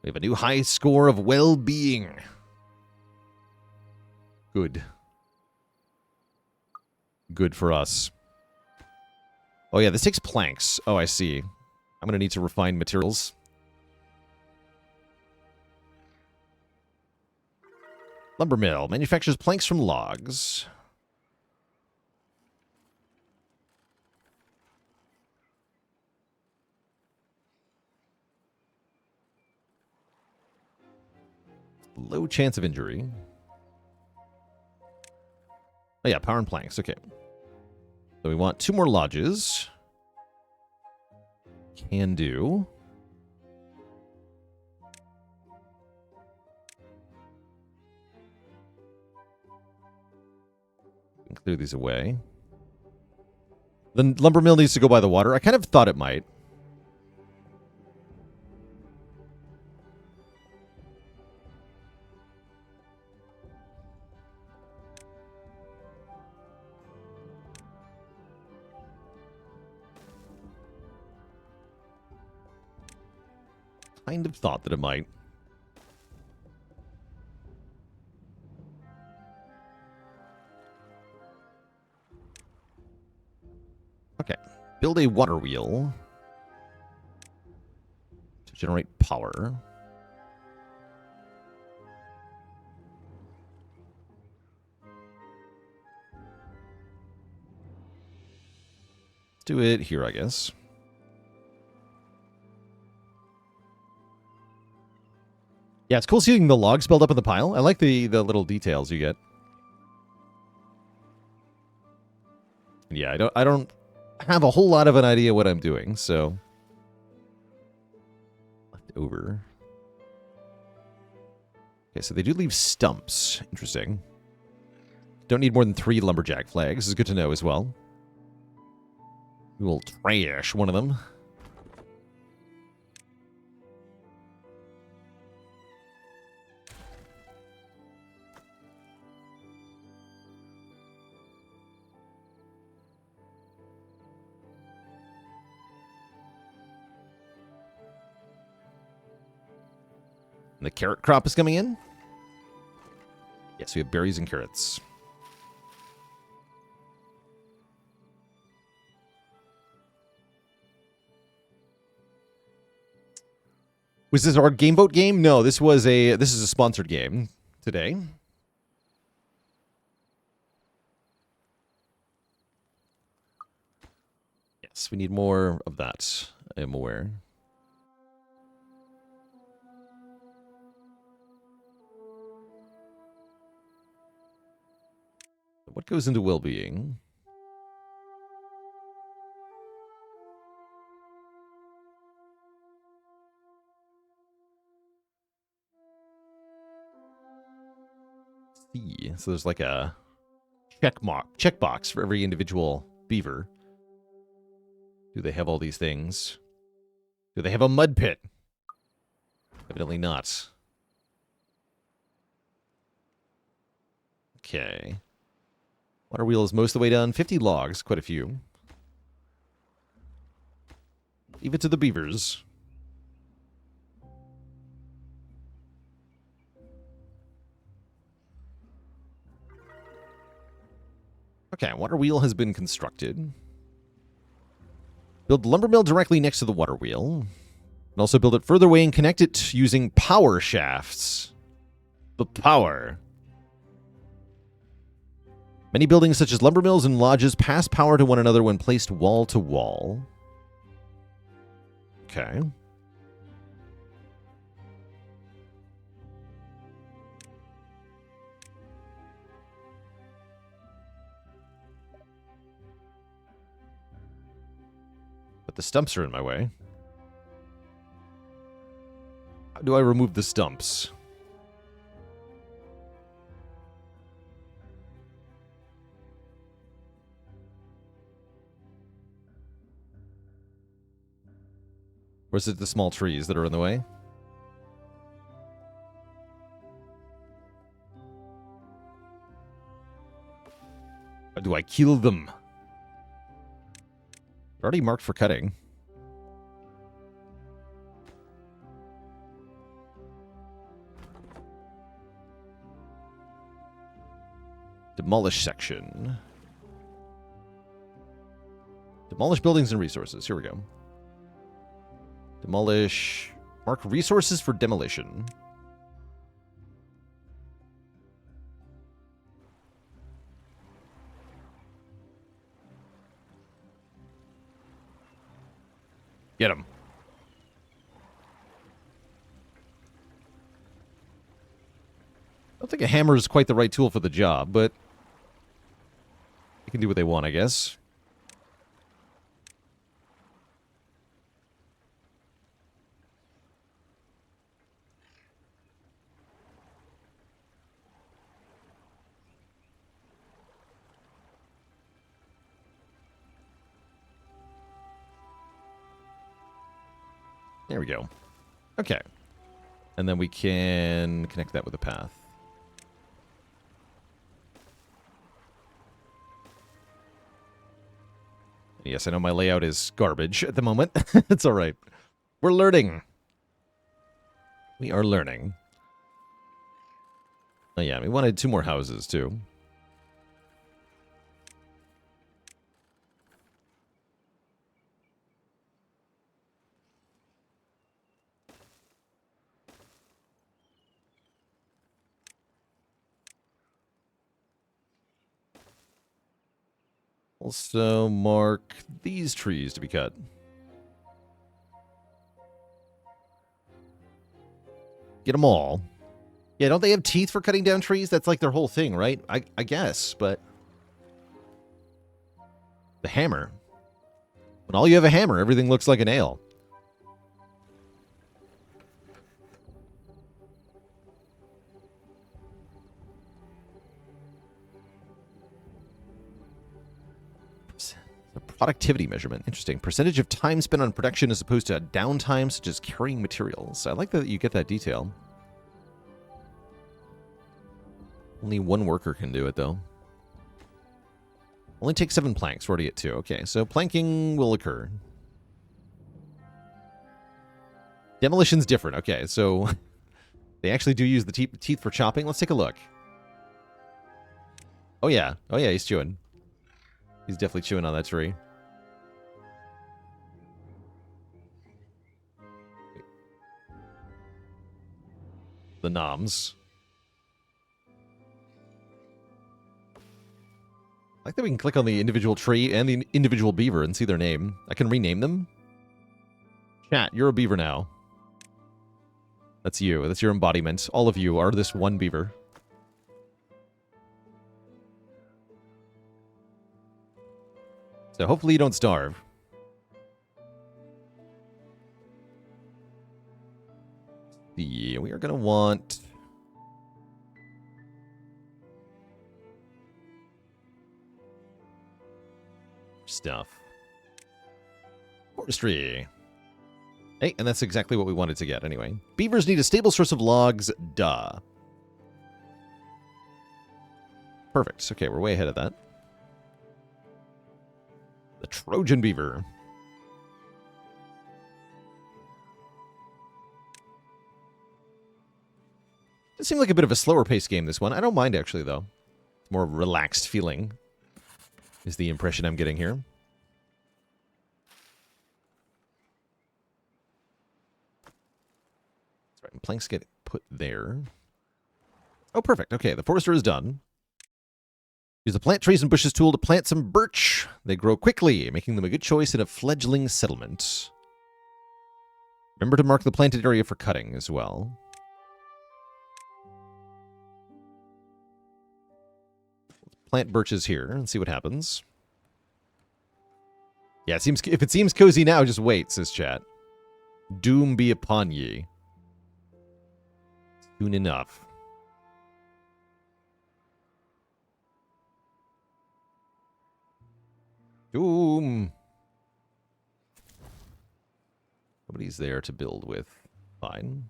[SPEAKER 1] We have a new high score of well-being. Good. Good for us. Oh yeah, this takes planks. Oh, I see. I'm going to need to refine materials. Lumber mill manufactures planks from logs. Low chance of injury. Oh yeah, power and planks. Okay. So we want 2 more lodges. Can do. Clear these away. The lumber mill needs to go by the water. I kind of thought it might. Kind of thought that it might. Okay. Build a water wheel to generate power. Let's do it here, I guess. Yeah, it's cool seeing the logs build up in the pile. I like the little details you get. Yeah, I don't have a whole lot of an idea what I'm doing, so over. Okay, so they do leave stumps. Interesting. Don't need more than 3 lumberjack flags. This is good to know as well. We will trash one of them. And the carrot crop is coming in. Yes, we have berries and carrots. Was this our game vote game? No, this is a sponsored game today. Yes, we need more of that. I am aware. What goes into well-being? See, so there's like a checkbox for every individual beaver. Do they have all these things? Do they have a mud pit? Evidently not. Okay. Water wheel is most of the way done. 50 logs, quite a few. Leave it to the beavers. Okay, water wheel has been constructed. Build lumber mill directly next to the water wheel. And also build it further away and connect it using power shafts. The power. Many buildings such as lumber mills and lodges pass power to one another when placed wall to wall. Okay. But the stumps are in my way. How do I remove the stumps? Or is it the small trees that are in the way? Or do I kill them? They're already marked for cutting. Demolish section. Demolish buildings and resources. Here we go. Demolish. Mark resources for demolition. Get him. I don't think a hammer is quite the right tool for the job, but they can do what they want, I guess. There we go. Okay. And then we can connect that with a path. Yes, I know my layout is garbage at the moment. It's all right. We're learning. We are learning. Oh yeah, we wanted 2 more houses too. Also mark these trees to be cut. Get them all. Yeah, don't they have teeth for cutting down trees? That's like their whole thing, right? I guess, but... The hammer. When all you have a hammer, everything looks like a nail. Productivity measurement. Interesting. Percentage of time spent on production as opposed to downtime, such as carrying materials. I like that you get that detail. Only one worker can do it, though. Only takes 7 planks. We're already at 2. Okay, so planking will occur. Demolition's different. Okay, so they actually do use the teeth for chopping. Let's take a look. Oh, yeah. Oh, yeah, he's chewing. He's definitely chewing on that tree. The noms. I like that we can click on the individual tree and the individual beaver and see their name. I can rename them. Chat, you're a beaver now. That's you. That's your embodiment. All of you are this one beaver. So hopefully you don't starve. Yeah, we are going to want... stuff. Forestry. Hey, and that's exactly what we wanted to get anyway. Beavers need a stable source of logs. Duh. Perfect. Okay, we're way ahead of that. The Trojan beaver. It seemed like a bit of a slower paced game, this one. I don't mind, actually, though. It's more relaxed feeling, is the impression I'm getting here. That's right, and planks get put there. Oh, perfect. Okay, the forester is done. Use the plant trees and bushes tool to plant some birch. They grow quickly, making them a good choice in a fledgling settlement. Remember to mark the planted area for cutting as well. Plant birches here and see what happens. Yeah, it seems, if it seems cozy now, just wait, says chat. Doom be upon ye. Soon enough. Doom. Nobody's there to build with. Fine.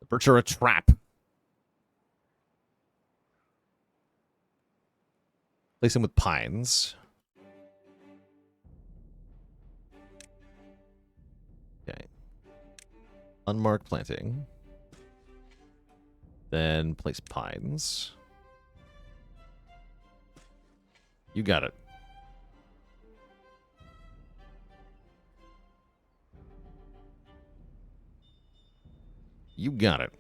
[SPEAKER 1] The birch are a trap. Place them with pines. Okay. Unmarked planting. Then place pines. You got it. You got it.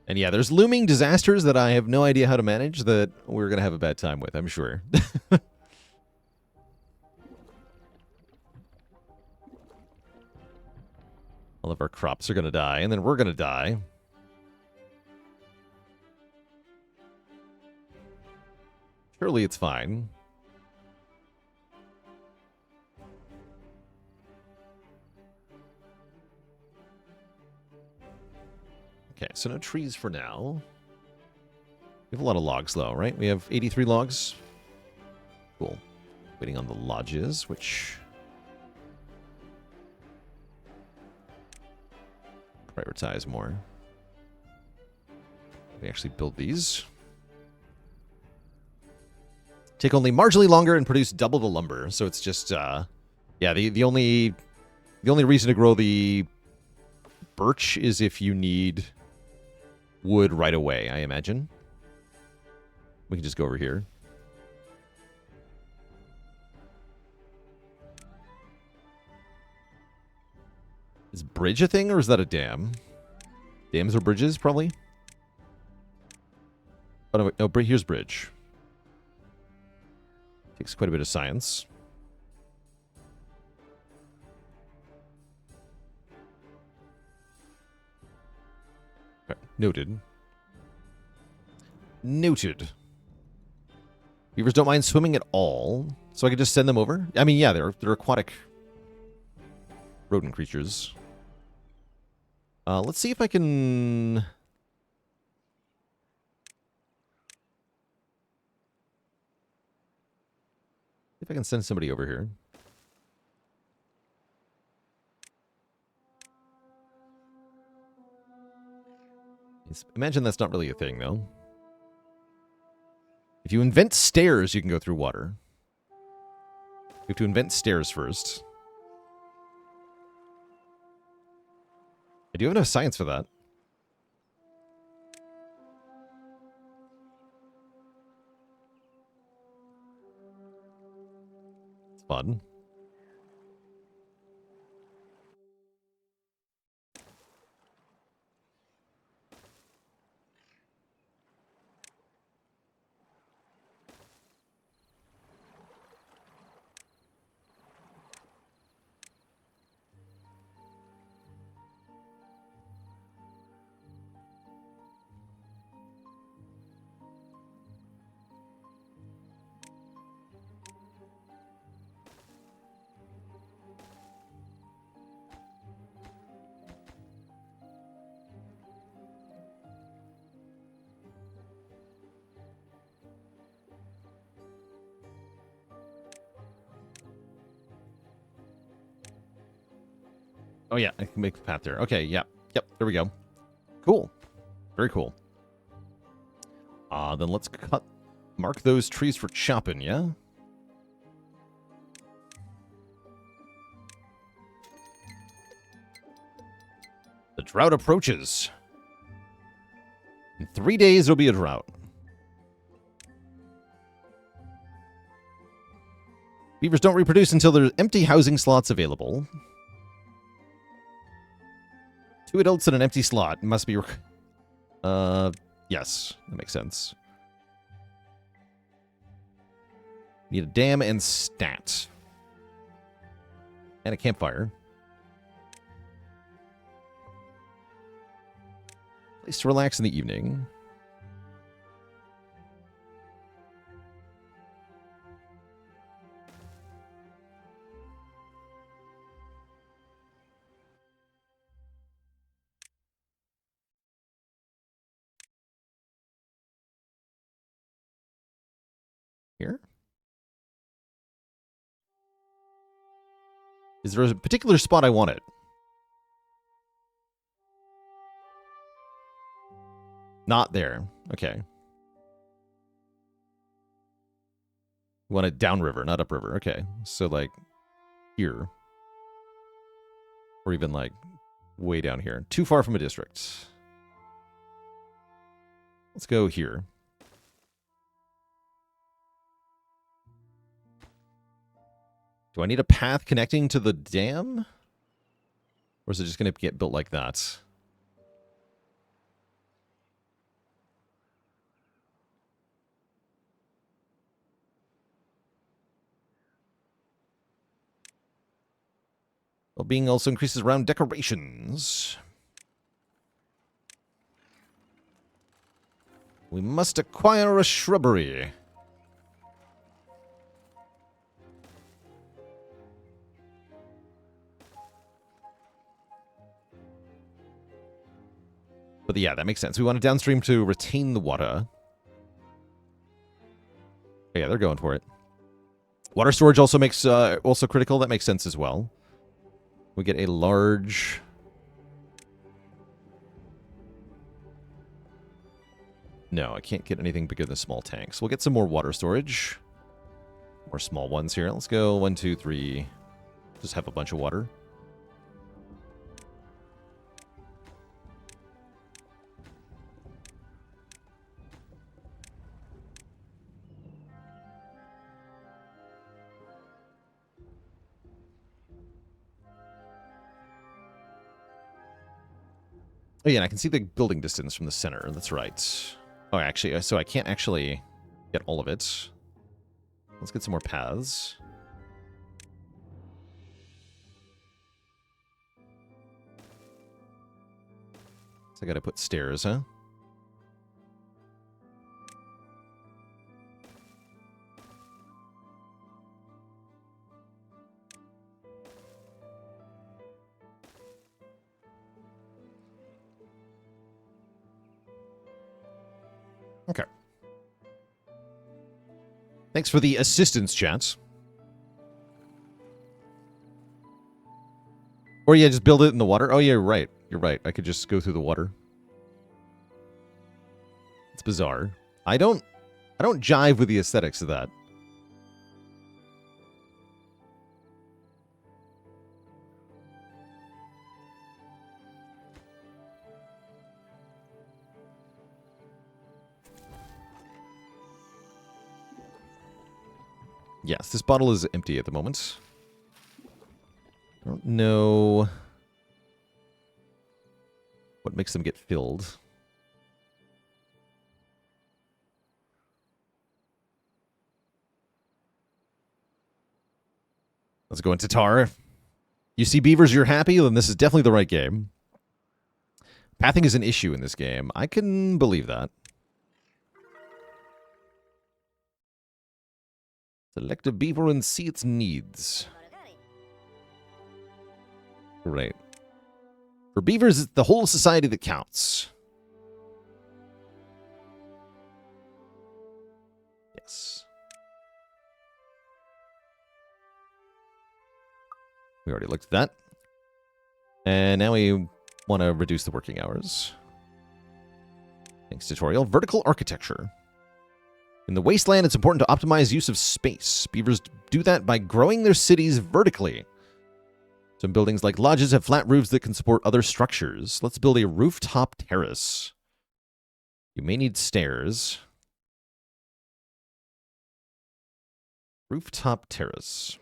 [SPEAKER 1] And yeah, there's looming disasters that I have no idea how to manage that we're going to have a bad time with, I'm sure. All of our crops are going to die, and then we're going to die. Surely it's fine. Okay, so no trees for now. We have a lot of logs, though, right? We have 83 logs. Cool. Waiting on the lodges, which... prioritize more. We actually build these. Take only marginally longer and produce double the lumber. So it's just, yeah, the only reason to grow the birch is if you need wood right away, I imagine. We can just go over here. Is bridge a thing, or is that a dam? Dams or bridges, probably? Oh, no, wait, no, here's bridge. Takes quite a bit of science. Okay, noted. Noted. Beavers don't mind swimming at all. So I could just send them over? I mean, yeah, they're aquatic rodent creatures. Let's see if I can... If I can send somebody over here. Imagine that's not really a thing, though. If you invent stairs, you can go through water. You have to invent stairs first. I do have enough science for that. It's fun. Oh, yeah, I can make the path there. Okay, yeah. Yep, there we go. Cool. Very cool. Then let's mark those trees for chopping, yeah? The drought approaches. In 3 days, there'll be a drought. Beavers don't reproduce until there's empty housing slots available. 2 adults and an empty slot must be... yes, that makes sense. Need a dam and stat. And a campfire. Place to relax in the evening. Here? Is there a particular spot I want it? Not there. Okay. You want it downriver, not upriver. Okay. So, like, here. Or even, like, way down here. Too far from a district. Let's go here. Do I need a path connecting to the dam? Or is it just going to get built like that? Well-being also increases around decorations. We must acquire a shrubbery. But yeah, that makes sense. We want it downstream to retain the water. Oh, yeah, they're going for it. Water storage also makes also critical. That makes sense as well. We get a large... No, I can't get anything bigger than small tanks. We'll get some more water storage. More small ones here. Let's go 1, 2, 3. Just have a bunch of water. Oh, yeah, and I can see the building distance from the center. That's right. Oh, actually, so I can't actually get all of it. Let's get some more paths. So I gotta put stairs, huh? Thanks for the assistance, chat. Or yeah, just build it in the water. Oh yeah, you're right. You're right. I could just go through the water. It's bizarre. I don't jive with the aesthetics of that. Yes, this bottle is empty at the moment. I don't know what makes them get filled. Let's go into Tar. You see beavers, you're happy? Then this is definitely the right game. Pathing is an issue in this game. I can believe that. Select a beaver and see its needs. Right. For beavers, it's the whole society that counts. Yes. We already looked at that. And now we want to reduce the working hours. Thanks, tutorial. Vertical architecture. In the wasteland, it's important to optimize use of space. Beavers do that by growing their cities vertically. Some buildings like lodges have flat roofs that can support other structures. Let's build a rooftop terrace. You may need stairs. Rooftop terrace.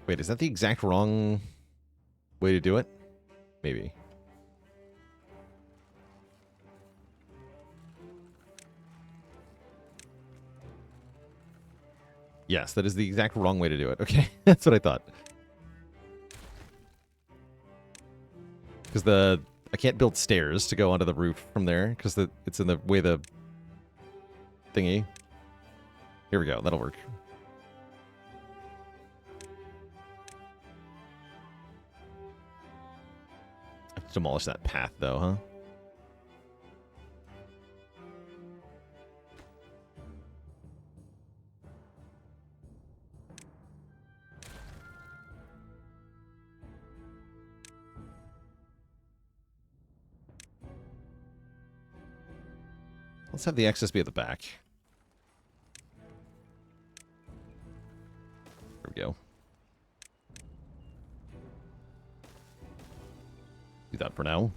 [SPEAKER 1] Wait, is that the exact wrong way to do it? Maybe. Yes, that is the exact wrong way to do it. Okay, that's what I thought. Because I can't build stairs to go onto the roof from there, because it's in the way the thingy. Here we go, that'll work. Demolish that path, though, huh? Let's have the access be at the back. There we go. Do that for now.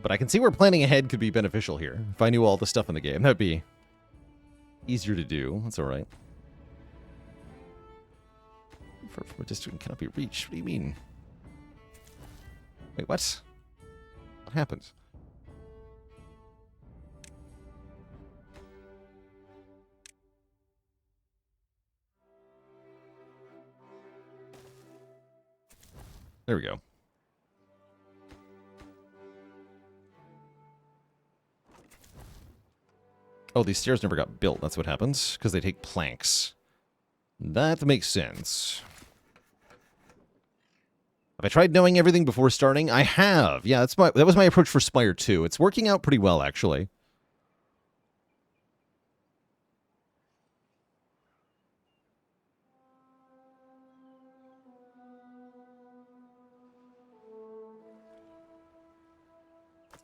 [SPEAKER 1] But I can see where planning ahead could be beneficial here. If I knew all the stuff in the game, that'd be easier to do. That's all right. From a distance cannot be reached. What do you mean? Wait, what? What happened? There we go. Oh, these stairs never got built. That's what happens. Because they take planks. That makes sense. Have I tried knowing everything before starting? I have. Yeah, that was my approach for Spire 2. It's working out pretty well, actually.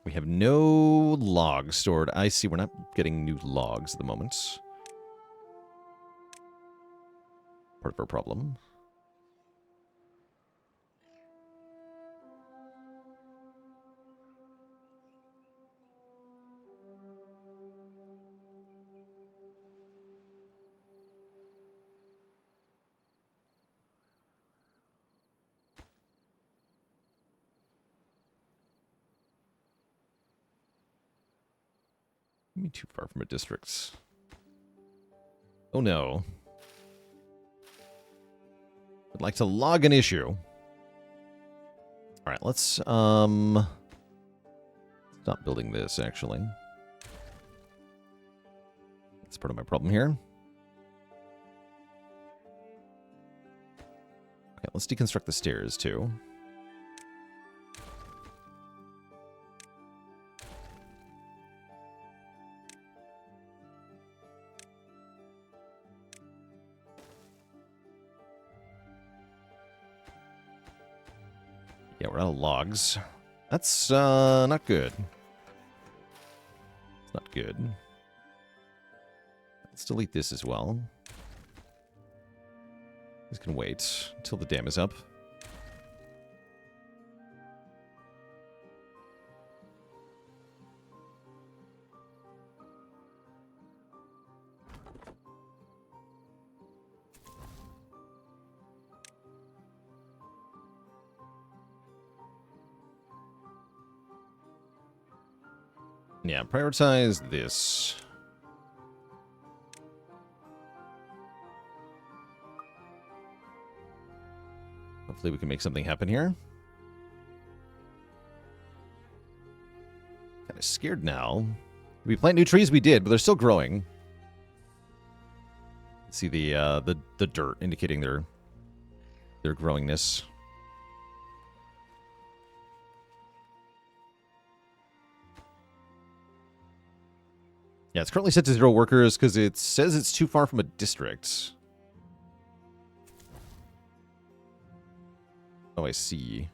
[SPEAKER 1] We have no logs stored. I see we're not getting new logs at the moment. Part of our problem. Me too far from a district. Oh no. I'd like to log an issue. All right, let's stop building this, actually. That's part of my problem here. Okay, let's deconstruct the stairs, too. Yeah, we're out of logs. That's not good. It's not good. Let's delete this as well. This can wait until the dam is up. Yeah, prioritize this. Hopefully we can make something happen here. Kind of scared now. Did we plant new trees? We did, but they're still growing. See the dirt indicating their growingness. Yeah, it's currently set to 0 workers because it says it's too far from a district. Oh, I see.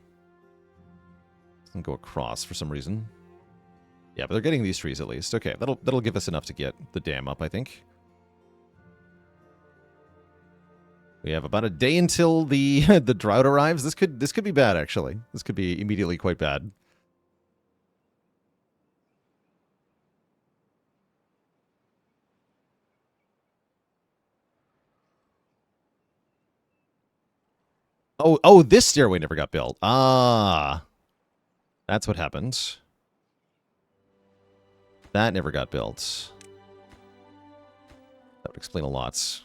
[SPEAKER 1] Doesn't go across for some reason. Yeah, but they're getting these trees at least. Okay, that'll give us enough to get the dam up, I think. We have about a day until the the drought arrives. This could be bad, actually. This could be immediately quite bad. Oh, this stairway never got built. Ah. That's what happened. That never got built. That would explain a lot.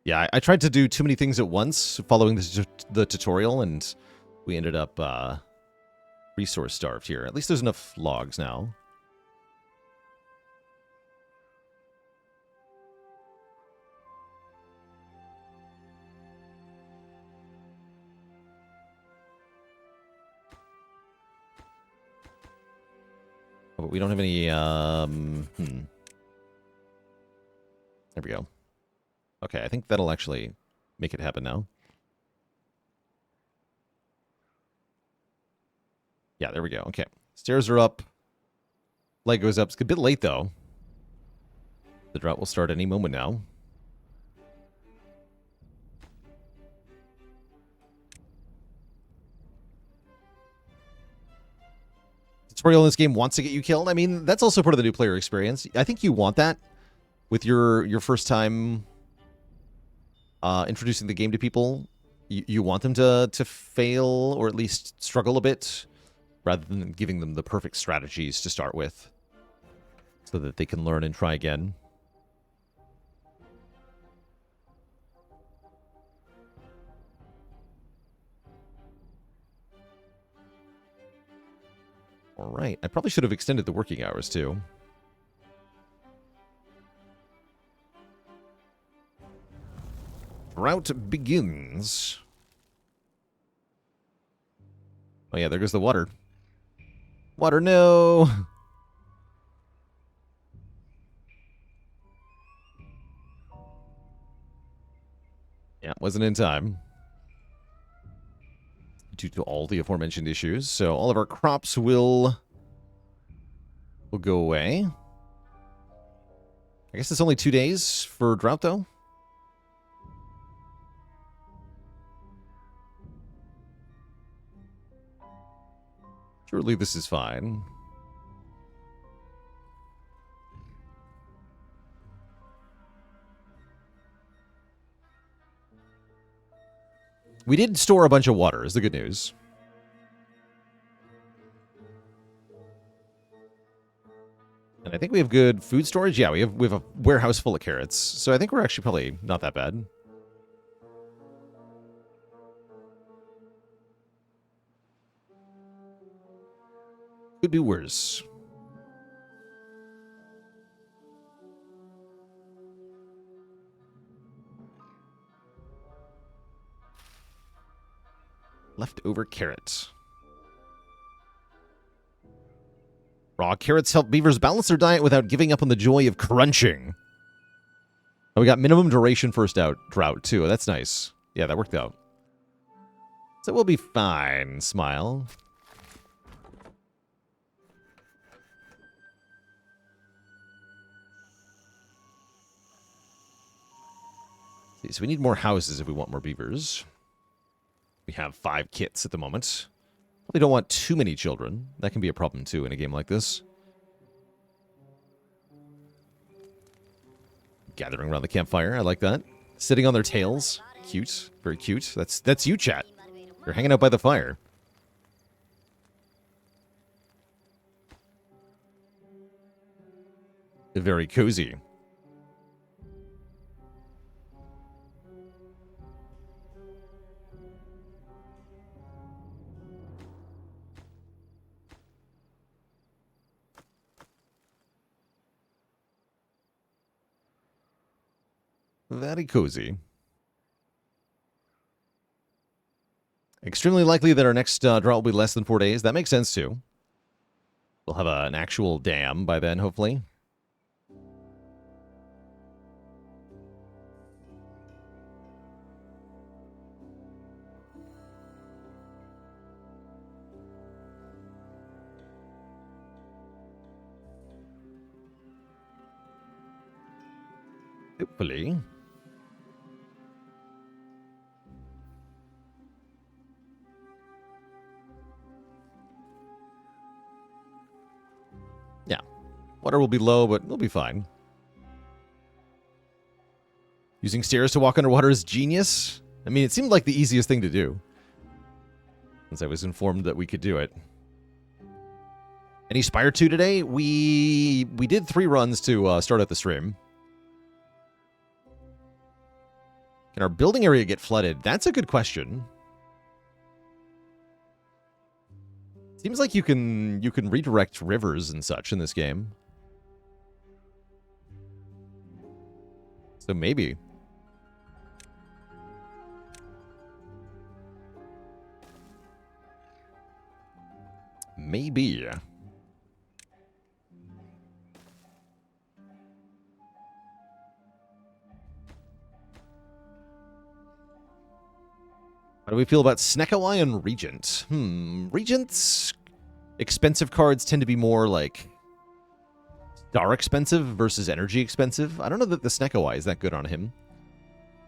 [SPEAKER 1] Yeah, I tried to do too many things at once following the tutorial, and we ended up resource starved here. At least there's enough logs now. But we don't have any, There we go. Okay, I think that'll actually make it happen now. Yeah, there we go. Okay. Stairs are up. Light goes up. It's a bit late, though. The drought will start any moment now. Tutorial in this game wants to get you killed. I mean, that's also part of the new player experience. I think you want that with your first time introducing the game to people. You want them to fail or at least struggle a bit, rather than giving them the perfect strategies to start with, so that they can learn and try again. All right. I probably should have extended the working hours, too. Drought begins. Oh, yeah, there goes the water. Water, no! Yeah, wasn't in time. Due to all the aforementioned issues. So all of our crops will go away. I guess it's only 2 days for drought, though. Surely this is fine. We did store a bunch of water, is the good news. And I think we have good food storage. Yeah, we have a warehouse full of carrots. So I think we're actually probably not that bad. Could be worse. Leftover carrot. Raw carrots help beavers balance their diet without giving up on the joy of crunching. Oh, we got minimum duration first out drought, too. That's nice. Yeah, that worked out. So we'll be fine, Smile. See, so we need more houses if we want more beavers. We have 5 kits at the moment. We don't want too many children. That can be a problem, too, in a game like this. Gathering around the campfire. I like that. Sitting on their tails. Cute. Very cute. That's you, chat. You're hanging out by the fire. Very cozy. Very cozy. Extremely likely that our next drought will be less than 4 days. That makes sense, too. We'll have an actual dam by then, hopefully. Hopefully. Yeah. Water will be low, but it'll be fine. Using stairs to walk underwater is genius. I mean, it seemed like the easiest thing to do. Since I was informed that we could do it. Any Spire 2 today? We did 3 runs to start at the stream. Can our building area get flooded? That's a good question. Seems like you can redirect rivers and such in this game. So maybe. Maybe. How do we feel about Snekawai and Regent? Regent's expensive cards tend to be more like star expensive versus energy expensive. I don't know that the Snekawai is that good on him.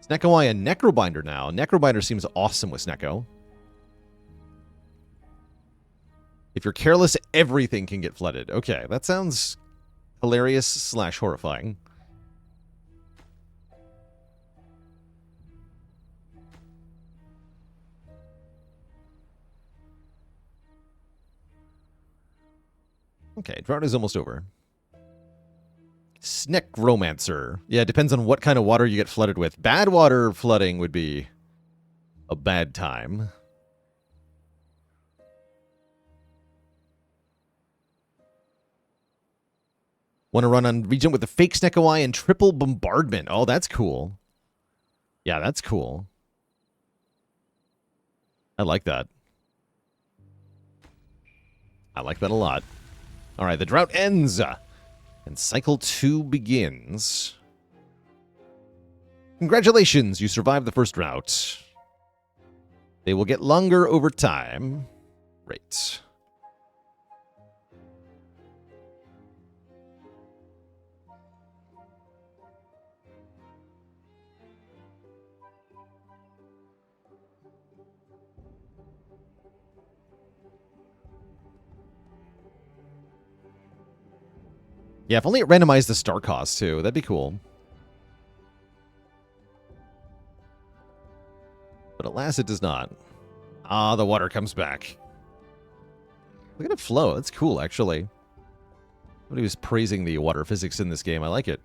[SPEAKER 1] Snekawai and Necrobinder now. Necrobinder seems awesome with Snecko. If you're careless, everything can get flooded. Okay, that sounds hilarious / horrifying. Okay, drought is almost over. Sneck Romancer. Yeah, it depends on what kind of water you get flooded with. Bad water flooding would be a bad time. Want to run on Regent with the fake Snekawai and triple bombardment. Oh, that's cool. Yeah, that's cool. I like that. I like that a lot. All right, the drought ends. And cycle 2 begins. Congratulations, you survived the first drought. They will get longer over time. Great. Yeah, if only it randomized the star cost, too. That'd be cool. But alas, it does not. Ah, the water comes back. Look at it flow. That's cool, actually. Somebody was praising the water physics in this game. I like it.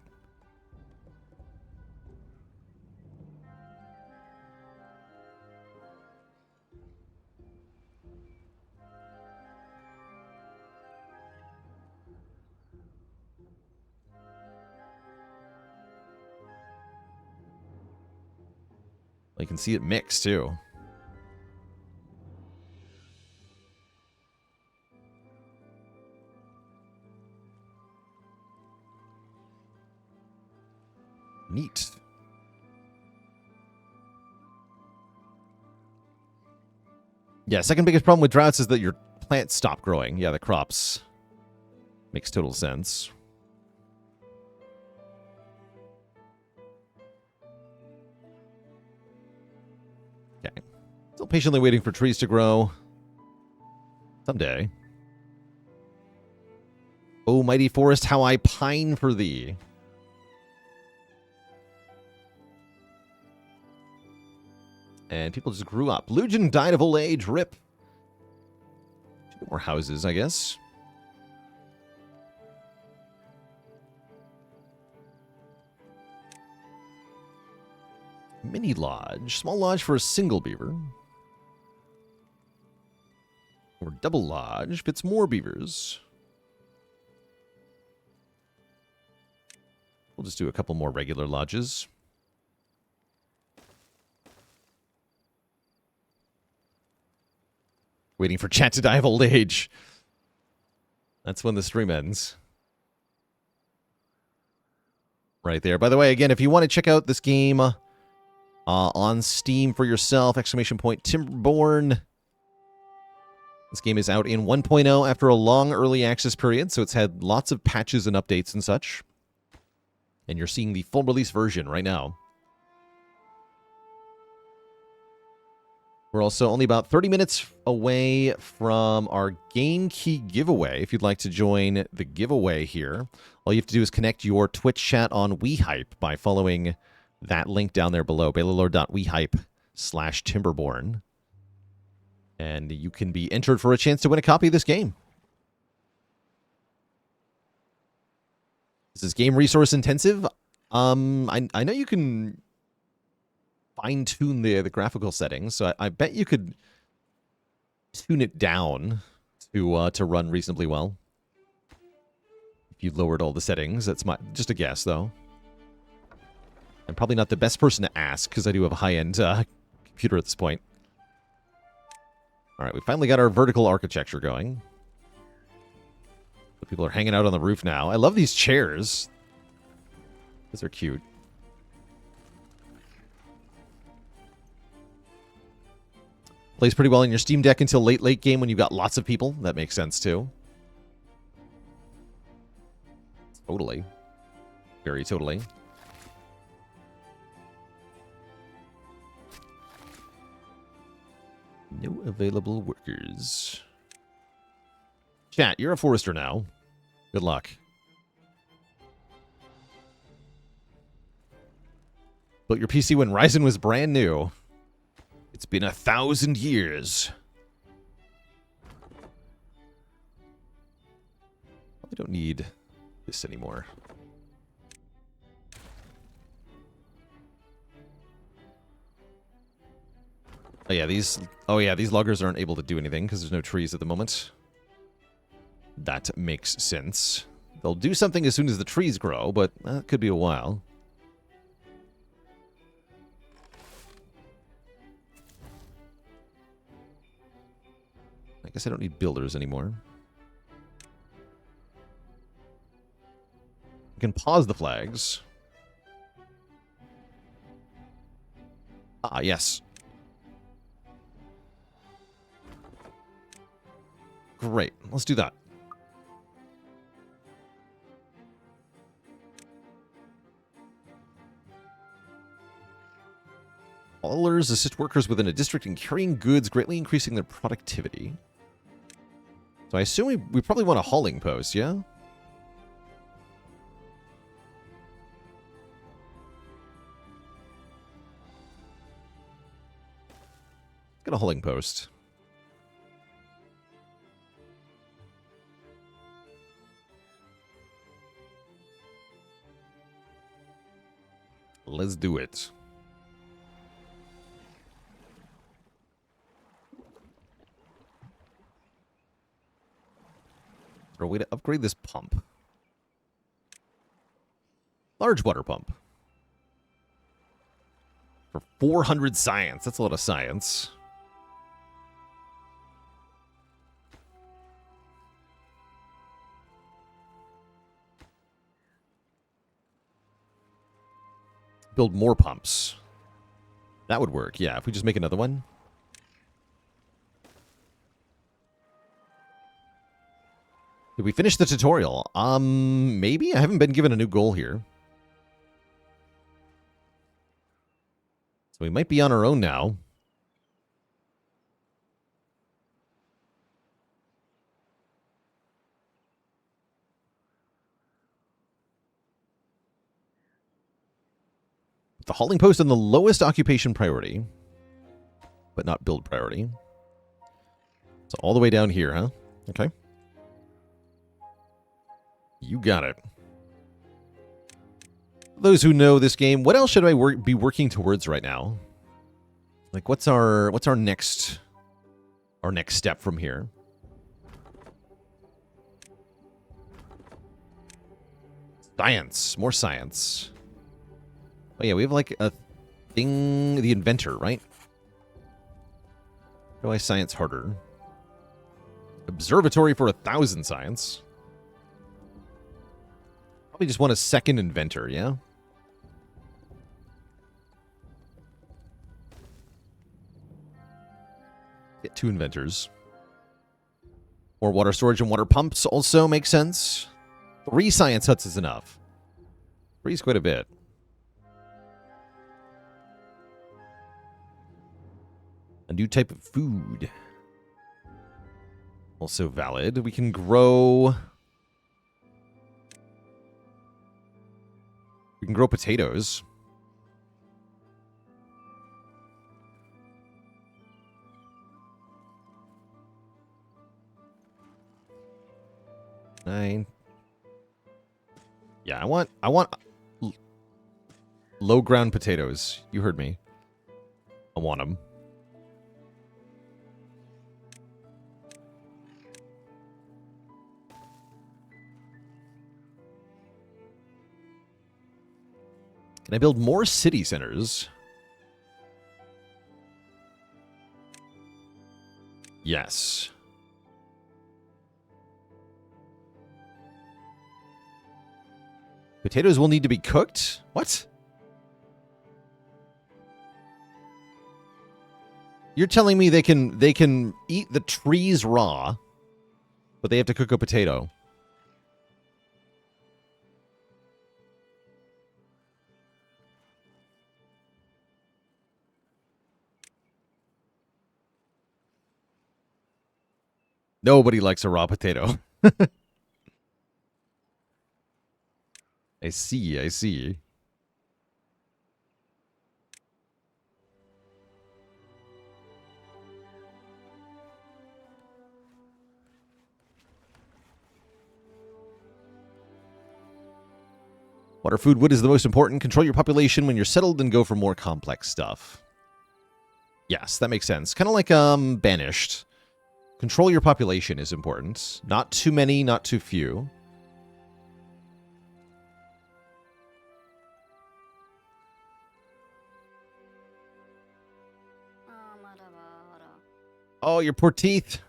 [SPEAKER 1] You can see it mix, too. Neat. Yeah, second biggest problem with droughts is that your plants stop growing. Yeah, the crops. Makes total sense. Okay. Still patiently waiting for trees to grow. Someday. Oh, mighty forest, how I pine for thee. And people just grew up. Lugen died of old age. Rip. Two more houses, I guess. Mini lodge. Small lodge for a single beaver. Or double lodge fits more beavers. We'll just do a couple more regular lodges. Waiting for chat to die of old age. That's when the stream ends. Right there. By the way, again, if you want to check out this game on Steam for yourself, ! Timberborn. This game is out in 1.0 after a long early access period, so it's had lots of patches and updates and such. And you're seeing the full release version right now. We're also only about 30 minutes away from our game key giveaway. If you'd like to join the giveaway here, all you have to do is connect your Twitch chat on WeHype by following that link down there below, baylor.wehype/Timberborn. And you can be entered for a chance to win a copy of this game. This is game resource intensive. I know you can fine-tune the graphical settings, so I bet you could tune it down to run reasonably well. If you lowered all the settings, that's just a guess, though. I'm probably not the best person to ask, because I do have a high-end computer at this point. All right, we finally got our vertical architecture going. So people are hanging out on the roof now. I love these chairs. These are cute. Plays pretty well in your Steam Deck until late game when you've got lots of people. That makes sense, too. Totally. Very totally. No available workers. Chat, you're a forester now. Good luck. Built your PC when Ryzen was brand new. It's been 1,000 years. I don't need this anymore. Oh yeah, these loggers aren't able to do anything because there's no trees at the moment. That makes sense. They'll do something as soon as the trees grow, but that could be a while. I guess I don't need builders anymore. I can pause the flags. Ah, yes. Great. Let's do that. Haulers assist workers within a district in carrying goods, greatly increasing their productivity. So I assume we probably want a hauling post, yeah? Get a hauling post. Let's do it. Is there a way to upgrade this pump? Large water pump. For 400 science. That's a lot of science. Build more pumps. That would work, yeah. If we just make another one. Did we finish the tutorial? Maybe? I haven't been given a new goal here. So we might be on our own now. The hauling post on the lowest occupation priority, but not build priority. So all the way down here, huh? Okay. You got it. Those who know this game, what else should I be working towards right now? Like, what's our next step from here? Science, more science. Oh yeah, we have like a thing, the inventor, right? How do I science harder? Observatory for 1,000 science. Probably just want a second inventor, yeah? Get 2 inventors. More water storage and water pumps also make sense. 3 science huts is enough. 3 is quite a bit. A new type of food. Also valid. We can grow... We can grow potatoes. Nine. Yeah, I want low ground potatoes. You heard me. I want them. Can I build more city centers? Yes. Potatoes will need to be cooked? What? You're telling me they can eat the trees raw, but they have to cook a potato. Nobody likes a raw potato. I see, I see. Water, food, wood is the most important. Control your population when you're settled and go for more complex stuff. Yes, that makes sense. Kind of like Banished. Control your population is important. Not too many, not too few. Oh, your poor teeth.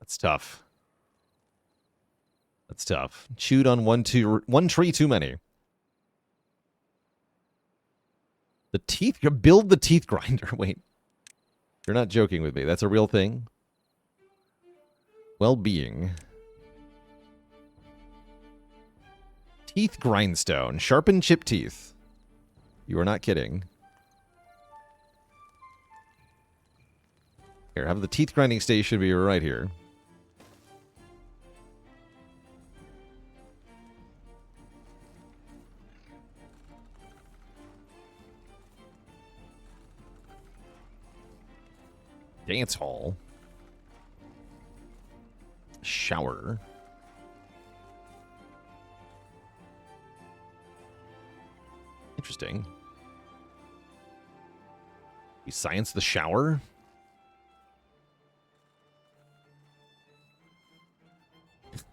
[SPEAKER 1] That's tough. That's tough. Chewed on one tree too many. The teeth? You build the teeth grinder. Wait. You're not joking with me. That's a real thing. Well-being. Teeth grindstone. Sharpen chip teeth. You are not kidding. Here, have the teeth grinding station be right here. Dance hall. Shower. Interesting. We science the shower?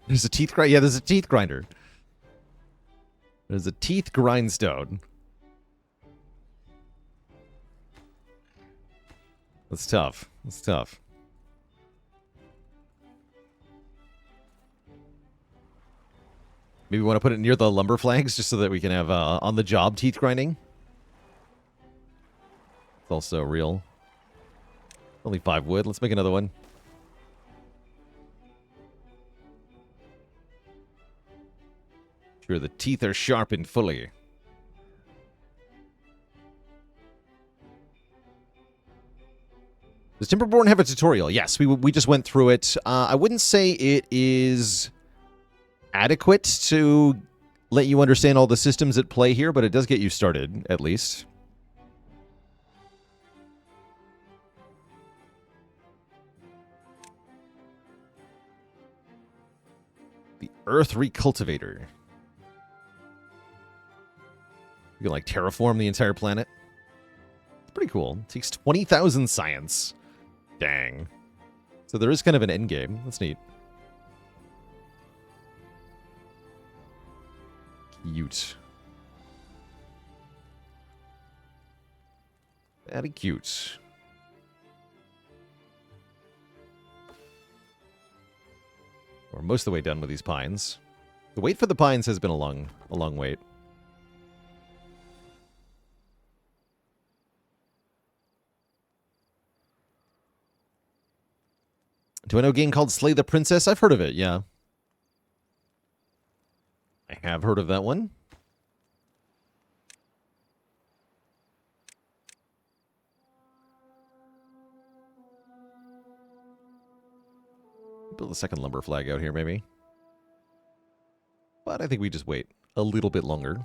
[SPEAKER 1] There's a teeth grinder. Yeah, there's a teeth grinder. There's a teeth grindstone. That's tough. That's tough. Maybe we want to put it near the lumber flags just so that we can have on-the-job teeth grinding. It's also real. Only 5 wood. Let's make another one. Sure, the teeth are sharpened fully. Does Timberborn have a tutorial? Yes, we just went through it. I wouldn't say it is adequate to let you understand all the systems at play here, but it does get you started, at least. The Earth Recultivator. You can, like, terraform the entire planet. It's pretty cool. It takes 20,000 science. Dang. So there is kind of an end game. That's neat. Cute. Very cute. We're most of the way done with these pines. The wait for the pines has been a long wait. Do I know a game called Slay the Princess? I've heard of it, yeah. I have heard of that one. Build a second lumber flag out here, maybe. But I think we just wait a little bit longer.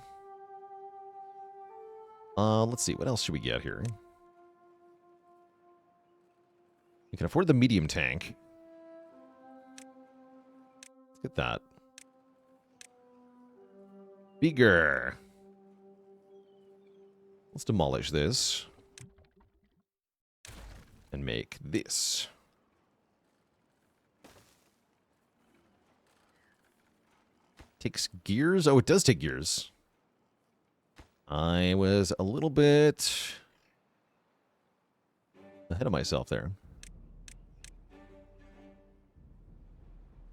[SPEAKER 1] Let's see. What else should we get here? We can afford the medium tank. Let's get that. Bigger. Let's demolish this. And make this. Takes gears? Oh, it does take gears. I was a little bit ahead of myself there.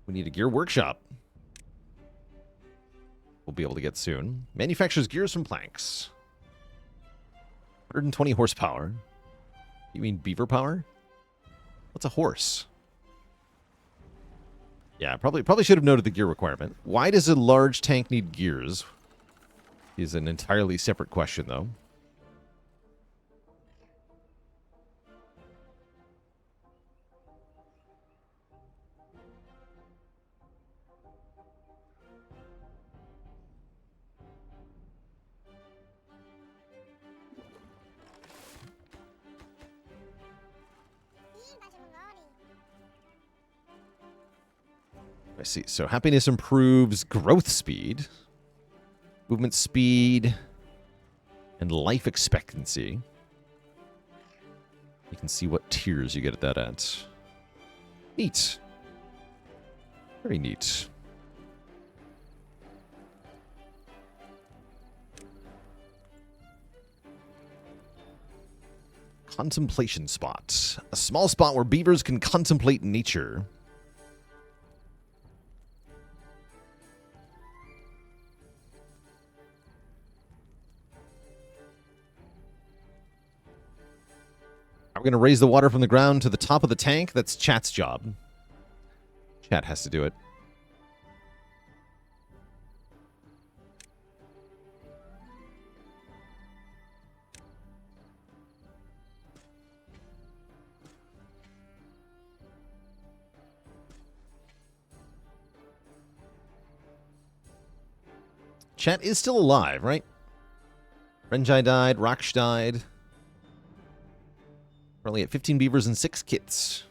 [SPEAKER 1] We need a gear workshop. We'll be able to get soon. Manufactures gears from planks. 120 horsepower. You mean beaver power? What's a horse? Yeah, probably should have noted the gear requirement. Why does a large tank need gears? Is an entirely separate question, though. I see. So happiness improves growth speed, movement speed, and life expectancy. You can see what tiers you get that at. Neat. Very neat. Contemplation spot. A small spot where beavers can contemplate nature. Are we going to raise the water from the ground to the top of the tank? That's chat's job. Chat has to do it. Chat is still alive, right? Renjai died. Raksh died. We're only at 15 beavers and 6 kits.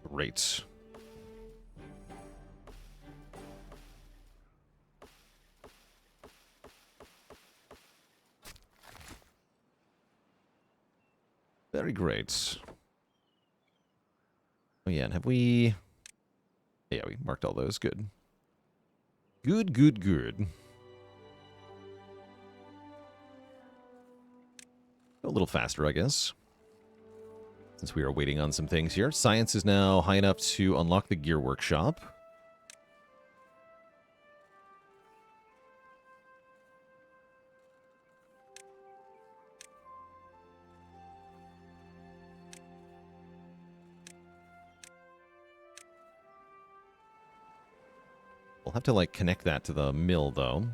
[SPEAKER 1] Great. Very great. Oh yeah, and have we... Yeah, we marked all those. Good. Good, good, good. A little faster, I guess. Since we are waiting on some things here. Science is now high enough to unlock the gear workshop. We'll have to, like, connect that to the mill, though.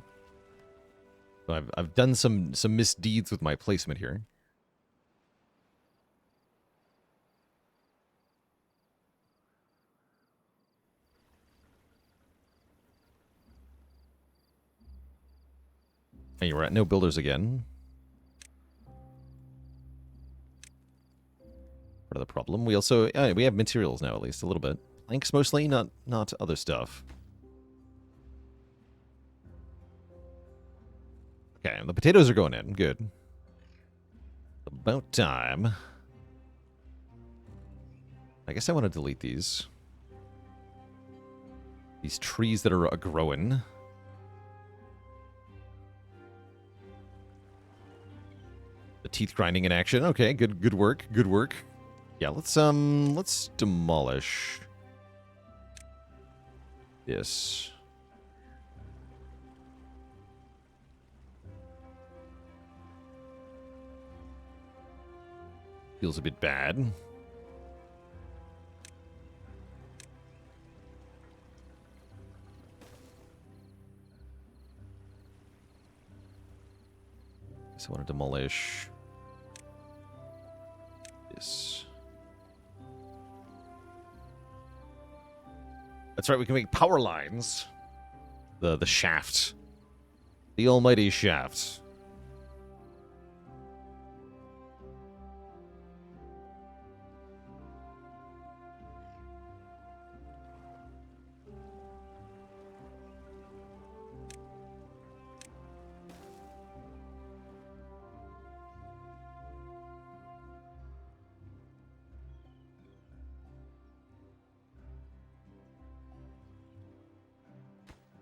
[SPEAKER 1] So I've done some misdeeds with my placement here. And we're at no builders again. Part of the problem. We also we have materials now, at least a little bit. Planks mostly, not other stuff. Okay, the potatoes are going in. Good. About time. I guess I want to delete these. These trees that are growing. The teeth grinding in action. Okay, good work. Good work. Yeah, let's demolish this. Feels a bit bad. So I want to demolish this. That's right, we can make power lines. The shaft. The almighty shaft.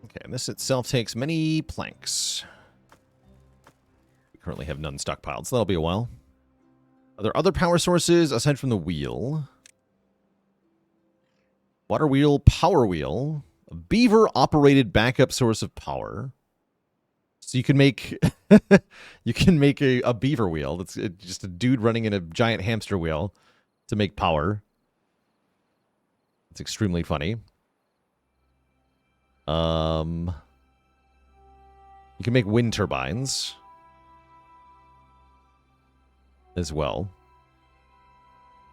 [SPEAKER 1] Okay, and this itself takes many planks. We currently have none stockpiled, so that'll be a while. Are there other power sources aside from the wheel? Water wheel, power wheel, a beaver-operated backup source of power. So you can make a beaver wheel. That's just a dude running in a giant hamster wheel to make power. It's extremely funny. You can make wind turbines as well.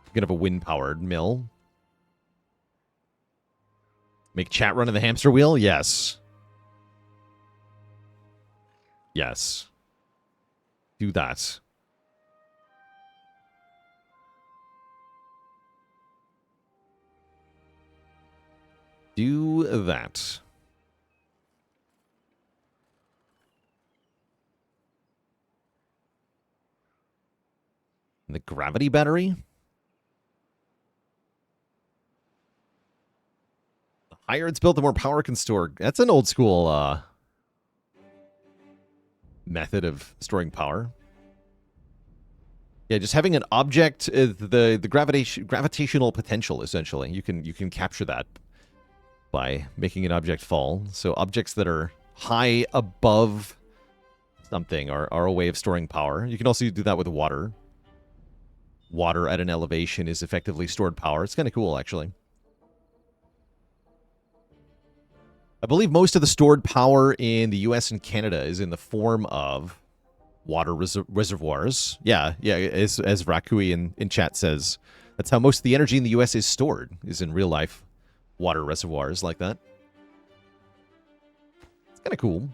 [SPEAKER 1] You can have a wind-powered mill. Make chat run in the hamster wheel? Yes. Yes. Do that. Do that. And the gravity battery? The higher it's built, the more power it can store. That's an old school method of storing power. Yeah, just having an object, the gravitational potential, essentially. You can capture that by making an object fall. So objects that are high above something are a way of storing power. You can also do that with water. Water at an elevation is effectively stored power. It's kind of cool, actually. I believe most of the stored power in the US and Canada is in the form of water reservoirs. Yeah, as Rakui in chat says. That's how most of the energy in the US is stored, is in real life water reservoirs like that. It's kind of cool.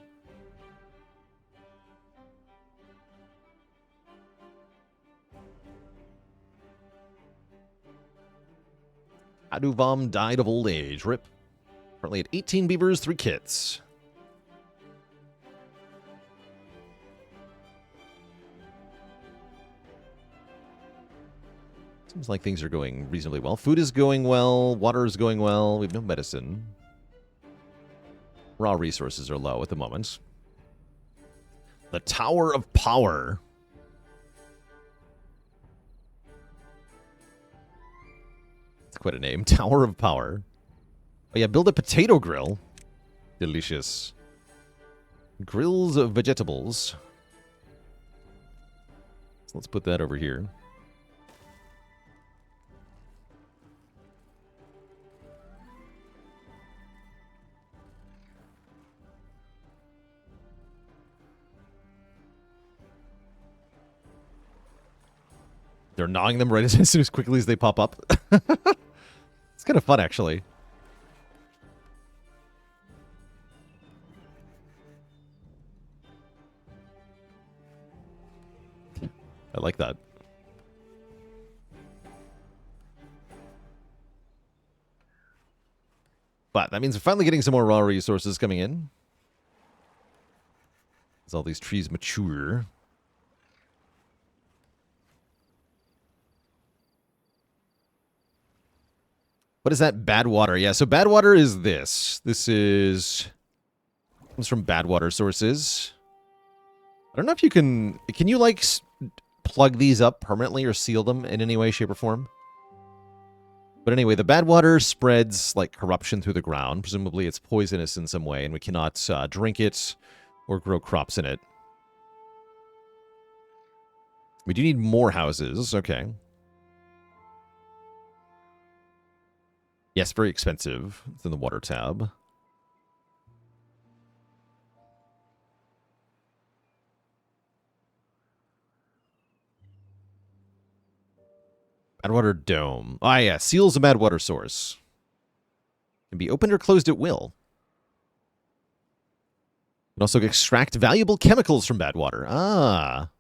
[SPEAKER 1] Aduvam died of old age. Rip. Currently at 18 beavers, 3 kits. Seems like things are going reasonably well. Food is going well. Water is going well. We have no medicine. Raw resources are low at the moment. The Tower of Power. quite a name. Tower of Power. Oh yeah, build a potato grill. Delicious. Grills of vegetables. So let's put that over here. They're gnawing them right as quickly as they pop up. It's kind of fun, actually. I like that. But that means we're finally getting some more raw resources coming in. As all these trees mature. What is that? Bad water. Yeah, so bad water is this. This is... comes from bad water sources. I don't know if you can... Can you, like, plug these up permanently or seal them in any way, shape, or form? But anyway, the bad water spreads, like, corruption through the ground. Presumably it's poisonous in some way, and we cannot drink it or grow crops in it. We do need more houses. Okay. Yes, very expensive. It's in the water tab. Bad water dome. Ah, yeah. Seals a bad water source. Can be opened or closed at will. Can also extract valuable chemicals from bad water. Ah.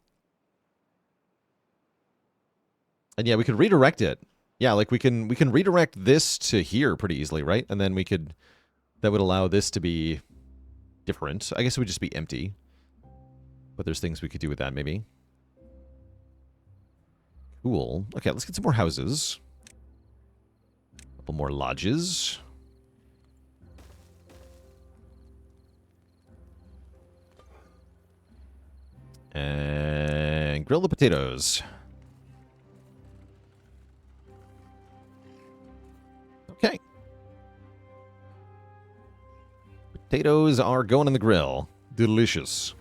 [SPEAKER 1] And yeah, we could redirect it. Yeah, like we can redirect this to here pretty easily, right? And then we could... that would allow this to be different. I guess it would just be empty. But there's things we could do with that, maybe. Cool. Okay, let's get some more houses. A couple more lodges. And grill the potatoes. Okay. Potatoes are going in the grill. Delicious.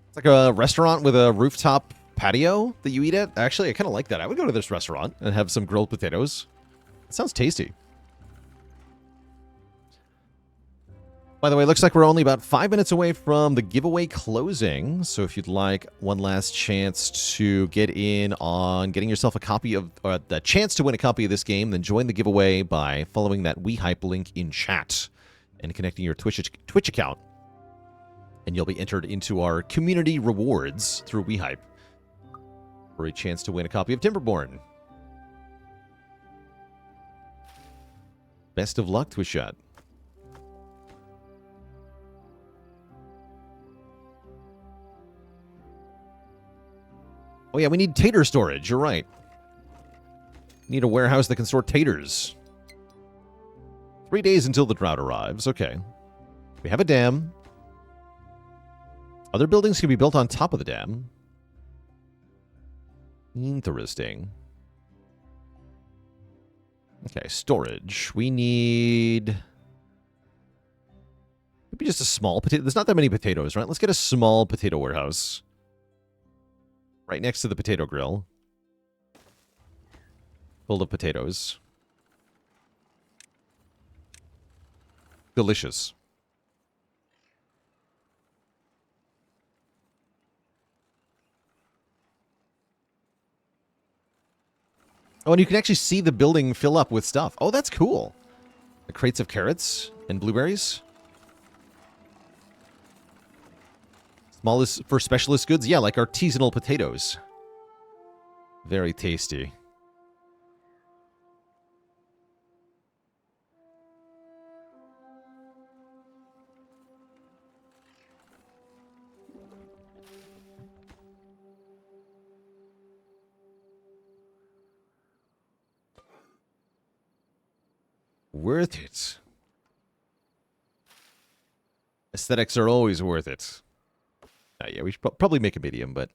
[SPEAKER 1] It's like a restaurant with a rooftop patio that you eat at. Actually, I kind of like that. I would go to this restaurant and have some grilled potatoes. It sounds tasty. By the way, it looks like we're only about 5 minutes away from the giveaway closing. So if you'd like one last chance to get in on getting yourself a copy of, or the chance to win a copy of this game, then join the giveaway by following that WeHype link in chat and connecting your Twitch account. And you'll be entered into our community rewards through WeHype for a chance to win a copy of Timberborn. Best of luck, Twitch chat. Oh yeah, we need tater storage. You're right. Need a warehouse that can store taters. 3 days until the drought arrives. Okay. We have a dam. Other buildings can be built on top of the dam. Interesting. Okay, storage. We need... maybe just a small potato... there's not that many potatoes, right? Let's get a small potato warehouse. Right next to the potato grill. Full of potatoes. Delicious. Oh, and you can actually see the building fill up with stuff. Oh, that's cool. The crates of carrots and blueberries. Smallest for specialist goods? Yeah, like artisanal potatoes. Very tasty. Worth it. Aesthetics are always worth it. Yeah, we should probably make a medium, but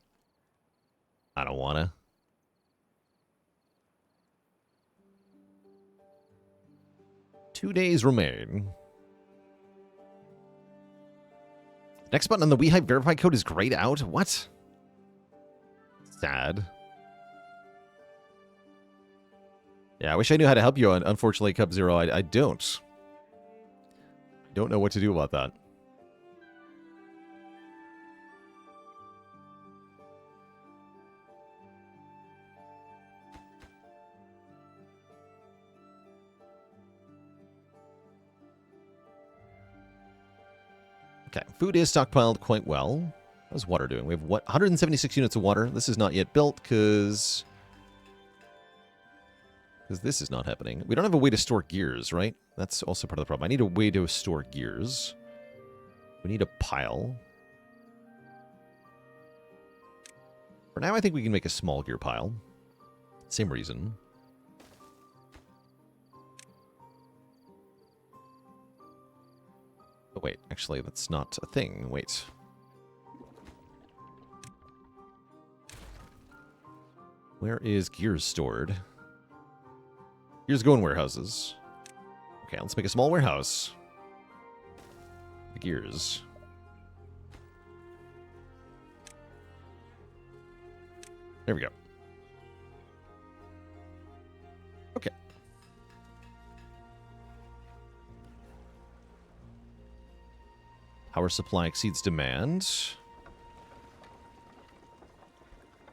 [SPEAKER 1] I don't wanna. 2 days remain. Next button on the WeHype verify code is grayed out. What? Sad. Yeah, I wish I knew how to help you. Unfortunately, Cup Zero, I don't. I don't know what to do about that. Okay, food is stockpiled quite well. How's water doing? We have what? 176 units of water. This is not yet built because this is not happening. We don't have a way to store gears, right? That's also part of the problem. I need a way to store gears. We need a pile. For now, I think we can make a small gear pile. Same reason. Oh, wait. Actually, that's not a thing. Wait. Where is gears stored? Gears go in warehouses. Okay, let's make a small warehouse. The gears. There we go. Okay. Power supply exceeds demand.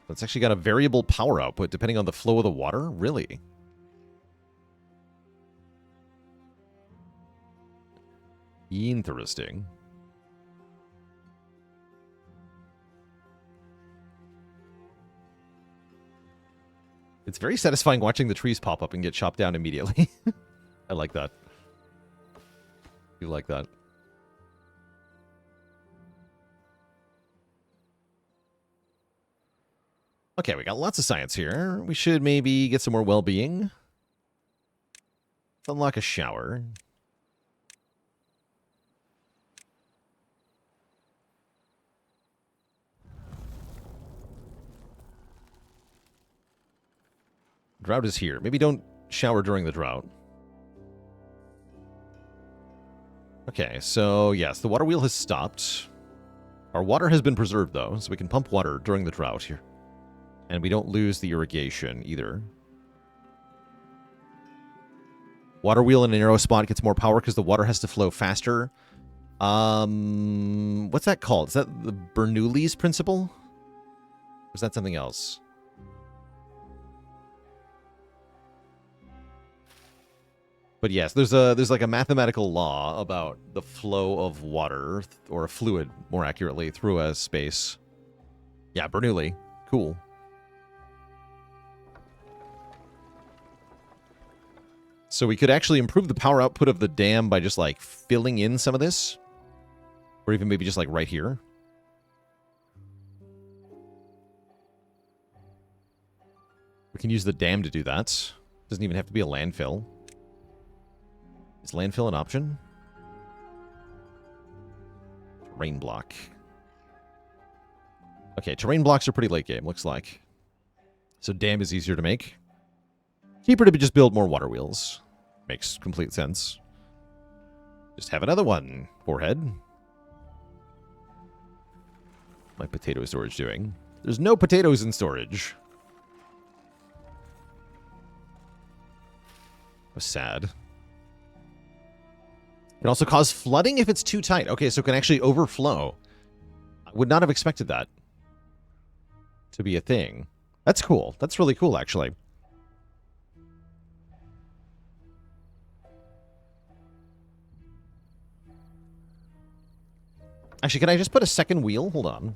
[SPEAKER 1] It's actually got a variable power output depending on the flow of the water? Really? Interesting. It's very satisfying watching the trees pop up and get chopped down immediately. I like that. You like that. Okay, we got lots of science here. We should maybe get some more well-being. Unlock a shower. Drought is here. Maybe don't shower during the drought. Okay, so yes, the water wheel has stopped. Our water has been preserved, though, so we can pump water during the drought here. And we don't lose the irrigation, either. Water wheel in an arrow spot gets more power because the water has to flow faster. What's that called? Is that the Bernoulli's principle? Or is that something else? But yes, there's like a mathematical law about the flow of water, or a fluid, more accurately, through a space. Yeah, Bernoulli. Cool. So we could actually improve the power output of the dam by just, like, filling in some of this. Or even maybe just, like, right here. We can use the dam to do that. Doesn't even have to be a landfill. Is landfill an option? Terrain block. Okay, terrain blocks are pretty late game, looks like. So dam is easier to make. Cheaper to just build more water wheels. Makes complete sense. Just have another one, forehead. My potato storage doing? There's no potatoes in storage. That's sad. Can also cause flooding if it's too tight. Okay, so it can actually overflow. I would not have expected that to be a thing. That's cool. That's really cool, actually. Actually, can I just put a second wheel? Hold on.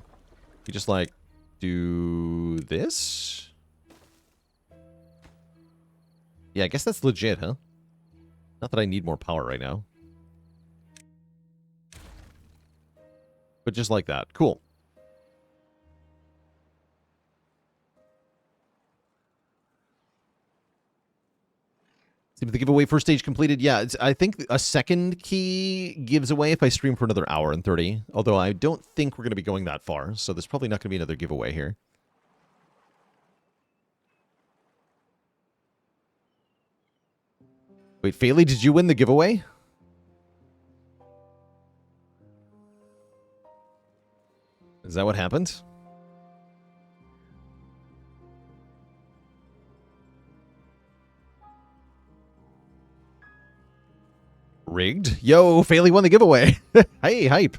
[SPEAKER 1] You just, like, do this? Yeah, I guess that's legit, huh? Not that I need more power right now. But just like that. Cool. Seems the giveaway first stage completed. Yeah, I think a second key gives away if I stream for another hour and 30. Although I don't think we're going to be going that far. So there's probably not going to be another giveaway here. Wait, Faley, did you win the giveaway? Is that what happened? Rigged? Yo, Faley won the giveaway. Hey, hype.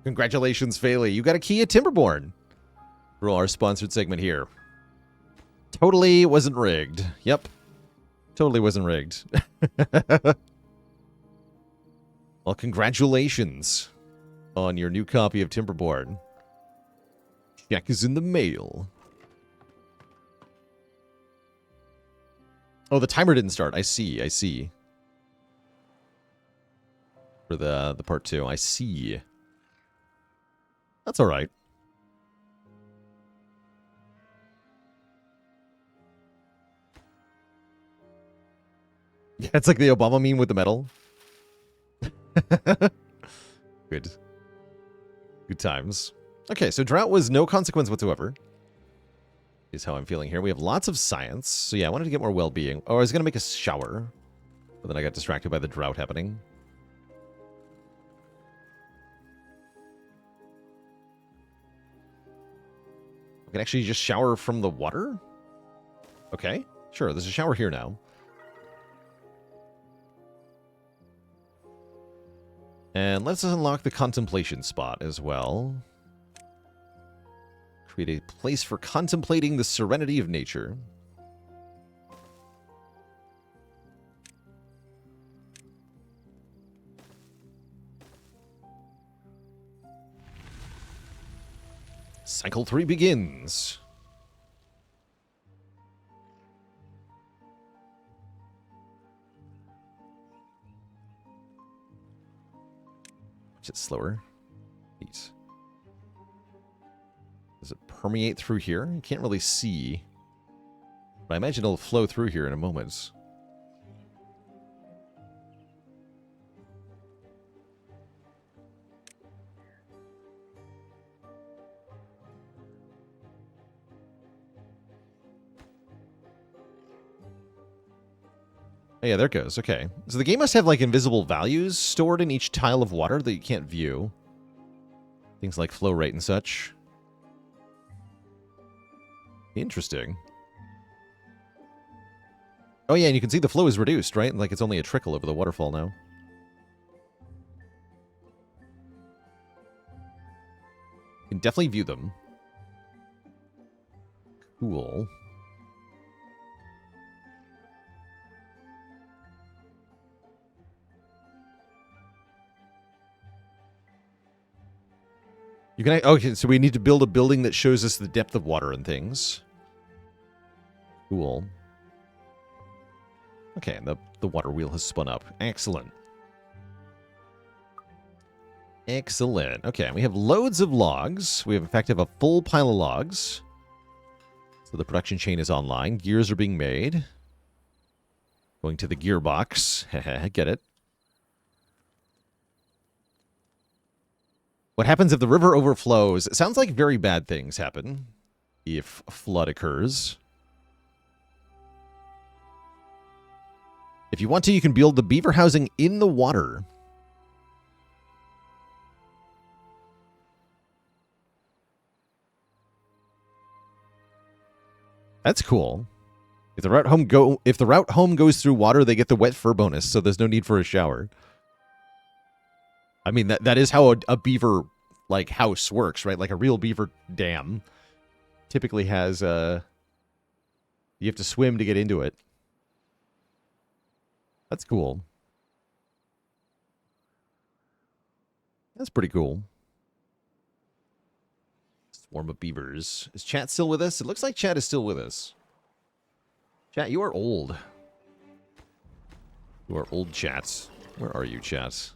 [SPEAKER 1] Congratulations, Faley. You got a Kia Timberborn for our sponsored segment here. Totally wasn't rigged. Yep. Totally wasn't rigged. Well, congratulations on your new copy of Timberborn. Check is in the mail. Oh, the timer didn't start. I see. I see. For the part 2. I see. That's all right. Yeah, it's like the Obama meme with the medal. Good. Good times. Okay, so drought was no consequence whatsoever. Is how I'm feeling here. We have lots of science. So yeah, I wanted to get more well-being. Oh, I was going to make a shower. But then I got distracted by the drought happening. I can actually just shower from the water? Okay, sure. There's a shower here now. And let's unlock the contemplation spot as well. Create a place for contemplating the serenity of nature. Cycle 3 begins. Watch it slower. Neat. Does it permeate through here? You can't really see. But I imagine it'll flow through here in a moment. Oh, yeah, there it goes. Okay. So the game must have, like, invisible values stored in each tile of water that you can't view. Things like flow rate and such. Interesting. Oh, yeah, and you can see the flow is reduced, right? Like, it's only a trickle over the waterfall now. You can definitely view them. Cool. You can, okay, so we need to build a building that shows us the depth of water and things. Cool. Okay, and the water wheel has spun up. Excellent. Excellent. Okay, we have loads of logs. We have, in fact, have a full pile of logs. So the production chain is online. Gears are being made. Going to the gearbox. Get it. What happens if the river overflows? It sounds like very bad things happen if a flood occurs. If you want to, you can build the beaver housing in the water. That's cool. If the route home goes through water, they get the wet fur bonus, so there's no need for a shower. I mean, that is how a beaver, like, house works, right? Like, a real beaver dam typically has, you have to swim to get into it. That's cool. That's pretty cool. Swarm of beavers. Is chat still with us? It looks like chat is still with us. Chat, you are old. You are old, chat. Where are you, chat?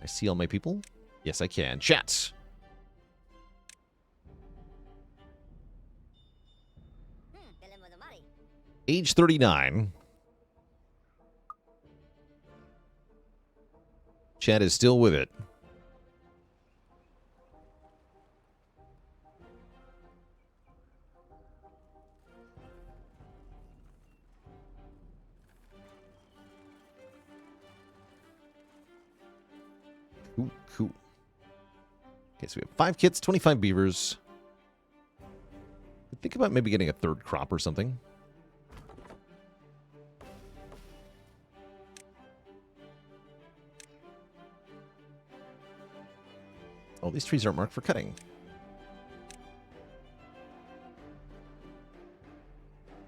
[SPEAKER 1] I see all my people? Yes, I can. Chat! Age 39. Chat is still with it. Ooh, cool. Okay, so we have 5 kits, 25 beavers. Think about maybe getting a 3rd crop or something. Oh, these trees aren't marked for cutting.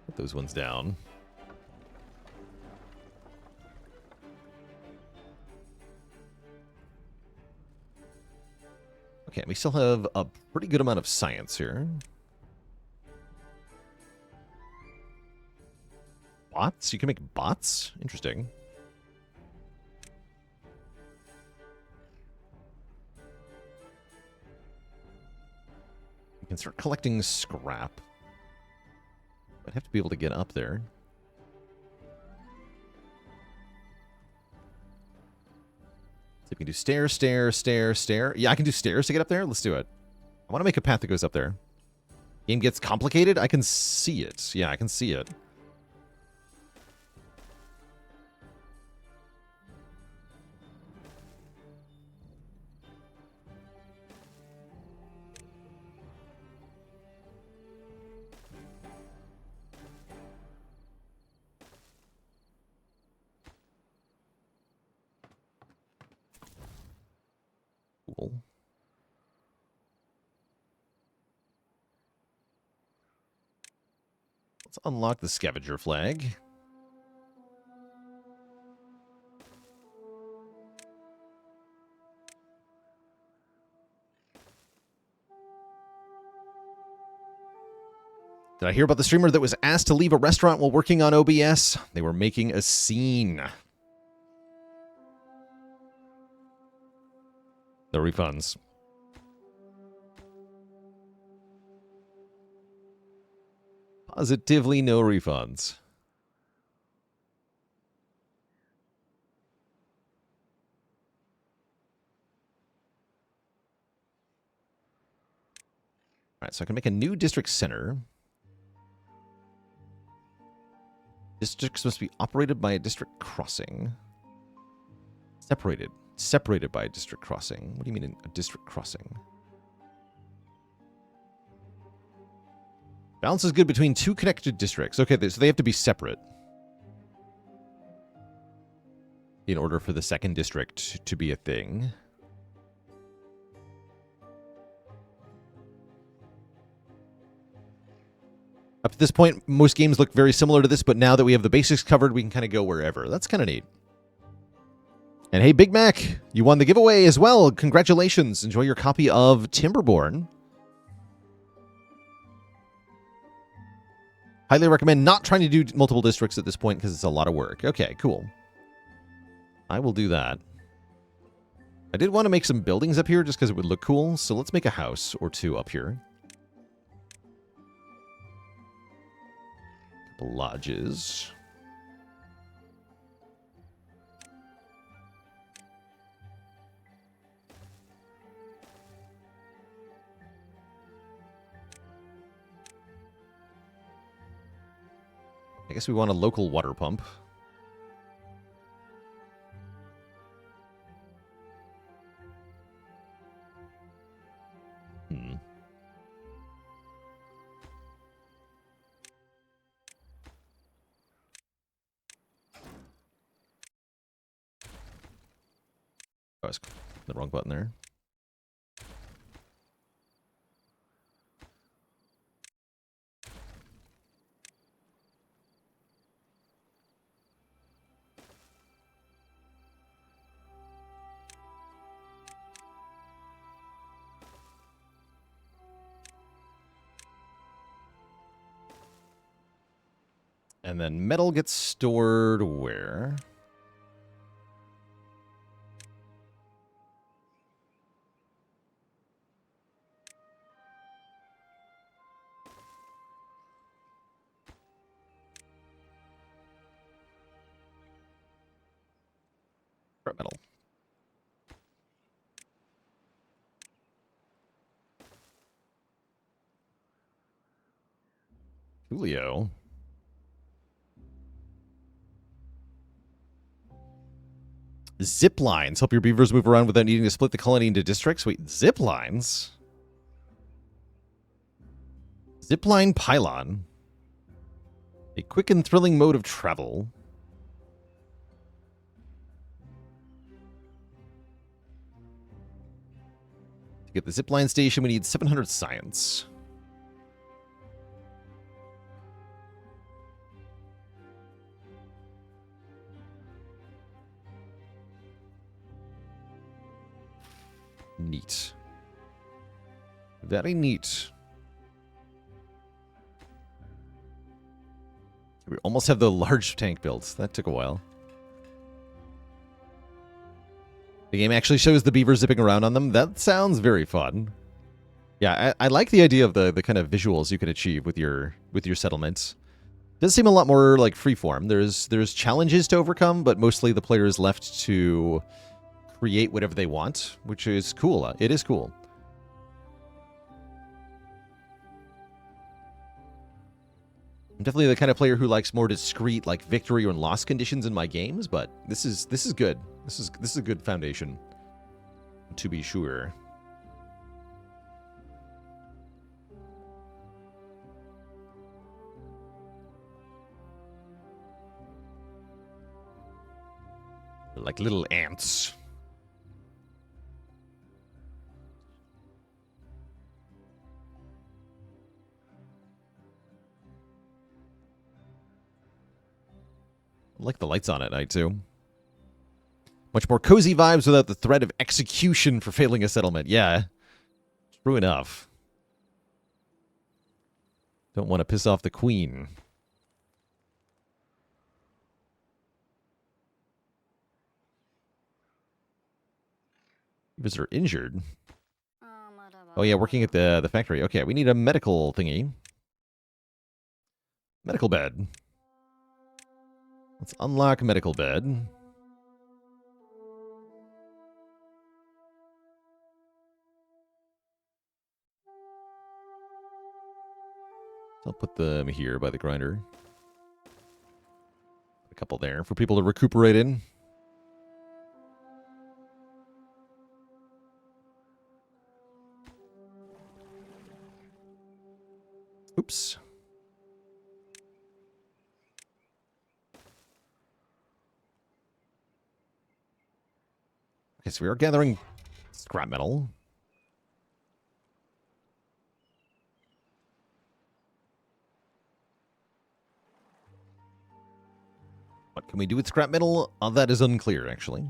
[SPEAKER 1] Put those ones down. Okay, we still have a pretty good amount of science here. Bots? You can make bots? Interesting. You can start collecting scrap. I'd have to be able to get up there. So you can do stair, stair, stair, stair. Yeah, I can do stairs to get up there. Let's do it. I want to make a path that goes up there. Game gets complicated. I can see it. Yeah, I can see it. Cool. Let's unlock the scavenger flag. Did I hear about the streamer that was asked to leave a restaurant while working on OBS? They were making a scene. No refunds. Positively no refunds. All right, so I can make a new district center. Districts must be operated by a district crossing. Separated. Separated by a district crossing. What do you mean a district crossing? Balance is good between 2 connected districts. Okay, so they have to be separate in order for the second district to be a thing. Up to this point, most games look very similar to this, but now that we have the basics covered, we can kind of go wherever. That's kind of neat. And hey, Big Mac, you won the giveaway as well. Congratulations. Enjoy your copy of Timberborn. Highly recommend not trying to do multiple districts at this point because it's a lot of work. Okay, cool. I will do that. I did want to make some buildings up here just because it would look cool, so let's make a house or 2 up here. Couple lodges. I guess we want a local water pump. Oh, I was the wrong button there. And then metal gets stored where? Scrap metal. Julio. Zip lines. Help your beavers move around without needing to split the colony into districts. Wait, zip lines? Zipline pylon. A quick and thrilling mode of travel. To get the zipline station, we need 700 science. Neat. Very neat. We almost have the large tank built. That took a while. The game actually shows the beavers zipping around on them. That sounds very fun. Yeah, I like the idea of the kind of visuals you can achieve with your settlements. It does seem a lot more like freeform. There's challenges to overcome, but mostly the player is left to create whatever they want, which is cool. It is cool. I'm definitely the kind of player who likes more discrete, like victory or loss conditions in my games, but this is good. This is a good foundation, to be sure. Like little ants. I like the lights on at night, too. Much more cozy vibes without the threat of execution for failing a settlement. Yeah, true enough. Don't want to piss off the queen. Visitor injured. Oh yeah, working at the factory. Okay, we need a medical thingy. Medical bed. Let's unlock medical bed. I'll put them here by the grinder. A couple there for people to recuperate in. Oops. Okay, so we are gathering scrap metal. What can we do with scrap metal? That is unclear, actually.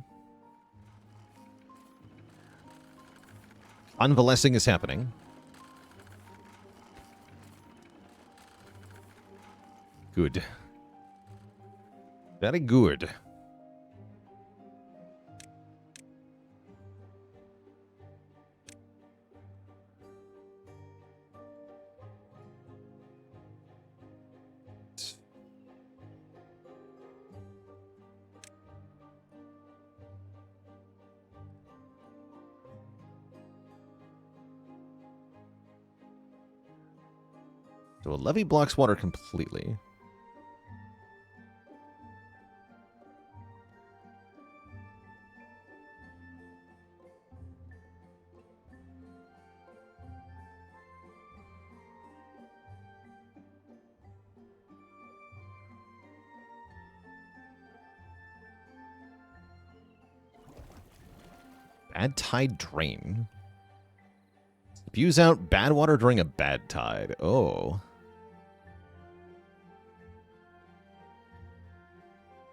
[SPEAKER 1] Convalescing is happening. Good. Very good. So a levee blocks water completely. Bad tide drain. Spews out bad water during a bad tide. Oh.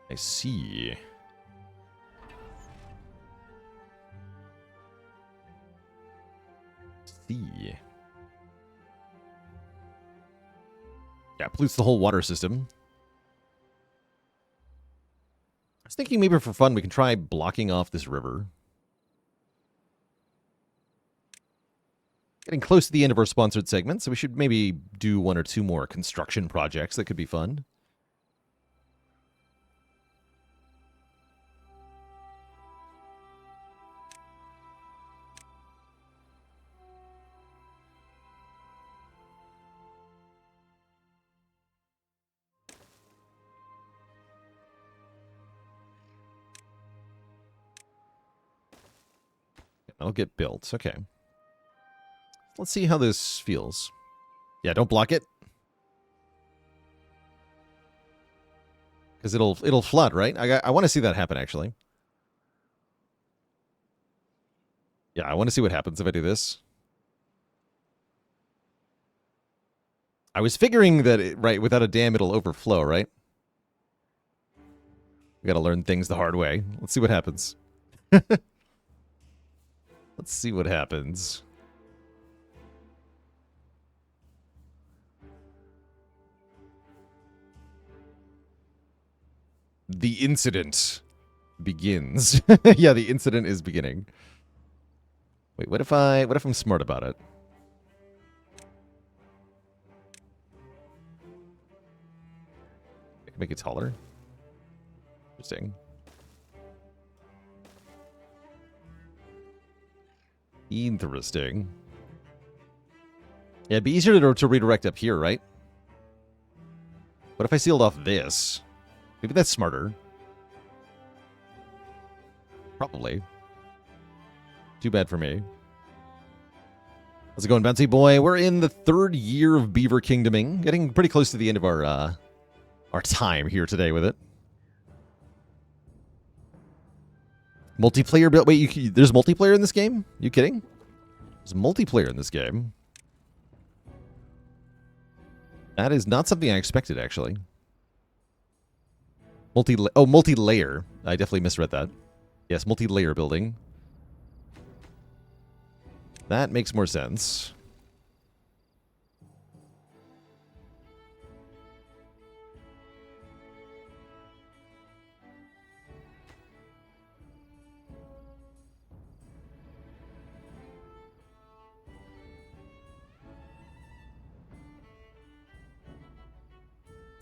[SPEAKER 1] I see. Yeah, pollutes the whole water system. I was thinking maybe for fun we can try blocking off this river. Getting close to the end of our sponsored segment, so we should maybe do one or two more construction projects that could be fun. That'll get built. Okay. Let's see how this feels. Yeah, don't block it. Because it'll flood, right? I want to see that happen, actually. Yeah, I want to see what happens if I do this. I was figuring that, right, without a dam, it'll overflow, right? We gotta learn things the hard way. Let's see what happens. Let's see what happens. The incident begins. Yeah, the incident is beginning. Wait, what if I'm smart about it? I can make it taller. Interesting. Interesting. Yeah, it'd be easier to redirect up here, right? What if I sealed off this? Maybe that's smarter. Probably. Too bad for me. How's it going, Bouncy Boy? We're in the 3rd year of Beaver Kingdoming. Getting pretty close to the end of our time here today with it. Multiplayer build. Wait, there's multiplayer in this game? You kidding? There's multiplayer in this game. That is not something I expected, actually. Multi-layer. I definitely misread that. Yes, multi-layer building. That makes more sense.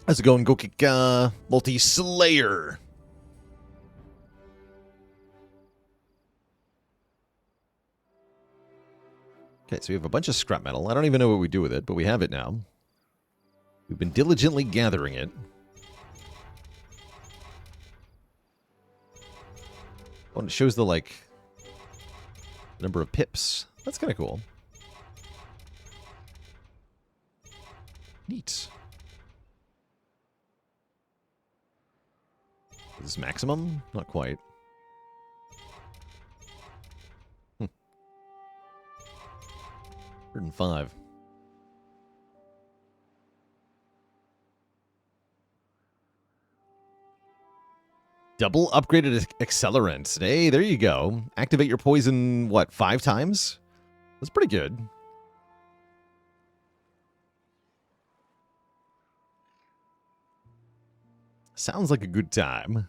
[SPEAKER 1] How's it going, Gokika? Multi-Slayer. Okay, so we have a bunch of scrap metal. I don't even know what we do with it, but we have it now. We've been diligently gathering it. Oh, and it shows the, like, number of pips. That's kind of cool. Neat. Is this maximum? Not quite. 105. Double upgraded accelerant. Hey, there you go. Activate your poison, what, 5 times? That's pretty good. Sounds like a good time.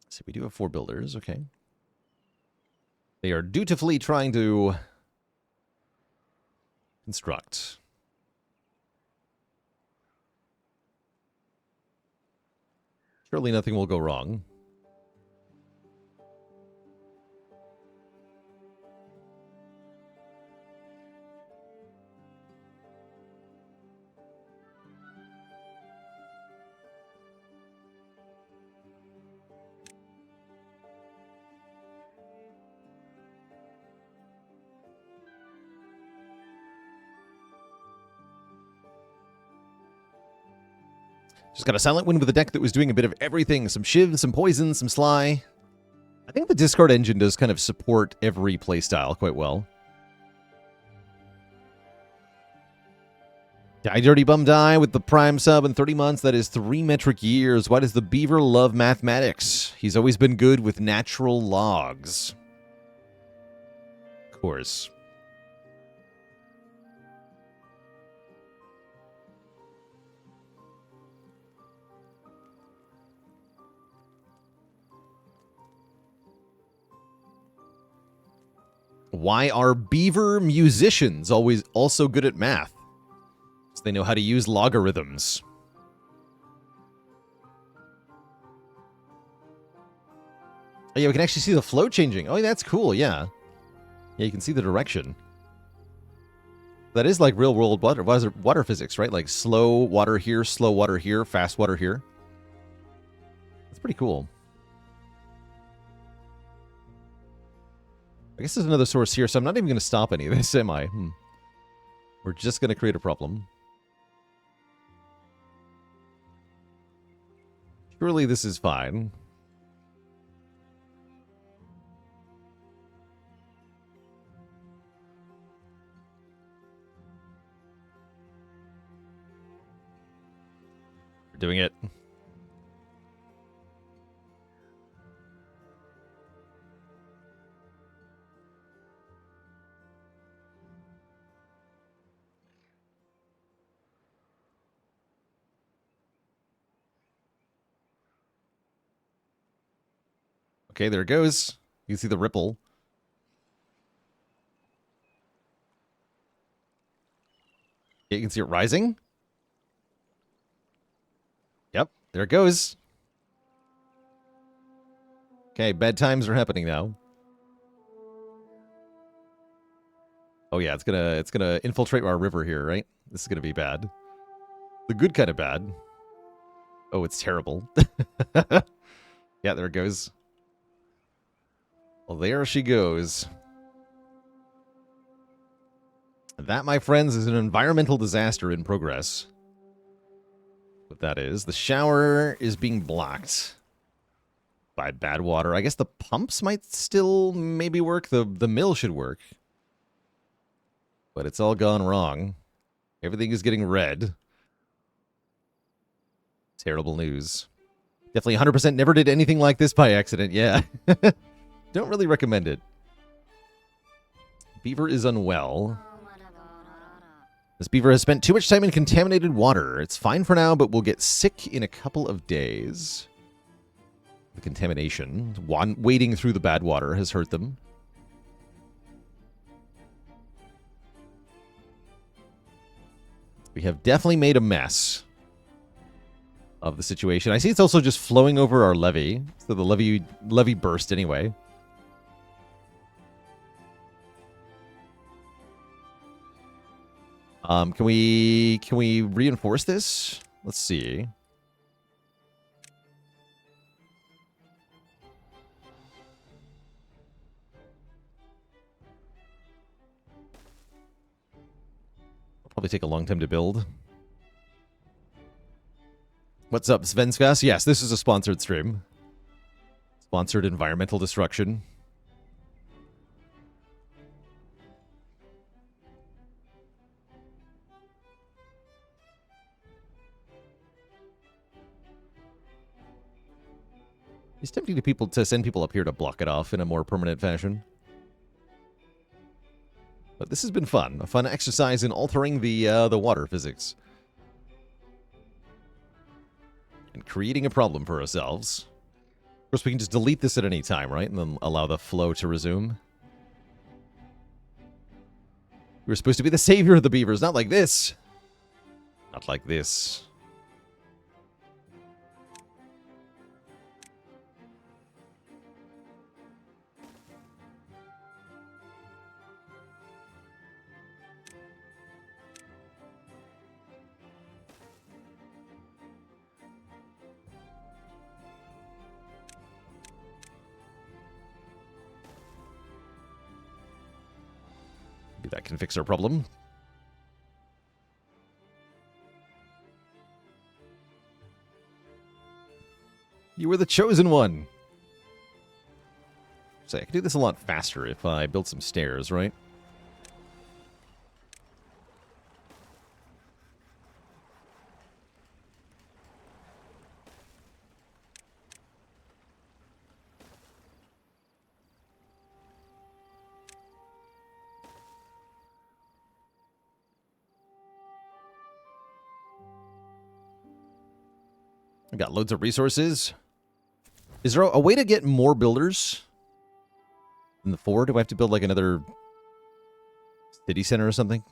[SPEAKER 1] So we do have 4 builders, okay. They are dutifully trying to construct. Surely nothing will go wrong. Just got a Silent Wind with a deck that was doing a bit of everything. Some Shiv, some Poison, some Sly. I think the discard engine does kind of support every playstyle quite well. Die Dirty Bum Die with the Prime sub in 30 months. That is 3 metric years. Why does the Beaver love mathematics? He's always been good with natural logs. Of course. Why are Beaver musicians always also good at math? So they know how to use logarithms. Oh yeah, we can actually see the flow changing. Oh, that's cool, yeah. Yeah, you can see the direction. That is like real world water physics, right? Like slow water here, fast water here. That's pretty cool. I guess there's another source here, so I'm not even going to stop any of this, am I? We're just going to create a problem. Surely this is fine. We're doing it. Okay, there it goes. You can see the ripple. Yeah, you can see it rising. Yep, there it goes. Okay, bad times are happening now. Oh yeah, it's gonna infiltrate our river here, right? This is gonna be bad. The good kind of bad. Oh, it's terrible. Yeah, there it goes. Well, there she goes. That, my friends, is an environmental disaster in progress. What that is. The shower is being blocked by bad water. I guess the pumps might still maybe work. The mill should work. But it's all gone wrong. Everything is getting red. Terrible news. Definitely 100% never did anything like this by accident. Yeah. Don't really recommend it. Beaver is unwell. This beaver has spent too much time in contaminated water. It's fine for now, but will get sick in a couple of days. The contamination, wading through the bad water, has hurt them. We have definitely made a mess of the situation. I see it's also just flowing over our levee. So the levee burst anyway. Can we reinforce this? Let's see. Probably take a long time to build. What's up, Svenskas? Yes, this is a sponsored stream. Sponsored environmental destruction. It's tempting to send people up here to block it off in a more permanent fashion. But this has been fun. A fun exercise in altering the water physics. And creating a problem for ourselves. Of course, we can just delete this at any time, right? And then allow the flow to resume. We were supposed to be the savior of the beavers, not like this. Not like this. Maybe that can fix our problem. You were the chosen one. Say, I could do this a lot faster if I built some stairs, right? I got loads of resources. Is there a way to get more builders in the 4? Do I have to build like another city center or something?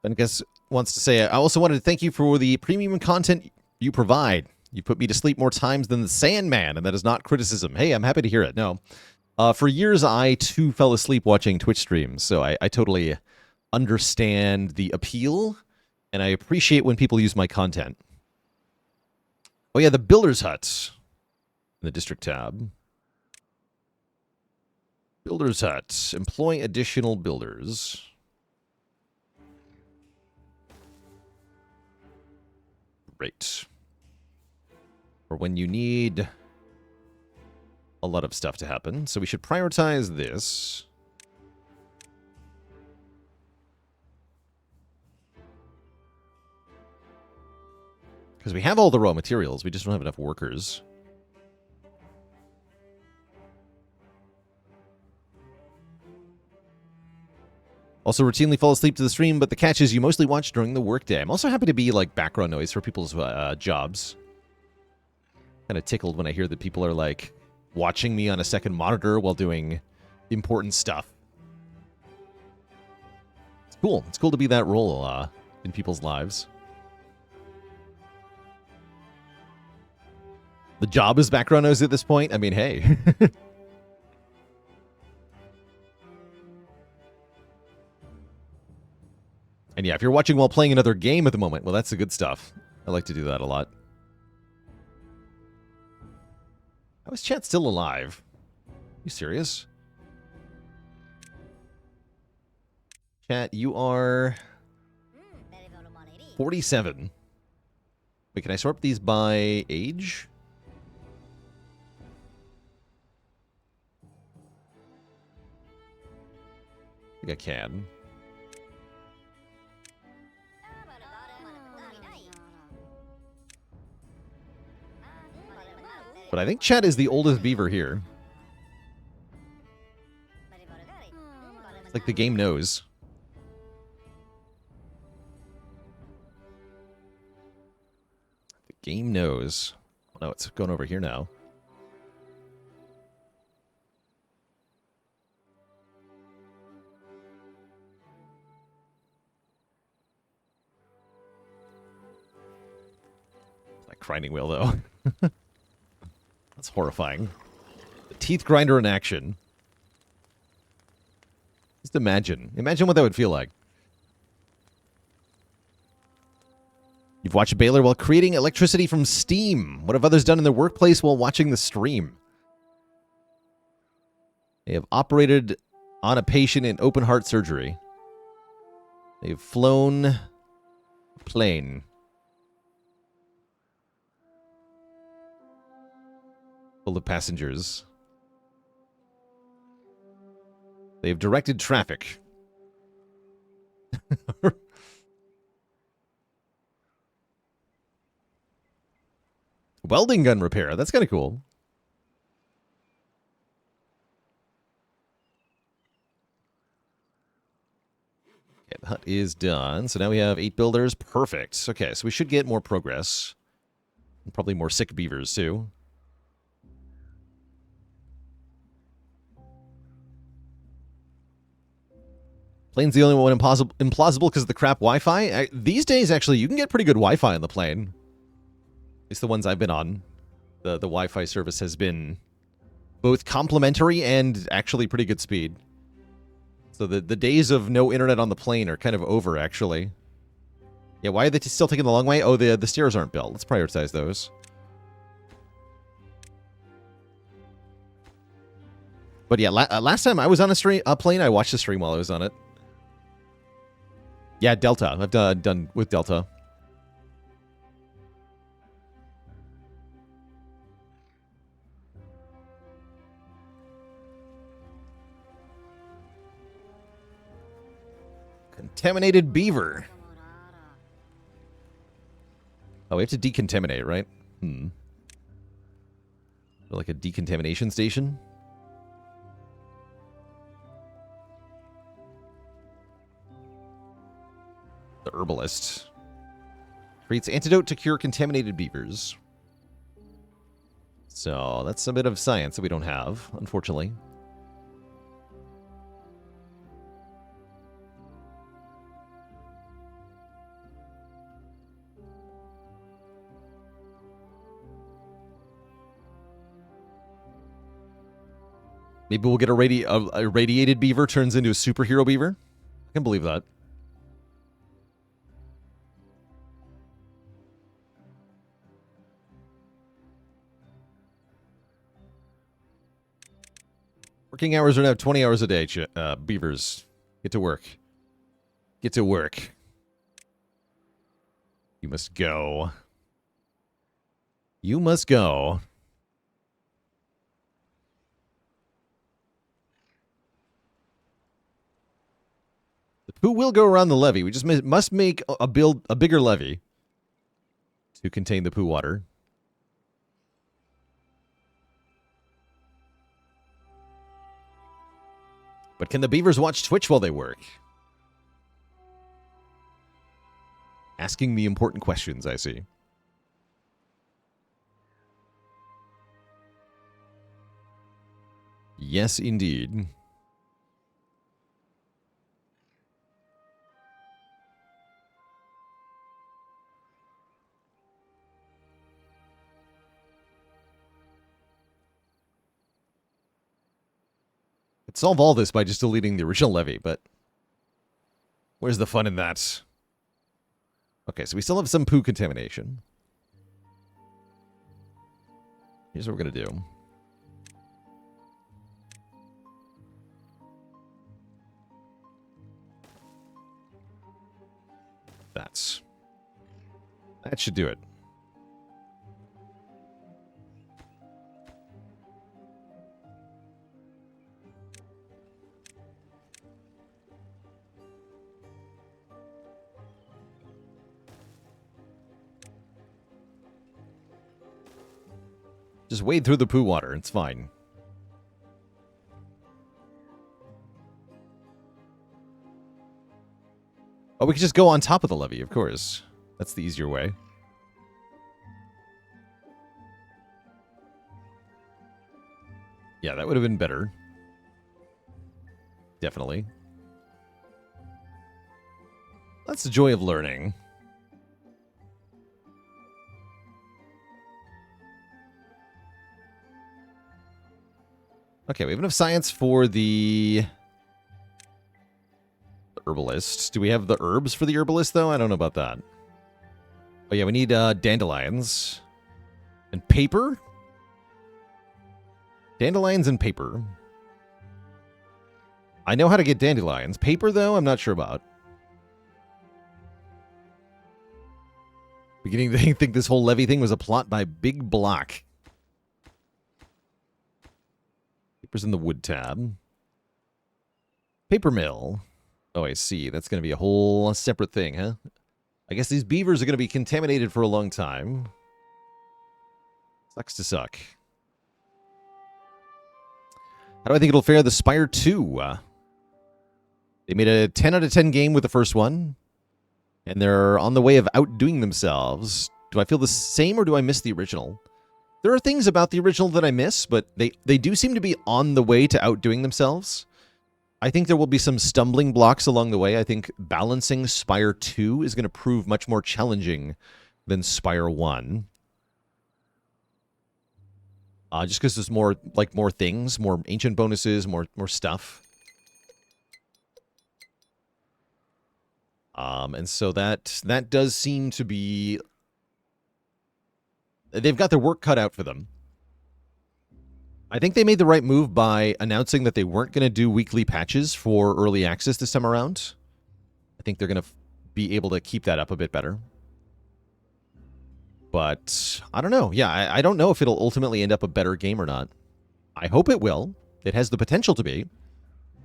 [SPEAKER 1] And I guess wants to say, I also wanted to thank you for the premium content you provide. You put me to sleep more times than the Sandman, and that is not criticism. Hey, I'm happy to hear it. No. For years, I, too, fell asleep watching Twitch streams, so I totally understand the appeal, and I appreciate when people use my content. Oh, yeah, the Builder's Hut in the District tab. Builder's Hut. Employ additional builders. Great. Or when you need a lot of stuff to happen. So we should prioritize this. Because we have all the raw materials. We just don't have enough workers. Also routinely fall asleep to the stream, but the catch is you mostly watch during the workday. I'm also happy to be like background noise for people's jobs. Kind of tickled when I hear that people are like watching me on a second monitor while doing important stuff. It's cool. It's cool to be that role in people's lives. The job is background noise at this point. I mean, hey. And yeah, if you're watching while playing another game at the moment, well, that's the good stuff. I like to do that a lot. How is chat still alive? You serious? Chat, you are 47. Wait, can I sort these by age? I think I can. But I think Chat is the oldest beaver here. It's like the game knows. The game knows. Oh, no, it's going over here now. That grinding wheel, though. That's horrifying. The teeth grinder in action. Just imagine. Imagine what that would feel like. You've watched Baylor while creating electricity from steam. What have others done in their workplace while watching the stream? They have operated on a patient in open heart surgery. They've flown a plane. Full of passengers. They've directed traffic. Welding gun repair. That's kind of cool. Okay, the hut is done. So now we have 8 builders. Perfect. Okay, so we should get more progress. And probably more sick beavers, too. Plane's the only one implausible because of the crap Wi-Fi. These days, actually, you can get pretty good Wi-Fi on the plane. At least the ones I've been on. The Wi-Fi service has been both complimentary and actually pretty good speed. So the days of no internet on the plane are kind of over, actually. Yeah, why are they still taking the long way? Oh, the stairs aren't built. Let's prioritize those. But yeah, last time I was on a plane, I watched the stream while I was on it. Yeah, Delta. I've done with Delta. Contaminated beaver. Oh, we have to decontaminate, right? Like a decontamination station? The herbalist. Creates antidote to cure contaminated beavers. So, that's a bit of science that we don't have, unfortunately. Maybe we'll get a radiated beaver turns into a superhero beaver. I can believe that. Working hours are now 20 hours a day, beavers. Get to work. Get to work. You must go. You must go. The poo will go around the levee. We just must make a bigger levee to contain the poo water. But can the beavers watch Twitch while they work? Asking the important questions, I see. Yes, indeed. Could solve all this by just deleting the original levy, but where's the fun in that? Okay, so we still have some poo contamination. Here's what we're going to do. That should do it. Just wade through the poo water. It's fine. Oh, we could just go on top of the levee, of course. That's the easier way. Yeah, that would have been better. Definitely. That's the joy of learning. Okay, we have enough science for the herbalist. Do we have the herbs for the herbalist, though? I don't know about that. Oh, yeah, we need dandelions. And paper? Dandelions and paper. I know how to get dandelions. Paper, though, I'm not sure about. Beginning to think this whole levy thing was a plot by Big Block. Paper's in the wood tab. Paper mill. Oh, I see. That's going to be a whole separate thing, huh? I guess these beavers are going to be contaminated for a long time. Sucks to suck. How do I think it'll fare the Spire 2? They made a 10 out of 10 game with the first one. And they're on the way of outdoing themselves. Do I feel the same or do I miss the original? There are things about the original that I miss, but they do seem to be on the way to outdoing themselves. I think there will be some stumbling blocks along the way. I think balancing Spire 2 is going to prove much more challenging than Spire 1. Just because there's more things, more ancient bonuses, more stuff. And so that does seem to be... They've got their work cut out for them. I think they made the right move by announcing that they weren't going to do weekly patches for early access this time around. I think they're going to be able to keep that up a bit better. But I don't know. Yeah, I don't know if it'll ultimately end up a better game or not. I hope it will. It has the potential to be.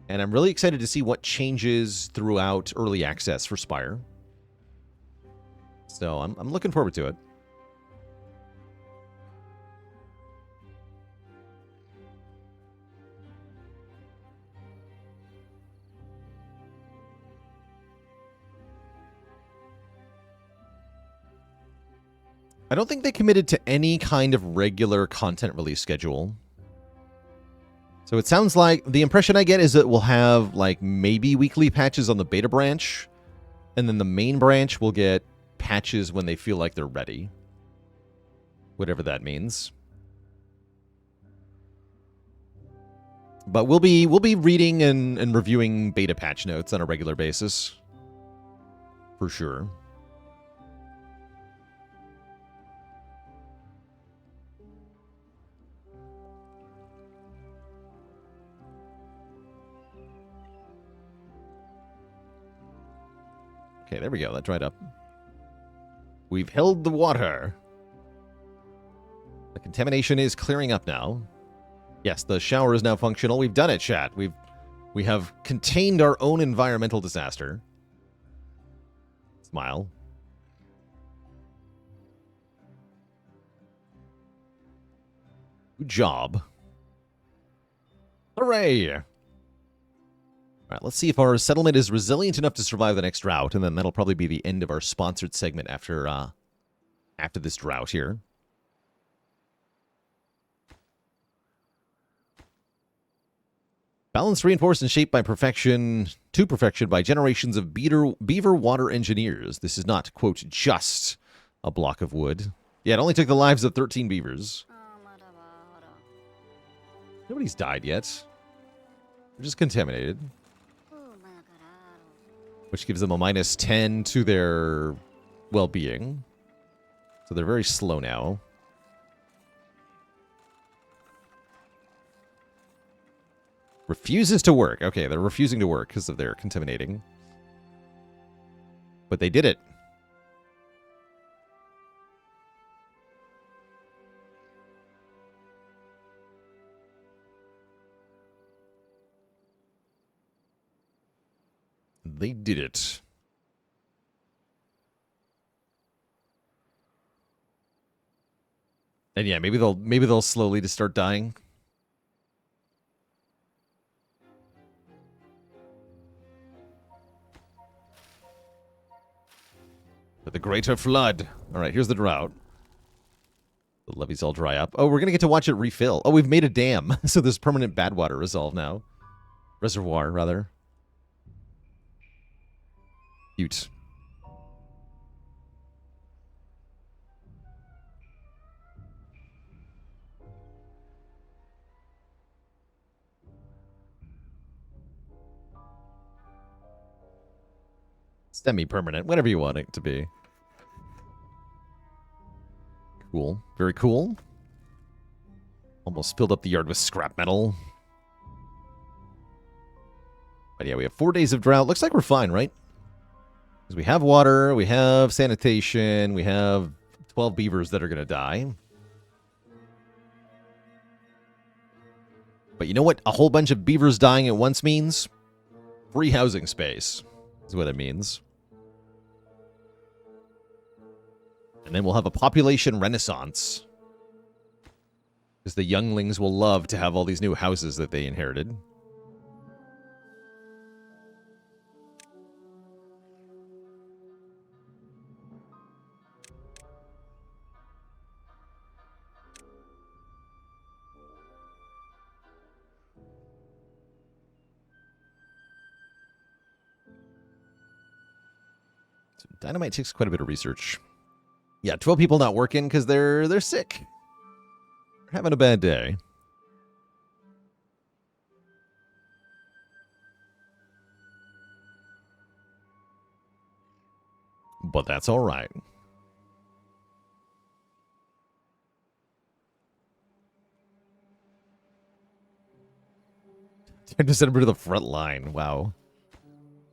[SPEAKER 1] And I'm really excited to see what changes throughout early access for Spire. So I'm looking forward to it. I don't think they committed to any kind of regular content release schedule. So it sounds like the impression I get is that we'll have like maybe weekly patches on the beta branch, and then the main branch will get patches when they feel like they're ready. Whatever that means. But we'll be reading and reviewing beta patch notes on a regular basis. For sure. Okay, there we go. That dried up. We've held the water. The contamination is clearing up now. Yes, the shower is now functional. We've done it, chat. We have contained our own environmental disaster. Smile. Good job. Hooray! All right, let's see if our settlement is resilient enough to survive the next drought, and then that'll probably be the end of our sponsored segment after this drought here. Balanced, reinforced, and shaped by perfection to perfection by generations of beaver water engineers. This is not, quote, just a block of wood. Yeah, it only took the lives of 13 beavers. Nobody's died yet. They're just contaminated. Which gives them a -10 to their well-being. So they're very slow now. Refuses to work. Okay, they're refusing to work because of their contaminating. But they did it. They did it. And yeah, maybe they'll slowly just start dying. But the greater flood. All right, here's the drought. The levees all dry up. Oh, we're going to get to watch it refill. Oh, we've made a dam. So there's permanent bad water resolve now. Reservoir, rather. Cute. Semi-permanent, whatever you want it to be. Cool. Very cool. Almost filled up the yard with scrap metal. But yeah, we have 4 days of drought. Looks like we're fine, right? Because we have water, we have sanitation, we have 12 beavers that are going to die. But you know what a whole bunch of beavers dying at once means? Free housing space is what it means. And then we'll have a population renaissance. Because the younglings will love to have all these new houses that they inherited. So dynamite takes quite a bit of research. Yeah, 12 people not working because they're sick. They're having a bad day. But that's all right. Time to send him to the front line. Wow.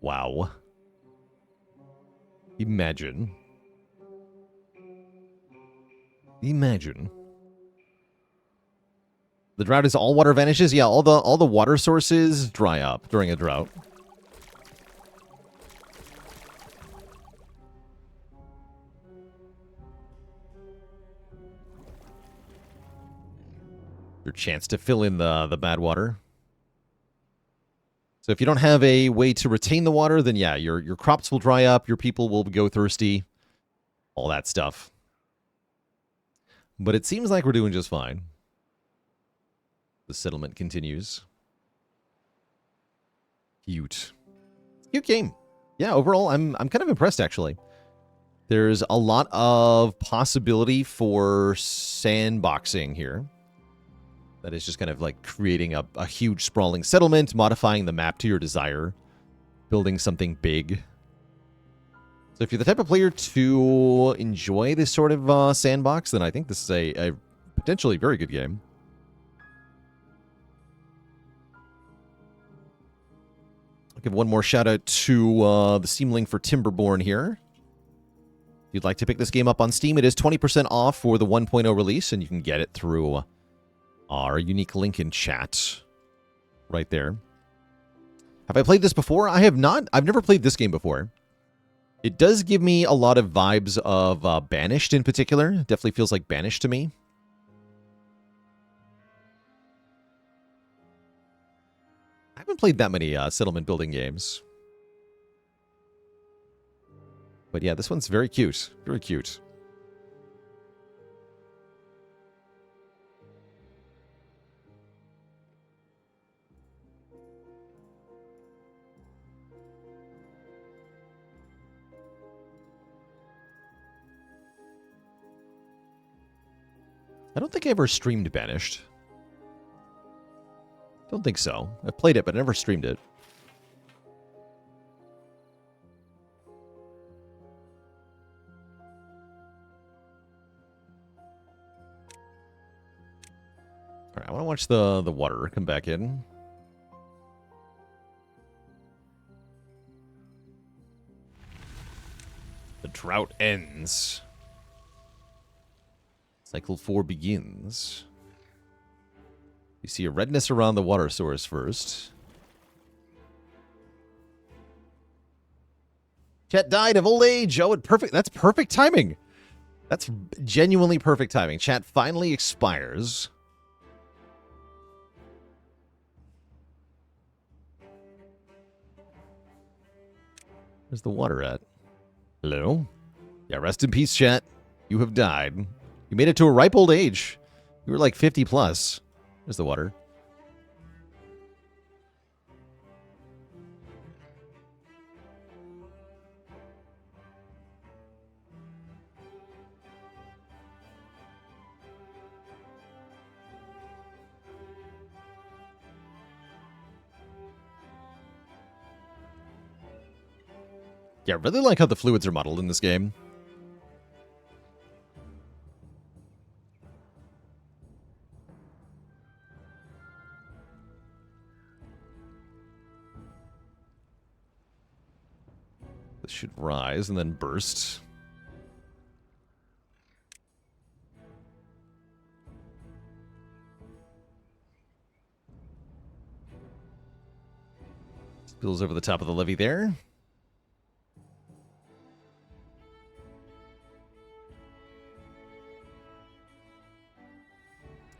[SPEAKER 1] Wow. Imagine. Imagine. The drought is all water vanishes? Yeah, all the water sources dry up during a drought. Your chance to fill in the bad water. So if you don't have a way to retain the water, then yeah, your crops will dry up, your people will go thirsty, all that stuff. But it seems like we're doing just fine. The settlement continues. Cute. Cute game. Yeah, overall, I'm kind of impressed, actually. There's a lot of possibility for sandboxing here. That is just kind of like creating a huge sprawling settlement, modifying the map to your desire, building something big. So if you're the type of player to enjoy this sort of sandbox, then I think this is a potentially very good game. I'll give one more shout out to the Steam link for Timberborn here. If you'd like to pick this game up on Steam, it is 20% off for the 1.0 release, and you can get it through our unique link in chat right there. Have I played this before? I have not. I've never played this game before. It does give me a lot of vibes of Banished in particular. It definitely feels like Banished to me. I haven't played that many settlement building games. But yeah, this one's very cute. Very cute. I don't think I ever streamed Banished. Don't think so. I've played it, but I never streamed it. Alright, I want to watch the water come back in. The drought ends. Cycle 4 begins. You see a redness around the water source first. Chat died of old age. Oh, that's perfect timing. That's genuinely perfect timing. Chat finally expires. Where's the water at? Hello? Yeah, rest in peace, chat. You have died. You made it to a ripe old age. You were like 50 plus. There's the water. Yeah, I really like how the fluids are modeled in this game. This should rise and then burst. Spills over the top of the levee there.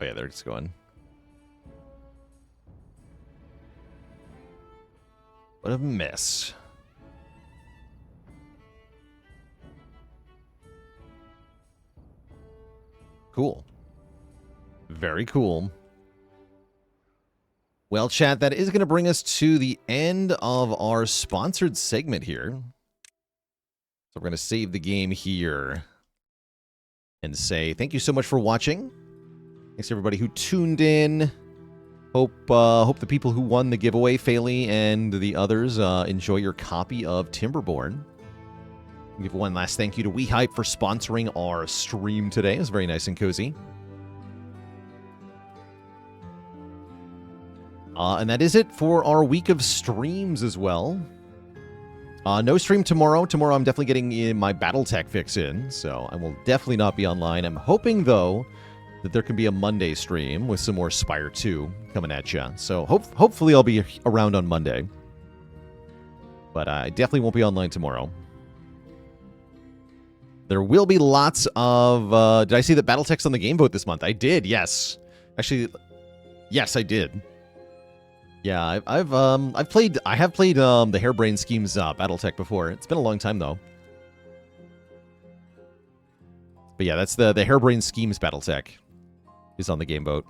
[SPEAKER 1] Oh yeah, there it's going. What a mess. Cool. Very cool. Well, chat, that is going to bring us to the end of our sponsored segment here. So we're going to save the game here and say thank you so much for watching. Thanks everybody who tuned in. Hope the people who won the giveaway, Faley and the others, enjoy your copy of Timberborn. Give one last thank you to WeHype for sponsoring our stream today. It was very nice and cozy. And that is it for our week of streams as well. No stream tomorrow. Tomorrow I'm definitely getting my Battletech fix in, so I will definitely not be online. I'm hoping, though, that there can be a Monday stream with some more Spire 2 coming at you. So hopefully I'll be around on Monday. But I definitely won't be online tomorrow. There will be lots of... did I see that Battletech's on the game vote this month? I did, yes. Actually, yes, I did. Yeah, I have played the Harebrained Schemes Battletech before. It's been a long time though. But yeah, that's the Harebrained Schemes Battletech is on the game vote.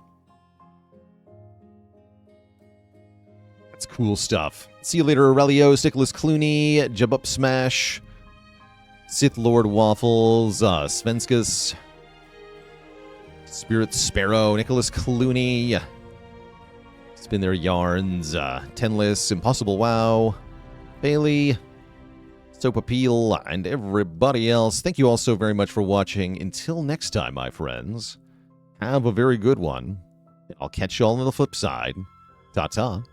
[SPEAKER 1] That's cool stuff. See you later, Aurelio, Nicholas Clooney, Jabup Smash, Sith Lord Waffles, Svenskus, Spirit Sparrow, Nicholas Clooney. Spin their yarns. Tenless, Impossible Wow, Bailey, Soap Appeal, and everybody else. Thank you all so very much for watching. Until next time, my friends, have a very good one. I'll catch you all on the flip side. Ta-ta.